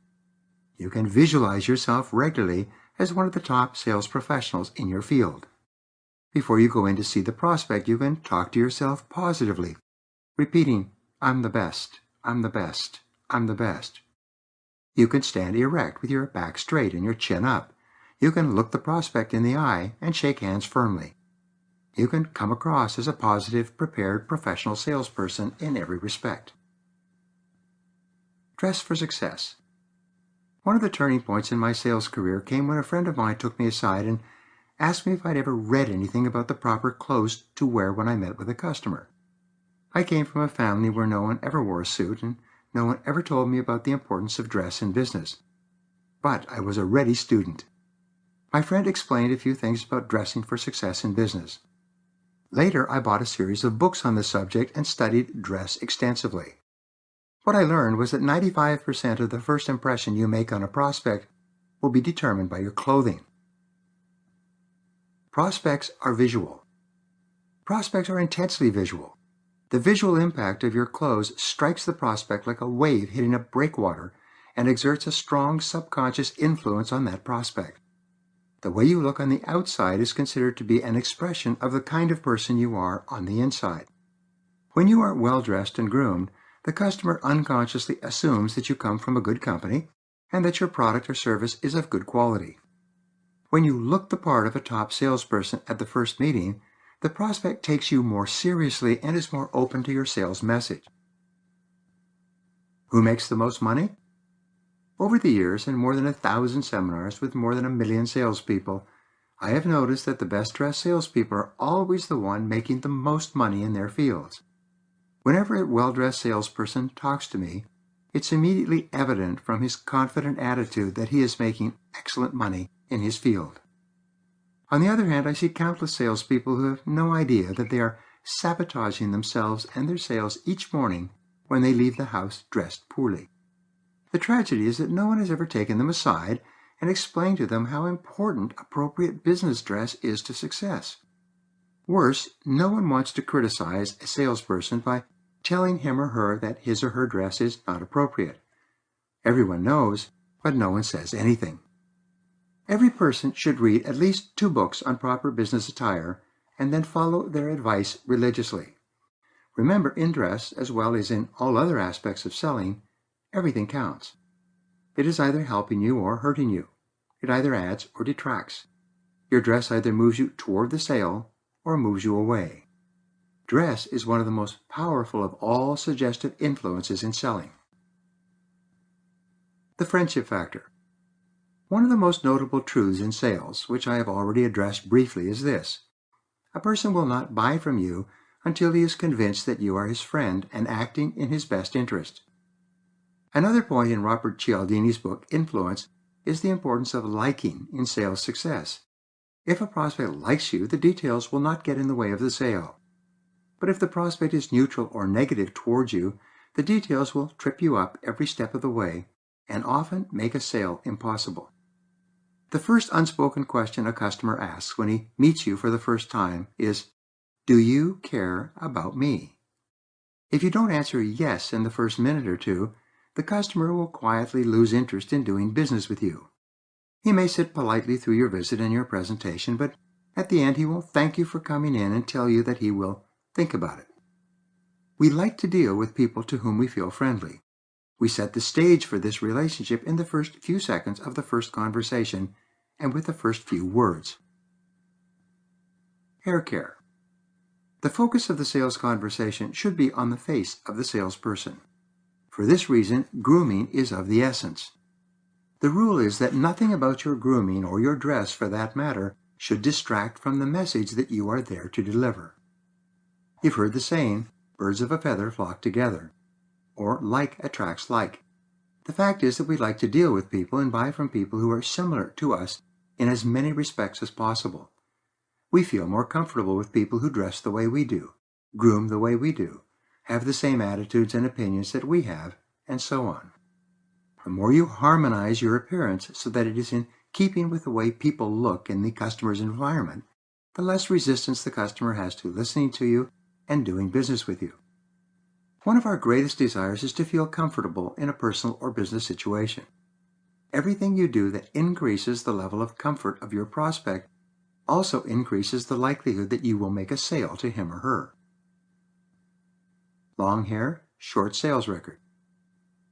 You can visualize yourself regularly as one of the top sales professionals in your field. Before you go in to see the prospect, you can talk to yourself positively, repeating, "I'm the best, I'm the best, I'm the best." You can stand erect with your back straight and your chin up. You can look the prospect in the eye and shake hands firmly. You can come across as a positive, prepared, professional salesperson in every respect. Dress for success. One of the turning points in my sales career came when a friend of mine took me aside and asked me if I'd ever read anything about the proper clothes to wear when I met with a customer. I came from a family where no one ever wore a suit and no one ever told me about the importance of dress in business. But I was a ready student. My friend explained a few things about dressing for success in business. Later, I bought a series of books on the subject and studied dress extensively. What I learned was that 95% of the first impression you make on a prospect will be determined by your clothing. Prospects are visual. Prospects are intensely visual. The visual impact of your clothes strikes the prospect like a wave hitting a breakwater and exerts a strong subconscious influence on that prospect. The way you look on the outside is considered to be an expression of the kind of person you are on the inside. When you are well-dressed and groomed, the customer unconsciously assumes that you come from a good company and that your product or service is of good quality. When you look the part of a top salesperson at the first meeting, the prospect takes you more seriously and is more open to your sales message. Who makes the most money? Over the years, in more than 1,000 seminars with more than 1 million salespeople, I have noticed that the best-dressed salespeople are always the one making the most money in their fields. Whenever a well-dressed salesperson talks to me, it's immediately evident from his confident attitude that he is making excellent money in his field. On the other hand, I see countless salespeople who have no idea that they are sabotaging themselves and their sales each morning when they leave the house dressed poorly. The tragedy is that no one has ever taken them aside and explained to them how important appropriate business dress is to success. Worse, no one wants to criticize a salesperson by telling him or her that his or her dress is not appropriate. Everyone knows, but no one says anything. Every person should read at least 2 books on proper business attire and then follow their advice religiously. Remember, in dress, as well as in all other aspects of selling, everything counts. It is either helping you or hurting you. It either adds or detracts. Your dress either moves you toward the sale or moves you away. Dress is one of the most powerful of all suggestive influences in selling. The friendship factor. One of the most notable truths in sales, which I have already addressed briefly, is this: a person will not buy from you until he is convinced that you are his friend and acting in his best interest. Another point in Robert Cialdini's book, Influence, is the importance of liking in sales success. If a prospect likes you, the details will not get in the way of the sale. But if the prospect is neutral or negative towards you, the details will trip you up every step of the way and often make a sale impossible. The first unspoken question a customer asks when he meets you for the first time is, "Do you care about me?" If you don't answer yes in the first minute or two, the customer will quietly lose interest in doing business with you. He may sit politely through your visit and your presentation, but at the end he will thank you for coming in and tell you that he will think about it. We like to deal with people to whom we feel friendly. We set the stage for this relationship in the first few seconds of the first conversation and with the first few words. Hair care. The focus of the sales conversation should be on the face of the salesperson. For this reason, grooming is of the essence. The rule is that nothing about your grooming, or your dress for that matter, should distract from the message that you are there to deliver. You've heard the saying, "Birds of a feather flock together," or like attracts like. The fact is that we like to deal with people and buy from people who are similar to us in as many respects as possible. We feel more comfortable with people who dress the way we do, groom the way we do, have the same attitudes and opinions that we have, and so on. The more you harmonize your appearance so that it is in keeping with the way people look in the customer's environment, the less resistance the customer has to listening to you and doing business with you. One of our greatest desires is to feel comfortable in a personal or business situation. Everything you do that increases the level of comfort of your prospect also increases the likelihood that you will make a sale to him or her. Long hair, short sales record.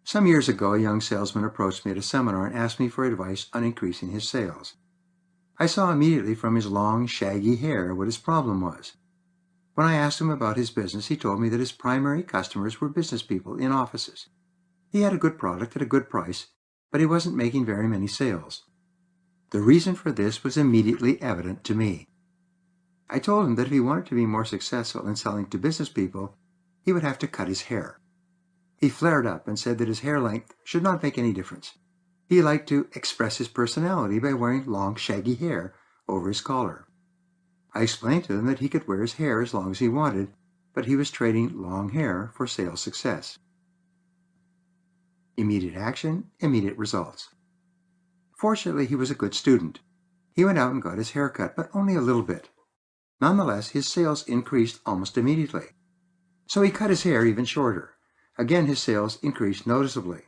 Some years ago, a young salesman approached me at a seminar and asked me for advice on increasing his sales. I saw immediately from his long, shaggy hair what his problem was. When I asked him about his business, he told me that his primary customers were business people in offices. He had a good product at a good price, but he wasn't making very many sales. The reason for this was immediately evident to me. I told him that if he wanted to be more successful in selling to business people, he would have to cut his hair. He flared up and said that his hair length should not make any difference. He liked to express his personality by wearing long, shaggy hair over his collar. I explained to him that he could wear his hair as long as he wanted, but he was trading long hair for sales success. Immediate action, immediate results. Fortunately, he was a good student. He went out and got his hair cut, but only a little bit. Nonetheless, his sales increased almost immediately. So he cut his hair even shorter. Again, his sales increased noticeably.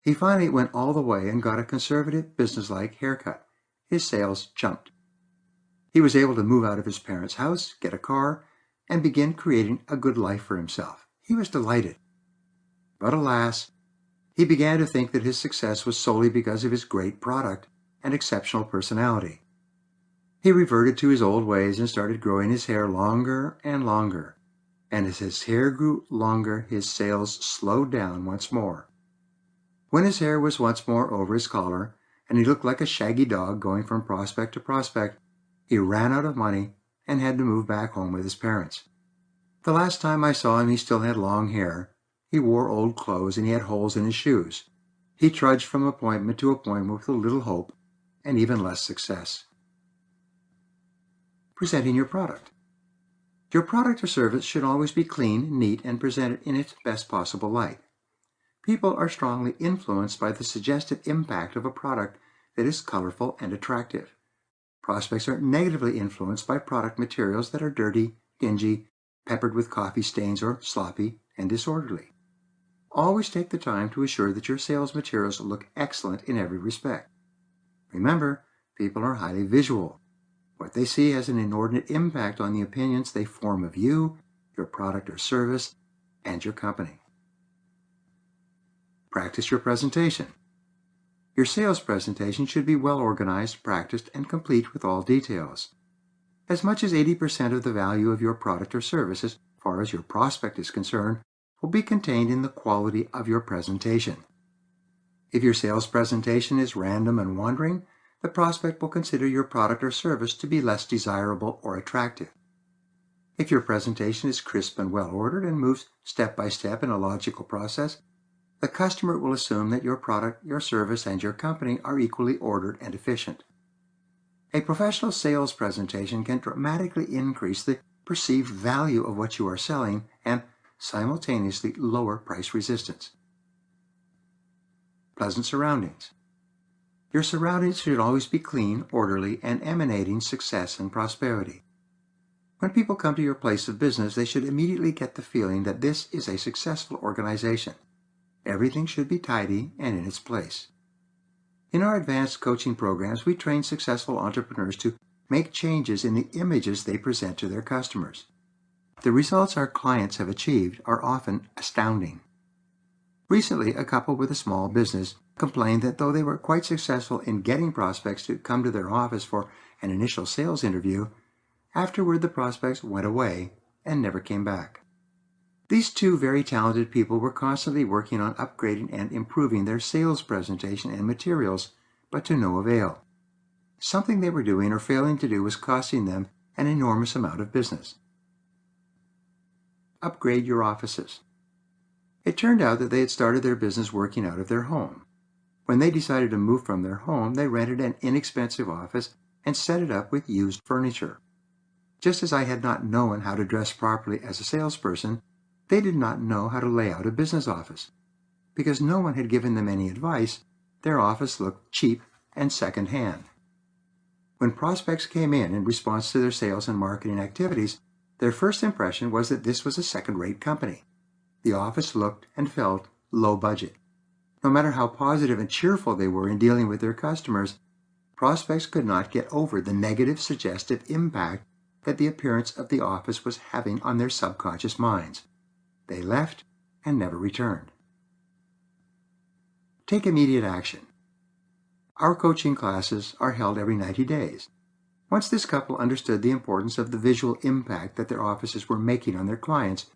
He finally went all the way and got a conservative, businesslike haircut. His sales jumped. He was able to move out of his parents' house, get a car, and begin creating a good life for himself. He was delighted. But alas, he began to think that his success was solely because of his great product and exceptional personality. He reverted to his old ways and started growing his hair longer and longer. And as his hair grew longer, his sales slowed down once more. When his hair was once more over his collar, and he looked like a shaggy dog going from prospect to prospect, he ran out of money and had to move back home with his parents. The last time I saw him, he still had long hair. He wore old clothes and he had holes in his shoes. He trudged from appointment to appointment with little hope and even less success. Presenting your product. Your product or service should always be clean, neat, and presented in its best possible light. People are strongly influenced by the suggestive impact of a product that is colorful and attractive. Prospects are negatively influenced by product materials that are dirty, dingy, peppered with coffee stains, or sloppy and disorderly. Always take the time to assure that your sales materials look excellent in every respect. Remember, people are highly visual. What they see has an inordinate impact on the opinions they form of you, your product or service, and your company. Practice your presentation. Your sales presentation should be well organized, practiced, and complete with all details. As much as 80% of the value of your product or service, as far as your prospect is concerned, will be contained in the quality of your presentation. If your sales presentation is random and wandering, the prospect will consider your product or service to be less desirable or attractive. If your presentation is crisp and well-ordered and moves step by step in a logical process, the customer will assume that your product, your service, and your company are equally ordered and efficient. A professional sales presentation can dramatically increase the perceived value of what you are selling and simultaneously lower price resistance. Pleasant surroundings. Your surroundings should always be clean, orderly, and emanating success and prosperity. When people come to your place of business, they should immediately get the feeling that this is a successful organization. Everything should be tidy and in its place. In our advanced coaching programs, we train successful entrepreneurs to make changes in the images they present to their customers. The results our clients have achieved are often astounding. Recently, a couple with a small business complained that though they were quite successful in getting prospects to come to their office for an initial sales interview, afterward the prospects went away and never came back. These two very talented people were constantly working on upgrading and improving their sales presentation and materials, but to no avail. Something they were doing or failing to do was costing them an enormous amount of business. Upgrade your offices. It turned out that they had started their business working out of their home. When they decided to move from their home, they rented an inexpensive office and set it up with used furniture. Just as I had not known how to dress properly as a salesperson, they did not know how to lay out a business office. Because no one had given them any advice, their office looked cheap and second-hand. When prospects came in response to their sales and marketing activities, their first impression was that this was a second-rate company. The office looked and felt low budget. No matter how positive and cheerful they were in dealing with their customers, prospects could not get over the negative suggestive impact that the appearance of the office was having on their subconscious minds. They left and never returned. Take immediate action. Our coaching classes are held every 90 days. Once this couple understood the importance of the visual impact that their offices were making on their clients,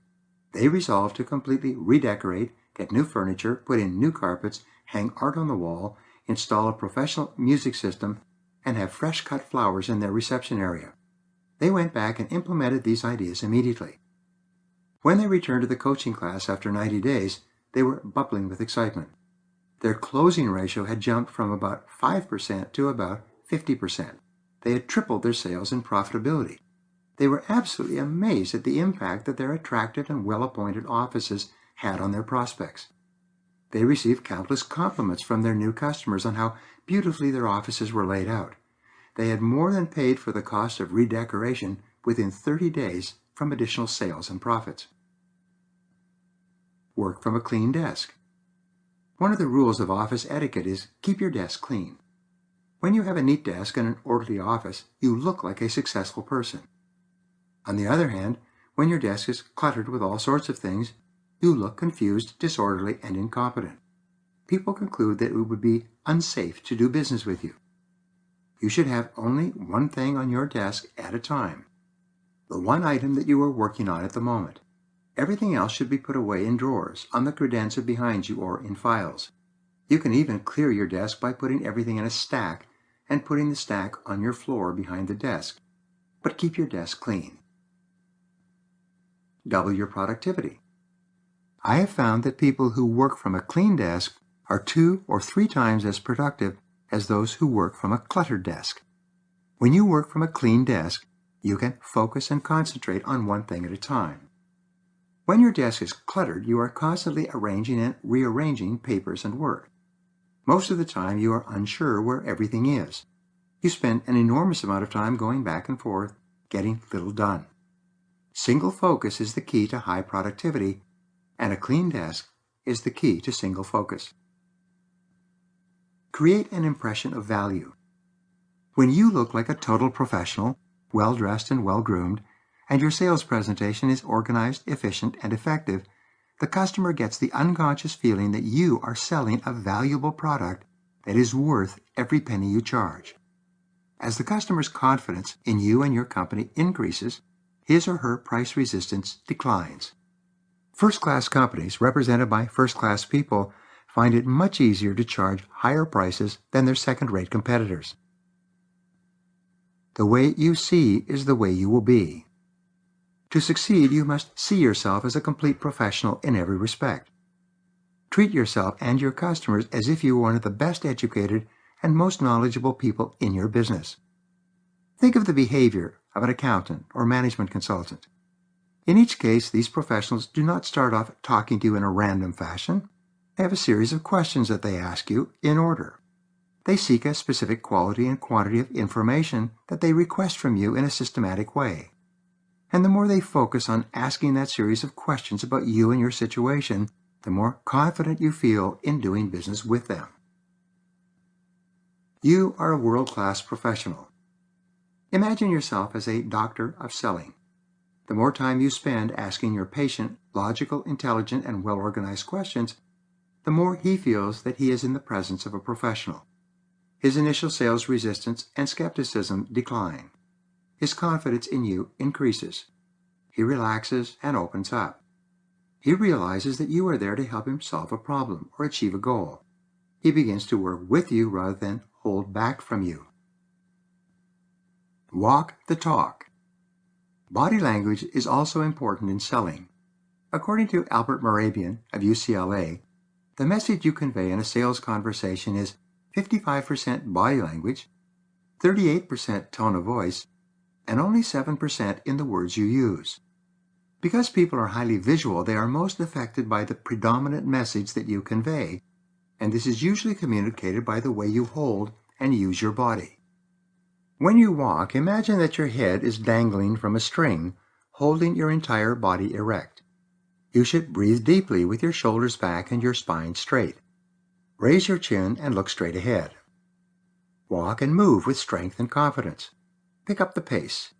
they resolved to completely redecorate, get new furniture, put in new carpets, hang art on the wall, install a professional music system, and have fresh-cut flowers in their reception area. They went back and implemented these ideas immediately. When they returned to the coaching class after 90 days, they were bubbling with excitement. Their closing ratio had jumped from about 5% to about 50%. They had tripled their sales and profitability. They were absolutely amazed at the impact that their attractive and well-appointed offices had on their prospects. They received countless compliments from their new customers on how beautifully their offices were laid out. They had more than paid for the cost of redecoration within 30 days from additional sales and profits. Work from a clean desk. One of the rules of office etiquette is keep your desk clean. When you have a neat desk and an orderly office, you look like a successful person. On the other hand, when your desk is cluttered with all sorts of things, you look confused, disorderly, and incompetent. People conclude that it would be unsafe to do business with you. You should have only one thing on your desk at a time, the one item that you are working on at the moment. Everything else should be put away in drawers, on the credenza behind you, or in files. You can even clear your desk by putting everything in a stack and putting the stack on your floor behind the desk. But keep your desk clean. Double your productivity. I have found that people who work from a clean desk are 2 or 3 times as productive as those who work from a cluttered desk. When you work from a clean desk, you can focus and concentrate on one thing at a time. When your desk is cluttered, you are constantly arranging and rearranging papers and work. Most of the time, you are unsure where everything is. You spend an enormous amount of time going back and forth, getting little done. Single focus is the key to high productivity, and a clean desk is the key to single focus. Create an impression of value. When you look like a total professional, well-dressed and well-groomed, and your sales presentation is organized, efficient, and effective, the customer gets the unconscious feeling that you are selling a valuable product that is worth every penny you charge. As the customer's confidence in you and your company increases, his or her price resistance declines. First-class companies represented by first-class people find it much easier to charge higher prices than their second-rate competitors. The way you see is the way you will be. To succeed, you must see yourself as a complete professional in every respect. Treat yourself and your customers as if you were one of the best educated and most knowledgeable people in your business. Think of the behavior of an accountant or management consultant. In each case, these professionals do not start off talking to you in a random fashion. They have a series of questions that they ask you in order. They seek a specific quality and quantity of information that they request from you in a systematic way. And the more they focus on asking that series of questions about you and your situation, the more confident you feel in doing business with them. You are a world-class professional. Imagine yourself as a doctor of selling. The more time you spend asking your patient logical, intelligent, and well-organized questions, the more he feels that he is in the presence of a professional. His initial sales resistance and skepticism decline. His confidence in you increases. He relaxes and opens up. He realizes that you are there to help him solve a problem or achieve a goal. He begins to work with you rather than hold back from you. Walk the talk. Body language is also important in selling. According to Albert Mehrabian of UCLA, the message you convey in a sales conversation is 55% body language, 38% tone of voice, and only 7% in the words you use. Because people are highly visual, they are most affected by the predominant message that you convey, and this is usually communicated by the way you hold and use your body. When you walk, imagine that your head is dangling from a string, holding your entire body erect. You should breathe deeply with your shoulders back and your spine straight. Raise your chin and look straight ahead. Walk and move with strength and confidence. Pick up the pace.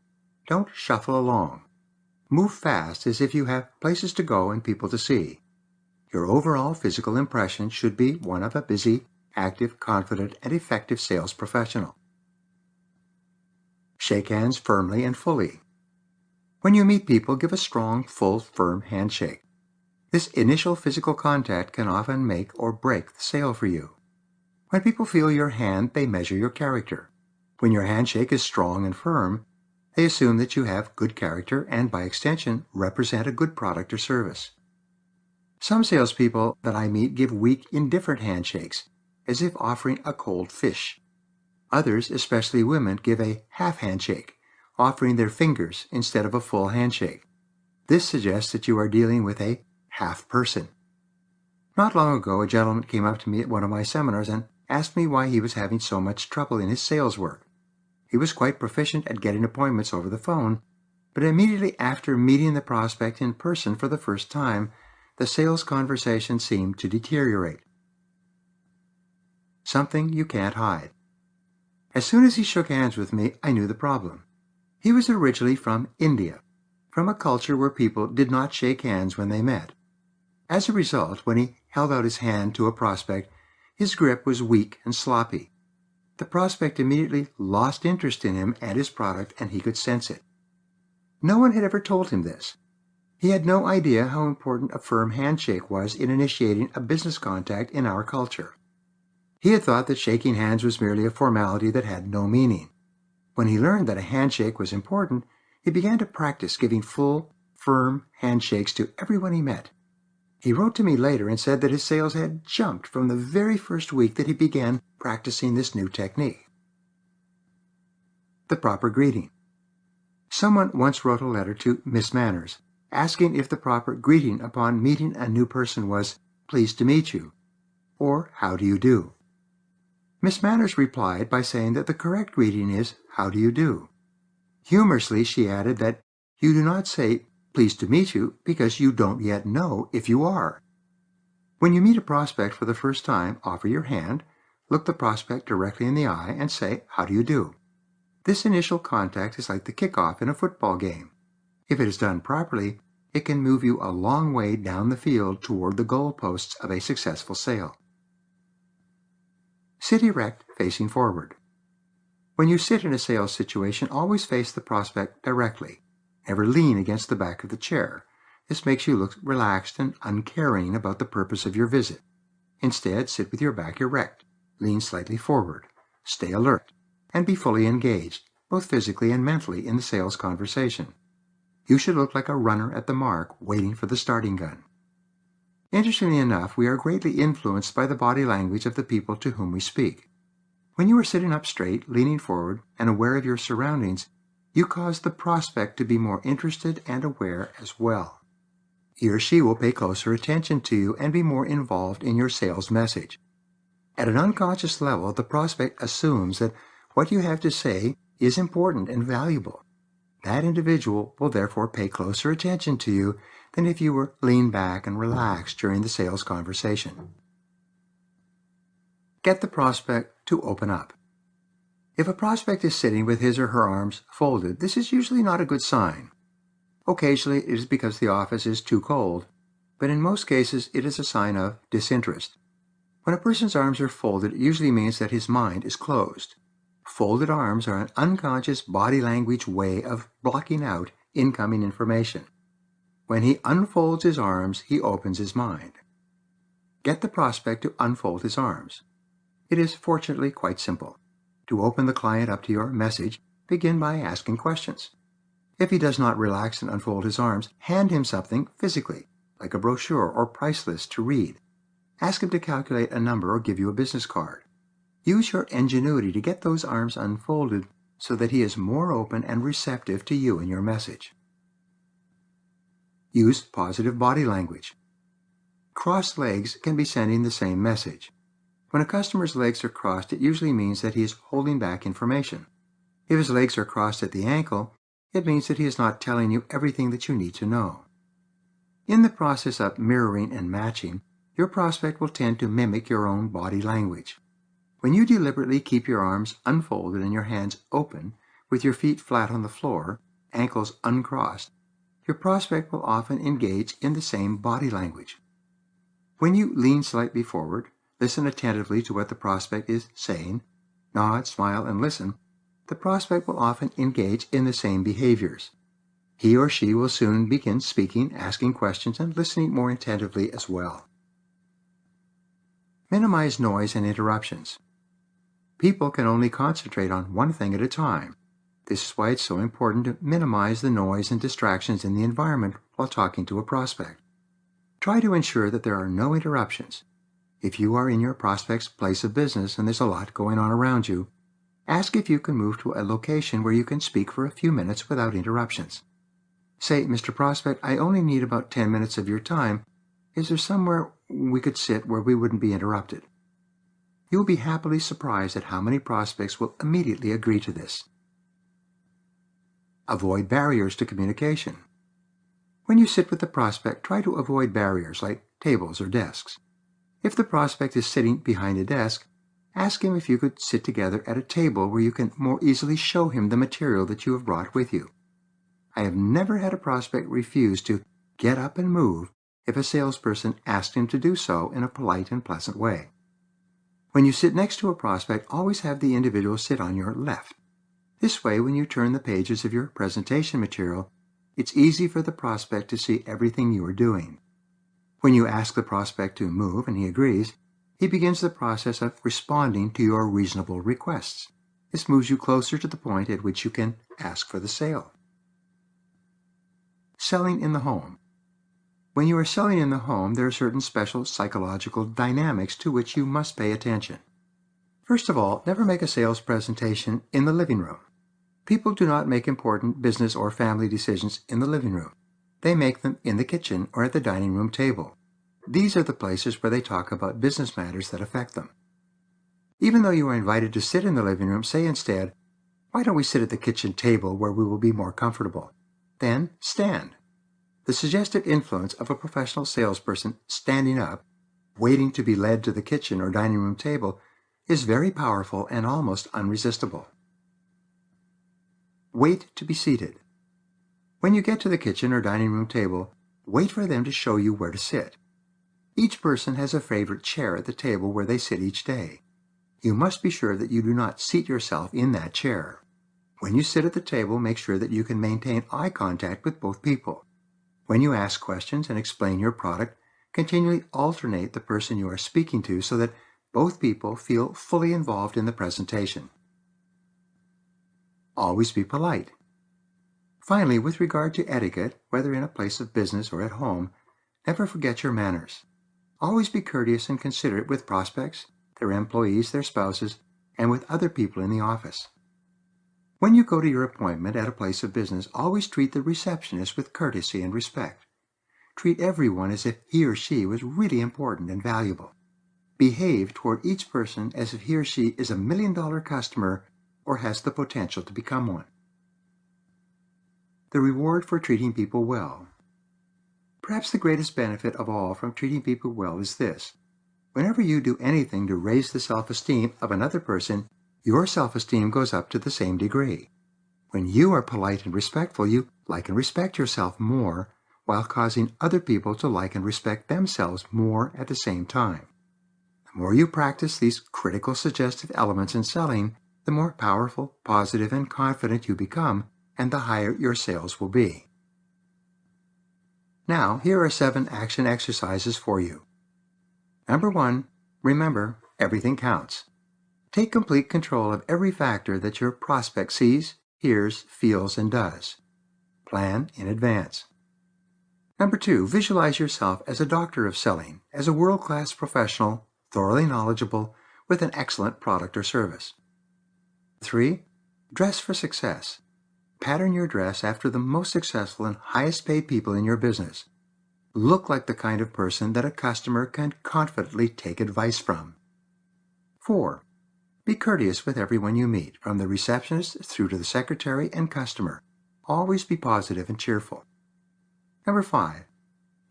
Don't shuffle along. Move fast as if you have places to go and people to see. Your overall physical impression should be one of a busy, active, confident, and effective sales professional. Shake hands firmly and fully. When you meet people, give a strong, full, firm handshake. This initial physical contact can often make or break the sale for you. When people feel your hand, they measure your character. When your handshake is strong and firm, they assume that you have good character and, by extension, represent a good product or service. Some salespeople that I meet give weak, indifferent handshakes, as if offering a cold fish. Others, especially women, give a half handshake, offering their fingers instead of a full handshake. This suggests that you are dealing with a half person. Not long ago, a gentleman came up to me at one of my seminars and asked me why he was having so much trouble in his sales work. He was quite proficient at getting appointments over the phone, but immediately after meeting the prospect in person for the first time, the sales conversation seemed to deteriorate. Something you can't hide. As soon as he shook hands with me, I knew the problem. He was originally from India, from a culture where people did not shake hands when they met. As a result, when he held out his hand to a prospect, his grip was weak and sloppy. The prospect immediately lost interest in him and his product, and he could sense it. No one had ever told him this. He had no idea how important a firm handshake was in initiating a business contact in our culture. He had thought that shaking hands was merely a formality that had no meaning. When he learned that a handshake was important, he began to practice giving full, firm handshakes to everyone he met. He wrote to me later and said that his sales had jumped from the very first week that he began practicing this new technique. The proper greeting. Someone once wrote a letter to Miss Manners, asking if the proper greeting upon meeting a new person was, "Pleased to meet you," or "How do you do?" Miss Manners replied by saying that the correct greeting is, "How do you do?" Humorously, she added that you do not say, "Pleased to meet you," because you don't yet know if you are. When you meet a prospect for the first time, offer your hand, look the prospect directly in the eye, and say, "How do you do?" This initial contact is like the kickoff in a football game. If it is done properly, it can move you a long way down the field toward the goalposts of a successful sale. Sit erect, facing forward. When you sit in a sales situation, always face the prospect directly. Never lean against the back of the chair. This makes you look relaxed and uncaring about the purpose of your visit. Instead, sit with your back erect, lean slightly forward, stay alert, and be fully engaged, both physically and mentally, in the sales conversation. You should look like a runner at the mark, waiting for the starting gun. Interestingly enough, we are greatly influenced by the body language of the people to whom we speak. When you are sitting up straight, leaning forward, and aware of your surroundings, you cause the prospect to be more interested and aware as well. He or she will pay closer attention to you and be more involved in your sales message. At an unconscious level, the prospect assumes that what you have to say is important and valuable. That individual will therefore pay closer attention to you than if you were lean back and relaxed during the sales conversation. Get the prospect to open up. If a prospect is sitting with his or her arms folded, this is usually not a good sign. Occasionally, it is because the office is too cold, but in most cases, it is a sign of disinterest. When a person's arms are folded, it usually means that his mind is closed. Folded arms are an unconscious body language way of blocking out incoming information. When he unfolds his arms, he opens his mind. Get the prospect to unfold his arms. It is fortunately quite simple. To open the client up to your message, begin by asking questions. If he does not relax and unfold his arms, hand him something physically, like a brochure or price list to read. Ask him to calculate a number or give you a business card. Use your ingenuity to get those arms unfolded so that he is more open and receptive to you and your message. Use positive body language. Crossed legs can be sending the same message. When a customer's legs are crossed, it usually means that he is holding back information. If his legs are crossed at the ankle, it means that he is not telling you everything that you need to know. In the process of mirroring and matching, your prospect will tend to mimic your own body language. When you deliberately keep your arms unfolded and your hands open, with your feet flat on the floor, ankles uncrossed, your prospect will often engage in the same body language. When you lean slightly forward, listen attentively to what the prospect is saying, nod, smile, and listen, the prospect will often engage in the same behaviors. He or she will soon begin speaking, asking questions, and listening more attentively as well. Minimize noise and interruptions. People can only concentrate on one thing at a time. This is why it's so important to minimize the noise and distractions in the environment while talking to a prospect. Try to ensure that there are no interruptions. If you are in your prospect's place of business and there's a lot going on around you, ask if you can move to a location where you can speak for a few minutes without interruptions. Say, "Mr. Prospect, I only need about 10 minutes of your time. Is there somewhere we could sit where we wouldn't be interrupted?" You will be happily surprised at how many prospects will immediately agree to this. Avoid barriers to communication. When you sit with the prospect, try to avoid barriers like tables or desks. If the prospect is sitting behind a desk, ask him if you could sit together at a table where you can more easily show him the material that you have brought with you. I have never had a prospect refuse to get up and move if a salesperson asked him to do so in a polite and pleasant way. When you sit next to a prospect, always have the individual sit on your left. This way, when you turn the pages of your presentation material, it's easy for the prospect to see everything you are doing. When you ask the prospect to move and he agrees, he begins the process of responding to your reasonable requests. This moves you closer to the point at which you can ask for the sale. Selling in the home. When you are selling in the home, there are certain special psychological dynamics to which you must pay attention. First of all, never make a sales presentation in the living room. People do not make important business or family decisions in the living room. They make them in the kitchen or at the dining room table. These are the places where they talk about business matters that affect them. Even though you are invited to sit in the living room, say instead, "Why don't we sit at the kitchen table where we will be more comfortable?" Then stand. The suggestive influence of a professional salesperson standing up, waiting to be led to the kitchen or dining room table, is very powerful and almost unresistible. Wait to be seated. When you get to the kitchen or dining room table, wait for them to show you where to sit. Each person has a favorite chair at the table where they sit each day. You must be sure that you do not seat yourself in that chair. When you sit at the table, make sure that you can maintain eye contact with both people. When you ask questions and explain your product, continually alternate the person you are speaking to so that both people feel fully involved in the presentation. Always be polite. Finally, with regard to etiquette, whether in a place of business or at home, never forget your manners. Always be courteous and considerate with prospects, their employees, their spouses, and with other people in the office. When you go to your appointment at a place of business, always treat the receptionist with courtesy and respect. Treat everyone as if he or she was really important and valuable. Behave toward each person as if he or she is a $1 million customer or has the potential to become one. The reward for treating people well. Perhaps the greatest benefit of all from treating people well is this. Whenever you do anything to raise the self-esteem of another person, your self-esteem goes up to the same degree. When you are polite and respectful, you like and respect yourself more, while causing other people to like and respect themselves more at the same time. The more you practice these critical suggestive elements in selling, the more powerful, positive, and confident you become, and the higher your sales will be. Now, here are 7 action exercises for you. Number 1, remember, everything counts. Take complete control of every factor that your prospect sees, hears, feels, and does. Plan in advance. Number 2, visualize yourself as a doctor of selling, as a world-class professional, thoroughly knowledgeable, with an excellent product or service. 3, dress for success. Pattern your dress after the most successful and highest paid people in your business. Look like the kind of person that a customer can confidently take advice from. 4, be courteous with everyone you meet, from the receptionist through to the secretary and customer. Always be positive and cheerful. Number 5,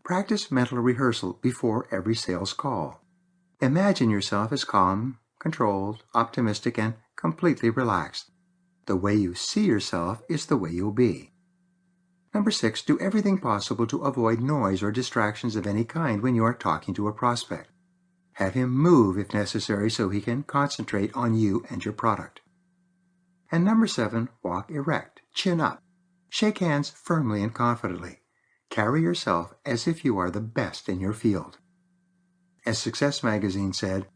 practice mental rehearsal before every sales call. Imagine yourself as calm, controlled, optimistic, and completely relaxed. The way you see yourself is the way you'll be. Number 6, do everything possible to avoid noise or distractions of any kind when you are talking to a prospect. Have him move if necessary so he can concentrate on you and your product. And number 7, walk erect, chin up. Shake hands firmly and confidently. Carry yourself as if you are the best in your field. As Success Magazine said,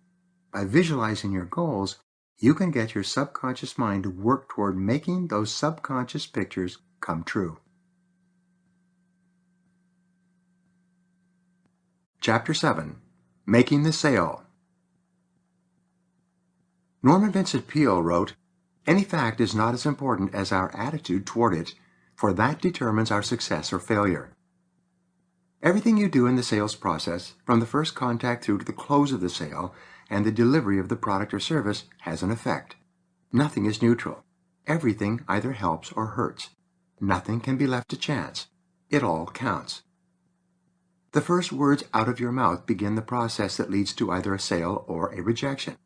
by visualizing your goals, you can get your subconscious mind to work toward making those subconscious pictures come true. Chapter 7, Making the Sale. Norman Vincent Peale wrote, "Any fact is not as important as our attitude toward it, for that determines our success or failure." Everything you do in the sales process, from the first contact through to the close of the sale and the delivery of the product or service, has an effect. Nothing is neutral. Everything either helps or hurts. Nothing can be left to chance. It all counts. The first words out of your mouth begin the process that leads to either a sale or a rejection.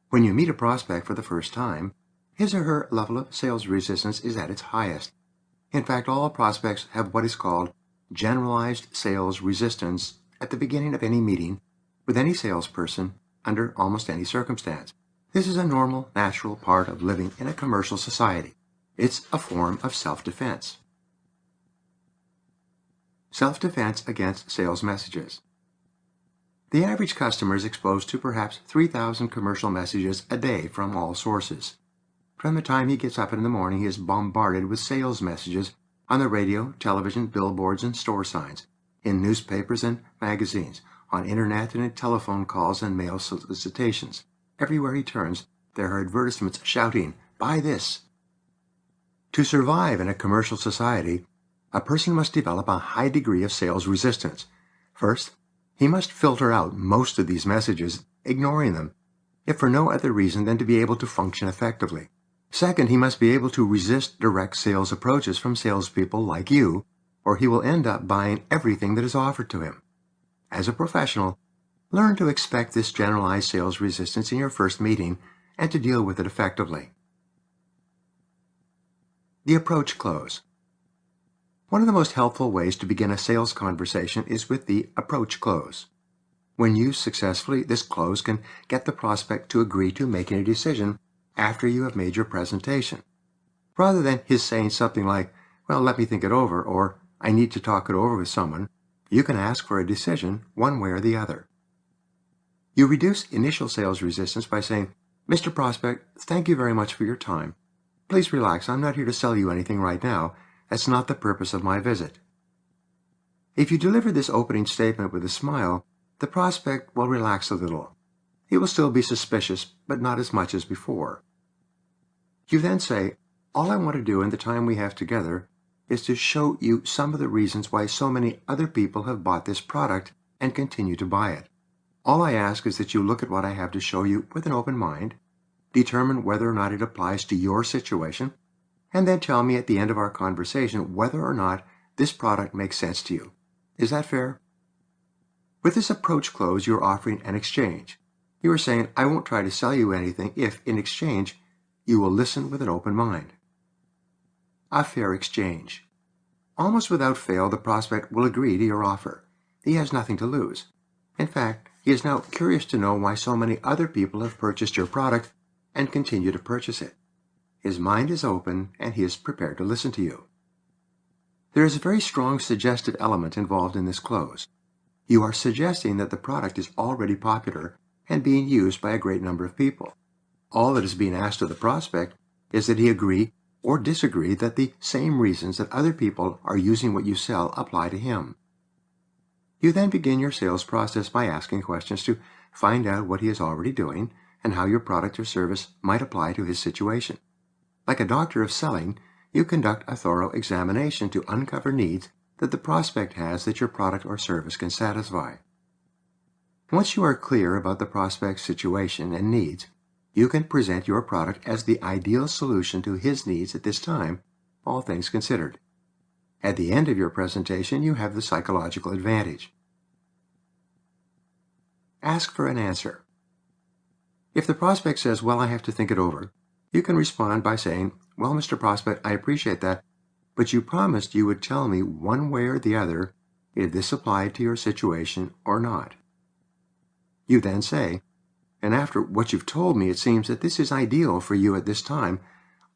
When you meet a prospect for the first time, his or her level of sales resistance is at its highest. In fact, all prospects have what is called generalized sales resistance at the beginning of any meeting with any salesperson under almost any circumstance. This is a normal, natural part of living in a commercial society. It's a form of self-defense. Self-defense against sales messages. The average customer is exposed to perhaps 3,000 commercial messages a day from all sources. From the time he gets up in the morning, he is bombarded with sales messages on the radio, television, billboards, and store signs, in newspapers and magazines, on internet and in telephone calls and mail solicitations. Everywhere he turns, there are advertisements shouting, "Buy this." To survive in a commercial society, a person must develop a high degree of sales resistance. First, he must filter out most of these messages, ignoring them, if for no other reason than to be able to function effectively. Second, he must be able to resist direct sales approaches from salespeople like you, or he will end up buying everything that is offered to him. As a professional, learn to expect this generalized sales resistance in your first meeting and to deal with it effectively. The approach close. One of the most helpful ways to begin a sales conversation is with the approach close. When used successfully, this close can get the prospect to agree to making a decision after you have made your presentation, rather than his saying something like, "Well, let me think it over," or "I need to talk it over with someone." You can ask for a decision one way or the other. You reduce initial sales resistance by saying, "Mr. Prospect, thank you very much for your time. Please relax. I'm not here to sell you anything right now. That's not the purpose of my visit." If you deliver this opening statement with a smile, the prospect will relax a little. He will still be suspicious, but not as much as before. You then say, "All I want to do in the time we have together is to show you some of the reasons why so many other people have bought this product and continue to buy it. All I ask is that you look at what I have to show you with an open mind, determine whether or not it applies to your situation, and then tell me at the end of our conversation whether or not this product makes sense to you. Is that fair?" With this approach close, you're offering an exchange. You are saying, "I won't try to sell you anything if, in exchange, you will listen with an open mind." A fair exchange. Almost without fail, the prospect will agree to your offer. He has nothing to lose. In fact, he is now curious to know why so many other people have purchased your product and continue to purchase it. His mind is open and he is prepared to listen to you. There is a very strong suggestive element involved in this close. You are suggesting that the product is already popular and being used by a great number of people. All that is being asked of the prospect is that he agree or disagree that the same reasons that other people are using what you sell apply to him. You then begin your sales process by asking questions to find out what he is already doing and how your product or service might apply to his situation. Like a doctor of selling, you conduct a thorough examination to uncover needs that the prospect has that your product or service can satisfy. Once you are clear about the prospect's situation and needs, you can present your product as the ideal solution to his needs at this time, all things considered. At the end of your presentation, you have the psychological advantage. Ask for an answer. If the prospect says, "Well, I have to think it over," you can respond by saying, "Well, Mr. Prospect, I appreciate that, but you promised you would tell me one way or the other if this applied to your situation or not." You then say, "And after what you've told me, it seems that this is ideal for you at this time,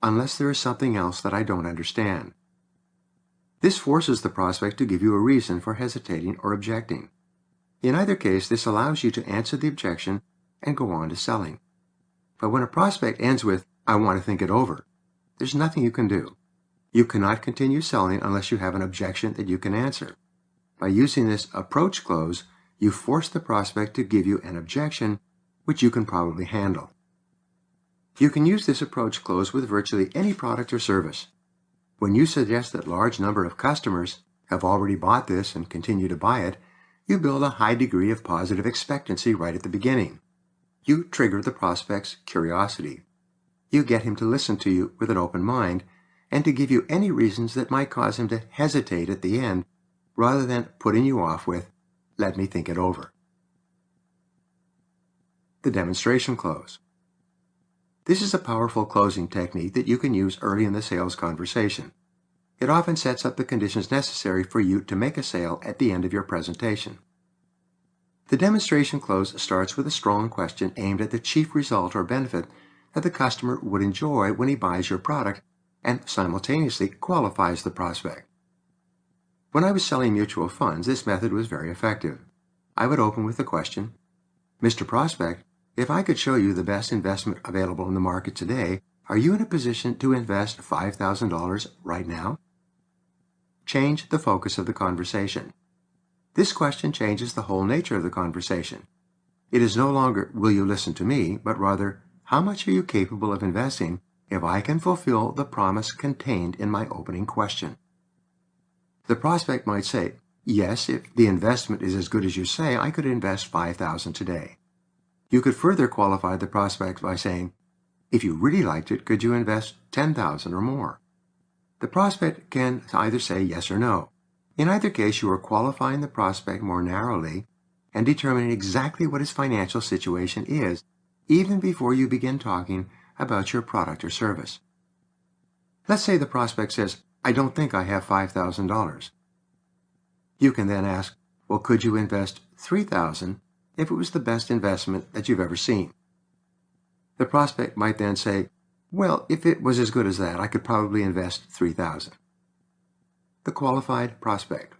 unless there is something else that I don't understand." This forces the prospect to give you a reason for hesitating or objecting. In either case, this allows you to answer the objection and go on to selling. But when a prospect ends with, "I want to think it over," there's nothing you can do. You cannot continue selling unless you have an objection that you can answer. By using this approach close, you force the prospect to give you an objection which you can probably handle. You can use this approach close with virtually any product or service. When you suggest that a large number of customers have already bought this and continue to buy it, you build a high degree of positive expectancy right at the beginning. You trigger the prospect's curiosity. You get him to listen to you with an open mind and to give you any reasons that might cause him to hesitate at the end, rather than putting you off with, "Let me think it over." The demonstration close. This is a powerful closing technique that you can use early in the sales conversation. It often sets up the conditions necessary for you to make a sale at the end of your presentation. The demonstration close starts with a strong question aimed at the chief result or benefit that the customer would enjoy when he buys your product and simultaneously qualifies the prospect. When I was selling mutual funds, this method was very effective. I would open with the question, "Mr. Prospect, if I could show you the best investment available in the market today, are you in a position to invest $5,000 right now?" Change the focus of the conversation. This question changes the whole nature of the conversation. It is no longer, "Will you listen to me?" but rather, "How much are you capable of investing if I can fulfill the promise contained in my opening question?" The prospect might say, "Yes, if the investment is as good as you say, I could invest $5,000 today." You could further qualify the prospect by saying, "If you really liked it, could you invest $10,000 or more?" The prospect can either say yes or no. In either case, you are qualifying the prospect more narrowly and determining exactly what his financial situation is, even before you begin talking about your product or service. Let's say the prospect says, I don't think I have $5,000. You can then ask, well, could you invest $3,000 if it was the best investment that you've ever seen? The prospect might then say, well, if it was as good as that, I could probably invest $3,000. The qualified prospect.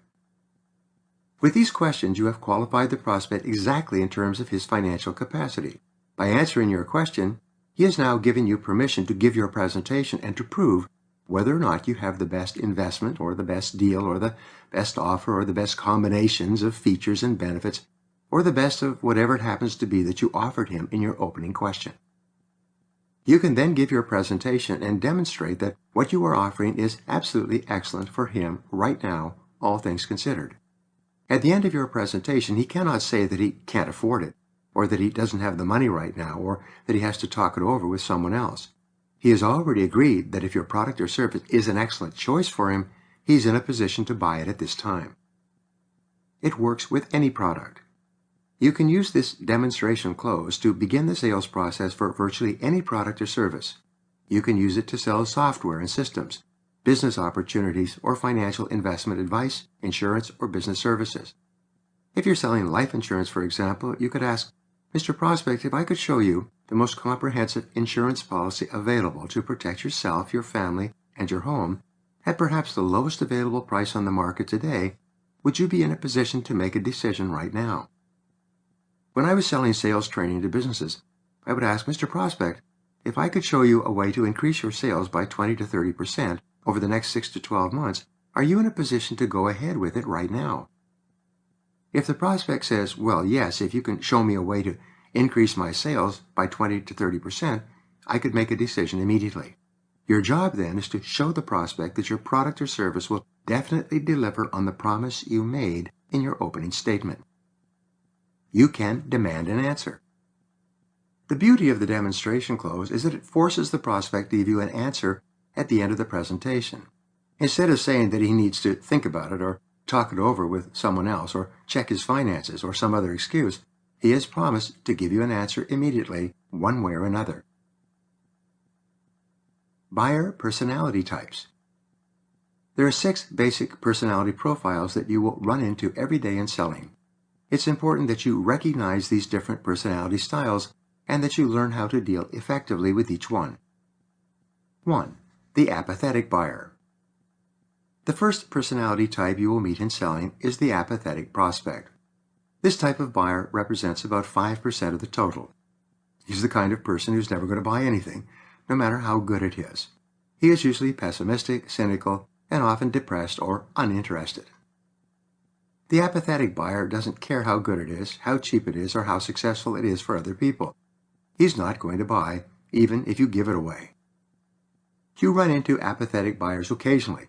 With these questions, you have qualified the prospect exactly in terms of his financial capacity. By answering your question, he has now given you permission to give your presentation and to prove whether or not you have the best investment or the best deal or the best offer or the best combinations of features and benefits or the best of whatever it happens to be that you offered him in your opening question. You can then give your presentation and demonstrate that what you are offering is absolutely excellent for him right now, all things considered. At the end of your presentation, he cannot say that he can't afford it, or that he doesn't have the money right now, or that he has to talk it over with someone else. He has already agreed that if your product or service is an excellent choice for him, he's in a position to buy it at this time. It works with any product. You can use this demonstration close to begin the sales process for virtually any product or service. You can use it to sell software and systems, business opportunities, or financial investment advice, insurance, or business services. If you're selling life insurance, for example, you could ask, Mr. Prospect, if I could show you the most comprehensive insurance policy available to protect yourself, your family, and your home at perhaps the lowest available price on the market today, would you be in a position to make a decision right now? When I was selling sales training to businesses, I would ask, Mr. Prospect, if I could show you a way to increase your sales by 20 to 30% over the next 6 to 12 months, are you in a position to go ahead with it right now? If the prospect says, well, yes, if you can show me a way to increase my sales by 20 to 30%, I could make a decision immediately. Your job then is to show the prospect that your product or service will definitely deliver on the promise you made in your opening statement. You can demand an answer. The beauty of the demonstration close is that it forces the prospect to give you an answer at the end of the presentation. Instead of saying that he needs to think about it or talk it over with someone else or check his finances or some other excuse, he has promised to give you an answer immediately, one way or another. Buyer personality types. There are 6 basic personality profiles that you will run into every day in selling. It's important that you recognize these different personality styles and that you learn how to deal effectively with each one. 1. The apathetic buyer. The first personality type you will meet in selling is the apathetic prospect. This type of buyer represents about 5% of the total. He's the kind of person who's never going to buy anything, no matter how good it is. He is usually pessimistic, cynical, and often depressed or uninterested. The apathetic buyer doesn't care how good it is, how cheap it is, or how successful it is for other people. He's not going to buy, even if you give it away. You run into apathetic buyers occasionally.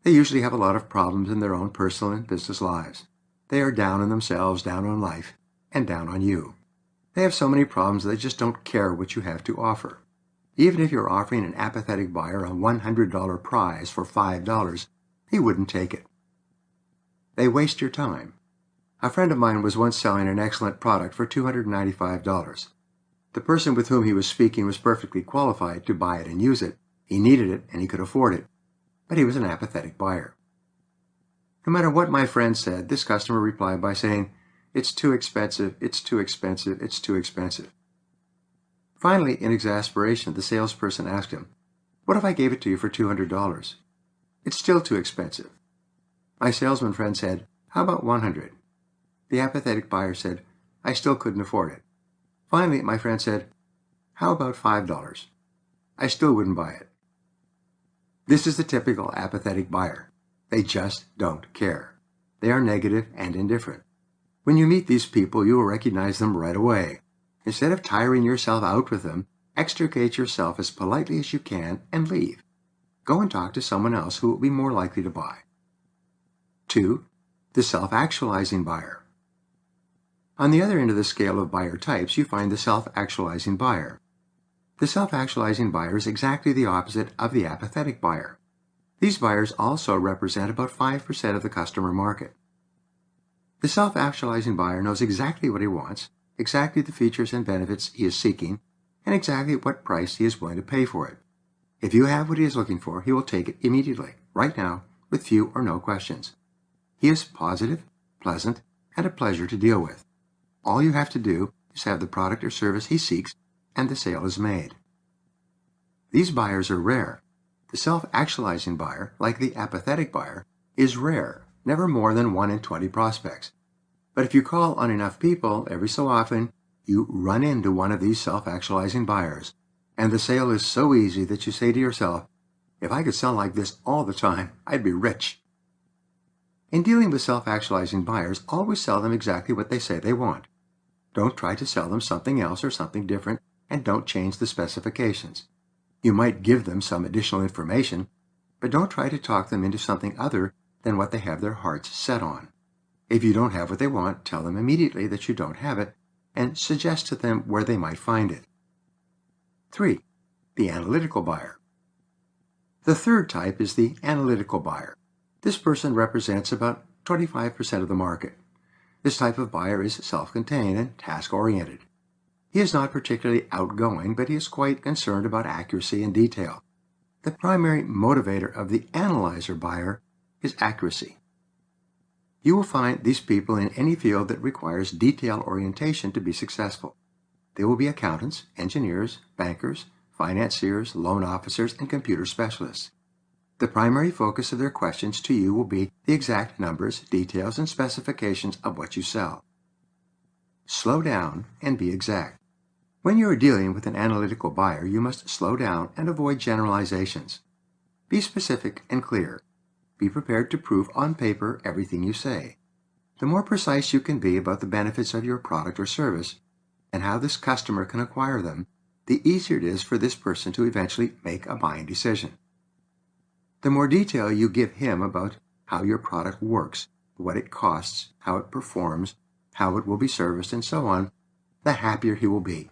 They usually have a lot of problems in their own personal and business lives. They are down on themselves, down on life, and down on you. They have so many problems that they just don't care what you have to offer. Even if you're offering an apathetic buyer a $100 prize for $5, he wouldn't take it. They waste your time. A friend of mine was once selling an excellent product for $295. The person with whom he was speaking was perfectly qualified to buy it and use it. He needed it and he could afford it. But he was an apathetic buyer. No matter what my friend said, this customer replied by saying, "It's too expensive, it's too expensive, it's too expensive." Finally, in exasperation, the salesperson asked him, "What if I gave it to you for $200? "It's still too expensive." My salesman friend said, "How about $100? The apathetic buyer said, "I still couldn't afford it." Finally, my friend said, "How about $5? I still wouldn't buy it." This is the typical apathetic buyer. They just don't care. They are negative and indifferent. When you meet these people, you will recognize them right away. Instead of tiring yourself out with them, extricate yourself as politely as you can and leave. Go and talk to someone else who will be more likely to buy. 2. The self-actualizing buyer. On the other end of the scale of buyer types, you find the self-actualizing buyer. The self-actualizing buyer is exactly the opposite of the apathetic buyer. These buyers also represent about 5% of the customer market. The self-actualizing buyer knows exactly what he wants, exactly the features and benefits he is seeking, and exactly what price he is willing to pay for it. If you have what he is looking for, he will take it immediately. right now, with few or no questions. He is positive, pleasant, and a pleasure to deal with. All you have to do is have the product or service he seeks, and the sale is made. These buyers are rare. The self-actualizing buyer, like the apathetic buyer, is rare, never more than 1 in 20 prospects. But if you call on enough people, every so often, you run into one of these self-actualizing buyers, and the sale is so easy that you say to yourself, if I could sell like this all the time, I'd be rich. In dealing with self-actualizing buyers, always sell them exactly what they say they want. Don't try to sell them something else or something different, and don't change the specifications. You might give them some additional information, but don't try to talk them into something other than what they have their hearts set on. If you don't have what they want, tell them immediately that you don't have it, and suggest to them where they might find it. 3. The analytical buyer. The third type is the analytical buyer. This person represents about 25% of the market. This type of buyer is self-contained and task-oriented. He is not particularly outgoing, but he is quite concerned about accuracy and detail. The primary motivator of the analyzer buyer is accuracy. You will find these people in any field that requires detail orientation to be successful. They will be accountants, engineers, bankers, financiers, loan officers, and computer specialists. The primary focus of their questions to you will be the exact numbers, details, and specifications of what you sell. Slow down and be exact. When you are dealing with an analytical buyer, you must slow down and avoid generalizations. Be specific and clear. Be prepared to prove on paper everything you say. The more precise you can be about the benefits of your product or service and how this customer can acquire them, the easier it is for this person to eventually make a buying decision. The more detail you give him about how your product works, what it costs, how it performs, how it will be serviced, and so on, the happier he will be.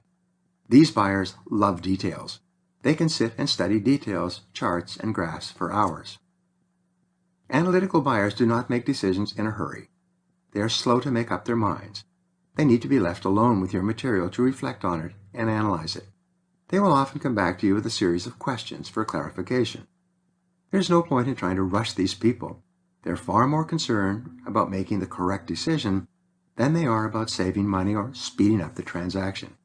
These buyers love details. They can sit and study details, charts, and graphs for hours. Analytical buyers do not make decisions in a hurry. They are slow to make up their minds. They need to be left alone with your material to reflect on it and analyze it. They will often come back to you with a series of questions for clarification. There's no point in trying to rush these people. They're far more concerned about making the correct decision than they are about saving money or speeding up the transaction.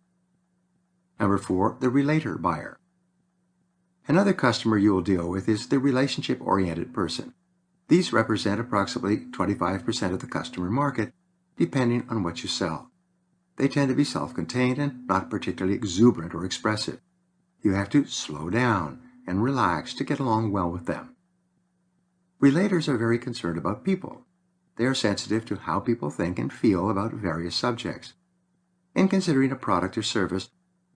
Number 4, the relator buyer. Another customer you will deal with is the relationship-oriented person. These represent approximately 25% of the customer market, depending on what you sell. They tend to be self-contained and not particularly exuberant or expressive. You have to slow down and relax to get along well with them. Relators are very concerned about people. They are sensitive to how people think and feel about various subjects. In considering a product or service,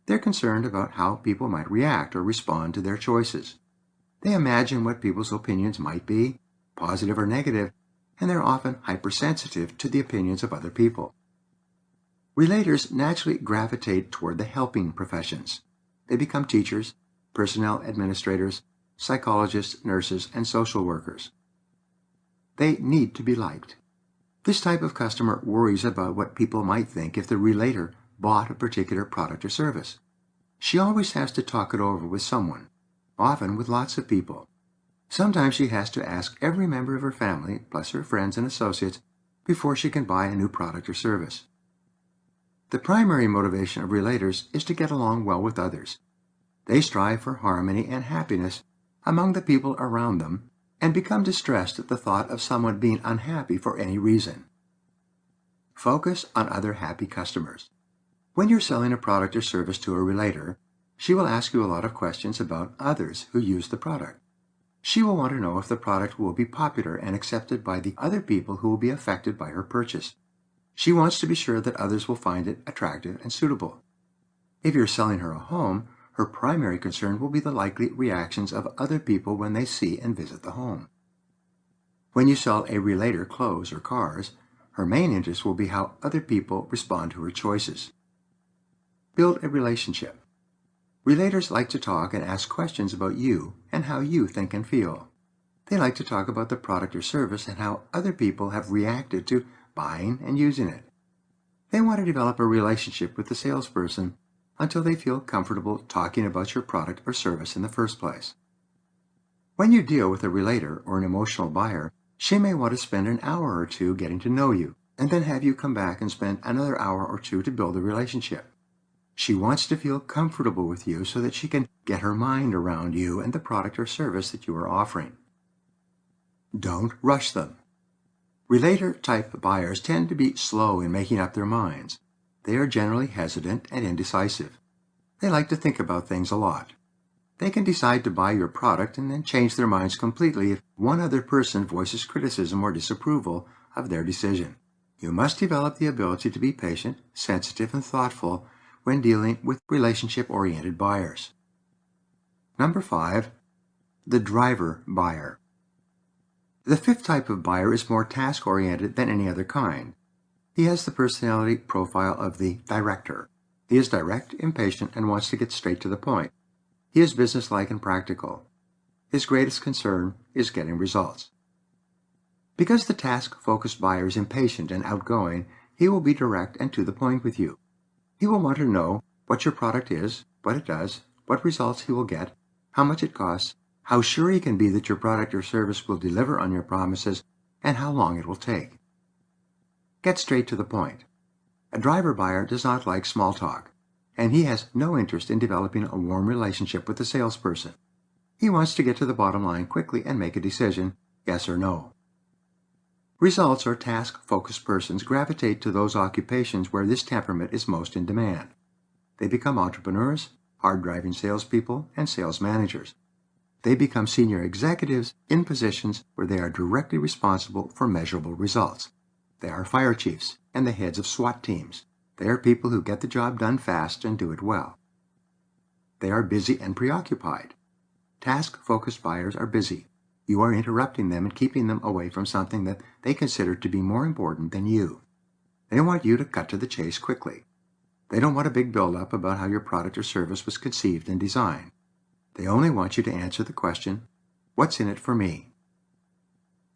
they're concerned about how people might react or respond to their choices. They imagine what people's opinions might be, positive or negative, and they're often hypersensitive to the opinions of other people. Relators naturally gravitate toward the helping professions. They become teachers, personnel administrators, psychologists, nurses, and social workers. They need to be liked. This type of customer worries about what people might think if the relator bought a particular product or service. She always has to talk it over with someone, often with lots of people. Sometimes she has to ask every member of her family, plus her friends and associates, before she can buy a new product or service. The primary motivation of relators is to get along well with others. They strive for harmony and happiness among the people around them and become distressed at the thought of someone being unhappy for any reason. Focus on other happy customers. When you're selling a product or service to a relator, she will ask you a lot of questions about others who use the product. She will want to know if the product will be popular and accepted by the other people who will be affected by her purchase. She wants to be sure that others will find it attractive and suitable. If you're selling her a home, her primary concern will be the likely reactions of other people when they see and visit the home. When you sell a relator clothes or cars, her main interest will be how other people respond to her choices. Build a relationship. Relators like to talk and ask questions about you and how you think and feel. They like to talk about the product or service and how other people have reacted to buying and using it. They want to develop a relationship with the salesperson until they feel comfortable talking about your product or service in the first place. When you deal with a relator or an emotional buyer, she may want to spend an hour or two getting to know you, and then have you come back and spend another hour or two to build a relationship. She wants to feel comfortable with you so that she can get her mind around you and the product or service that you are offering. Don't rush them. Relator-type buyers tend to be slow in making up their minds. They are generally hesitant and indecisive. They like to think about things a lot. They can decide to buy your product and then change their minds completely if one other person voices criticism or disapproval of their decision. You must develop the ability to be patient, sensitive, and thoughtful when dealing with relationship-oriented buyers. Number 5, the driver buyer. The fifth type of buyer is more task-oriented than any other kind. He has the personality profile of the director. He is direct, impatient, and wants to get straight to the point. He is businesslike and practical. His greatest concern is getting results. Because the task-focused buyer is impatient and outgoing, he will be direct and to the point with you. He will want to know what your product is, what it does, what results he will get, how much it costs, how sure he can be that your product or service will deliver on your promises, and how long it will take. Get straight to the point. A driver buyer does not like small talk, and he has no interest in developing a warm relationship with the salesperson. He wants to get to the bottom line quickly and make a decision, yes or no. Results or task-focused persons gravitate to those occupations where this temperament is most in demand. They become entrepreneurs, hard-driving salespeople, and sales managers. They become senior executives in positions where they are directly responsible for measurable results. They are fire chiefs and the heads of SWAT teams. They are people who get the job done fast and do it well. They are busy and preoccupied. Task-focused buyers are busy. You are interrupting them and keeping them away from something that they consider to be more important than you. They want you to cut to the chase quickly. They don't want a big build-up about how your product or service was conceived and designed. They only want you to answer the question, what's in it for me?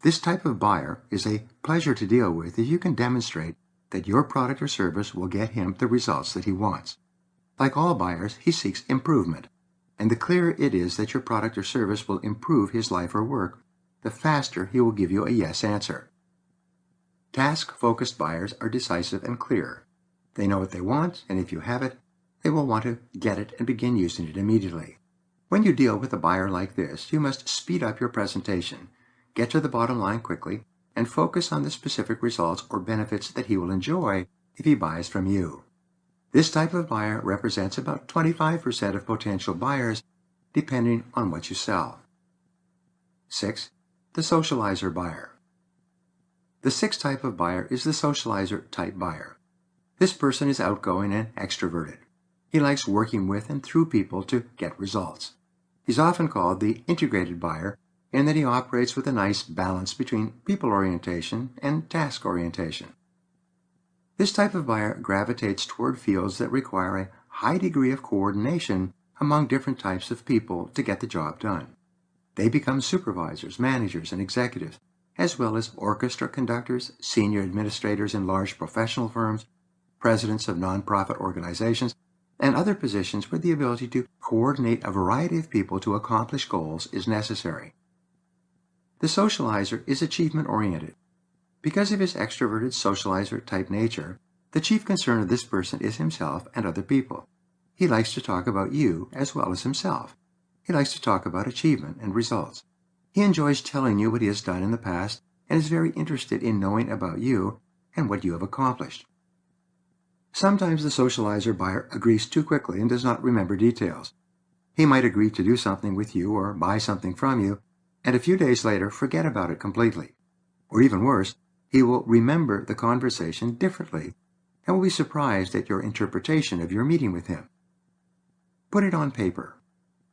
This type of buyer is a pleasure to deal with if you can demonstrate that your product or service will get him the results that he wants. Like all buyers, he seeks improvement, and the clearer it is that your product or service will improve his life or work, the faster he will give you a yes answer. Task-focused buyers are decisive and clear. They know what they want, and if you have it, they will want to get it and begin using it immediately. When you deal with a buyer like this, you must speed up your presentation, get to the bottom line quickly, and focus on the specific results or benefits that he will enjoy if he buys from you. This type of buyer represents about 25% of potential buyers, depending on what you sell. 6. The socializer buyer. The sixth type of buyer is the socializer type buyer. This person is outgoing and extroverted. He likes working with and through people to get results. He's often called the integrated buyer in that he operates with a nice balance between people orientation and task orientation. This type of buyer gravitates toward fields that require a high degree of coordination among different types of people to get the job done. They become supervisors, managers, and executives, as well as orchestra conductors, senior administrators in large professional firms, presidents of nonprofit organizations, and other positions where the ability to coordinate a variety of people to accomplish goals is necessary. The socializer is achievement-oriented. Because of his extroverted socializer-type nature, the chief concern of this person is himself and other people. He likes to talk about you as well as himself. He likes to talk about achievement and results. He enjoys telling you what he has done in the past and is very interested in knowing about you and what you have accomplished. Sometimes the socializer buyer agrees too quickly and does not remember details. He might agree to do something with you or buy something from you, and a few days later forget about it completely. Or even worse, he will remember the conversation differently and will be surprised at your interpretation of your meeting with him. Put it on paper.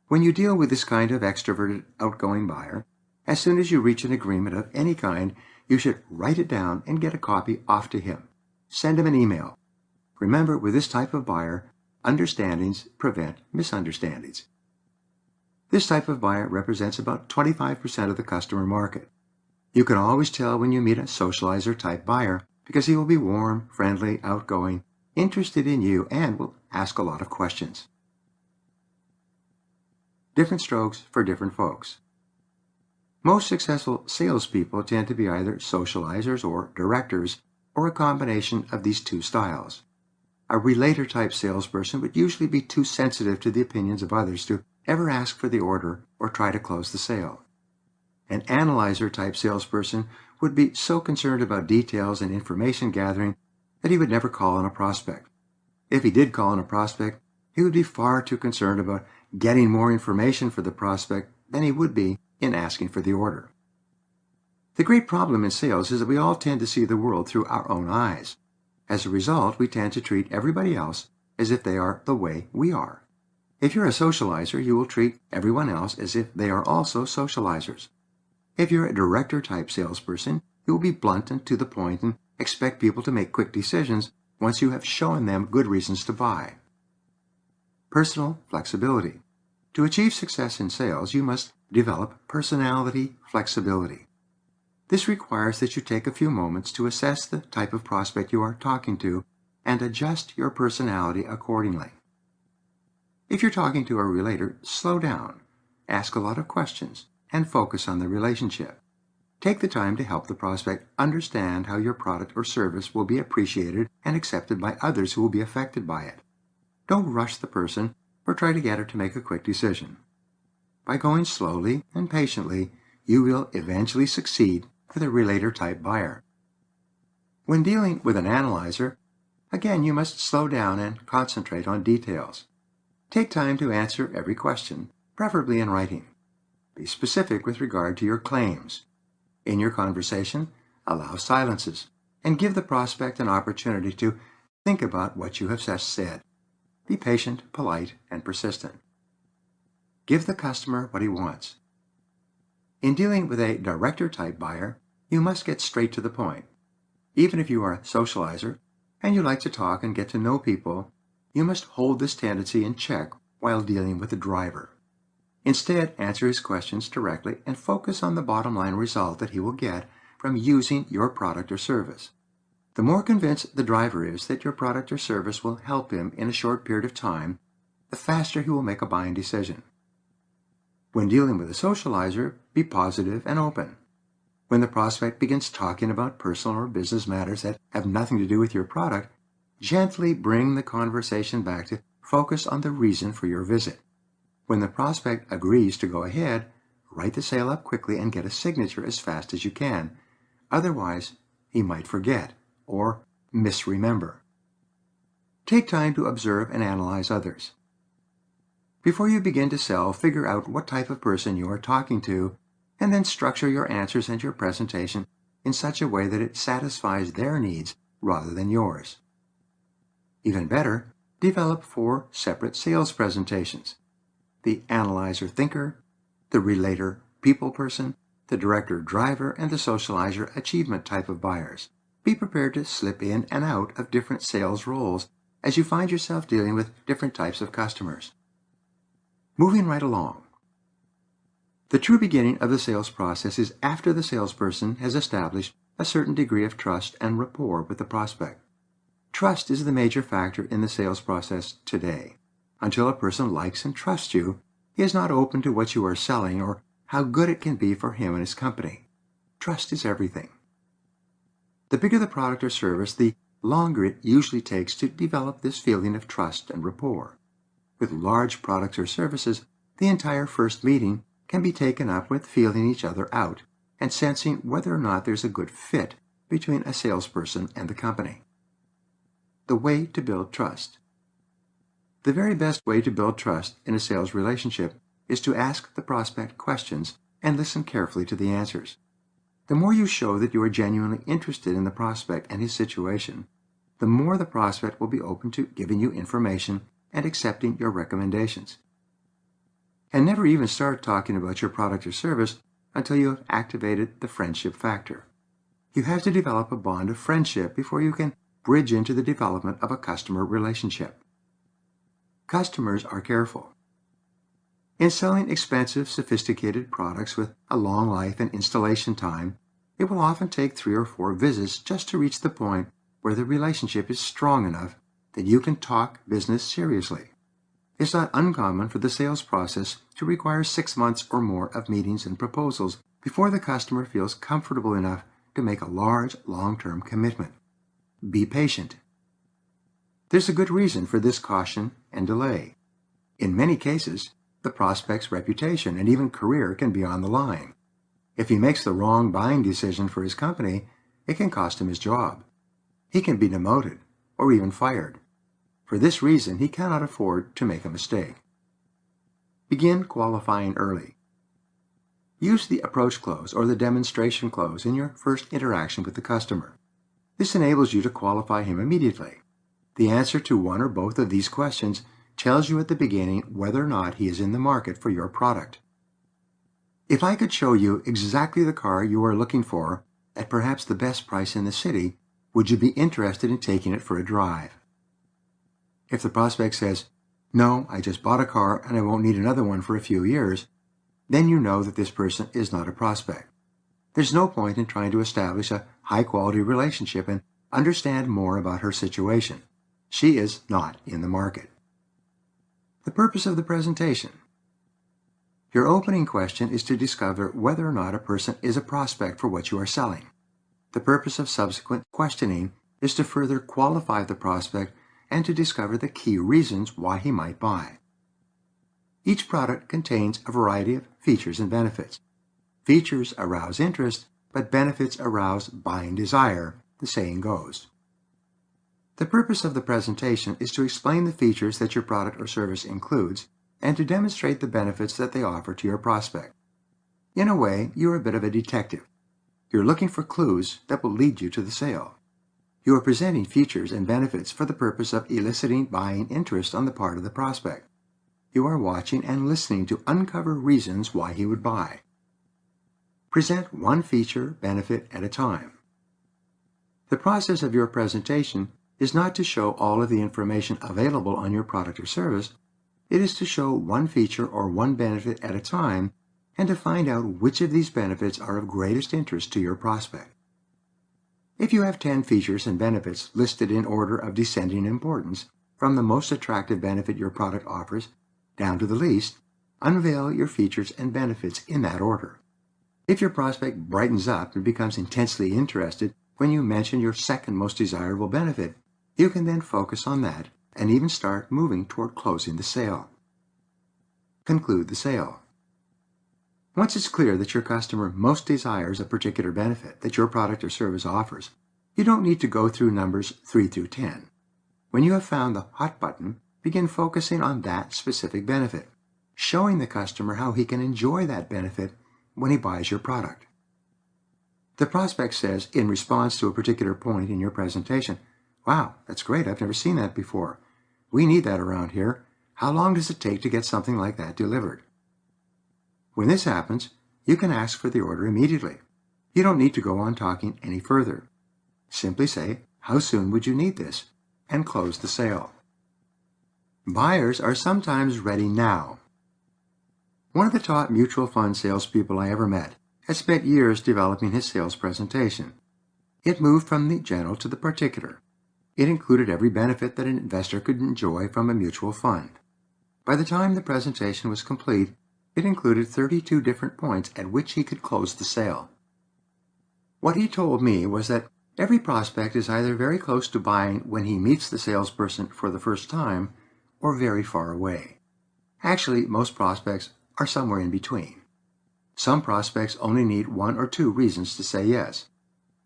When you deal with this kind of extroverted, outgoing buyer, as soon as you reach an agreement of any kind, you should write it down and get a copy off to him. Send him an email. Remember, with this type of buyer, understandings prevent misunderstandings. This type of buyer represents about 25% of the customer market. You can always tell when you meet a socializer-type buyer because he will be warm, friendly, outgoing, interested in you, and will ask a lot of questions. Different strokes for different folks. Most successful salespeople tend to be either socializers or directors, or a combination of these two styles. A relator-type salesperson would usually be too sensitive to the opinions of others to ever ask for the order or try to close the sale. An analyzer-type salesperson would be so concerned about details and information gathering that he would never call on a prospect. If he did call on a prospect, he would be far too concerned about getting more information for the prospect than he would be in asking for the order. The great problem in sales is that we all tend to see the world through our own eyes. As a result, we tend to treat everybody else as if they are the way we are. If you're a socializer, you will treat everyone else as if they are also socializers. If you're a director-type salesperson, you will be blunt and to the point and expect people to make quick decisions once you have shown them good reasons to buy. Personal flexibility. To achieve success in sales, you must develop personality flexibility. This requires that you take a few moments to assess the type of prospect you are talking to and adjust your personality accordingly. If you're talking to a relator, slow down, ask a lot of questions, and focus on the relationship. Take the time to help the prospect understand how your product or service will be appreciated and accepted by others who will be affected by it. Don't rush the person or try to get her to make a quick decision. By going slowly and patiently, you will eventually succeed with a relator-type buyer. When dealing with an analyzer, again you must slow down and concentrate on details. Take time to answer every question, preferably in writing. Be specific with regard to your claims. In your conversation, allow silences, and give the prospect an opportunity to think about what you have just said. Be patient, polite, and persistent. Give the customer what he wants. In dealing with a director-type buyer, you must get straight to the point. Even if you are a socializer and you like to talk and get to know people, you must hold this tendency in check while dealing with the driver. Instead, answer his questions directly and focus on the bottom line result that he will get from using your product or service. The more convinced the driver is that your product or service will help him in a short period of time, the faster he will make a buying decision. When dealing with a socializer, be positive and open. When the prospect begins talking about personal or business matters that have nothing to do with your product, gently bring the conversation back to focus on the reason for your visit. When the prospect agrees to go ahead, write the sale up quickly and get a signature as fast as you can. Otherwise, he might forget or misremember. Take time to observe and analyze others. Before you begin to sell, figure out what type of person you are talking to, and then structure your answers and your presentation in such a way that it satisfies their needs rather than yours. Even better, develop 4 separate sales presentations: the analyzer thinker, the relator people person, the director driver, and the socializer achievement type of buyers. Be prepared to slip in and out of different sales roles as you find yourself dealing with different types of customers. Moving right along. The true beginning of the sales process is after the salesperson has established a certain degree of trust and rapport with the prospect. Trust is the major factor in the sales process today. Until a person likes and trusts you, he is not open to what you are selling or how good it can be for him and his company. Trust is everything. The bigger the product or service, the longer it usually takes to develop this feeling of trust and rapport. With large products or services, the entire first meeting can be taken up with feeling each other out and sensing whether or not there's a good fit between a salesperson and the company. The way to build trust. The very best way to build trust in a sales relationship is to ask the prospect questions and listen carefully to the answers. The more you show that you are genuinely interested in the prospect and his situation, the more the prospect will be open to giving you information and accepting your recommendations. And never even start talking about your product or service until you have activated the friendship factor. You have to develop a bond of friendship before you can bridge into the development of a customer relationship. Customers are careful. In selling expensive, sophisticated products with a long life and installation time, it will often take 3 or 4 visits just to reach the point where the relationship is strong enough that you can talk business seriously. It's not uncommon for the sales process to require 6 months or more of meetings and proposals before the customer feels comfortable enough to make a large, long-term commitment. Be patient. There's a good reason for this caution and delay. In many cases, the prospect's reputation and even career can be on the line. If he makes the wrong buying decision for his company, it can cost him his job. He can be demoted or even fired. For this reason, he cannot afford to make a mistake. Begin qualifying early. Use the approach close or the demonstration close in your first interaction with the customer. This enables you to qualify him immediately. The answer to one or both of these questions tells you at the beginning whether or not he is in the market for your product. If I could show you exactly the car you are looking for at perhaps the best price in the city, would you be interested in taking it for a drive? If the prospect says, "No, I just bought a car and I won't need another one for a few years," then you know that this person is not a prospect. There's no point in trying to establish a high-quality relationship and understand more about her situation. She is not in the market. The purpose of the presentation. Your opening question is to discover whether or not a person is a prospect for what you are selling. The purpose of subsequent questioning is to further qualify the prospect and to discover the key reasons why he might buy. Each product contains a variety of features and benefits. Features arouse interest, but benefits arouse buying desire, the saying goes. The purpose of the presentation is to explain the features that your product or service includes and to demonstrate the benefits that they offer to your prospect. In a way, you're a bit of a detective. You're looking for clues that will lead you to the sale. You are presenting features and benefits for the purpose of eliciting buying interest on the part of the prospect. You are watching and listening to uncover reasons why he would buy. Present one feature, benefit at a time. The process of your presentation is not to show all of the information available on your product or service. It is to show one feature or one benefit at a time and to find out which of these benefits are of greatest interest to your prospect. If you have 10 features and benefits listed in order of descending importance, from the most attractive benefit your product offers down to the least, unveil your features and benefits in that order. If your prospect brightens up and becomes intensely interested when you mention your second most desirable benefit, you can then focus on that and even start moving toward closing the sale. Conclude the sale. Once it's clear that your customer most desires a particular benefit that your product or service offers, you don't need to go through numbers 3 through 10. When you have found the hot button, begin focusing on that specific benefit, showing the customer how he can enjoy that benefit when he buys your product. The prospect says, in response to a particular point in your presentation, "Wow, that's great, I've never seen that before. We need that around here. How long does it take to get something like that delivered?" When this happens, you can ask for the order immediately. You don't need to go on talking any further. Simply say, "How soon would you need this?" and close the sale. Buyers are sometimes ready now. One of the top mutual fund salespeople I ever met had spent years developing his sales presentation. It moved from the general to the particular. It included every benefit that an investor could enjoy from a mutual fund. By the time the presentation was complete, it included 32 different points at which he could close the sale. What he told me was that every prospect is either very close to buying when he meets the salesperson for the first time or very far away. Actually, most prospects are somewhere in between. Some prospects only need 1 or 2 reasons to say yes.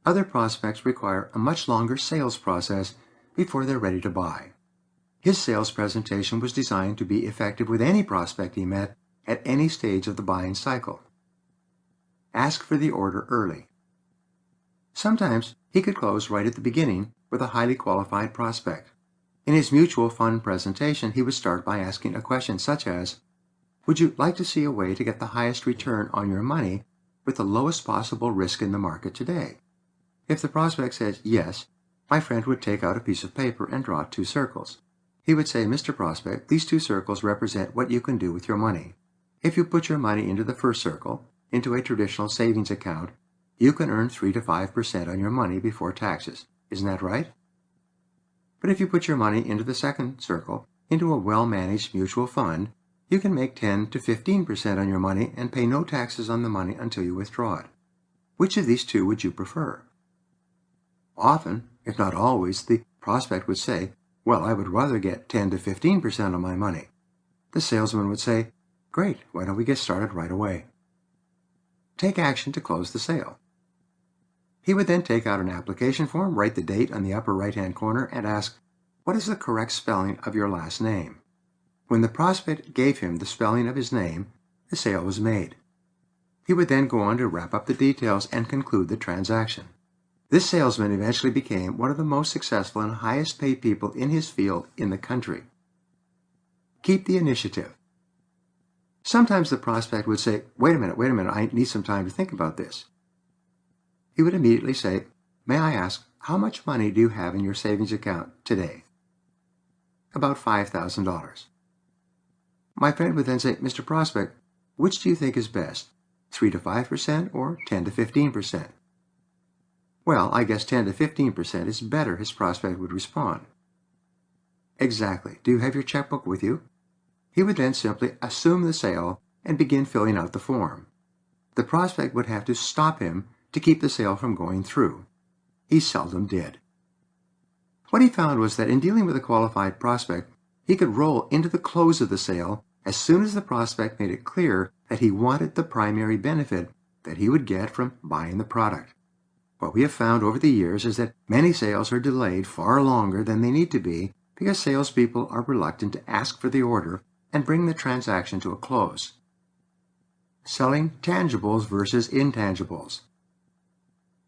Other prospects require a much longer sales process before they're ready to buy. His sales presentation was designed to be effective with any prospect he met at any stage of the buying cycle. Ask for the order early. Sometimes he could close right at the beginning with a highly qualified prospect. In his mutual fund presentation, he would start by asking a question such as, "Would you like to see a way to get the highest return on your money with the lowest possible risk in the market today?" If the prospect says yes, my friend would take out a piece of paper and draw 2 circles. He would say, "Mr. Prospect, these 2 circles represent what you can do with your money. If you put your money into the first circle, into a traditional savings account, you can earn 3 to 5% on your money before taxes. Isn't that right? But if you put your money into the second circle, into a well-managed mutual fund, You can make 10 to 15% on your money and pay no taxes on the money until you withdraw it. Which of these two would you prefer? Often, if not always, the prospect would say, well, I would rather get 10 to 15% on my money. The salesman would say, great, why don't we get started right away? Take action to close the sale. He would then take out an application form, write the date on the upper right-hand corner, and ask, what is the correct spelling of your last name? When the prospect gave him the spelling of his name, the sale was made. He would then go on to wrap up the details and conclude the transaction. This salesman eventually became one of the most successful and highest paid people in his field in the country. Keep the initiative. Sometimes the prospect would say, wait a minute, I need some time to think about this. He would immediately say, may I ask, how much money do you have in your savings account today? About $5,000. My friend would then say, Mr. Prospect, which do you think is best, 3 to 5% or 10 to 15%? Well, I guess 10 to 15% is better, his prospect would respond. Exactly. Do you have your checkbook with you? He would then simply assume the sale and begin filling out the form. The prospect would have to stop him to keep the sale from going through. He seldom did. What he found was that in dealing with a qualified prospect, he could roll into the close of the sale as soon as the prospect made it clear that he wanted the primary benefit that he would get from buying the product. What we have found over the years is that many sales are delayed far longer than they need to be because salespeople are reluctant to ask for the order and bring the transaction to a close. Selling tangibles versus intangibles.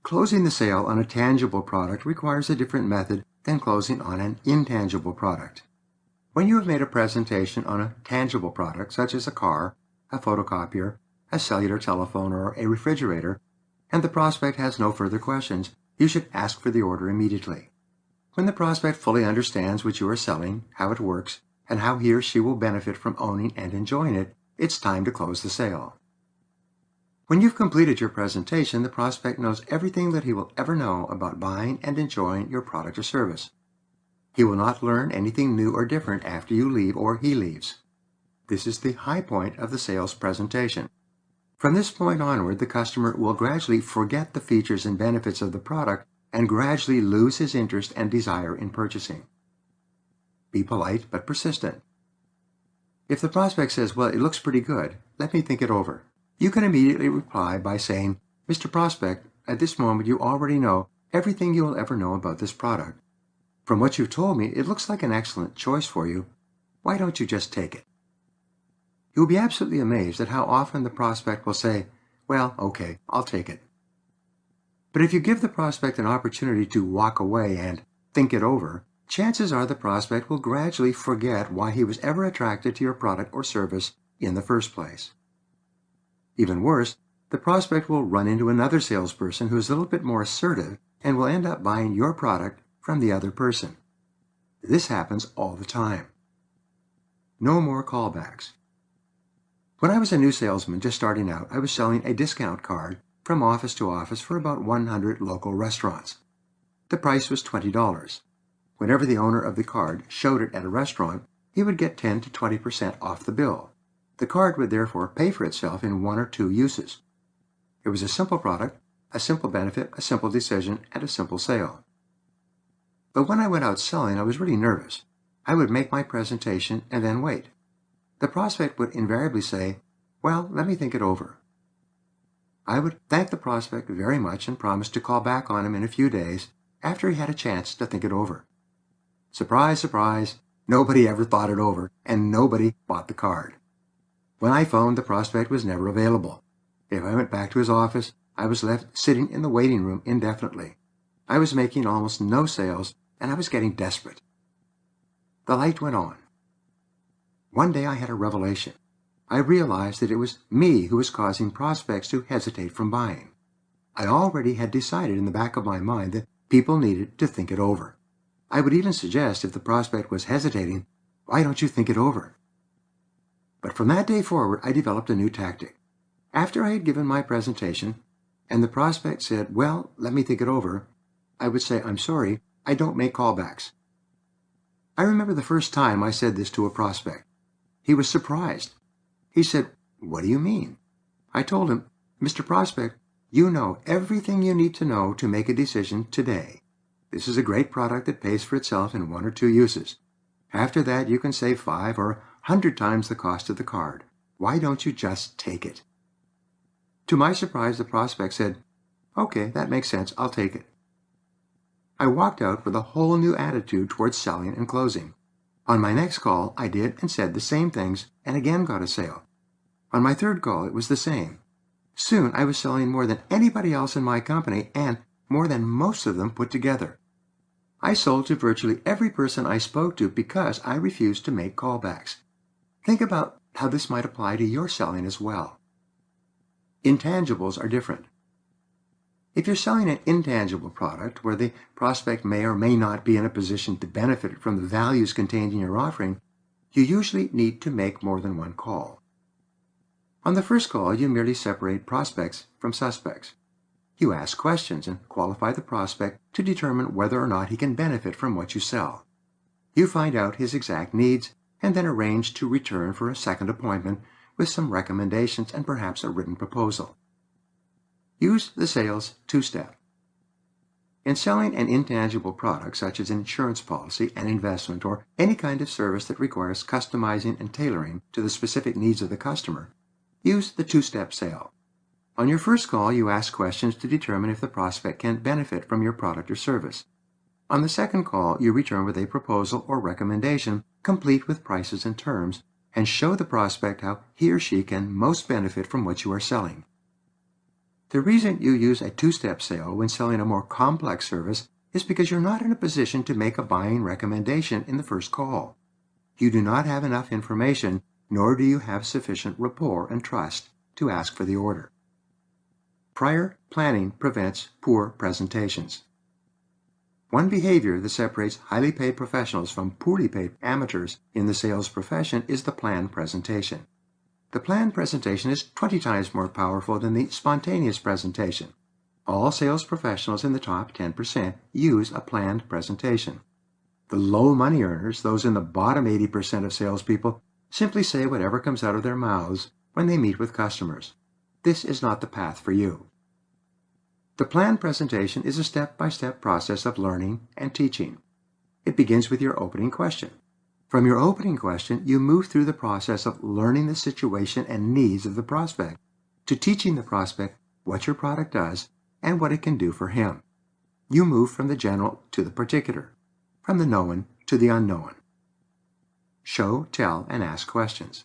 Closing the sale on a tangible product requires a different method than closing on an intangible product. When you have made a presentation on a tangible product, such as a car, a photocopier, a cellular telephone, or a refrigerator, and the prospect has no further questions, you should ask for the order immediately. When the prospect fully understands what you are selling, how it works, and how he or she will benefit from owning and enjoying it, it's time to close the sale. When you've completed your presentation, the prospect knows everything that he will ever know about buying and enjoying your product or service. He will not learn anything new or different after you leave or he leaves. This is the high point of the sales presentation. From this point onward, the customer will gradually forget the features and benefits of the product and gradually lose his interest and desire in purchasing. Be polite but persistent. If the prospect says, well, it looks pretty good, let me think it over, you can immediately reply by saying, Mr. Prospect, at this moment you already know everything you will ever know about this product. From what you've told me, it looks like an excellent choice for you. Why don't you just take it? You will be absolutely amazed at how often the prospect will say, well, okay, I'll take it. But if you give the prospect an opportunity to walk away and think it over, chances are the prospect will gradually forget why he was ever attracted to your product or service in the first place. Even worse, the prospect will run into another salesperson who is a little bit more assertive and will end up buying your product from the other person. This happens all the time. No more callbacks. When I was a new salesman just starting out, I was selling a discount card from office to office for about 100 local restaurants. The price was $20. Whenever the owner of the card showed it at a restaurant, he would get 10 to 20% off the bill. The card would therefore pay for itself in 1 or 2 uses. It was a simple product, a simple benefit, a simple decision, and a simple sale. But when I went out selling, I was really nervous. I would make my presentation and then wait. The prospect would invariably say, well, let me think it over. I would thank the prospect very much and promise to call back on him in a few days after he had a chance to think it over. Surprise, surprise, nobody ever thought it over, and nobody bought the card. When I phoned, the prospect was never available. If I went back to his office, I was left sitting in the waiting room indefinitely. I was making almost no sales, and I was getting desperate. The light went on. One day I had a revelation. I realized that it was me who was causing prospects to hesitate from buying. I already had decided in the back of my mind that people needed to think it over. I would even suggest if the prospect was hesitating, why don't you think it over? But from that day forward, I developed a new tactic. After I had given my presentation, and the prospect said, well, let me think it over, I would say, I'm sorry, I don't make callbacks. I remember the first time I said this to a prospect. He was surprised. He said, "What do you mean?" I told him, "Mr. Prospect, you know everything you need to know to make a decision today. This is a great product that pays for itself in 1 or 2 uses. After that, you can save 5 or 100 times the cost of the card. Why don't you just take it?" To my surprise, the prospect said, "Okay, that makes sense. I'll take it." I walked out with a whole new attitude towards selling and closing. On my next call, I did and said the same things and again got a sale. On my third call, it was the same. Soon, I was selling more than anybody else in my company and more than most of them put together. I sold to virtually every person I spoke to because I refused to make callbacks. Think about how this might apply to your selling as well. Intangibles are different. If you're selling an intangible product where the prospect may or may not be in a position to benefit from the values contained in your offering, you usually need to make more than one call. On the first call, you merely separate prospects from suspects. You ask questions and qualify the prospect to determine whether or not he can benefit from what you sell. You find out his exact needs and then arrange to return for a second appointment with some recommendations and perhaps a written proposal. Use the sales two-step. In selling an intangible product such as an insurance policy, an investment, or any kind of service that requires customizing and tailoring to the specific needs of the customer, use the two-step sale. On your first call, you ask questions to determine if the prospect can benefit from your product or service. On the second call, you return with a proposal or recommendation, complete with prices and terms, and show the prospect how he or she can most benefit from what you are selling. The reason you use a two-step sale when selling a more complex service is because you're not in a position to make a buying recommendation in the first call. You do not have enough information, nor do you have sufficient rapport and trust to ask for the order. Prior planning prevents poor presentations. One behavior that separates highly paid professionals from poorly paid amateurs in the sales profession is the planned presentation. The planned presentation is 20 times more powerful than the spontaneous presentation. All sales professionals in the top 10% use a planned presentation. The low money earners, those in the bottom 80% of salespeople, simply say whatever comes out of their mouths when they meet with customers. This is not the path for you. The planned presentation is a step-by-step process of learning and teaching. It begins with your opening question. From your opening question, you move through the process of learning the situation and needs of the prospect, to teaching the prospect what your product does and what it can do for him. You move from the general to the particular, from the known to the unknown. Show, tell, and ask questions.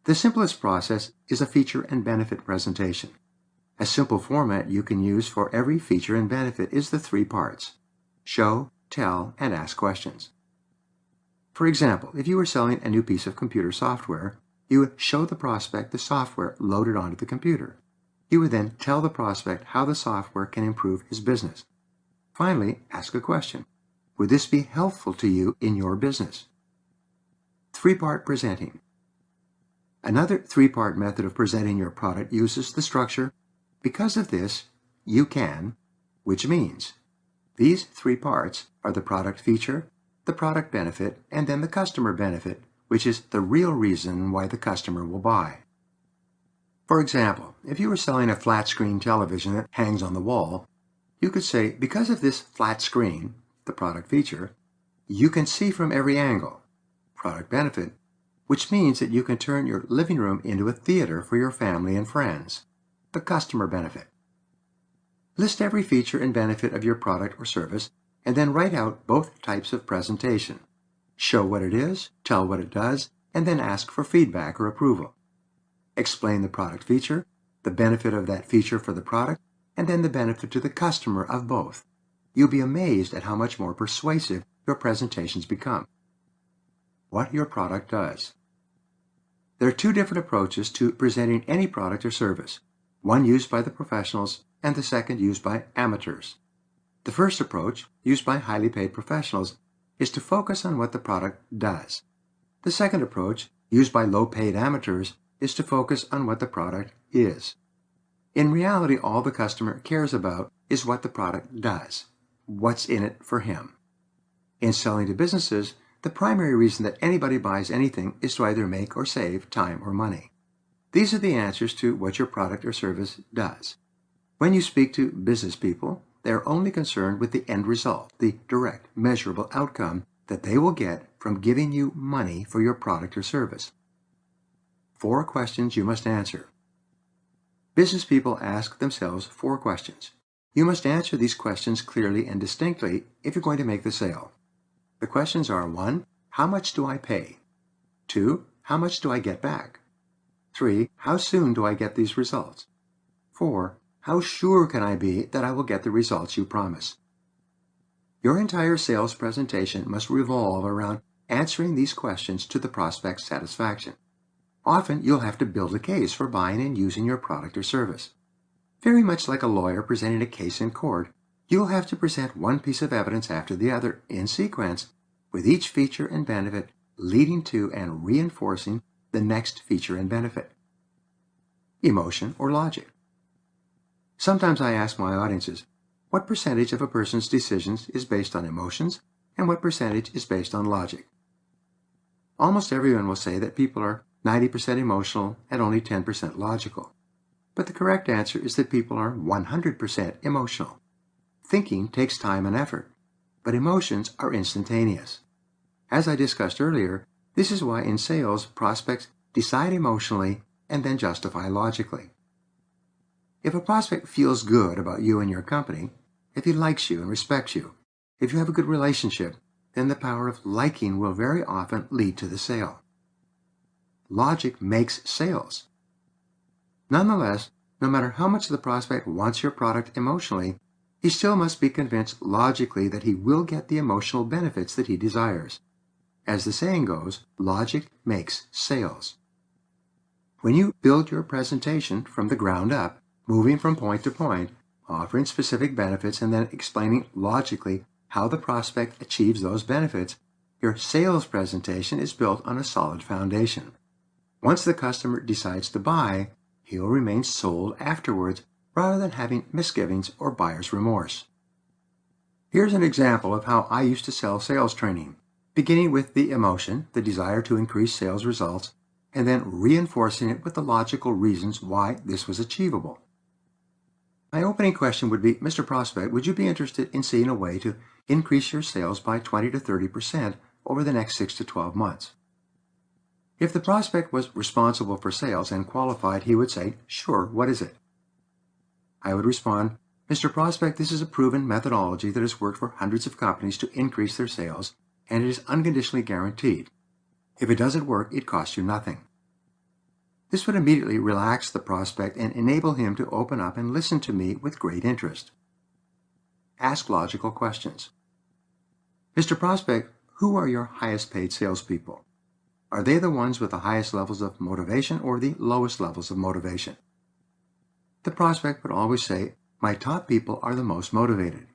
The simplest process is a feature and benefit presentation. A simple format you can use for every feature and benefit is the 3 parts: show, tell, and ask questions. For example, if you were selling a new piece of computer software, you would show the prospect the software loaded onto the computer. You would then tell the prospect how the software can improve his business. Finally, ask a question. Would this be helpful to you in your business? 3-part presenting. Another 3-part method of presenting your product uses the structure, because of this, you can, which means. These 3 parts are the product feature, the product benefit, and then the customer benefit, which is the real reason why the customer will buy. For example, if you were selling a flat-screen television that hangs on the wall, you could say, because of this flat screen, the product feature, you can see from every angle, product benefit, which means that you can turn your living room into a theater for your family and friends, the customer benefit. List every feature and benefit of your product or service, and then write out both types of presentation. Show what it is, tell what it does, and then ask for feedback or approval. Explain the product feature, the benefit of that feature for the product, and then the benefit to the customer of both. You'll be amazed at how much more persuasive your presentations become. What your product does. There are 2 different approaches to presenting any product or service, one used by the professionals and the second used by amateurs. The first approach, used by highly paid professionals, is to focus on what the product does. The second approach, used by low-paid amateurs, is to focus on what the product is. In reality, all the customer cares about is what the product does, what's in it for him. In selling to businesses, The primary reason that anybody buys anything is to either make or save time or money. These are the answers to what your product or service does. When you speak to business people, they are only concerned with the end result, the direct, measurable outcome that they will get from giving you money for your product or service. 4 questions you must answer. Business people ask themselves 4 questions. You must answer these questions clearly and distinctly if you're going to make the sale. The questions are: 1. How much do I pay? 2. How much do I get back? 3. How soon do I get these results? 4. How sure can I be that I will get the results you promise? Your entire sales presentation must revolve around answering these questions to the prospect's satisfaction. Often, you'll have to build a case for buying and using your product or service. Very much like a lawyer presenting a case in court, you'll have to present one piece of evidence after the other in sequence, with each feature and benefit leading to and reinforcing the next feature and benefit. Emotion or logic. Sometimes I ask my audiences, what percentage of a person's decisions is based on emotions and what percentage is based on logic? Almost everyone will say that people are 90% emotional and only 10% logical. But the correct answer is that people are 100% emotional. Thinking takes time and effort, but emotions are instantaneous. As I discussed earlier, this is why in sales, prospects decide emotionally and then justify logically. If a prospect feels good about you and your company, if he likes you and respects you, if you have a good relationship, then the power of liking will very often lead to the sale. Logic makes sales. Nonetheless, no matter how much the prospect wants your product emotionally, he still must be convinced logically that he will get the emotional benefits that he desires. As the saying goes, logic makes sales. When you build your presentation from the ground up, moving from point to point, offering specific benefits and then explaining logically how the prospect achieves those benefits, your sales presentation is built on a solid foundation. Once the customer decides to buy, he will remain sold afterwards rather than having misgivings or buyer's remorse. Here's an example of how I used to sell sales training, beginning with the emotion, the desire to increase sales results, and then reinforcing it with the logical reasons why this was achievable. My opening question would be, Mr. Prospect, would you be interested in seeing a way to increase your sales by 20 to 30% over the next 6 to 12 months? If the prospect was responsible for sales and qualified, he would say, sure, what is it? I would respond, Mr. Prospect, this is a proven methodology that has worked for hundreds of companies to increase their sales, and it is unconditionally guaranteed. If it doesn't work, it costs you nothing. This would immediately relax the prospect and enable him to open up and listen to me with great interest. Ask logical questions. Mr. Prospect, who are your highest paid salespeople? Are they the ones with the highest levels of motivation or the lowest levels of motivation? The prospect would always say, my top people are the most motivated.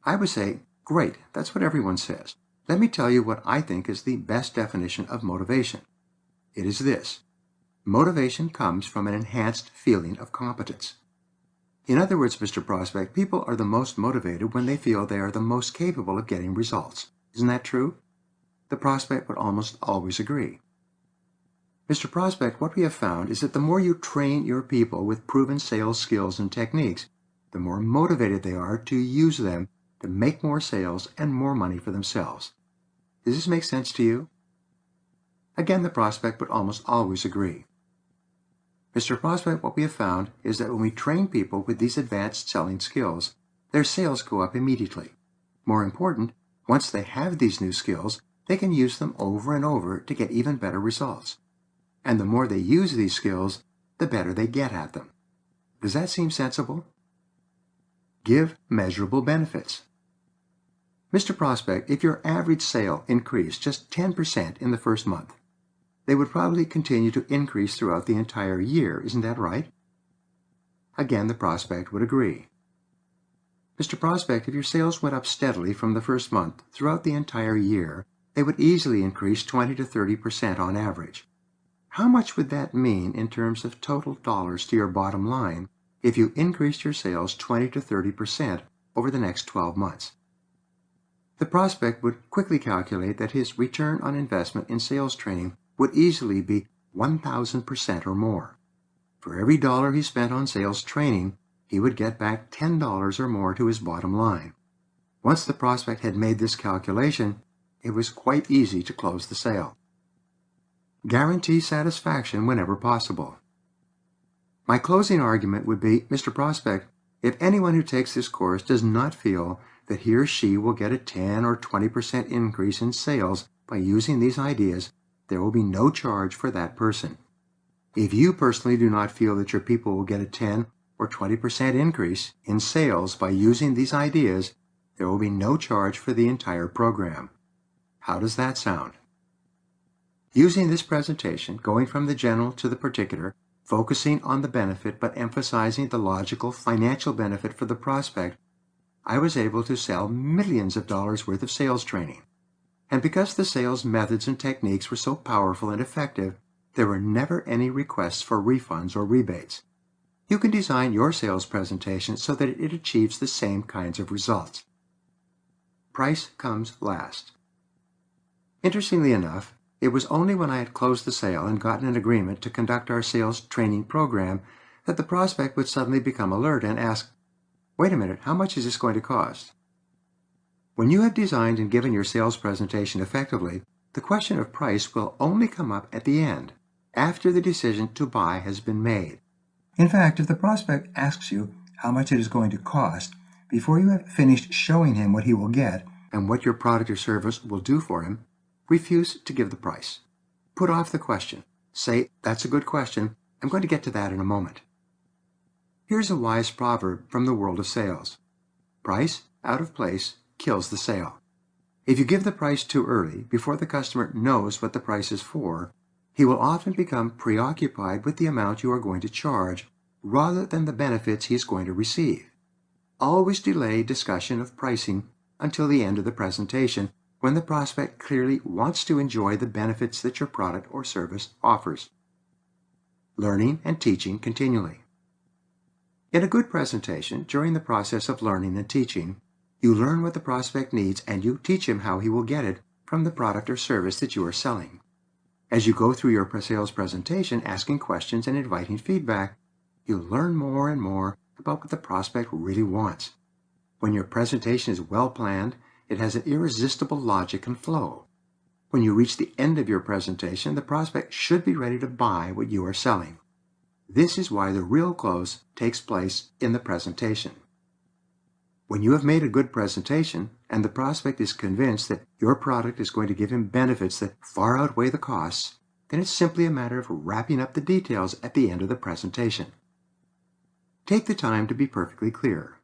I would say, great, that's what everyone says. Let me tell you what I think is the best definition of motivation. It is this. Motivation comes from an enhanced feeling of competence. In other words, Mr. Prospect, people are the most motivated when they feel they are the most capable of getting results. Isn't that true? The prospect would almost always agree. Mr. Prospect, what we have found is that the more you train your people with proven sales skills and techniques, the more motivated they are to use them to make more sales and more money for themselves. Does this make sense to you? Again, the prospect would almost always agree. Mr. Prospect, what we have found is that when we train people with these advanced selling skills, their sales go up immediately. More important, once they have these new skills, they can use them over and over to get even better results. And the more they use these skills, the better they get at them. Does that seem sensible? Give measurable benefits. Mr. Prospect, if your average sale increased just 10% in the first month, they would probably continue to increase throughout the entire year, isn't that right? Again, the prospect would agree. Mr. Prospect, if your sales went up steadily from the first month throughout the entire year, they would easily increase 20 to 30% on average. How much would that mean in terms of total dollars to your bottom line if you increased your sales 20 to 30% over the next 12 months? The prospect would quickly calculate that his return on investment in sales training would easily be 1,000% or more. For every dollar he spent on sales training, he would get back $10 or more to his bottom line. Once the prospect had made this calculation, it was quite easy to close the sale. Guarantee satisfaction whenever possible. My closing argument would be, Mr. Prospect, if anyone who takes this course does not feel that he or she will get a 10 or 20% increase in sales by using these ideas, there will be no charge for that person. If you personally do not feel that your people will get a 10 or 20% increase in sales by using these ideas, there will be no charge for the entire program. How does that sound? Using this presentation, going from the general to the particular, focusing on the benefit but emphasizing the logical financial benefit for the prospect, I was able to sell millions of dollars worth of sales training. And because the sales methods and techniques were so powerful and effective, there were never any requests for refunds or rebates. You can design your sales presentation so that it achieves the same kinds of results. Price comes last. Interestingly enough, it was only when I had closed the sale and gotten an agreement to conduct our sales training program that the prospect would suddenly become alert and ask, "Wait a minute, how much is this going to cost?" When you have designed and given your sales presentation effectively, the question of price will only come up at the end, after the decision to buy has been made. In fact, if the prospect asks you how much it is going to cost, before you have finished showing him what he will get and what your product or service will do for him, refuse to give the price. Put off the question. Say, "That's a good question. I'm going to get to that in a moment." Here's a wise proverb from the world of sales. Price out of place kills the sale. If you give the price too early, before the customer knows what the price is for, he will often become preoccupied with the amount you are going to charge rather than the benefits he is going to receive. Always delay discussion of pricing until the end of the presentation, when the prospect clearly wants to enjoy the benefits that your product or service offers. Learning and teaching continually. In a good presentation, during the process of learning and teaching, you learn what the prospect needs and you teach him how he will get it from the product or service that you are selling. As you go through your sales presentation, asking questions and inviting feedback, you learn more and more about what the prospect really wants. When your presentation is well planned, it has an irresistible logic and flow. When you reach the end of your presentation, the prospect should be ready to buy what you are selling. This is why the real close takes place in the presentation. When you have made a good presentation and the prospect is convinced that your product is going to give him benefits that far outweigh the costs, then it's simply a matter of wrapping up the details at the end of the presentation. Take the time to be perfectly clear.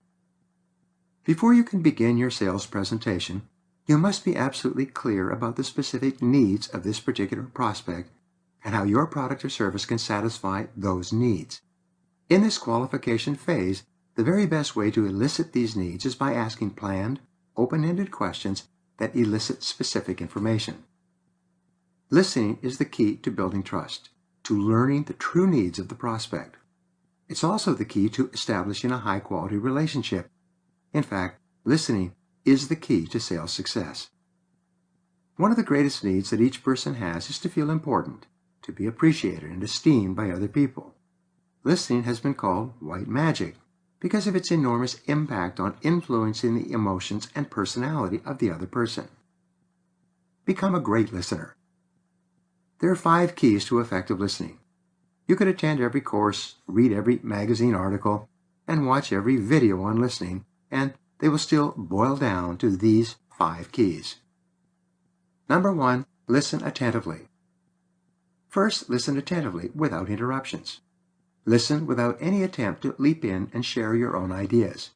Before you can begin your sales presentation, you must be absolutely clear about the specific needs of this particular prospect and how your product or service can satisfy those needs. In this qualification phase, the very best way to elicit these needs is by asking planned, open-ended questions that elicit specific information. Listening is the key to building trust, to learning the true needs of the prospect. It's also the key to establishing a high-quality relationship. In fact, listening is the key to sales success. One of the greatest needs that each person has is to feel important, to be appreciated and esteemed by other people. Listening has been called white magic because of its enormous impact on influencing the emotions and personality of the other person. Become a great listener. There are 5 keys to effective listening. You could attend every course, read every magazine article, and watch every video on listening, and they will still boil down to these 5 keys. Number 1, listen attentively. First, listen attentively without interruptions. Listen without any attempt to leap in and share your own ideas.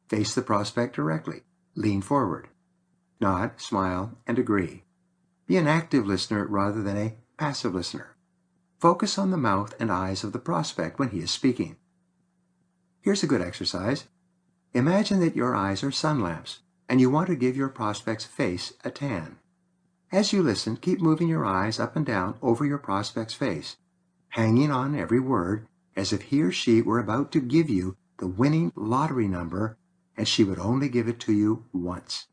Face the prospect directly. Lean forward. Nod, smile, and agree. Be an active listener rather than a passive listener. Focus on the mouth and eyes of the prospect when he is speaking. Here's a good exercise. Imagine that your eyes are sun lamps, and you want to give your prospect's face a tan. As you listen, keep moving your eyes up and down over your prospect's face, hanging on every word as if he or she were about to give you the winning lottery number and she would only give it to you once.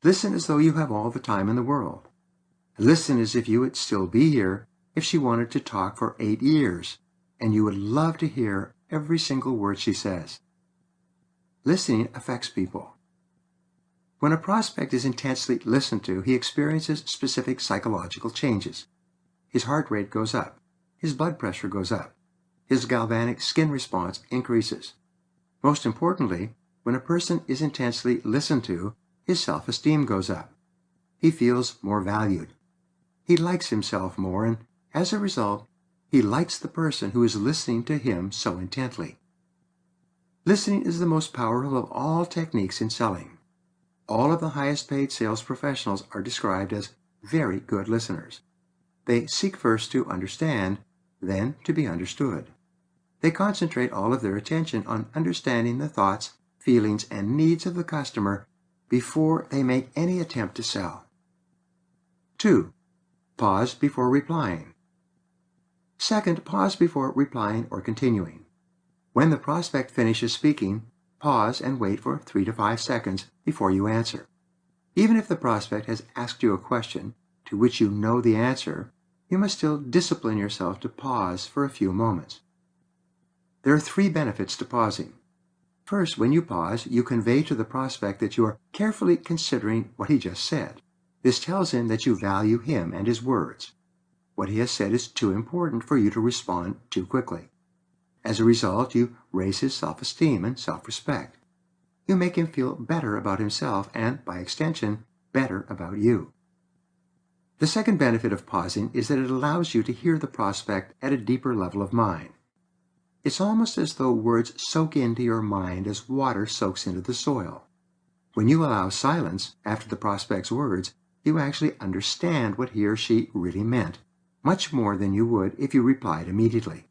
Listen as though you have all the time in the world. Listen as if you would still be here if she wanted to talk for 8 years, and you would love to hear every single word she says. Listening affects people. When a prospect is intensely listened to, he experiences specific psychological changes. His heart rate goes up. His blood pressure goes up. His galvanic skin response increases. Most importantly, when a person is intensely listened to, his self-esteem goes up. He feels more valued. He likes himself more, and as a result, he likes the person who is listening to him so intently. Listening is the most powerful of all techniques in selling. All of the highest paid sales professionals are described as very good listeners. They seek first to understand, then to be understood. They concentrate all of their attention on understanding the thoughts, feelings, and needs of the customer before they make any attempt to sell. 2. Pause before replying. Second, pause before replying or continuing. When the prospect finishes speaking, pause and wait for 3 to 5 seconds before you answer. Even if the prospect has asked you a question to which you know the answer, you must still discipline yourself to pause for a few moments. There are 3 benefits to pausing. First, when you pause, you convey to the prospect that you are carefully considering what he just said. This tells him that you value him and his words. What he has said is too important for you to respond too quickly. As a result, you raise his self-esteem and self-respect. You make him feel better about himself and, by extension, better about you. The second benefit of pausing is that it allows you to hear the prospect at a deeper level of mind. It's almost as though words soak into your mind as water soaks into the soil. When you allow silence after the prospect's words, you actually understand what he or she really meant, much more than you would if you replied immediately.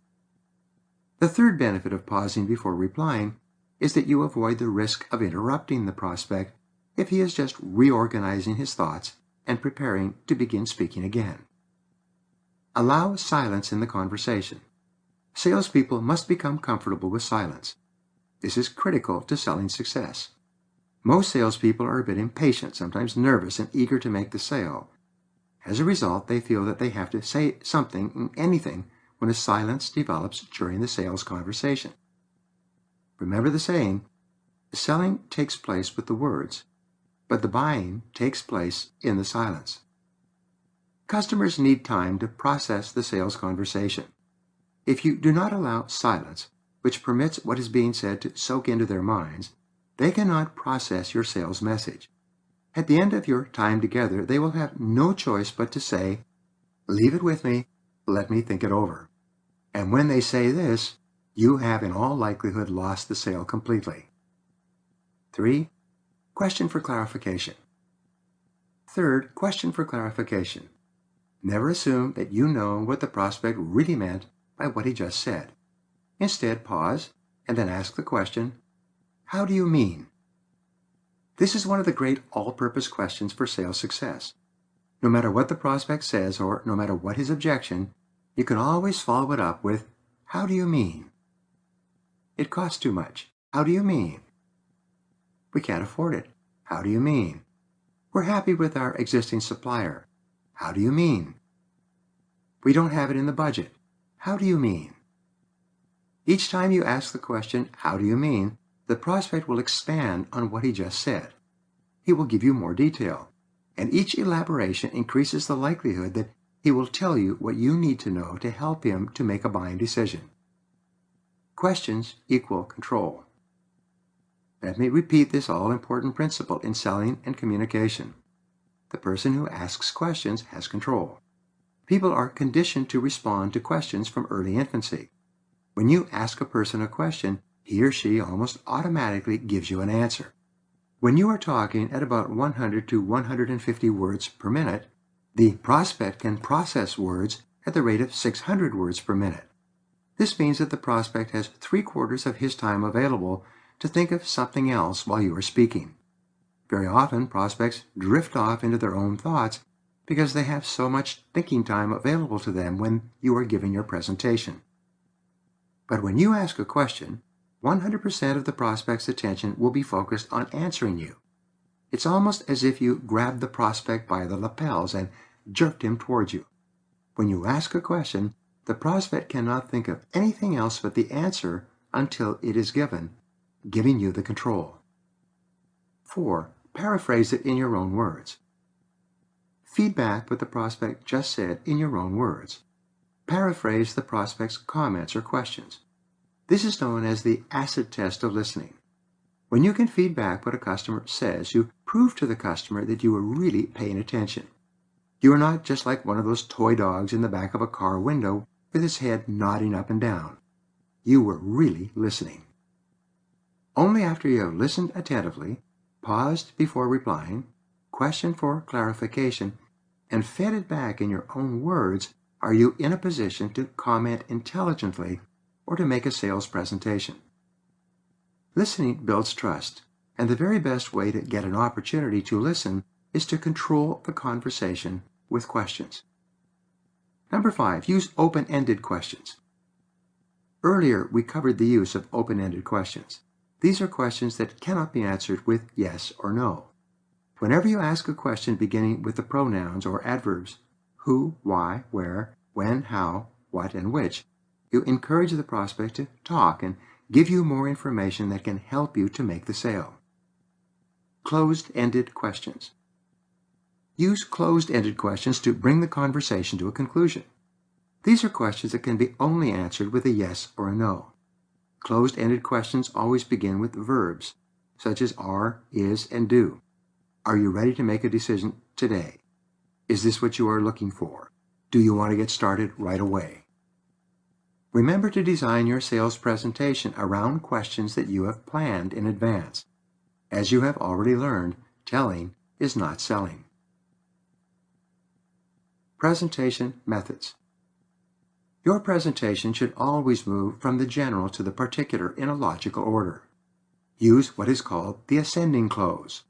The third benefit of pausing before replying is that you avoid the risk of interrupting the prospect if he is just reorganizing his thoughts and preparing to begin speaking again. Allow silence in the conversation. Salespeople must become comfortable with silence. This is critical to selling success. Most salespeople are a bit impatient, sometimes nervous and eager to make the sale. As a result, they feel that they have to say something, anything, when a silence develops during the sales conversation. Remember the saying, the selling takes place with the words, but the buying takes place in the silence. Customers need time to process the sales conversation. If you do not allow silence, which permits what is being said to soak into their minds, they cannot process your sales message. At the end of your time together, they will have no choice but to say, "Leave it with me, let me think it over." And when they say this, you have in all likelihood lost the sale completely. 3. Question for clarification. Third, question for clarification. Never assume that you know what the prospect really meant by what he just said. Instead, pause and then ask the question, "How do you mean?" This is one of the great all-purpose questions for sales success. No matter what the prospect says or no matter what his objection, you can always follow it up with, "How do you mean?" It costs too much. How do you mean? We can't afford it. How do you mean? We're happy with our existing supplier. How do you mean? We don't have it in the budget. How do you mean? Each time you ask the question, "How do you mean?" the prospect will expand on what he just said. He will give you more detail, and each elaboration increases the likelihood that he will tell you what you need to know to help him to make a buying decision. Questions equal control. Let me repeat this all-important principle in selling and communication. The person who asks questions has control. People are conditioned to respond to questions from early infancy. When you ask a person a question, he or she almost automatically gives you an answer. When you are talking at about 100 to 150 words per minute, the prospect can process words at the rate of 600 words per minute. This means that the prospect has 3/4 of his time available to think of something else while you are speaking. Very often, prospects drift off into their own thoughts because they have so much thinking time available to them when you are giving your presentation. But when you ask a question, 100% of the prospect's attention will be focused on answering you. It's almost as if you grabbed the prospect by the lapels and jerked him towards you. When you ask a question, the prospect cannot think of anything else but the answer until it is given, giving you the control. 4. Paraphrase it in your own words. Feedback what the prospect just said in your own words. Paraphrase the prospect's comments or questions. This is known as the acid test of listening. When you can feedback what a customer says, you prove to the customer that you are really paying attention. You are not just like one of those toy dogs in the back of a car window with his head nodding up and down. You were really listening. Only after you have listened attentively, paused before replying, questioned for clarification, and fed it back in your own words are you in a position to comment intelligently or to make a sales presentation. Listening builds trust, and the very best way to get an opportunity to listen is to control the conversation with questions. Number 5, use open-ended questions. Earlier, we covered the use of open-ended questions. These are questions that cannot be answered with yes or no. Whenever you ask a question beginning with the pronouns or adverbs who, why, where, when, how, what, and which, you encourage the prospect to talk and give you more information that can help you to make the sale. Closed-ended questions. Use closed-ended questions to bring the conversation to a conclusion. These are questions that can be only answered with a yes or a no. Closed-ended questions always begin with verbs, such as are, is, and do. Are you ready to make a decision today? Is this what you are looking for? Do you want to get started right away? Remember to design your sales presentation around questions that you have planned in advance. As you have already learned, telling is not selling. Presentation methods. Your presentation should always move from the general to the particular in a logical order. Use what is called the ascending close.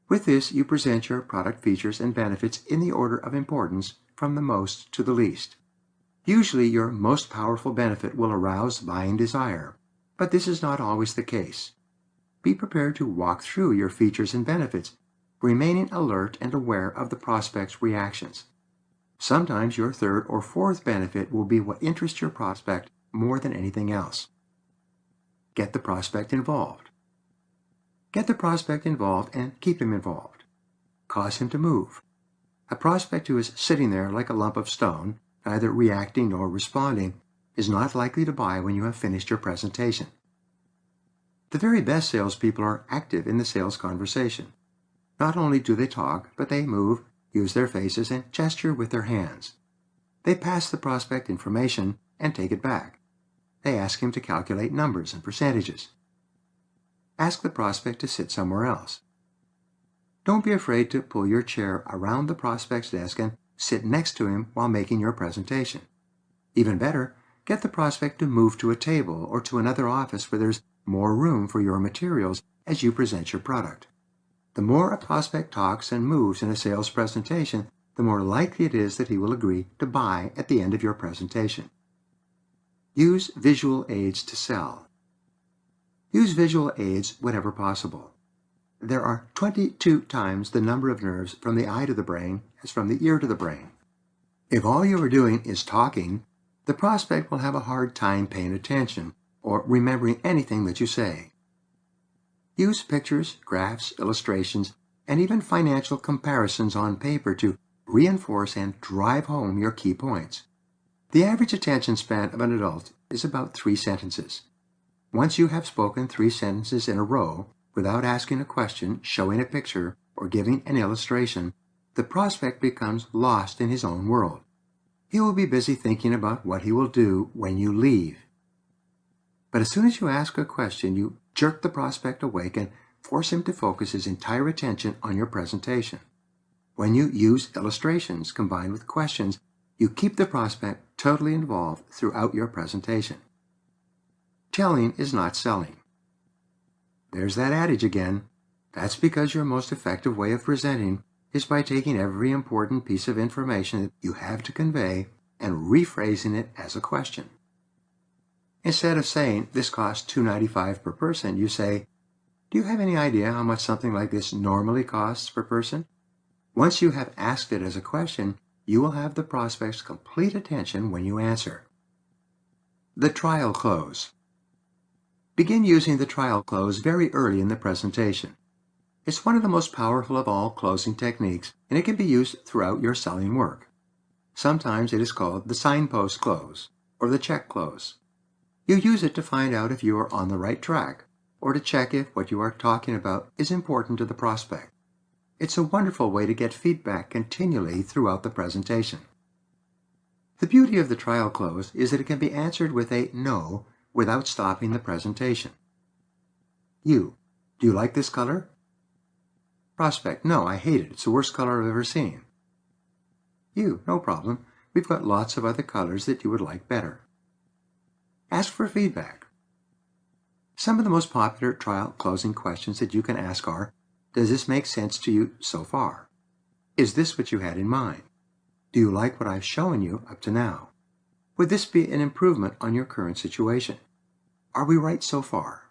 With this, you present your product features and benefits in the order of importance from the most to the least. Usually, your most powerful benefit will arouse buying desire, but this is not always the case. Be prepared to walk through your features and benefits, remaining alert and aware of the prospect's reactions. Sometimes your third or fourth benefit will be what interests your prospect more than anything else. Get the prospect involved. Get the prospect involved and keep him involved. Cause him to move. A prospect who is sitting there like a lump of stone, neither reacting nor responding, is not likely to buy when you have finished your presentation. The very best salespeople are active in the sales conversation. Not only do they talk, but they move, use their faces, and gesture with their hands. They pass the prospect information and take it back. They ask him to calculate numbers and percentages. Ask the prospect to sit somewhere else. Don't be afraid to pull your chair around the prospect's desk and sit next to him while making your presentation. Even better, get the prospect to move to a table or to another office where there's more room for your materials as you present your product. The more a prospect talks and moves in a sales presentation, the more likely it is that he will agree to buy at the end of your presentation. Use visual aids to sell. Use visual aids whenever possible. There are 22 times the number of nerves from the eye to the brain as from the ear to the brain. If all you are doing is talking, the prospect will have a hard time paying attention or remembering anything that you say. Use pictures, graphs, illustrations, and even financial comparisons on paper to reinforce and drive home your key points. The average attention span of an adult is about 3 sentences. Once you have spoken 3 sentences in a row, without asking a question, showing a picture, or giving an illustration, the prospect becomes lost in his own world. He will be busy thinking about what he will do when you leave. But as soon as you ask a question, you jerk the prospect awake and force him to focus his entire attention on your presentation. When you use illustrations combined with questions, you keep the prospect totally involved throughout your presentation. Telling is not selling. There's that adage again. That's because your most effective way of presenting is by taking every important piece of information that you have to convey and rephrasing it as a question. Instead of saying, "This costs $2.95 per person," you say, Do you have any idea how much something like this normally costs per person? Once you have asked it as a question, you will have the prospect's complete attention when you answer. The trial close. Begin using the trial close very early in the presentation. It's one of the most powerful of all closing techniques, and it can be used throughout your selling work. Sometimes it is called the signpost close or the check close. You use it to find out if you are on the right track or to check if what you are talking about is important to the prospect. It's a wonderful way to get feedback continually throughout the presentation. The beauty of the trial close is that it can be answered with a no without stopping the presentation. You, do you like this color? Prospect, no, I hate it. It's the worst color I've ever seen. You, no problem. We've got lots of other colors that you would like better. Ask for feedback. Some of the most popular trial closing questions that you can ask are, does this make sense to you so far? Is this what you had in mind? Do you like what I've shown you up to now? Would this be an improvement on your current situation? Are we right so far?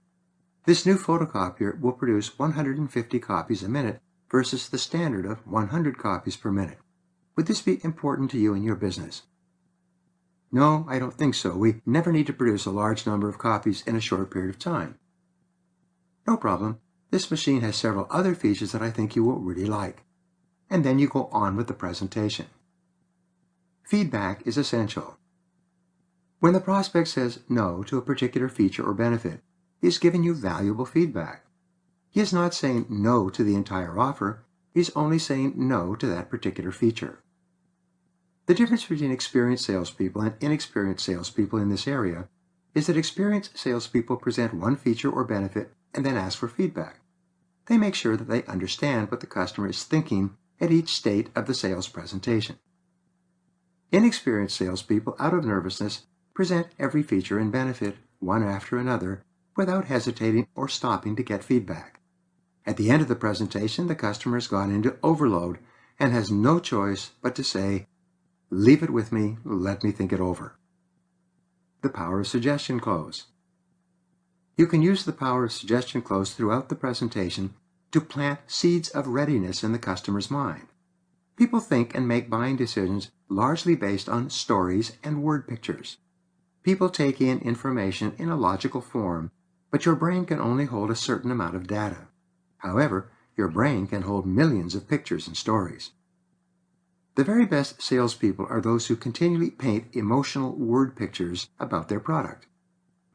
This new photocopier will produce 150 copies a minute versus the standard of 100 copies per minute. Would this be important to you in your business? No, I don't think so. We never need to produce a large number of copies in a short period of time. No problem. This machine has several other features that I think you will really like. And then you go on with the presentation. Feedback is essential. When the prospect says no to a particular feature or benefit, he is giving you valuable feedback. He is not saying no to the entire offer, he is only saying no to that particular feature. The difference between experienced salespeople and inexperienced salespeople in this area is that experienced salespeople present one feature or benefit and then ask for feedback. They make sure that they understand what the customer is thinking at each state of the sales presentation. Inexperienced salespeople, out of nervousness, present every feature and benefit, one after another, without hesitating or stopping to get feedback. At the end of the presentation, the customer has gone into overload and has no choice but to say, leave it with me, let me think it over. The power of suggestion close. You can use the power of suggestion close throughout the presentation to plant seeds of readiness in the customer's mind. People think and make buying decisions largely based on stories and word pictures. People take in information in a logical form, but your brain can only hold a certain amount of data. However, your brain can hold millions of pictures and stories. The very best salespeople are those who continually paint emotional word pictures about their product.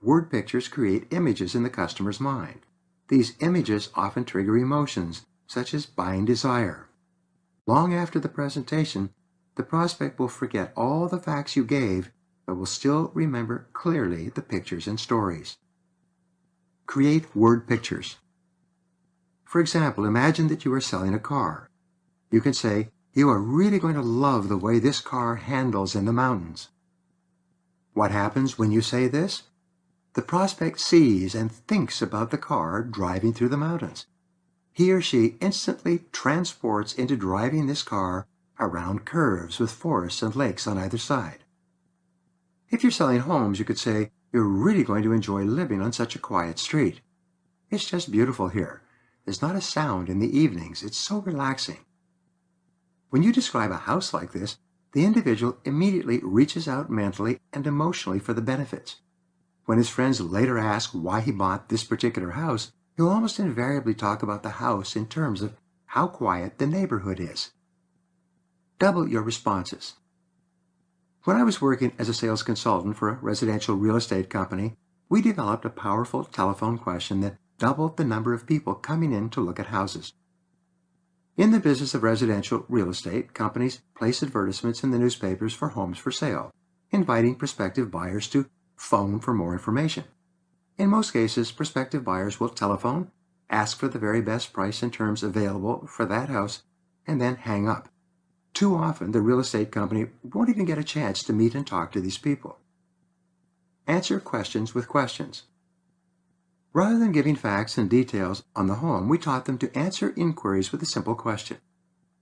Word pictures create images in the customer's mind. These images often trigger emotions, such as buying desire. Long after the presentation, the prospect will forget all the facts you gave, but will still remember clearly the pictures and stories. Create word pictures. For example, imagine that you are selling a car. You can say, you are really going to love the way this car handles in the mountains. What happens when you say this? The prospect sees and thinks about the car driving through the mountains. He or she instantly transports into driving this car around curves with forests and lakes on either side. If you're selling homes, you could say, you're really going to enjoy living on such a quiet street. It's just beautiful here. There's not a sound in the evenings. It's so relaxing. When you describe a house like this, the individual immediately reaches out mentally and emotionally for the benefits. When his friends later ask why he bought this particular house, he'll almost invariably talk about the house in terms of how quiet the neighborhood is. Double your responses. When I was working as a sales consultant for a residential real estate company, we developed a powerful telephone question that doubled the number of people coming in to look at houses. In the business of residential real estate, companies place advertisements in the newspapers for homes for sale, inviting prospective buyers to phone for more information. In most cases, prospective buyers will telephone, ask for the very best price and terms available for that house, and then hang up. Too often, the real estate company won't even get a chance to meet and talk to these people. Answer questions with questions. Rather than giving facts and details on the home, we taught them to answer inquiries with a simple question.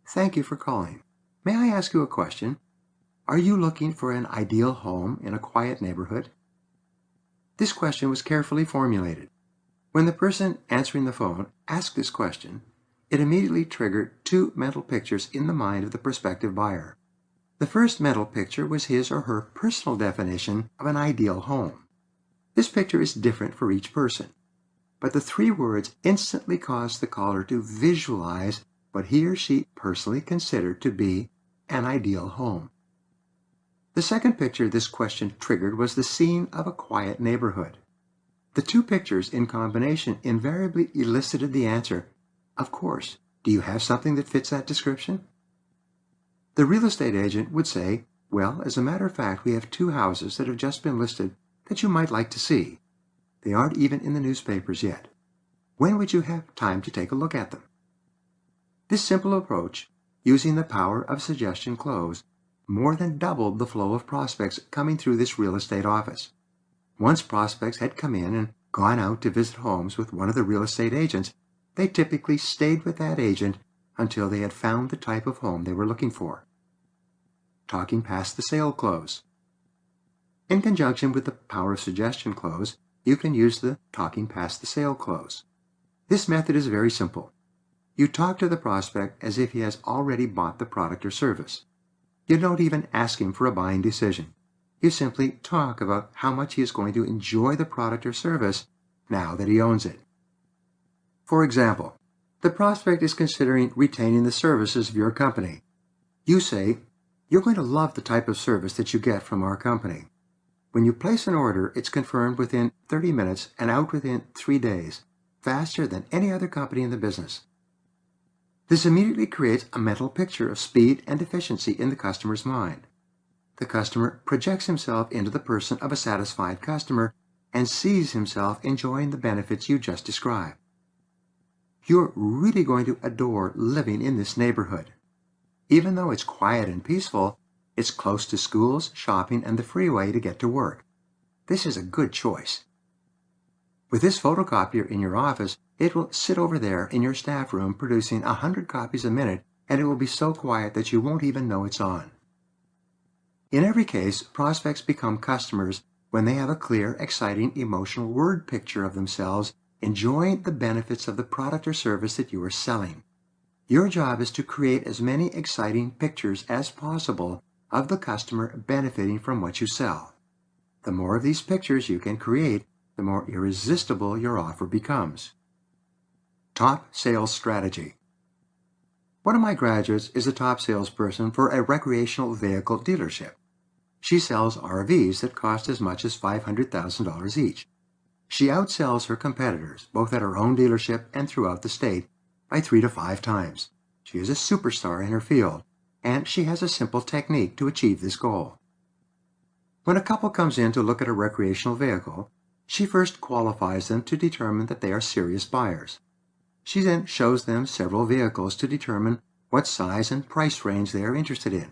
Thank you for calling. May I ask you a question? Are you looking for an ideal home in a quiet neighborhood? This question was carefully formulated. When the person answering the phone asked this question, it immediately triggered two mental pictures in the mind of the prospective buyer. The first mental picture was his or her personal definition of an ideal home. This picture is different for each person, but the three words instantly caused the caller to visualize what he or she personally considered to be an ideal home. The second picture this question triggered was the scene of a quiet neighborhood. The two pictures in combination invariably elicited the answer, "Of course, do you have something that fits that description?" The real estate agent would say, "Well, as a matter of fact, we have two houses that have just been listed that you might like to see. They aren't even in the newspapers yet. When would you have time to take a look at them?" This simple approach, using the power of suggestion close, more than doubled the flow of prospects coming through this real estate office. Once prospects had come in and gone out to visit homes with one of the real estate agents, they typically stayed with that agent until they had found the type of home they were looking for. Talking past the sale close. In conjunction with the power of suggestion close, you can use the talking past the sale close. This method is very simple. You talk to the prospect as if he has already bought the product or service. You don't even ask him for a buying decision. You simply talk about how much he is going to enjoy the product or service now that he owns it. For example, the prospect is considering retaining the services of your company. You say, "You're going to love the type of service that you get from our company. When you place an order, it's confirmed within 30 minutes and out within 3 days, faster than any other company in the business." This immediately creates a mental picture of speed and efficiency in the customer's mind. The customer projects himself into the person of a satisfied customer and sees himself enjoying the benefits you just described. You're really going to adore living in this neighborhood. Even though it's quiet and peaceful, it's close to schools, shopping, and the freeway to get to work. This is a good choice. With this photocopier in your office, it will sit over there in your staff room producing 100 copies a minute, and it will be so quiet that you won't even know it's on. In every case, prospects become customers when they have a clear, exciting, emotional word picture of themselves enjoying the benefits of the product or service that you are selling. Your job is to create as many exciting pictures as possible of the customer benefiting from what you sell. The more of these pictures you can create, the more irresistible your offer becomes. Top sales strategy. One of my graduates is a top salesperson for a recreational vehicle dealership. She sells RVs that cost as much as $500,000 each. She outsells her competitors, both at her own dealership and throughout the state, by 3 to 5 times. She is a superstar in her field, and she has a simple technique to achieve this goal. When a couple comes in to look at a recreational vehicle, she first qualifies them to determine that they are serious buyers. She then shows them several vehicles to determine what size and price range they are interested in.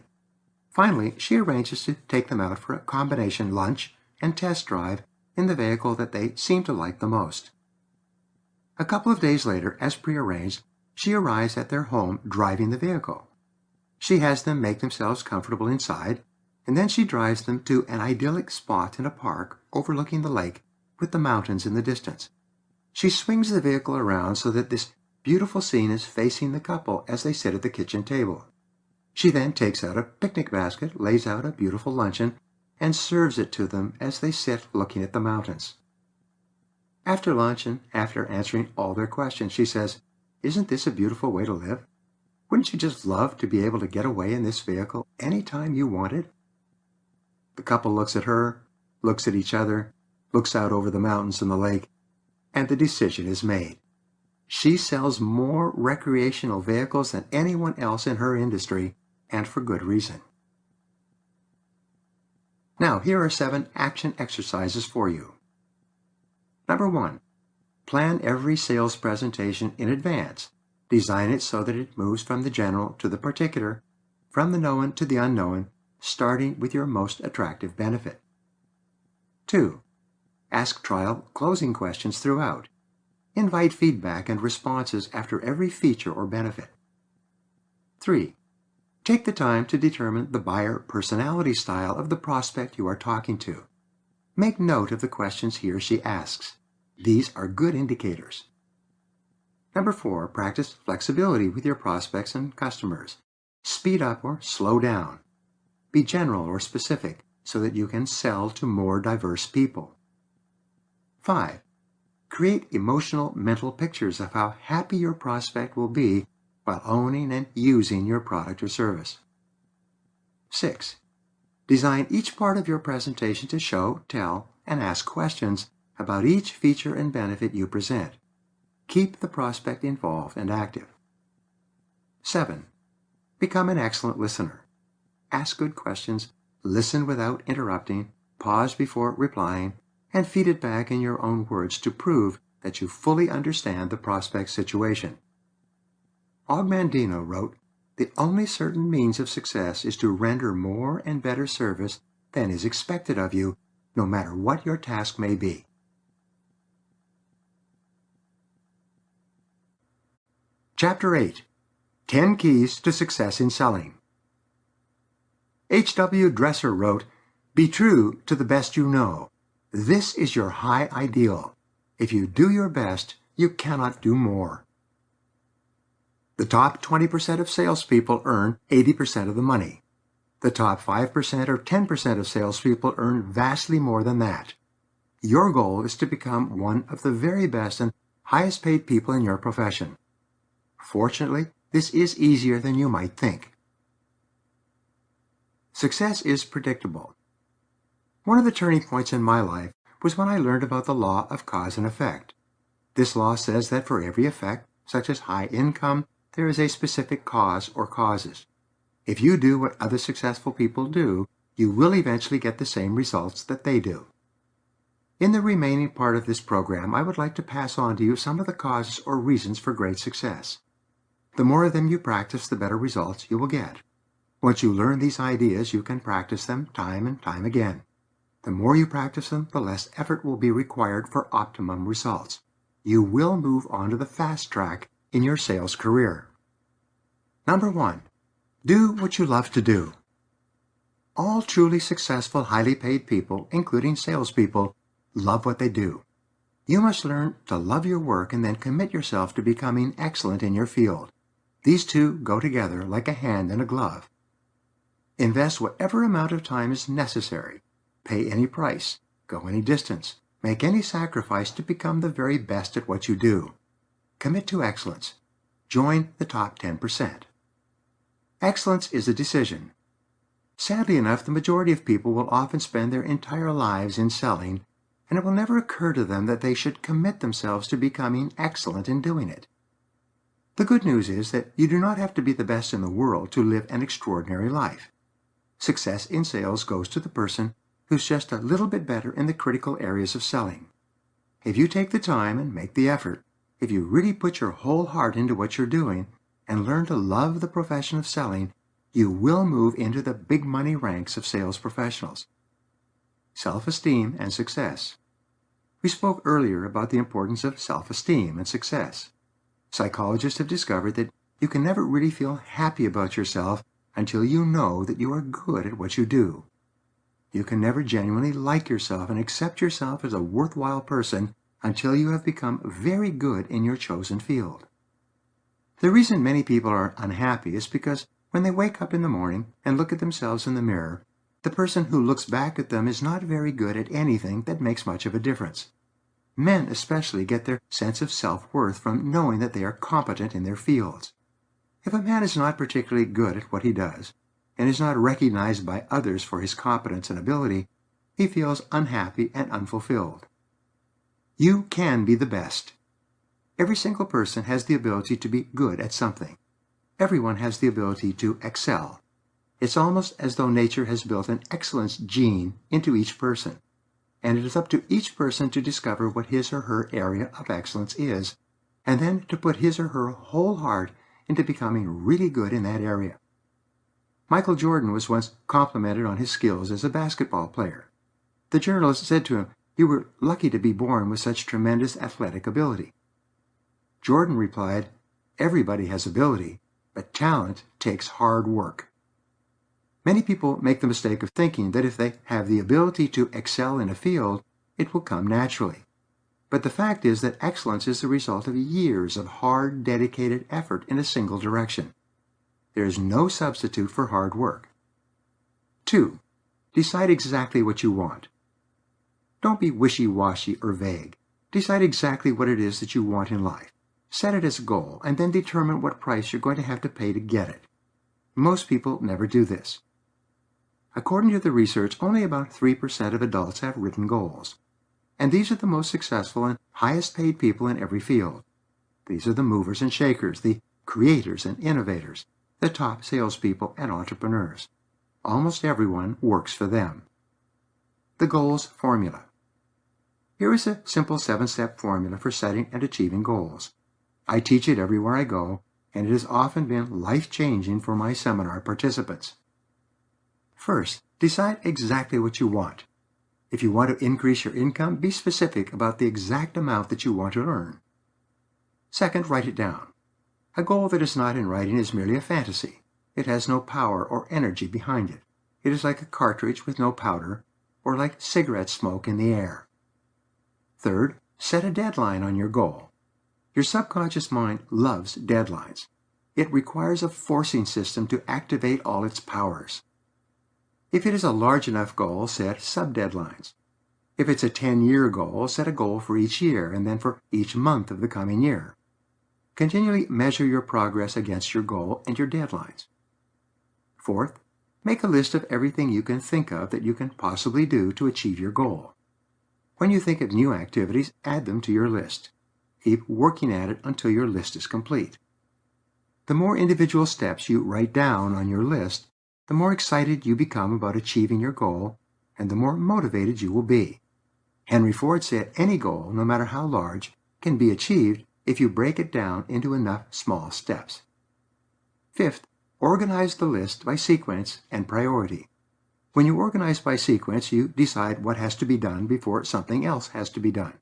Finally, she arranges to take them out for a combination lunch and test drive in the vehicle that they seem to like the most. A couple of days later, as prearranged, she arrives at their home driving the vehicle. She has them make themselves comfortable inside, and then she drives them to an idyllic spot in a park overlooking the lake with the mountains in the distance. She swings the vehicle around so that this beautiful scene is facing the couple as they sit at the kitchen table. She then takes out a picnic basket, lays out a beautiful luncheon, and serves it to them as they sit looking at the mountains. After lunch and after answering all their questions, she says, "Isn't this a beautiful way to live? Wouldn't you just love to be able to get away in this vehicle any time you wanted?" The couple looks at her, looks at each other, looks out over the mountains and the lake, and the decision is made. She sells more recreational vehicles than anyone else in her industry, and for good reason. Now, here are 7 action exercises for you. Number 1. Plan every sales presentation in advance. Design it so that it moves from the general to the particular, from the known to the unknown, starting with your most attractive benefit. 2. Ask trial closing questions throughout. Invite feedback and responses after every feature or benefit. 3. Take the time to determine the buyer personality style of the prospect you are talking to. Make note of the questions he or she asks. These are good indicators. Number 4, practice flexibility with your prospects and customers. Speed up or slow down. Be general or specific so that you can sell to more diverse people. 5. Create emotional mental pictures of how happy your prospect will be while owning and using your product or service. 6. Design each part of your presentation to show, tell, and ask questions about each feature and benefit you present. Keep the prospect involved and active. 7. Become an excellent listener. Ask good questions, listen without interrupting, pause before replying, and feed it back in your own words to prove that you fully understand the prospect's situation. Og Mandino wrote, "The only certain means of success is to render more and better service than is expected of you, no matter what your task may be." Chapter 8. 10 Keys to Success in Selling. H.W. Dresser wrote, "Be true to the best you know. This is your high ideal. If you do your best, you cannot do more." The top 20% of salespeople earn 80% of the money. The top 5% or 10% of salespeople earn vastly more than that. Your goal is to become one of the very best and highest paid people in your profession. Fortunately, this is easier than you might think. Success is predictable. One of the turning points in my life was when I learned about the law of cause and effect. This law says that for every effect, such as high income, there is a specific cause or causes. If you do what other successful people do, you will eventually get the same results that they do. In the remaining part of this program, I would like to pass on to you some of the causes or reasons for great success. The more of them you practice, the better results you will get. Once you learn these ideas, you can practice them time and time again. The more you practice them, the less effort will be required for optimum results. You will move on to the fast track in your sales career. Number 1, do what you love to do. All truly successful, highly paid people, including salespeople, love what they do. You must learn to love your work and then commit yourself to becoming excellent in your field. These two go together like a hand and a glove. Invest whatever amount of time is necessary. Pay any price. Go any distance. Make any sacrifice to become the very best at what you do. Commit to excellence. Join the top 10%. Excellence is a decision. Sadly enough, the majority of people will often spend their entire lives in selling, and it will never occur to them that they should commit themselves to becoming excellent in doing it. The good news is that you do not have to be the best in the world to live an extraordinary life. Success in sales goes to the person who's just a little bit better in the critical areas of selling. If you take the time and make the effort, if you really put your whole heart into what you're doing and learn to love the profession of selling, you will move into the big money ranks of sales professionals. Self-esteem and success. We spoke earlier about the importance of self-esteem and success. Psychologists have discovered that you can never really feel happy about yourself until you know that you are good at what you do. You can never genuinely like yourself and accept yourself as a worthwhile person until you have become very good in your chosen field. The reason many people are unhappy is because when they wake up in the morning and look at themselves in the mirror, the person who looks back at them is not very good at anything that makes much of a difference. Men especially get their sense of self-worth from knowing that they are competent in their fields. If a man is not particularly good at what he does, and is not recognized by others for his competence and ability, he feels unhappy and unfulfilled. You can be the best. Every single person has the ability to be good at something. Everyone has the ability to excel. It's almost as though nature has built an excellence gene into each person, and it is up to each person to discover what his or her area of excellence is, and then to put his or her whole heart into becoming really good in that area. Michael Jordan was once complimented on his skills as a basketball player. The journalist said to him, "You were lucky to be born with such tremendous athletic ability." Jordan replied, "Everybody has ability, but talent takes hard work." Many people make the mistake of thinking that if they have the ability to excel in a field, it will come naturally. But the fact is that excellence is the result of years of hard, dedicated effort in a single direction. There is no substitute for hard work. 2. Decide exactly what you want. Don't be wishy-washy or vague. Decide exactly what it is that you want in life. Set it as a goal, and then determine what price you're going to have to pay to get it. Most people never do this. According to the research, only about 3% of adults have written goals. And these are the most successful and highest paid people in every field. These are the movers and shakers, the creators and innovators, the top salespeople and entrepreneurs. Almost everyone works for them. The goals formula. Here is a simple 7-step formula for setting and achieving goals. I teach it everywhere I go, and it has often been life-changing for my seminar participants. First, decide exactly what you want. If you want to increase your income, be specific about the exact amount that you want to earn. Second, write it down. A goal that is not in writing is merely a fantasy. It has no power or energy behind it. It is like a cartridge with no powder, or like cigarette smoke in the air. Third, set a deadline on your goal. Your subconscious mind loves deadlines. It requires a forcing system to activate all its powers. If it is a large enough goal, set sub-deadlines. If it's a 10-year goal, set a goal for each year and then for each month of the coming year. Continually measure your progress against your goal and your deadlines. Fourth, make a list of everything you can think of that you can possibly do to achieve your goal. When you think of new activities, add them to your list. Keep working at it until your list is complete. The more individual steps you write down on your list, the more excited you become about achieving your goal, and the more motivated you will be. Henry Ford said any goal, no matter how large, can be achieved if you break it down into enough small steps. Fifth, organize the list by sequence and priority. When you organize by sequence, you decide what has to be done before something else has to be done.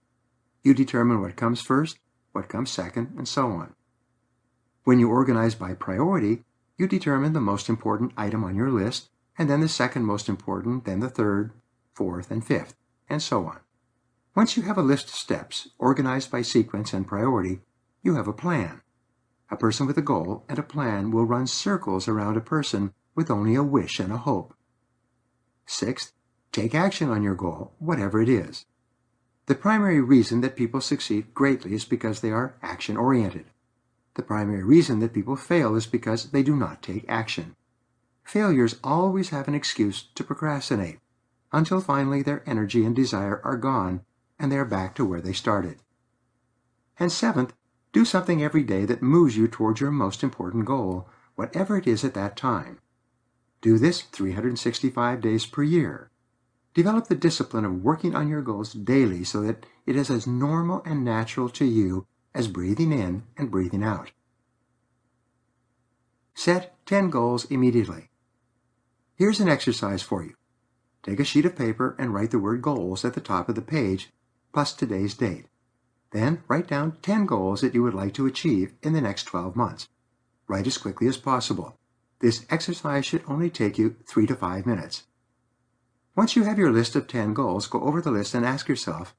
You determine what comes first, what comes second, and so on. When you organize by priority, you determine the most important item on your list, and then the second most important, then the third, fourth, and fifth, and so on. Once you have a list of steps, organized by sequence and priority, you have a plan. A person with a goal and a plan will run circles around a person with only a wish and a hope. Sixth, take action on your goal, whatever it is. The primary reason that people succeed greatly is because they are action-oriented. The primary reason that people fail is because they do not take action. Failures always have an excuse to procrastinate, until finally their energy and desire are gone and they are back to where they started. And seventh, do something every day that moves you towards your most important goal, whatever it is at that time. Do this 365 days per year. Develop the discipline of working on your goals daily so that it is as normal and natural to you as breathing in and breathing out. Set 10 goals immediately. Here's an exercise for you. Take a sheet of paper and write the word goals at the top of the page, plus today's date. Then write down 10 goals that you would like to achieve in the next 12 months. Write as quickly as possible. This exercise should only take you 3 to 5 minutes. Once you have your list of 10 goals, go over the list and ask yourself,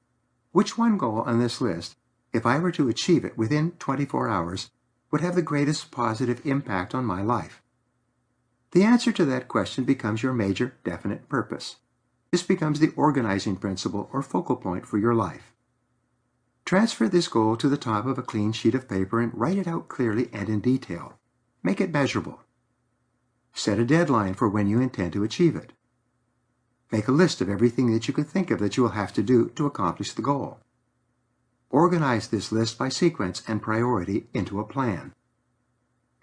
which one goal on this list, if I were to achieve it within 24 hours, would have the greatest positive impact on my life? The answer to that question becomes your major definite purpose. This becomes the organizing principle or focal point for your life. Transfer this goal to the top of a clean sheet of paper and write it out clearly and in detail. Make it measurable. Set a deadline for when you intend to achieve it. Make a list of everything that you can think of that you will have to do to accomplish the goal. Organize this list by sequence and priority into a plan.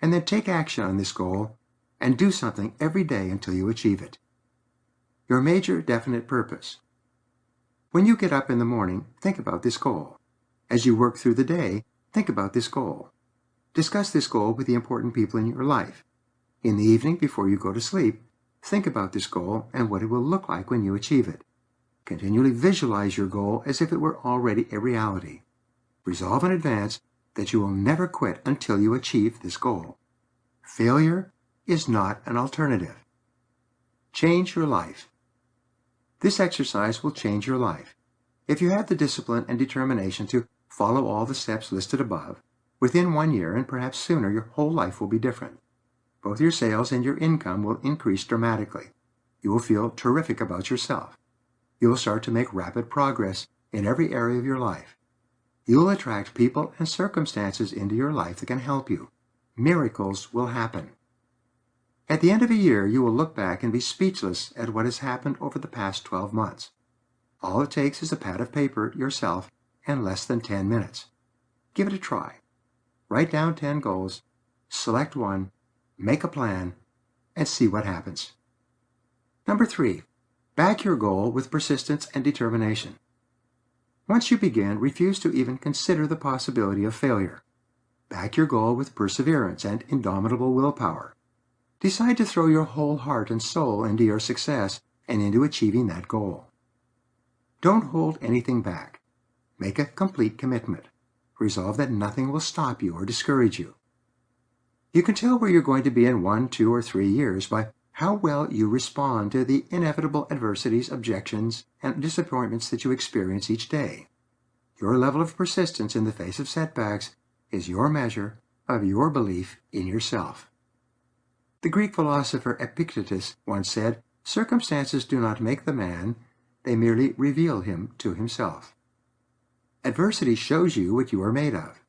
And then take action on this goal and do something every day until you achieve it. Your major definite purpose. When you get up in the morning, think about this goal. As you work through the day, think about this goal. Discuss this goal with the important people in your life. In the evening, before you go to sleep, think about this goal and what it will look like when you achieve it. Continually visualize your goal as if it were already a reality. Resolve in advance that you will never quit until you achieve this goal. Failure is not an alternative. Change your life. This exercise will change your life. If you have the discipline and determination to follow all the steps listed above, within 1 year and perhaps sooner, your whole life will be different. Both your sales and your income will increase dramatically. You will feel terrific about yourself. You will start to make rapid progress in every area of your life. You will attract people and circumstances into your life that can help you. Miracles will happen. At the end of a year, you will look back and be speechless at what has happened over the past 12 months. All it takes is a pad of paper yourself and less than 10 minutes. Give it a try. Write down 10 goals, select one, make a plan, and see what happens. Number 3, back your goal with persistence and determination. Once you begin, refuse to even consider the possibility of failure. Back your goal with perseverance and indomitable willpower. Decide to throw your whole heart and soul into your success and into achieving that goal. Don't hold anything back. Make a complete commitment. Resolve that nothing will stop you or discourage you. You can tell where you're going to be in 1, 2, or 3 years by how well you respond to the inevitable adversities, objections, and disappointments that you experience each day. Your level of persistence in the face of setbacks is your measure of your belief in yourself. The Greek philosopher Epictetus once said, "Circumstances do not make the man, they merely reveal him to himself." Adversity shows you what you are made of.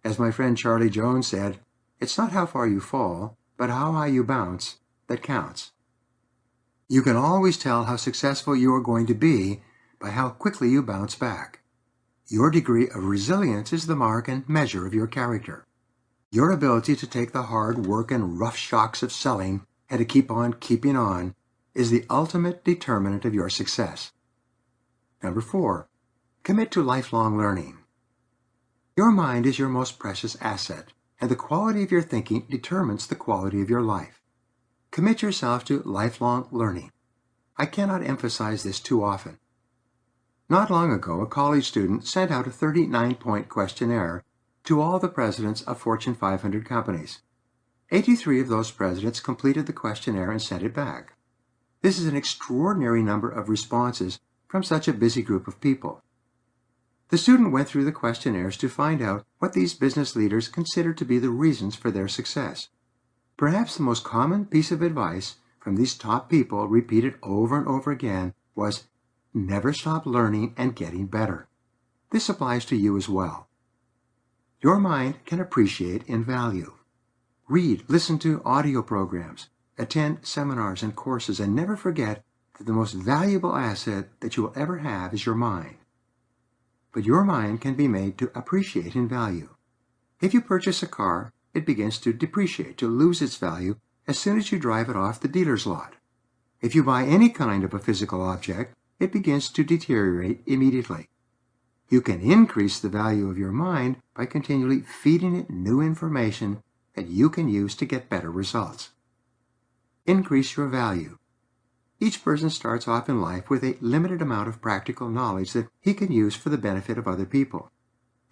As my friend Charlie Jones said, "It's not how far you fall, but how high you bounce that counts." You can always tell how successful you are going to be by how quickly you bounce back. Your degree of resilience is the mark and measure of your character. Your ability to take the hard work and rough shocks of selling and to keep on keeping on is the ultimate determinant of your success. Number 4, commit to lifelong learning. Your mind is your most precious asset, and the quality of your thinking determines the quality of your life. Commit yourself to lifelong learning. I cannot emphasize this too often. Not long ago, a college student sent out a 39-point questionnaire to all the presidents of Fortune 500 companies. 83 of those presidents completed the questionnaire and sent it back. This is an extraordinary number of responses from such a busy group of people. The student went through the questionnaires to find out what these business leaders considered to be the reasons for their success. Perhaps the most common piece of advice from these top people, repeated over and over again, was never stop learning and getting better. This applies to you as well. Your mind can appreciate in value. Read, listen to audio programs, attend seminars and courses, and never forget that the most valuable asset that you will ever have is your mind. But your mind can be made to appreciate in value. If you purchase a car, it begins to depreciate, to lose its value as soon as you drive it off the dealer's lot. If you buy any kind of a physical object, it begins to deteriorate immediately. You can increase the value of your mind by continually feeding it new information that you can use to get better results. Increase your value. Each person starts off in life with a limited amount of practical knowledge that he can use for the benefit of other people.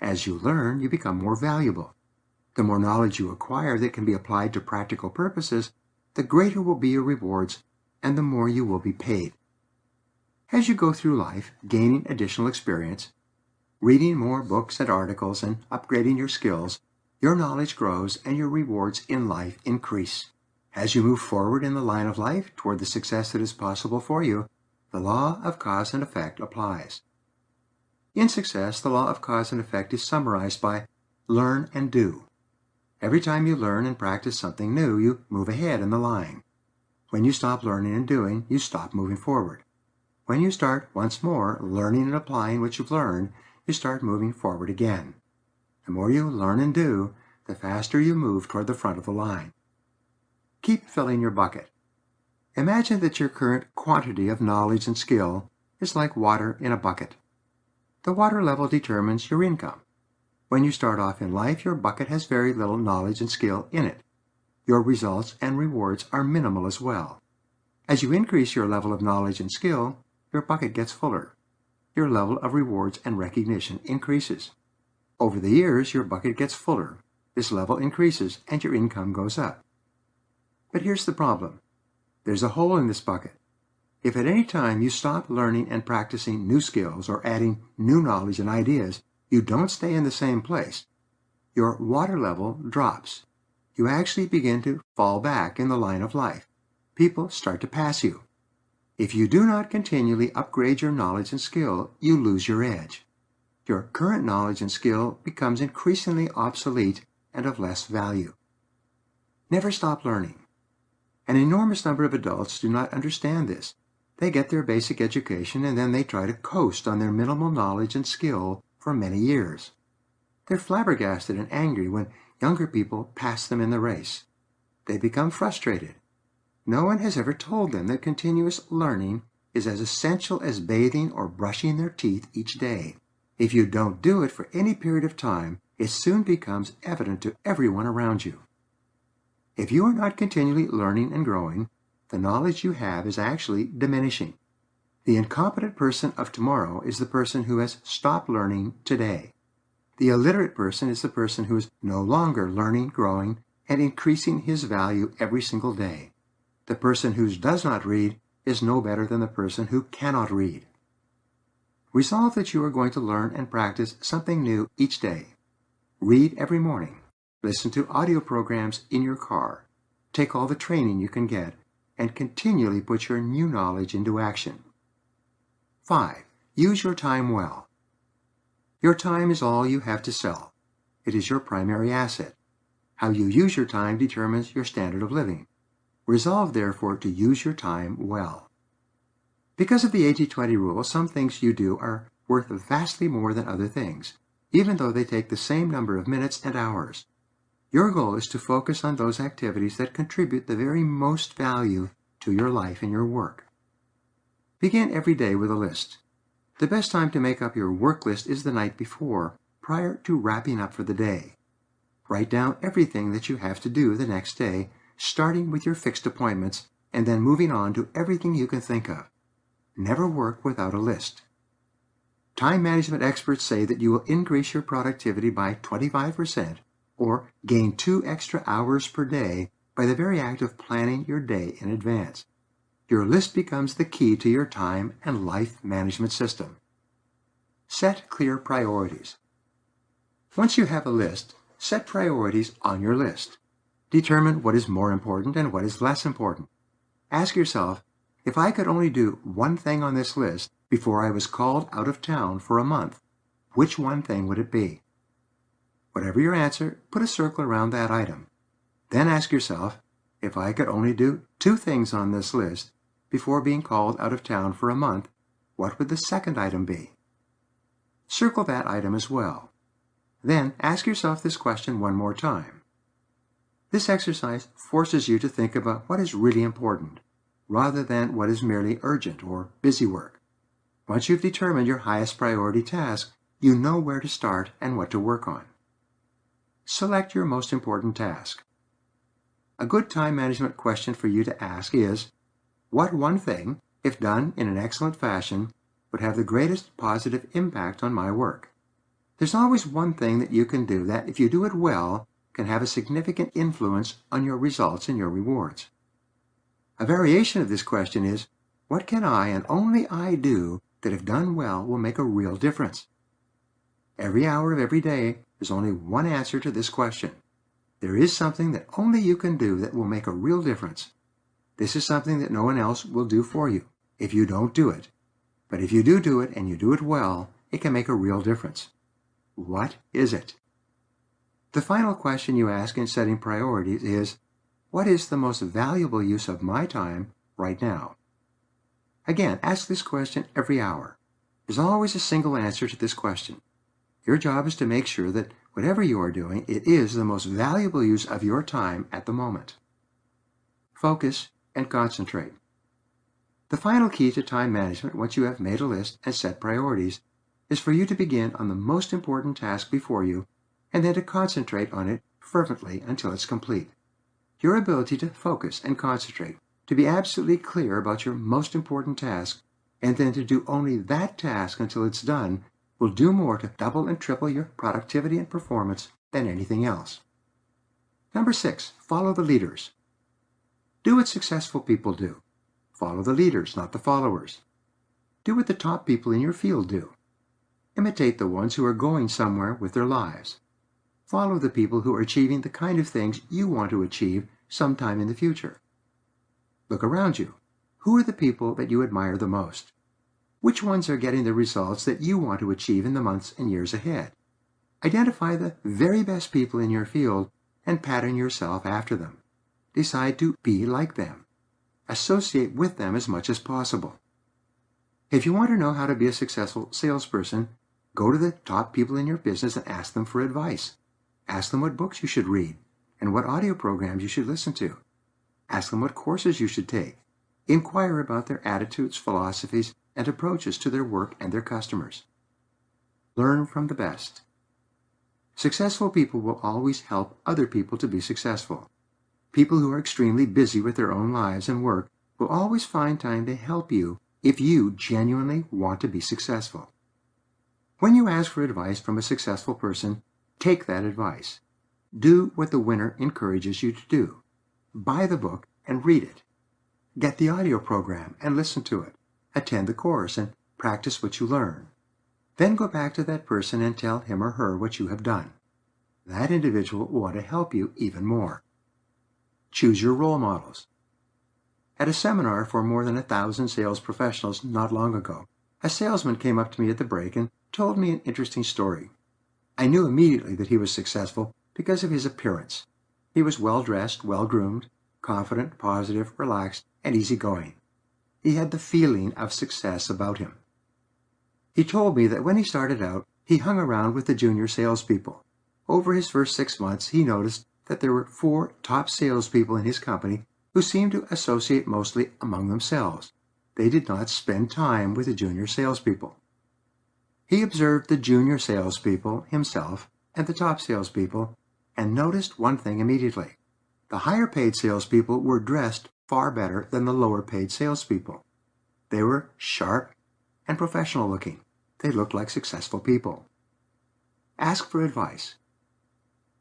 As you learn, you become more valuable. The more knowledge you acquire that can be applied to practical purposes, the greater will be your rewards and the more you will be paid. As you go through life, gaining additional experience, reading more books and articles, and upgrading your skills, your knowledge grows and your rewards in life increase. As you move forward in the line of life toward the success that is possible for you, the law of cause and effect applies. In success, the law of cause and effect is summarized by learn and do. Every time you learn and practice something new, you move ahead in the line. When you stop learning and doing, you stop moving forward. When you start once more learning and applying what you've learned, you start moving forward again. The more you learn and do, the faster you move toward the front of the line. Keep filling your bucket. Imagine that your current quantity of knowledge and skill is like water in a bucket. The water level determines your income. When you start off in life, your bucket has very little knowledge and skill in it. Your results and rewards are minimal as well. As you increase your level of knowledge and skill, your bucket gets fuller. Your level of rewards and recognition increases. Over the years, your bucket gets fuller. This level increases and your income goes up. But here's the problem. There's a hole in this bucket. If at any time you stop learning and practicing new skills or adding new knowledge and ideas, you don't stay in the same place. Your water level drops. You actually begin to fall back in the line of life. People start to pass you. If you do not continually upgrade your knowledge and skill, you lose your edge. Your current knowledge and skill becomes increasingly obsolete and of less value. Never stop learning. An enormous number of adults do not understand this. They get their basic education and then they try to coast on their minimal knowledge and skill for many years. They're flabbergasted and angry when younger people pass them in the race. They become frustrated. No one has ever told them that continuous learning is as essential as bathing or brushing their teeth each day. If you don't do it for any period of time, it soon becomes evident to everyone around you. If you are not continually learning and growing, the knowledge you have is actually diminishing. The incompetent person of tomorrow is the person who has stopped learning today. The illiterate person is the person who is no longer learning, growing, and increasing his value every single day. The person who does not read is no better than the person who cannot read. Resolve that you are going to learn and practice something new each day. Read every morning. Listen to audio programs in your car. Take all the training you can get, and continually put your new knowledge into action. 5. Use your time well. Your time is all you have to sell. It is your primary asset. How you use your time determines your standard of living. Resolve, therefore, to use your time well. Because of the 80-20 rule, some things you do are worth vastly more than other things, even though they take the same number of minutes and hours. Your goal is to focus on those activities that contribute the very most value to your life and your work. Begin every day with a list. The best time to make up your work list is the night before, prior to wrapping up for the day. Write down everything that you have to do the next day, starting with your fixed appointments, and then moving on to everything you can think of. Never work without a list. Time management experts say that you will increase your productivity by 25% or gain 2 extra hours per day by the very act of planning your day in advance. Your list becomes the key to your time and life management system. Set clear priorities. Once you have a list, set priorities on your list. Determine what is more important and what is less important. Ask yourself, if I could only do one thing on this list before I was called out of town for a month, which one thing would it be? Whatever your answer, put a circle around that item. Then ask yourself, if I could only do 2 things on this list before being called out of town for a month, what would the second item be? Circle that item as well. Then ask yourself this question one more time. This exercise forces you to think about what is really important, rather than what is merely urgent or busy work. Once you've determined your highest priority task, you know where to start and what to work on. Select your most important task. A good time management question for you to ask is, what one thing, if done in an excellent fashion, would have the greatest positive impact on my work? There's always one thing that you can do that, if you do it well, can have a significant influence on your results and your rewards. A variation of this question is, what can I and only I do that if done well will make a real difference? Every hour of every day, there's only one answer to this question. There is something that only you can do that will make a real difference. This is something that no one else will do for you if you don't do it. But if you do it and you do it well, it can make a real difference. What is it? The final question you ask in setting priorities is, what is the most valuable use of my time right now? Again, ask this question every hour. There's always a single answer to this question. Your job is to make sure that whatever you are doing, it is the most valuable use of your time at the moment. Focus and concentrate. The final key to time management, once you have made a list and set priorities, is for you to begin on the most important task before you, and then to concentrate on it fervently until it's complete. Your ability to focus and concentrate, to be absolutely clear about your most important task, and then to do only that task until it's done, will do more to double and triple your productivity and performance than anything else. Number 6, follow the leaders. Do what successful people do. Follow the leaders, not the followers. Do what the top people in your field do. Imitate the ones who are going somewhere with their lives. Follow the people who are achieving the kind of things you want to achieve sometime in the future. Look around you. Who are the people that you admire the most? Which ones are getting the results that you want to achieve in the months and years ahead? Identify the very best people in your field and pattern yourself after them. Decide to be like them. Associate with them as much as possible. If you want to know how to be a successful salesperson, go to the top people in your business and ask them for advice. Ask them what books you should read and what audio programs you should listen to. Ask them what courses you should take. Inquire about their attitudes, philosophies, and approaches to their work and their customers. Learn from the best. Successful people will always help other people to be successful. People who are extremely busy with their own lives and work will always find time to help you if you genuinely want to be successful. When you ask for advice from a successful person, take that advice. Do what the winner encourages you to do. Buy the book and read it. Get the audio program and listen to it. Attend the course and practice what you learn. Then go back to that person and tell him or her what you have done. That individual will want to help you even more. Choose your role models. At a seminar for more than 1,000 sales professionals not long ago, a salesman came up to me at the break and told me an interesting story. I knew immediately that he was successful because of his appearance. He was well-dressed, well-groomed, confident, positive, relaxed, and easygoing. He had the feeling of success about him. He told me that when he started out, he hung around with the junior salespeople. Over his first 6 months, he noticed that there were 4 top salespeople in his company who seemed to associate mostly among themselves. They did not spend time with the junior salespeople. He observed the junior salespeople, himself, and the top salespeople, and noticed one thing immediately. The higher-paid salespeople were dressed far better than the lower-paid salespeople. They were sharp and professional-looking. They looked like successful people. Ask for advice.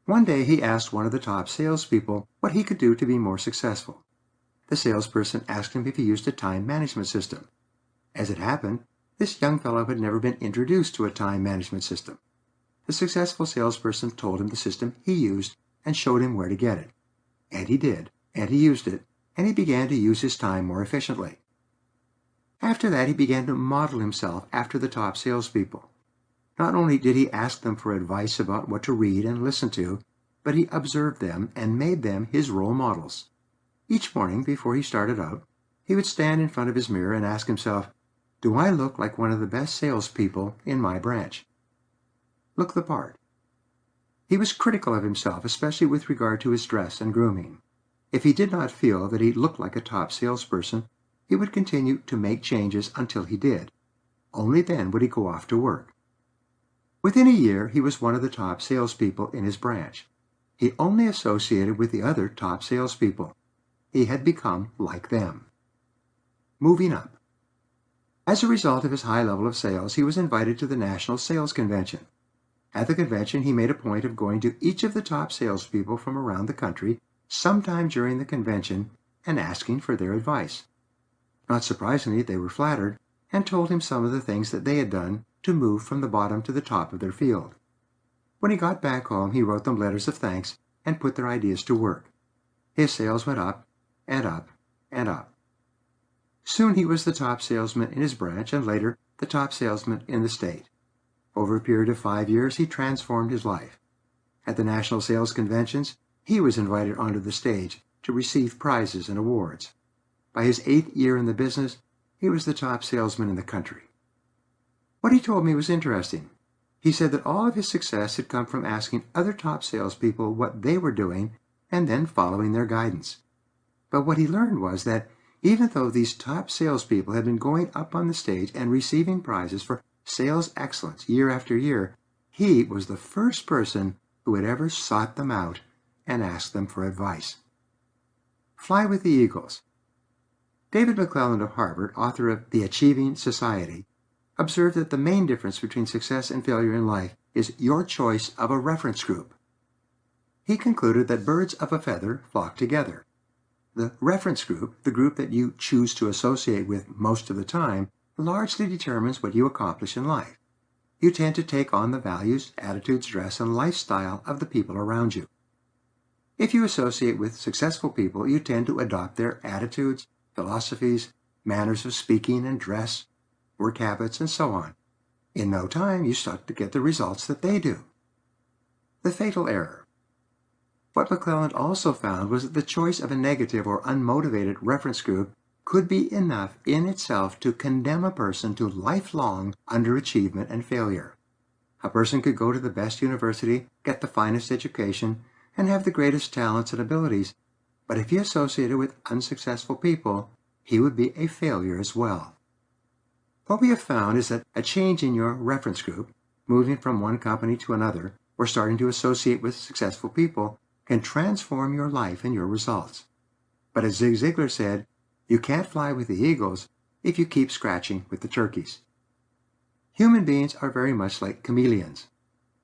One day he asked one of the top salespeople what he could do to be more successful. The salesperson asked him if he used a time management system. As it happened, this young fellow had never been introduced to a time management system. The successful salesperson told him the system he used and showed him where to get it. And he did, and he used it, and he began to use his time more efficiently. After that, he began to model himself after the top salespeople. Not only did he ask them for advice about what to read and listen to, but he observed them and made them his role models. Each morning, before he started out, he would stand in front of his mirror and ask himself, "Do I look like one of the best salespeople in my branch?" Look the part. He was critical of himself, especially with regard to his dress and grooming. If he did not feel that he looked like a top salesperson, he would continue to make changes until he did. Only then would he go off to work. Within a year, he was one of the top salespeople in his branch. He only associated with the other top salespeople. He had become like them. Moving up. As a result of his high level of sales, he was invited to the National Sales Convention. At the convention, he made a point of going to each of the top salespeople from around the country sometime during the convention and asking for their advice. Not surprisingly, they were flattered and told him some of the things that they had done to move from the bottom to the top of their field. When he got back home, he wrote them letters of thanks and put their ideas to work. His sales went up and up and up. Soon he was the top salesman in his branch and later the top salesman in the state. Over a period of 5 years, he transformed his life. At the national sales conventions, he was invited onto the stage to receive prizes and awards. By his 8th year in the business, he was the top salesman in the country. What he told me was interesting. He said that all of his success had come from asking other top salespeople what they were doing and then following their guidance. But what he learned was that even though these top salespeople had been going up on the stage and receiving prizes for sales excellence year after year, he was the first person who had ever sought them out and asked them for advice. Fly with the Eagles. David McClelland of Harvard, author of The Achieving Society, observed that the main difference between success and failure in life is your choice of a reference group. He concluded that birds of a feather flock together. The reference group, the group that you choose to associate with most of the time, largely determines what you accomplish in life. You tend to take on the values, attitudes, dress, and lifestyle of the people around you. If you associate with successful people, you tend to adopt their attitudes, philosophies, manners of speaking and dress, work habits, and so on. In no time, you start to get the results that they do. The fatal error. What McClelland also found was that the choice of a negative or unmotivated reference group could be enough in itself to condemn a person to lifelong underachievement and failure. A person could go to the best university, get the finest education, and have the greatest talents and abilities, but if he associated with unsuccessful people, he would be a failure as well. What we have found is that a change in your reference group, moving from one company to another, or starting to associate with successful people, can transform your life and your results. But as Zig Ziglar said, you can't fly with the eagles if you keep scratching with the turkeys. Human beings are very much like chameleons.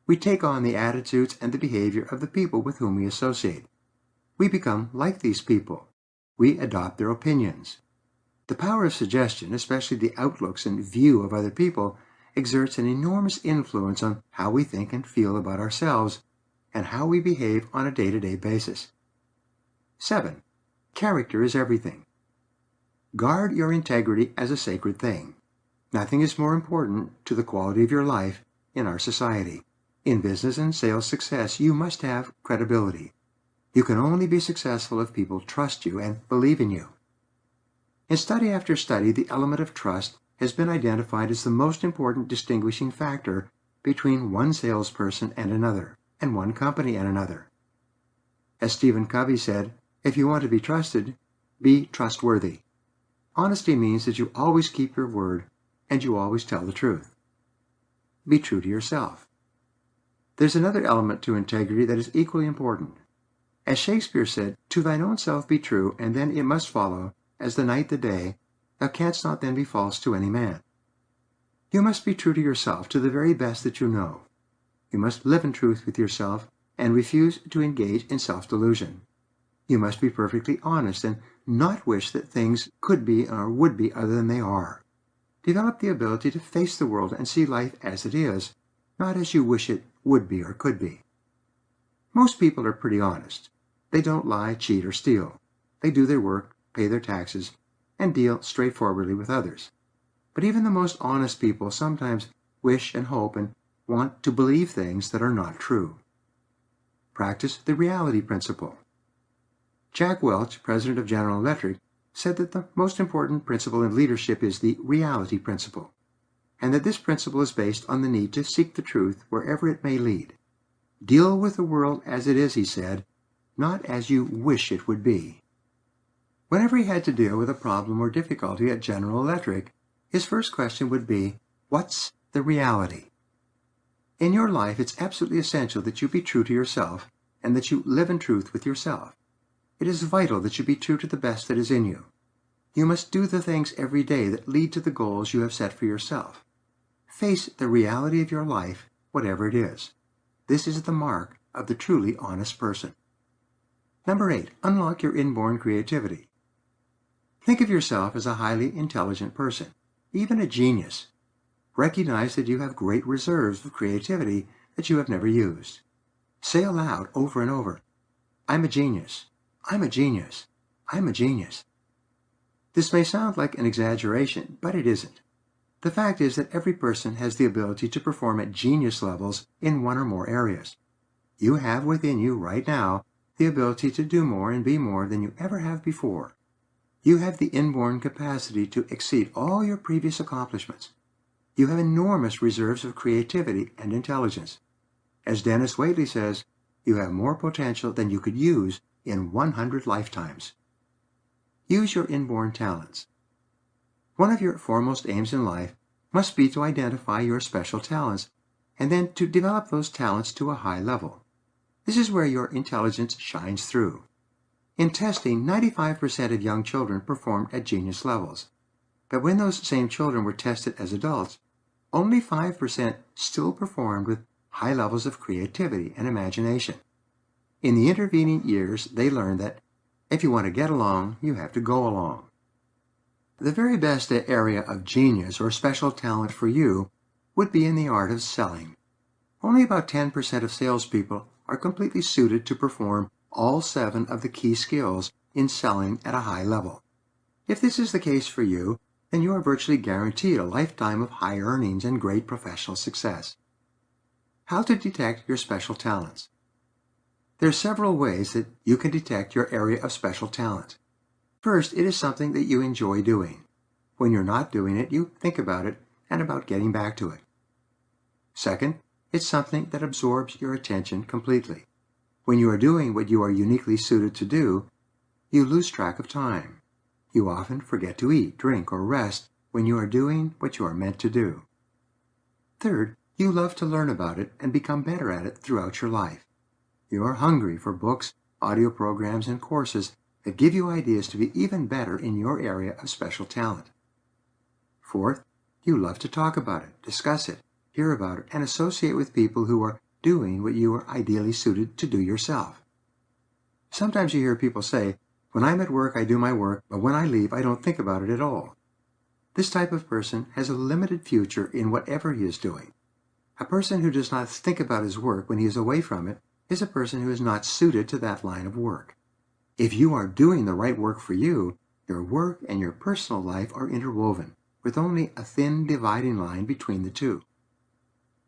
We take on the attitudes and the behavior of the people with whom we associate. We become like these people. We adopt their opinions. The power of suggestion, especially the outlooks and view of other people, exerts an enormous influence on how we think and feel about ourselves and how we behave on a day-to-day basis. 7. Character is everything. Guard your integrity as a sacred thing. Nothing is more important to the quality of your life in our society. In business and sales success, you must have credibility. You can only be successful if people trust you and believe in you. In study after study, the element of trust has been identified as the most important distinguishing factor between one salesperson and another, and one company and another. As Stephen Covey said, if you want to be trusted, be trustworthy. Honesty means that you always keep your word and you always tell the truth. Be true to yourself. There's another element to integrity that is equally important. As Shakespeare said, to thine own self be true, and then it must follow, as the night the day, thou canst not then be false to any man. You must be true to yourself to the very best that you know. You must live in truth with yourself and refuse to engage in self-delusion. You must be perfectly honest and not wish that things could be or would be other than they are. Develop the ability to face the world and see life as it is, not as you wish it would be or could be. Most people are pretty honest. They don't lie, cheat, or steal. They do their work, pay their taxes, and deal straightforwardly with others. But even the most honest people sometimes wish and hope and want to believe things that are not true. Practice the reality principle. Jack Welch, president of General Electric, said that the most important principle in leadership is the reality principle, and that this principle is based on the need to seek the truth wherever it may lead. Deal with the world as it is, he said, not as you wish it would be. Whenever he had to deal with a problem or difficulty at General Electric, his first question would be, what's the reality? In your life, it's absolutely essential that you be true to yourself and that you live in truth with yourself. It is vital that you be true to the best that is in you. You must do the things every day that lead to the goals you have set for yourself. Face the reality of your life, whatever it is. This is the mark of the truly honest person. Number 8, unlock your inborn creativity. Think of yourself as a highly intelligent person, even a genius. Recognize that you have great reserves of creativity that you have never used. Say aloud over and over, I'm a genius. I'm a genius. I'm a genius. This may sound like an exaggeration, but it isn't. The fact is that every person has the ability to perform at genius levels in one or more areas. You have within you right now the ability to do more and be more than you ever have before. You have the inborn capacity to exceed all your previous accomplishments. You have enormous reserves of creativity and intelligence. As Dennis Waitley says, you have more potential than you could use in 100 lifetimes. Use your inborn talents. One of your foremost aims in life must be to identify your special talents and then to develop those talents to a high level. This is where your intelligence shines through. In testing, 95% of young children performed at genius levels. But when those same children were tested as adults, only 5% still performed with high levels of creativity and imagination. In the intervening years, they learned that If you want to get along, you have to go along. The very best area of genius or special talent for you would be in the art of selling. Only about 10% of salespeople are completely suited to perform all 7 of the key skills in selling at a high level. If this is the case for you, then you are virtually guaranteed a lifetime of high earnings and great professional success. How to detect your special talents? There are several ways that you can detect your area of special talent. First, it is something that you enjoy doing. When you're not doing it, you think about it and about getting back to it. Second, it's something that absorbs your attention completely. When you are doing what you are uniquely suited to do, you lose track of time. You often forget to eat, drink, or rest when you are doing what you are meant to do. Third, you love to learn about it and become better at it throughout your life. You are hungry for books, audio programs, and courses that give you ideas to be even better in your area of special talent. Fourth, you love to talk about it, discuss it, hear about it, and associate with people who are doing what you are ideally suited to do yourself. Sometimes you hear people say, "When I'm at work, I do my work, but when I leave, I don't think about it at all." This type of person has a limited future in whatever he is doing. A person who does not think about his work when he is away from it is a person who is not suited to that line of work. If you are doing the right work for you, your work and your personal life are interwoven, with only a thin dividing line between the two.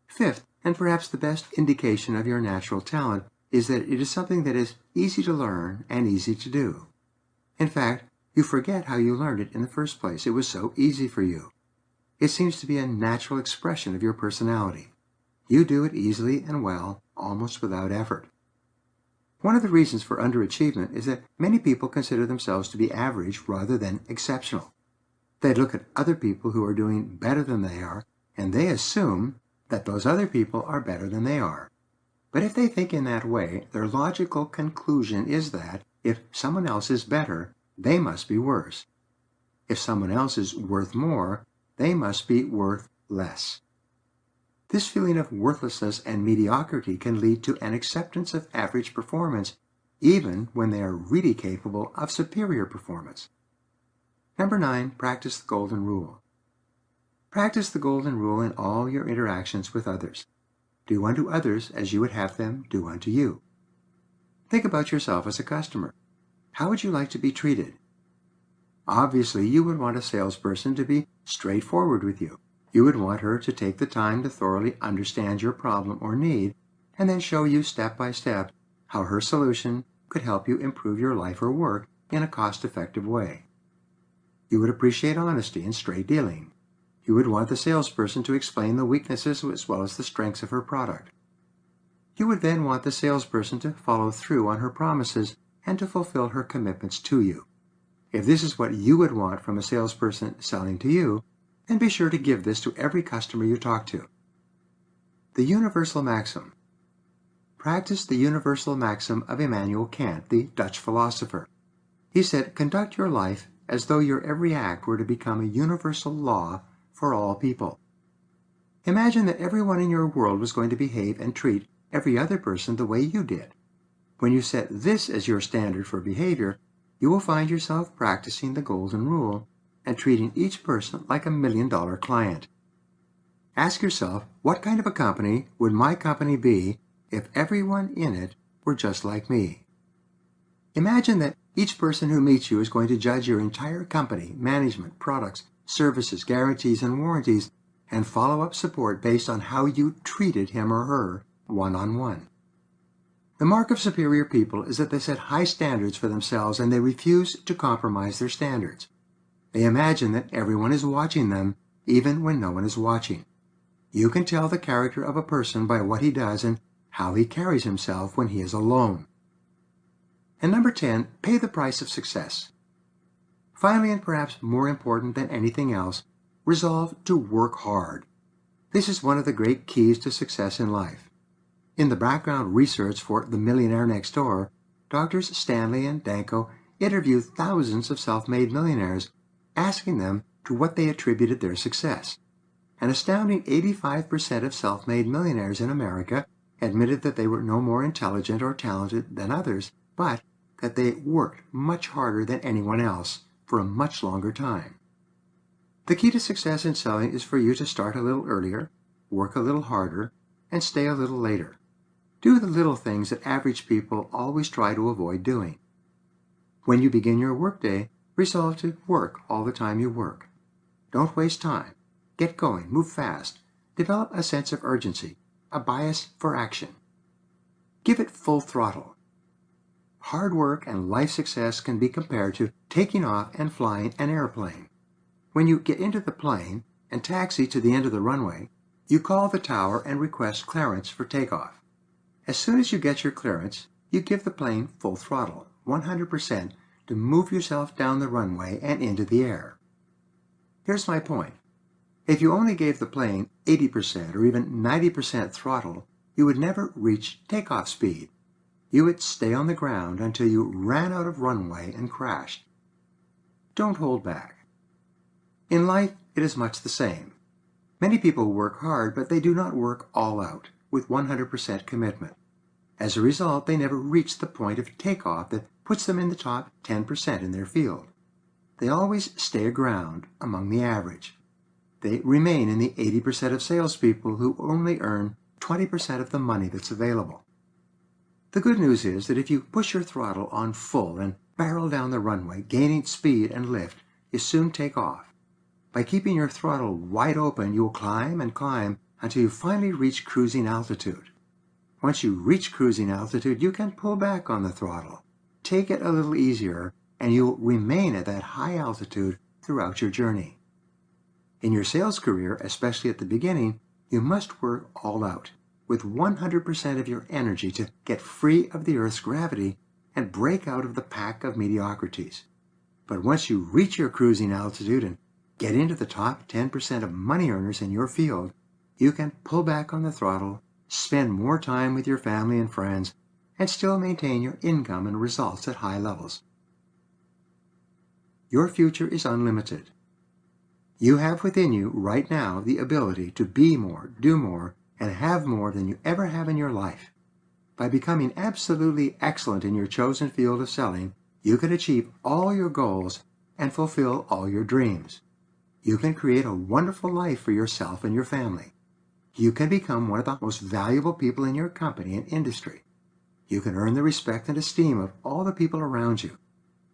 Fifth, and perhaps the best indication of your natural talent, is that it is something that is easy to learn and easy to do. In fact, you forget how you learned it in the first place. It was so easy for you. It seems to be a natural expression of your personality. You do it easily and well, almost without effort. One of the reasons for underachievement is that many people consider themselves to be average rather than exceptional. They look at other people who are doing better than they are, and they assume that those other people are better than they are. But if they think in that way, their logical conclusion is that if someone else is better, they must be worse. If someone else is worth more, they must be worth less. This feeling of worthlessness and mediocrity can lead to an acceptance of average performance, even when they are really capable of superior performance. Number 9, practice the golden rule. Practice the golden rule in all your interactions with others. Do unto others as you would have them do unto you. Think about yourself as a customer. How would you like to be treated? Obviously, you would want a salesperson to be straightforward with you. You would want her to take the time to thoroughly understand your problem or need, and then show you step by step how her solution could help you improve your life or work in a cost-effective way. You would appreciate honesty and straight dealing. You would want the salesperson to explain the weaknesses as well as the strengths of her product. You would then want the salesperson to follow through on her promises and to fulfill her commitments to you. If this is what you would want from a salesperson selling to you, then be sure to give this to every customer you talk to. The universal maxim. Practice the universal maxim of Immanuel Kant, the Dutch philosopher. He said, "Conduct your life as though your every act were to become a universal law for all people." Imagine that everyone in your world was going to behave and treat every other person the way you did. When you set this as your standard for behavior, you will find yourself practicing the golden rule and treating each person like $1 million client. Ask yourself, what kind of a company would my company be if everyone in it were just like me? Imagine that each person who meets you is going to judge your entire company, management, products, services, guarantees, and warranties, and follow-up support based on how you treated him or her one-on-one. The mark of superior people is that they set high standards for themselves and they refuse to compromise their standards. They imagine that everyone is watching them, even when no one is watching. You can tell the character of a person by what he does and how he carries himself when he is alone. And number 10, pay the price of success. Finally, and perhaps more important than anything else, resolve to work hard. This is one of the great keys to success in life. In the background research for The Millionaire Next Door, Drs. Stanley and Danko interviewed thousands of self-made millionaires, asking them to what they attributed their success. An astounding 85% of self-made millionaires in America admitted that they were no more intelligent or talented than others, but that they worked much harder than anyone else for a much longer time. The key to success in selling is for you to start a little earlier, work a little harder, and stay a little later. Do the little things that average people always try to avoid doing. When you begin your workday, resolve to work all the time you work. Don't waste time. Get going, move fast. Develop a sense of urgency, a bias for action. Give it full throttle. Hard work and life success can be compared to taking off and flying an airplane. When you get into the plane and taxi to the end of the runway, you call the tower and request clearance for takeoff. As soon as you get your clearance, you give the plane full throttle, 100%, to move yourself down the runway and into the air. Here's my point. If you only gave the plane 80% or even 90% throttle, you would never reach takeoff speed. You would stay on the ground until you ran out of runway and crashed. Don't hold back. In life, it is much the same. Many people work hard, but they do not work all out, with 100% commitment. As a result, they never reach the point of takeoff that puts them in the top 10% in their field. They always stay aground among the average. They remain in the 80% of salespeople who only earn 20% of the money that's available. The good news is that if you push your throttle on full and barrel down the runway, gaining speed and lift, you soon take off. By keeping your throttle wide open, you will climb and climb until you finally reach cruising altitude. Once you reach cruising altitude, you can pull back on the throttle. Take it a little easier, and you'll remain at that high altitude throughout your journey. In your sales career, especially at the beginning, you must work all out, with 100% of your energy to get free of the Earth's gravity and break out of the pack of mediocrities. But once you reach your cruising altitude and get into the top 10% of money earners in your field, you can pull back on the throttle, spend more time with your family and friends, and still maintain your income and results at high levels. Your future is unlimited. You have within you right now the ability to be more, do more, and have more than you ever have in your life. By becoming absolutely excellent in your chosen field of selling, you can achieve all your goals and fulfill all your dreams. You can create a wonderful life for yourself and your family. You can become one of the most valuable people in your company and industry. You can earn the respect and esteem of all the people around you.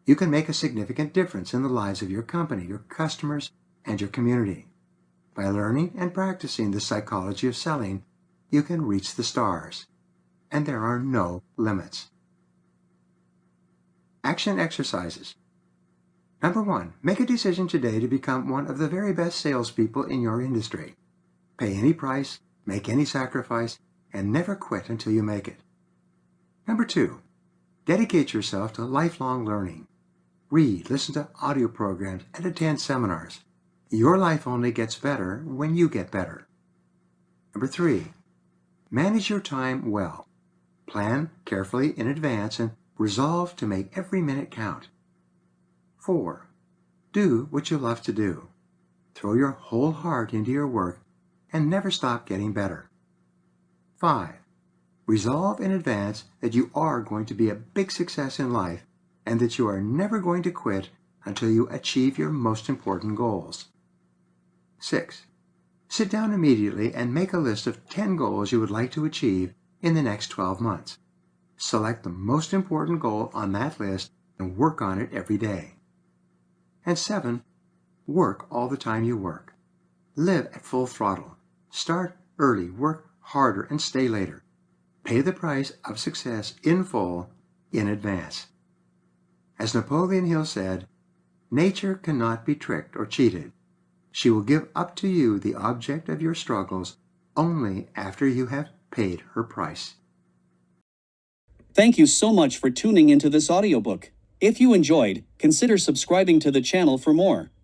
You can make a significant difference in the lives of your company, your customers, and your community. By learning and practicing the psychology of selling, you can reach the stars. And there are no limits. Action exercises. Number 1, make a decision today to become one of the very best salespeople in your industry. Pay any price, make any sacrifice, and never quit until you make it. Number 2, dedicate yourself to lifelong learning. Read, listen to audio programs, and attend seminars. Your life only gets better when you get better. Number 3, manage your time well. Plan carefully in advance and resolve to make every minute count. 4, do what you love to do. Throw your whole heart into your work and never stop getting better. 5, resolve in advance that you are going to be a big success in life and that you are never going to quit until you achieve your most important goals. 6, sit down immediately and make a list of 10 goals you would like to achieve in the next 12 months. Select the most important goal on that list and work on it every day. And 7, work all the time you work. Live at full throttle. Start early, work harder, and stay later. Pay the price of success in full, in advance. As Napoleon Hill said, nature cannot be tricked or cheated. She will give up to you the object of your struggles only after you have paid her price. Thank you so much for tuning into this audiobook. If you enjoyed, consider subscribing to the channel for more.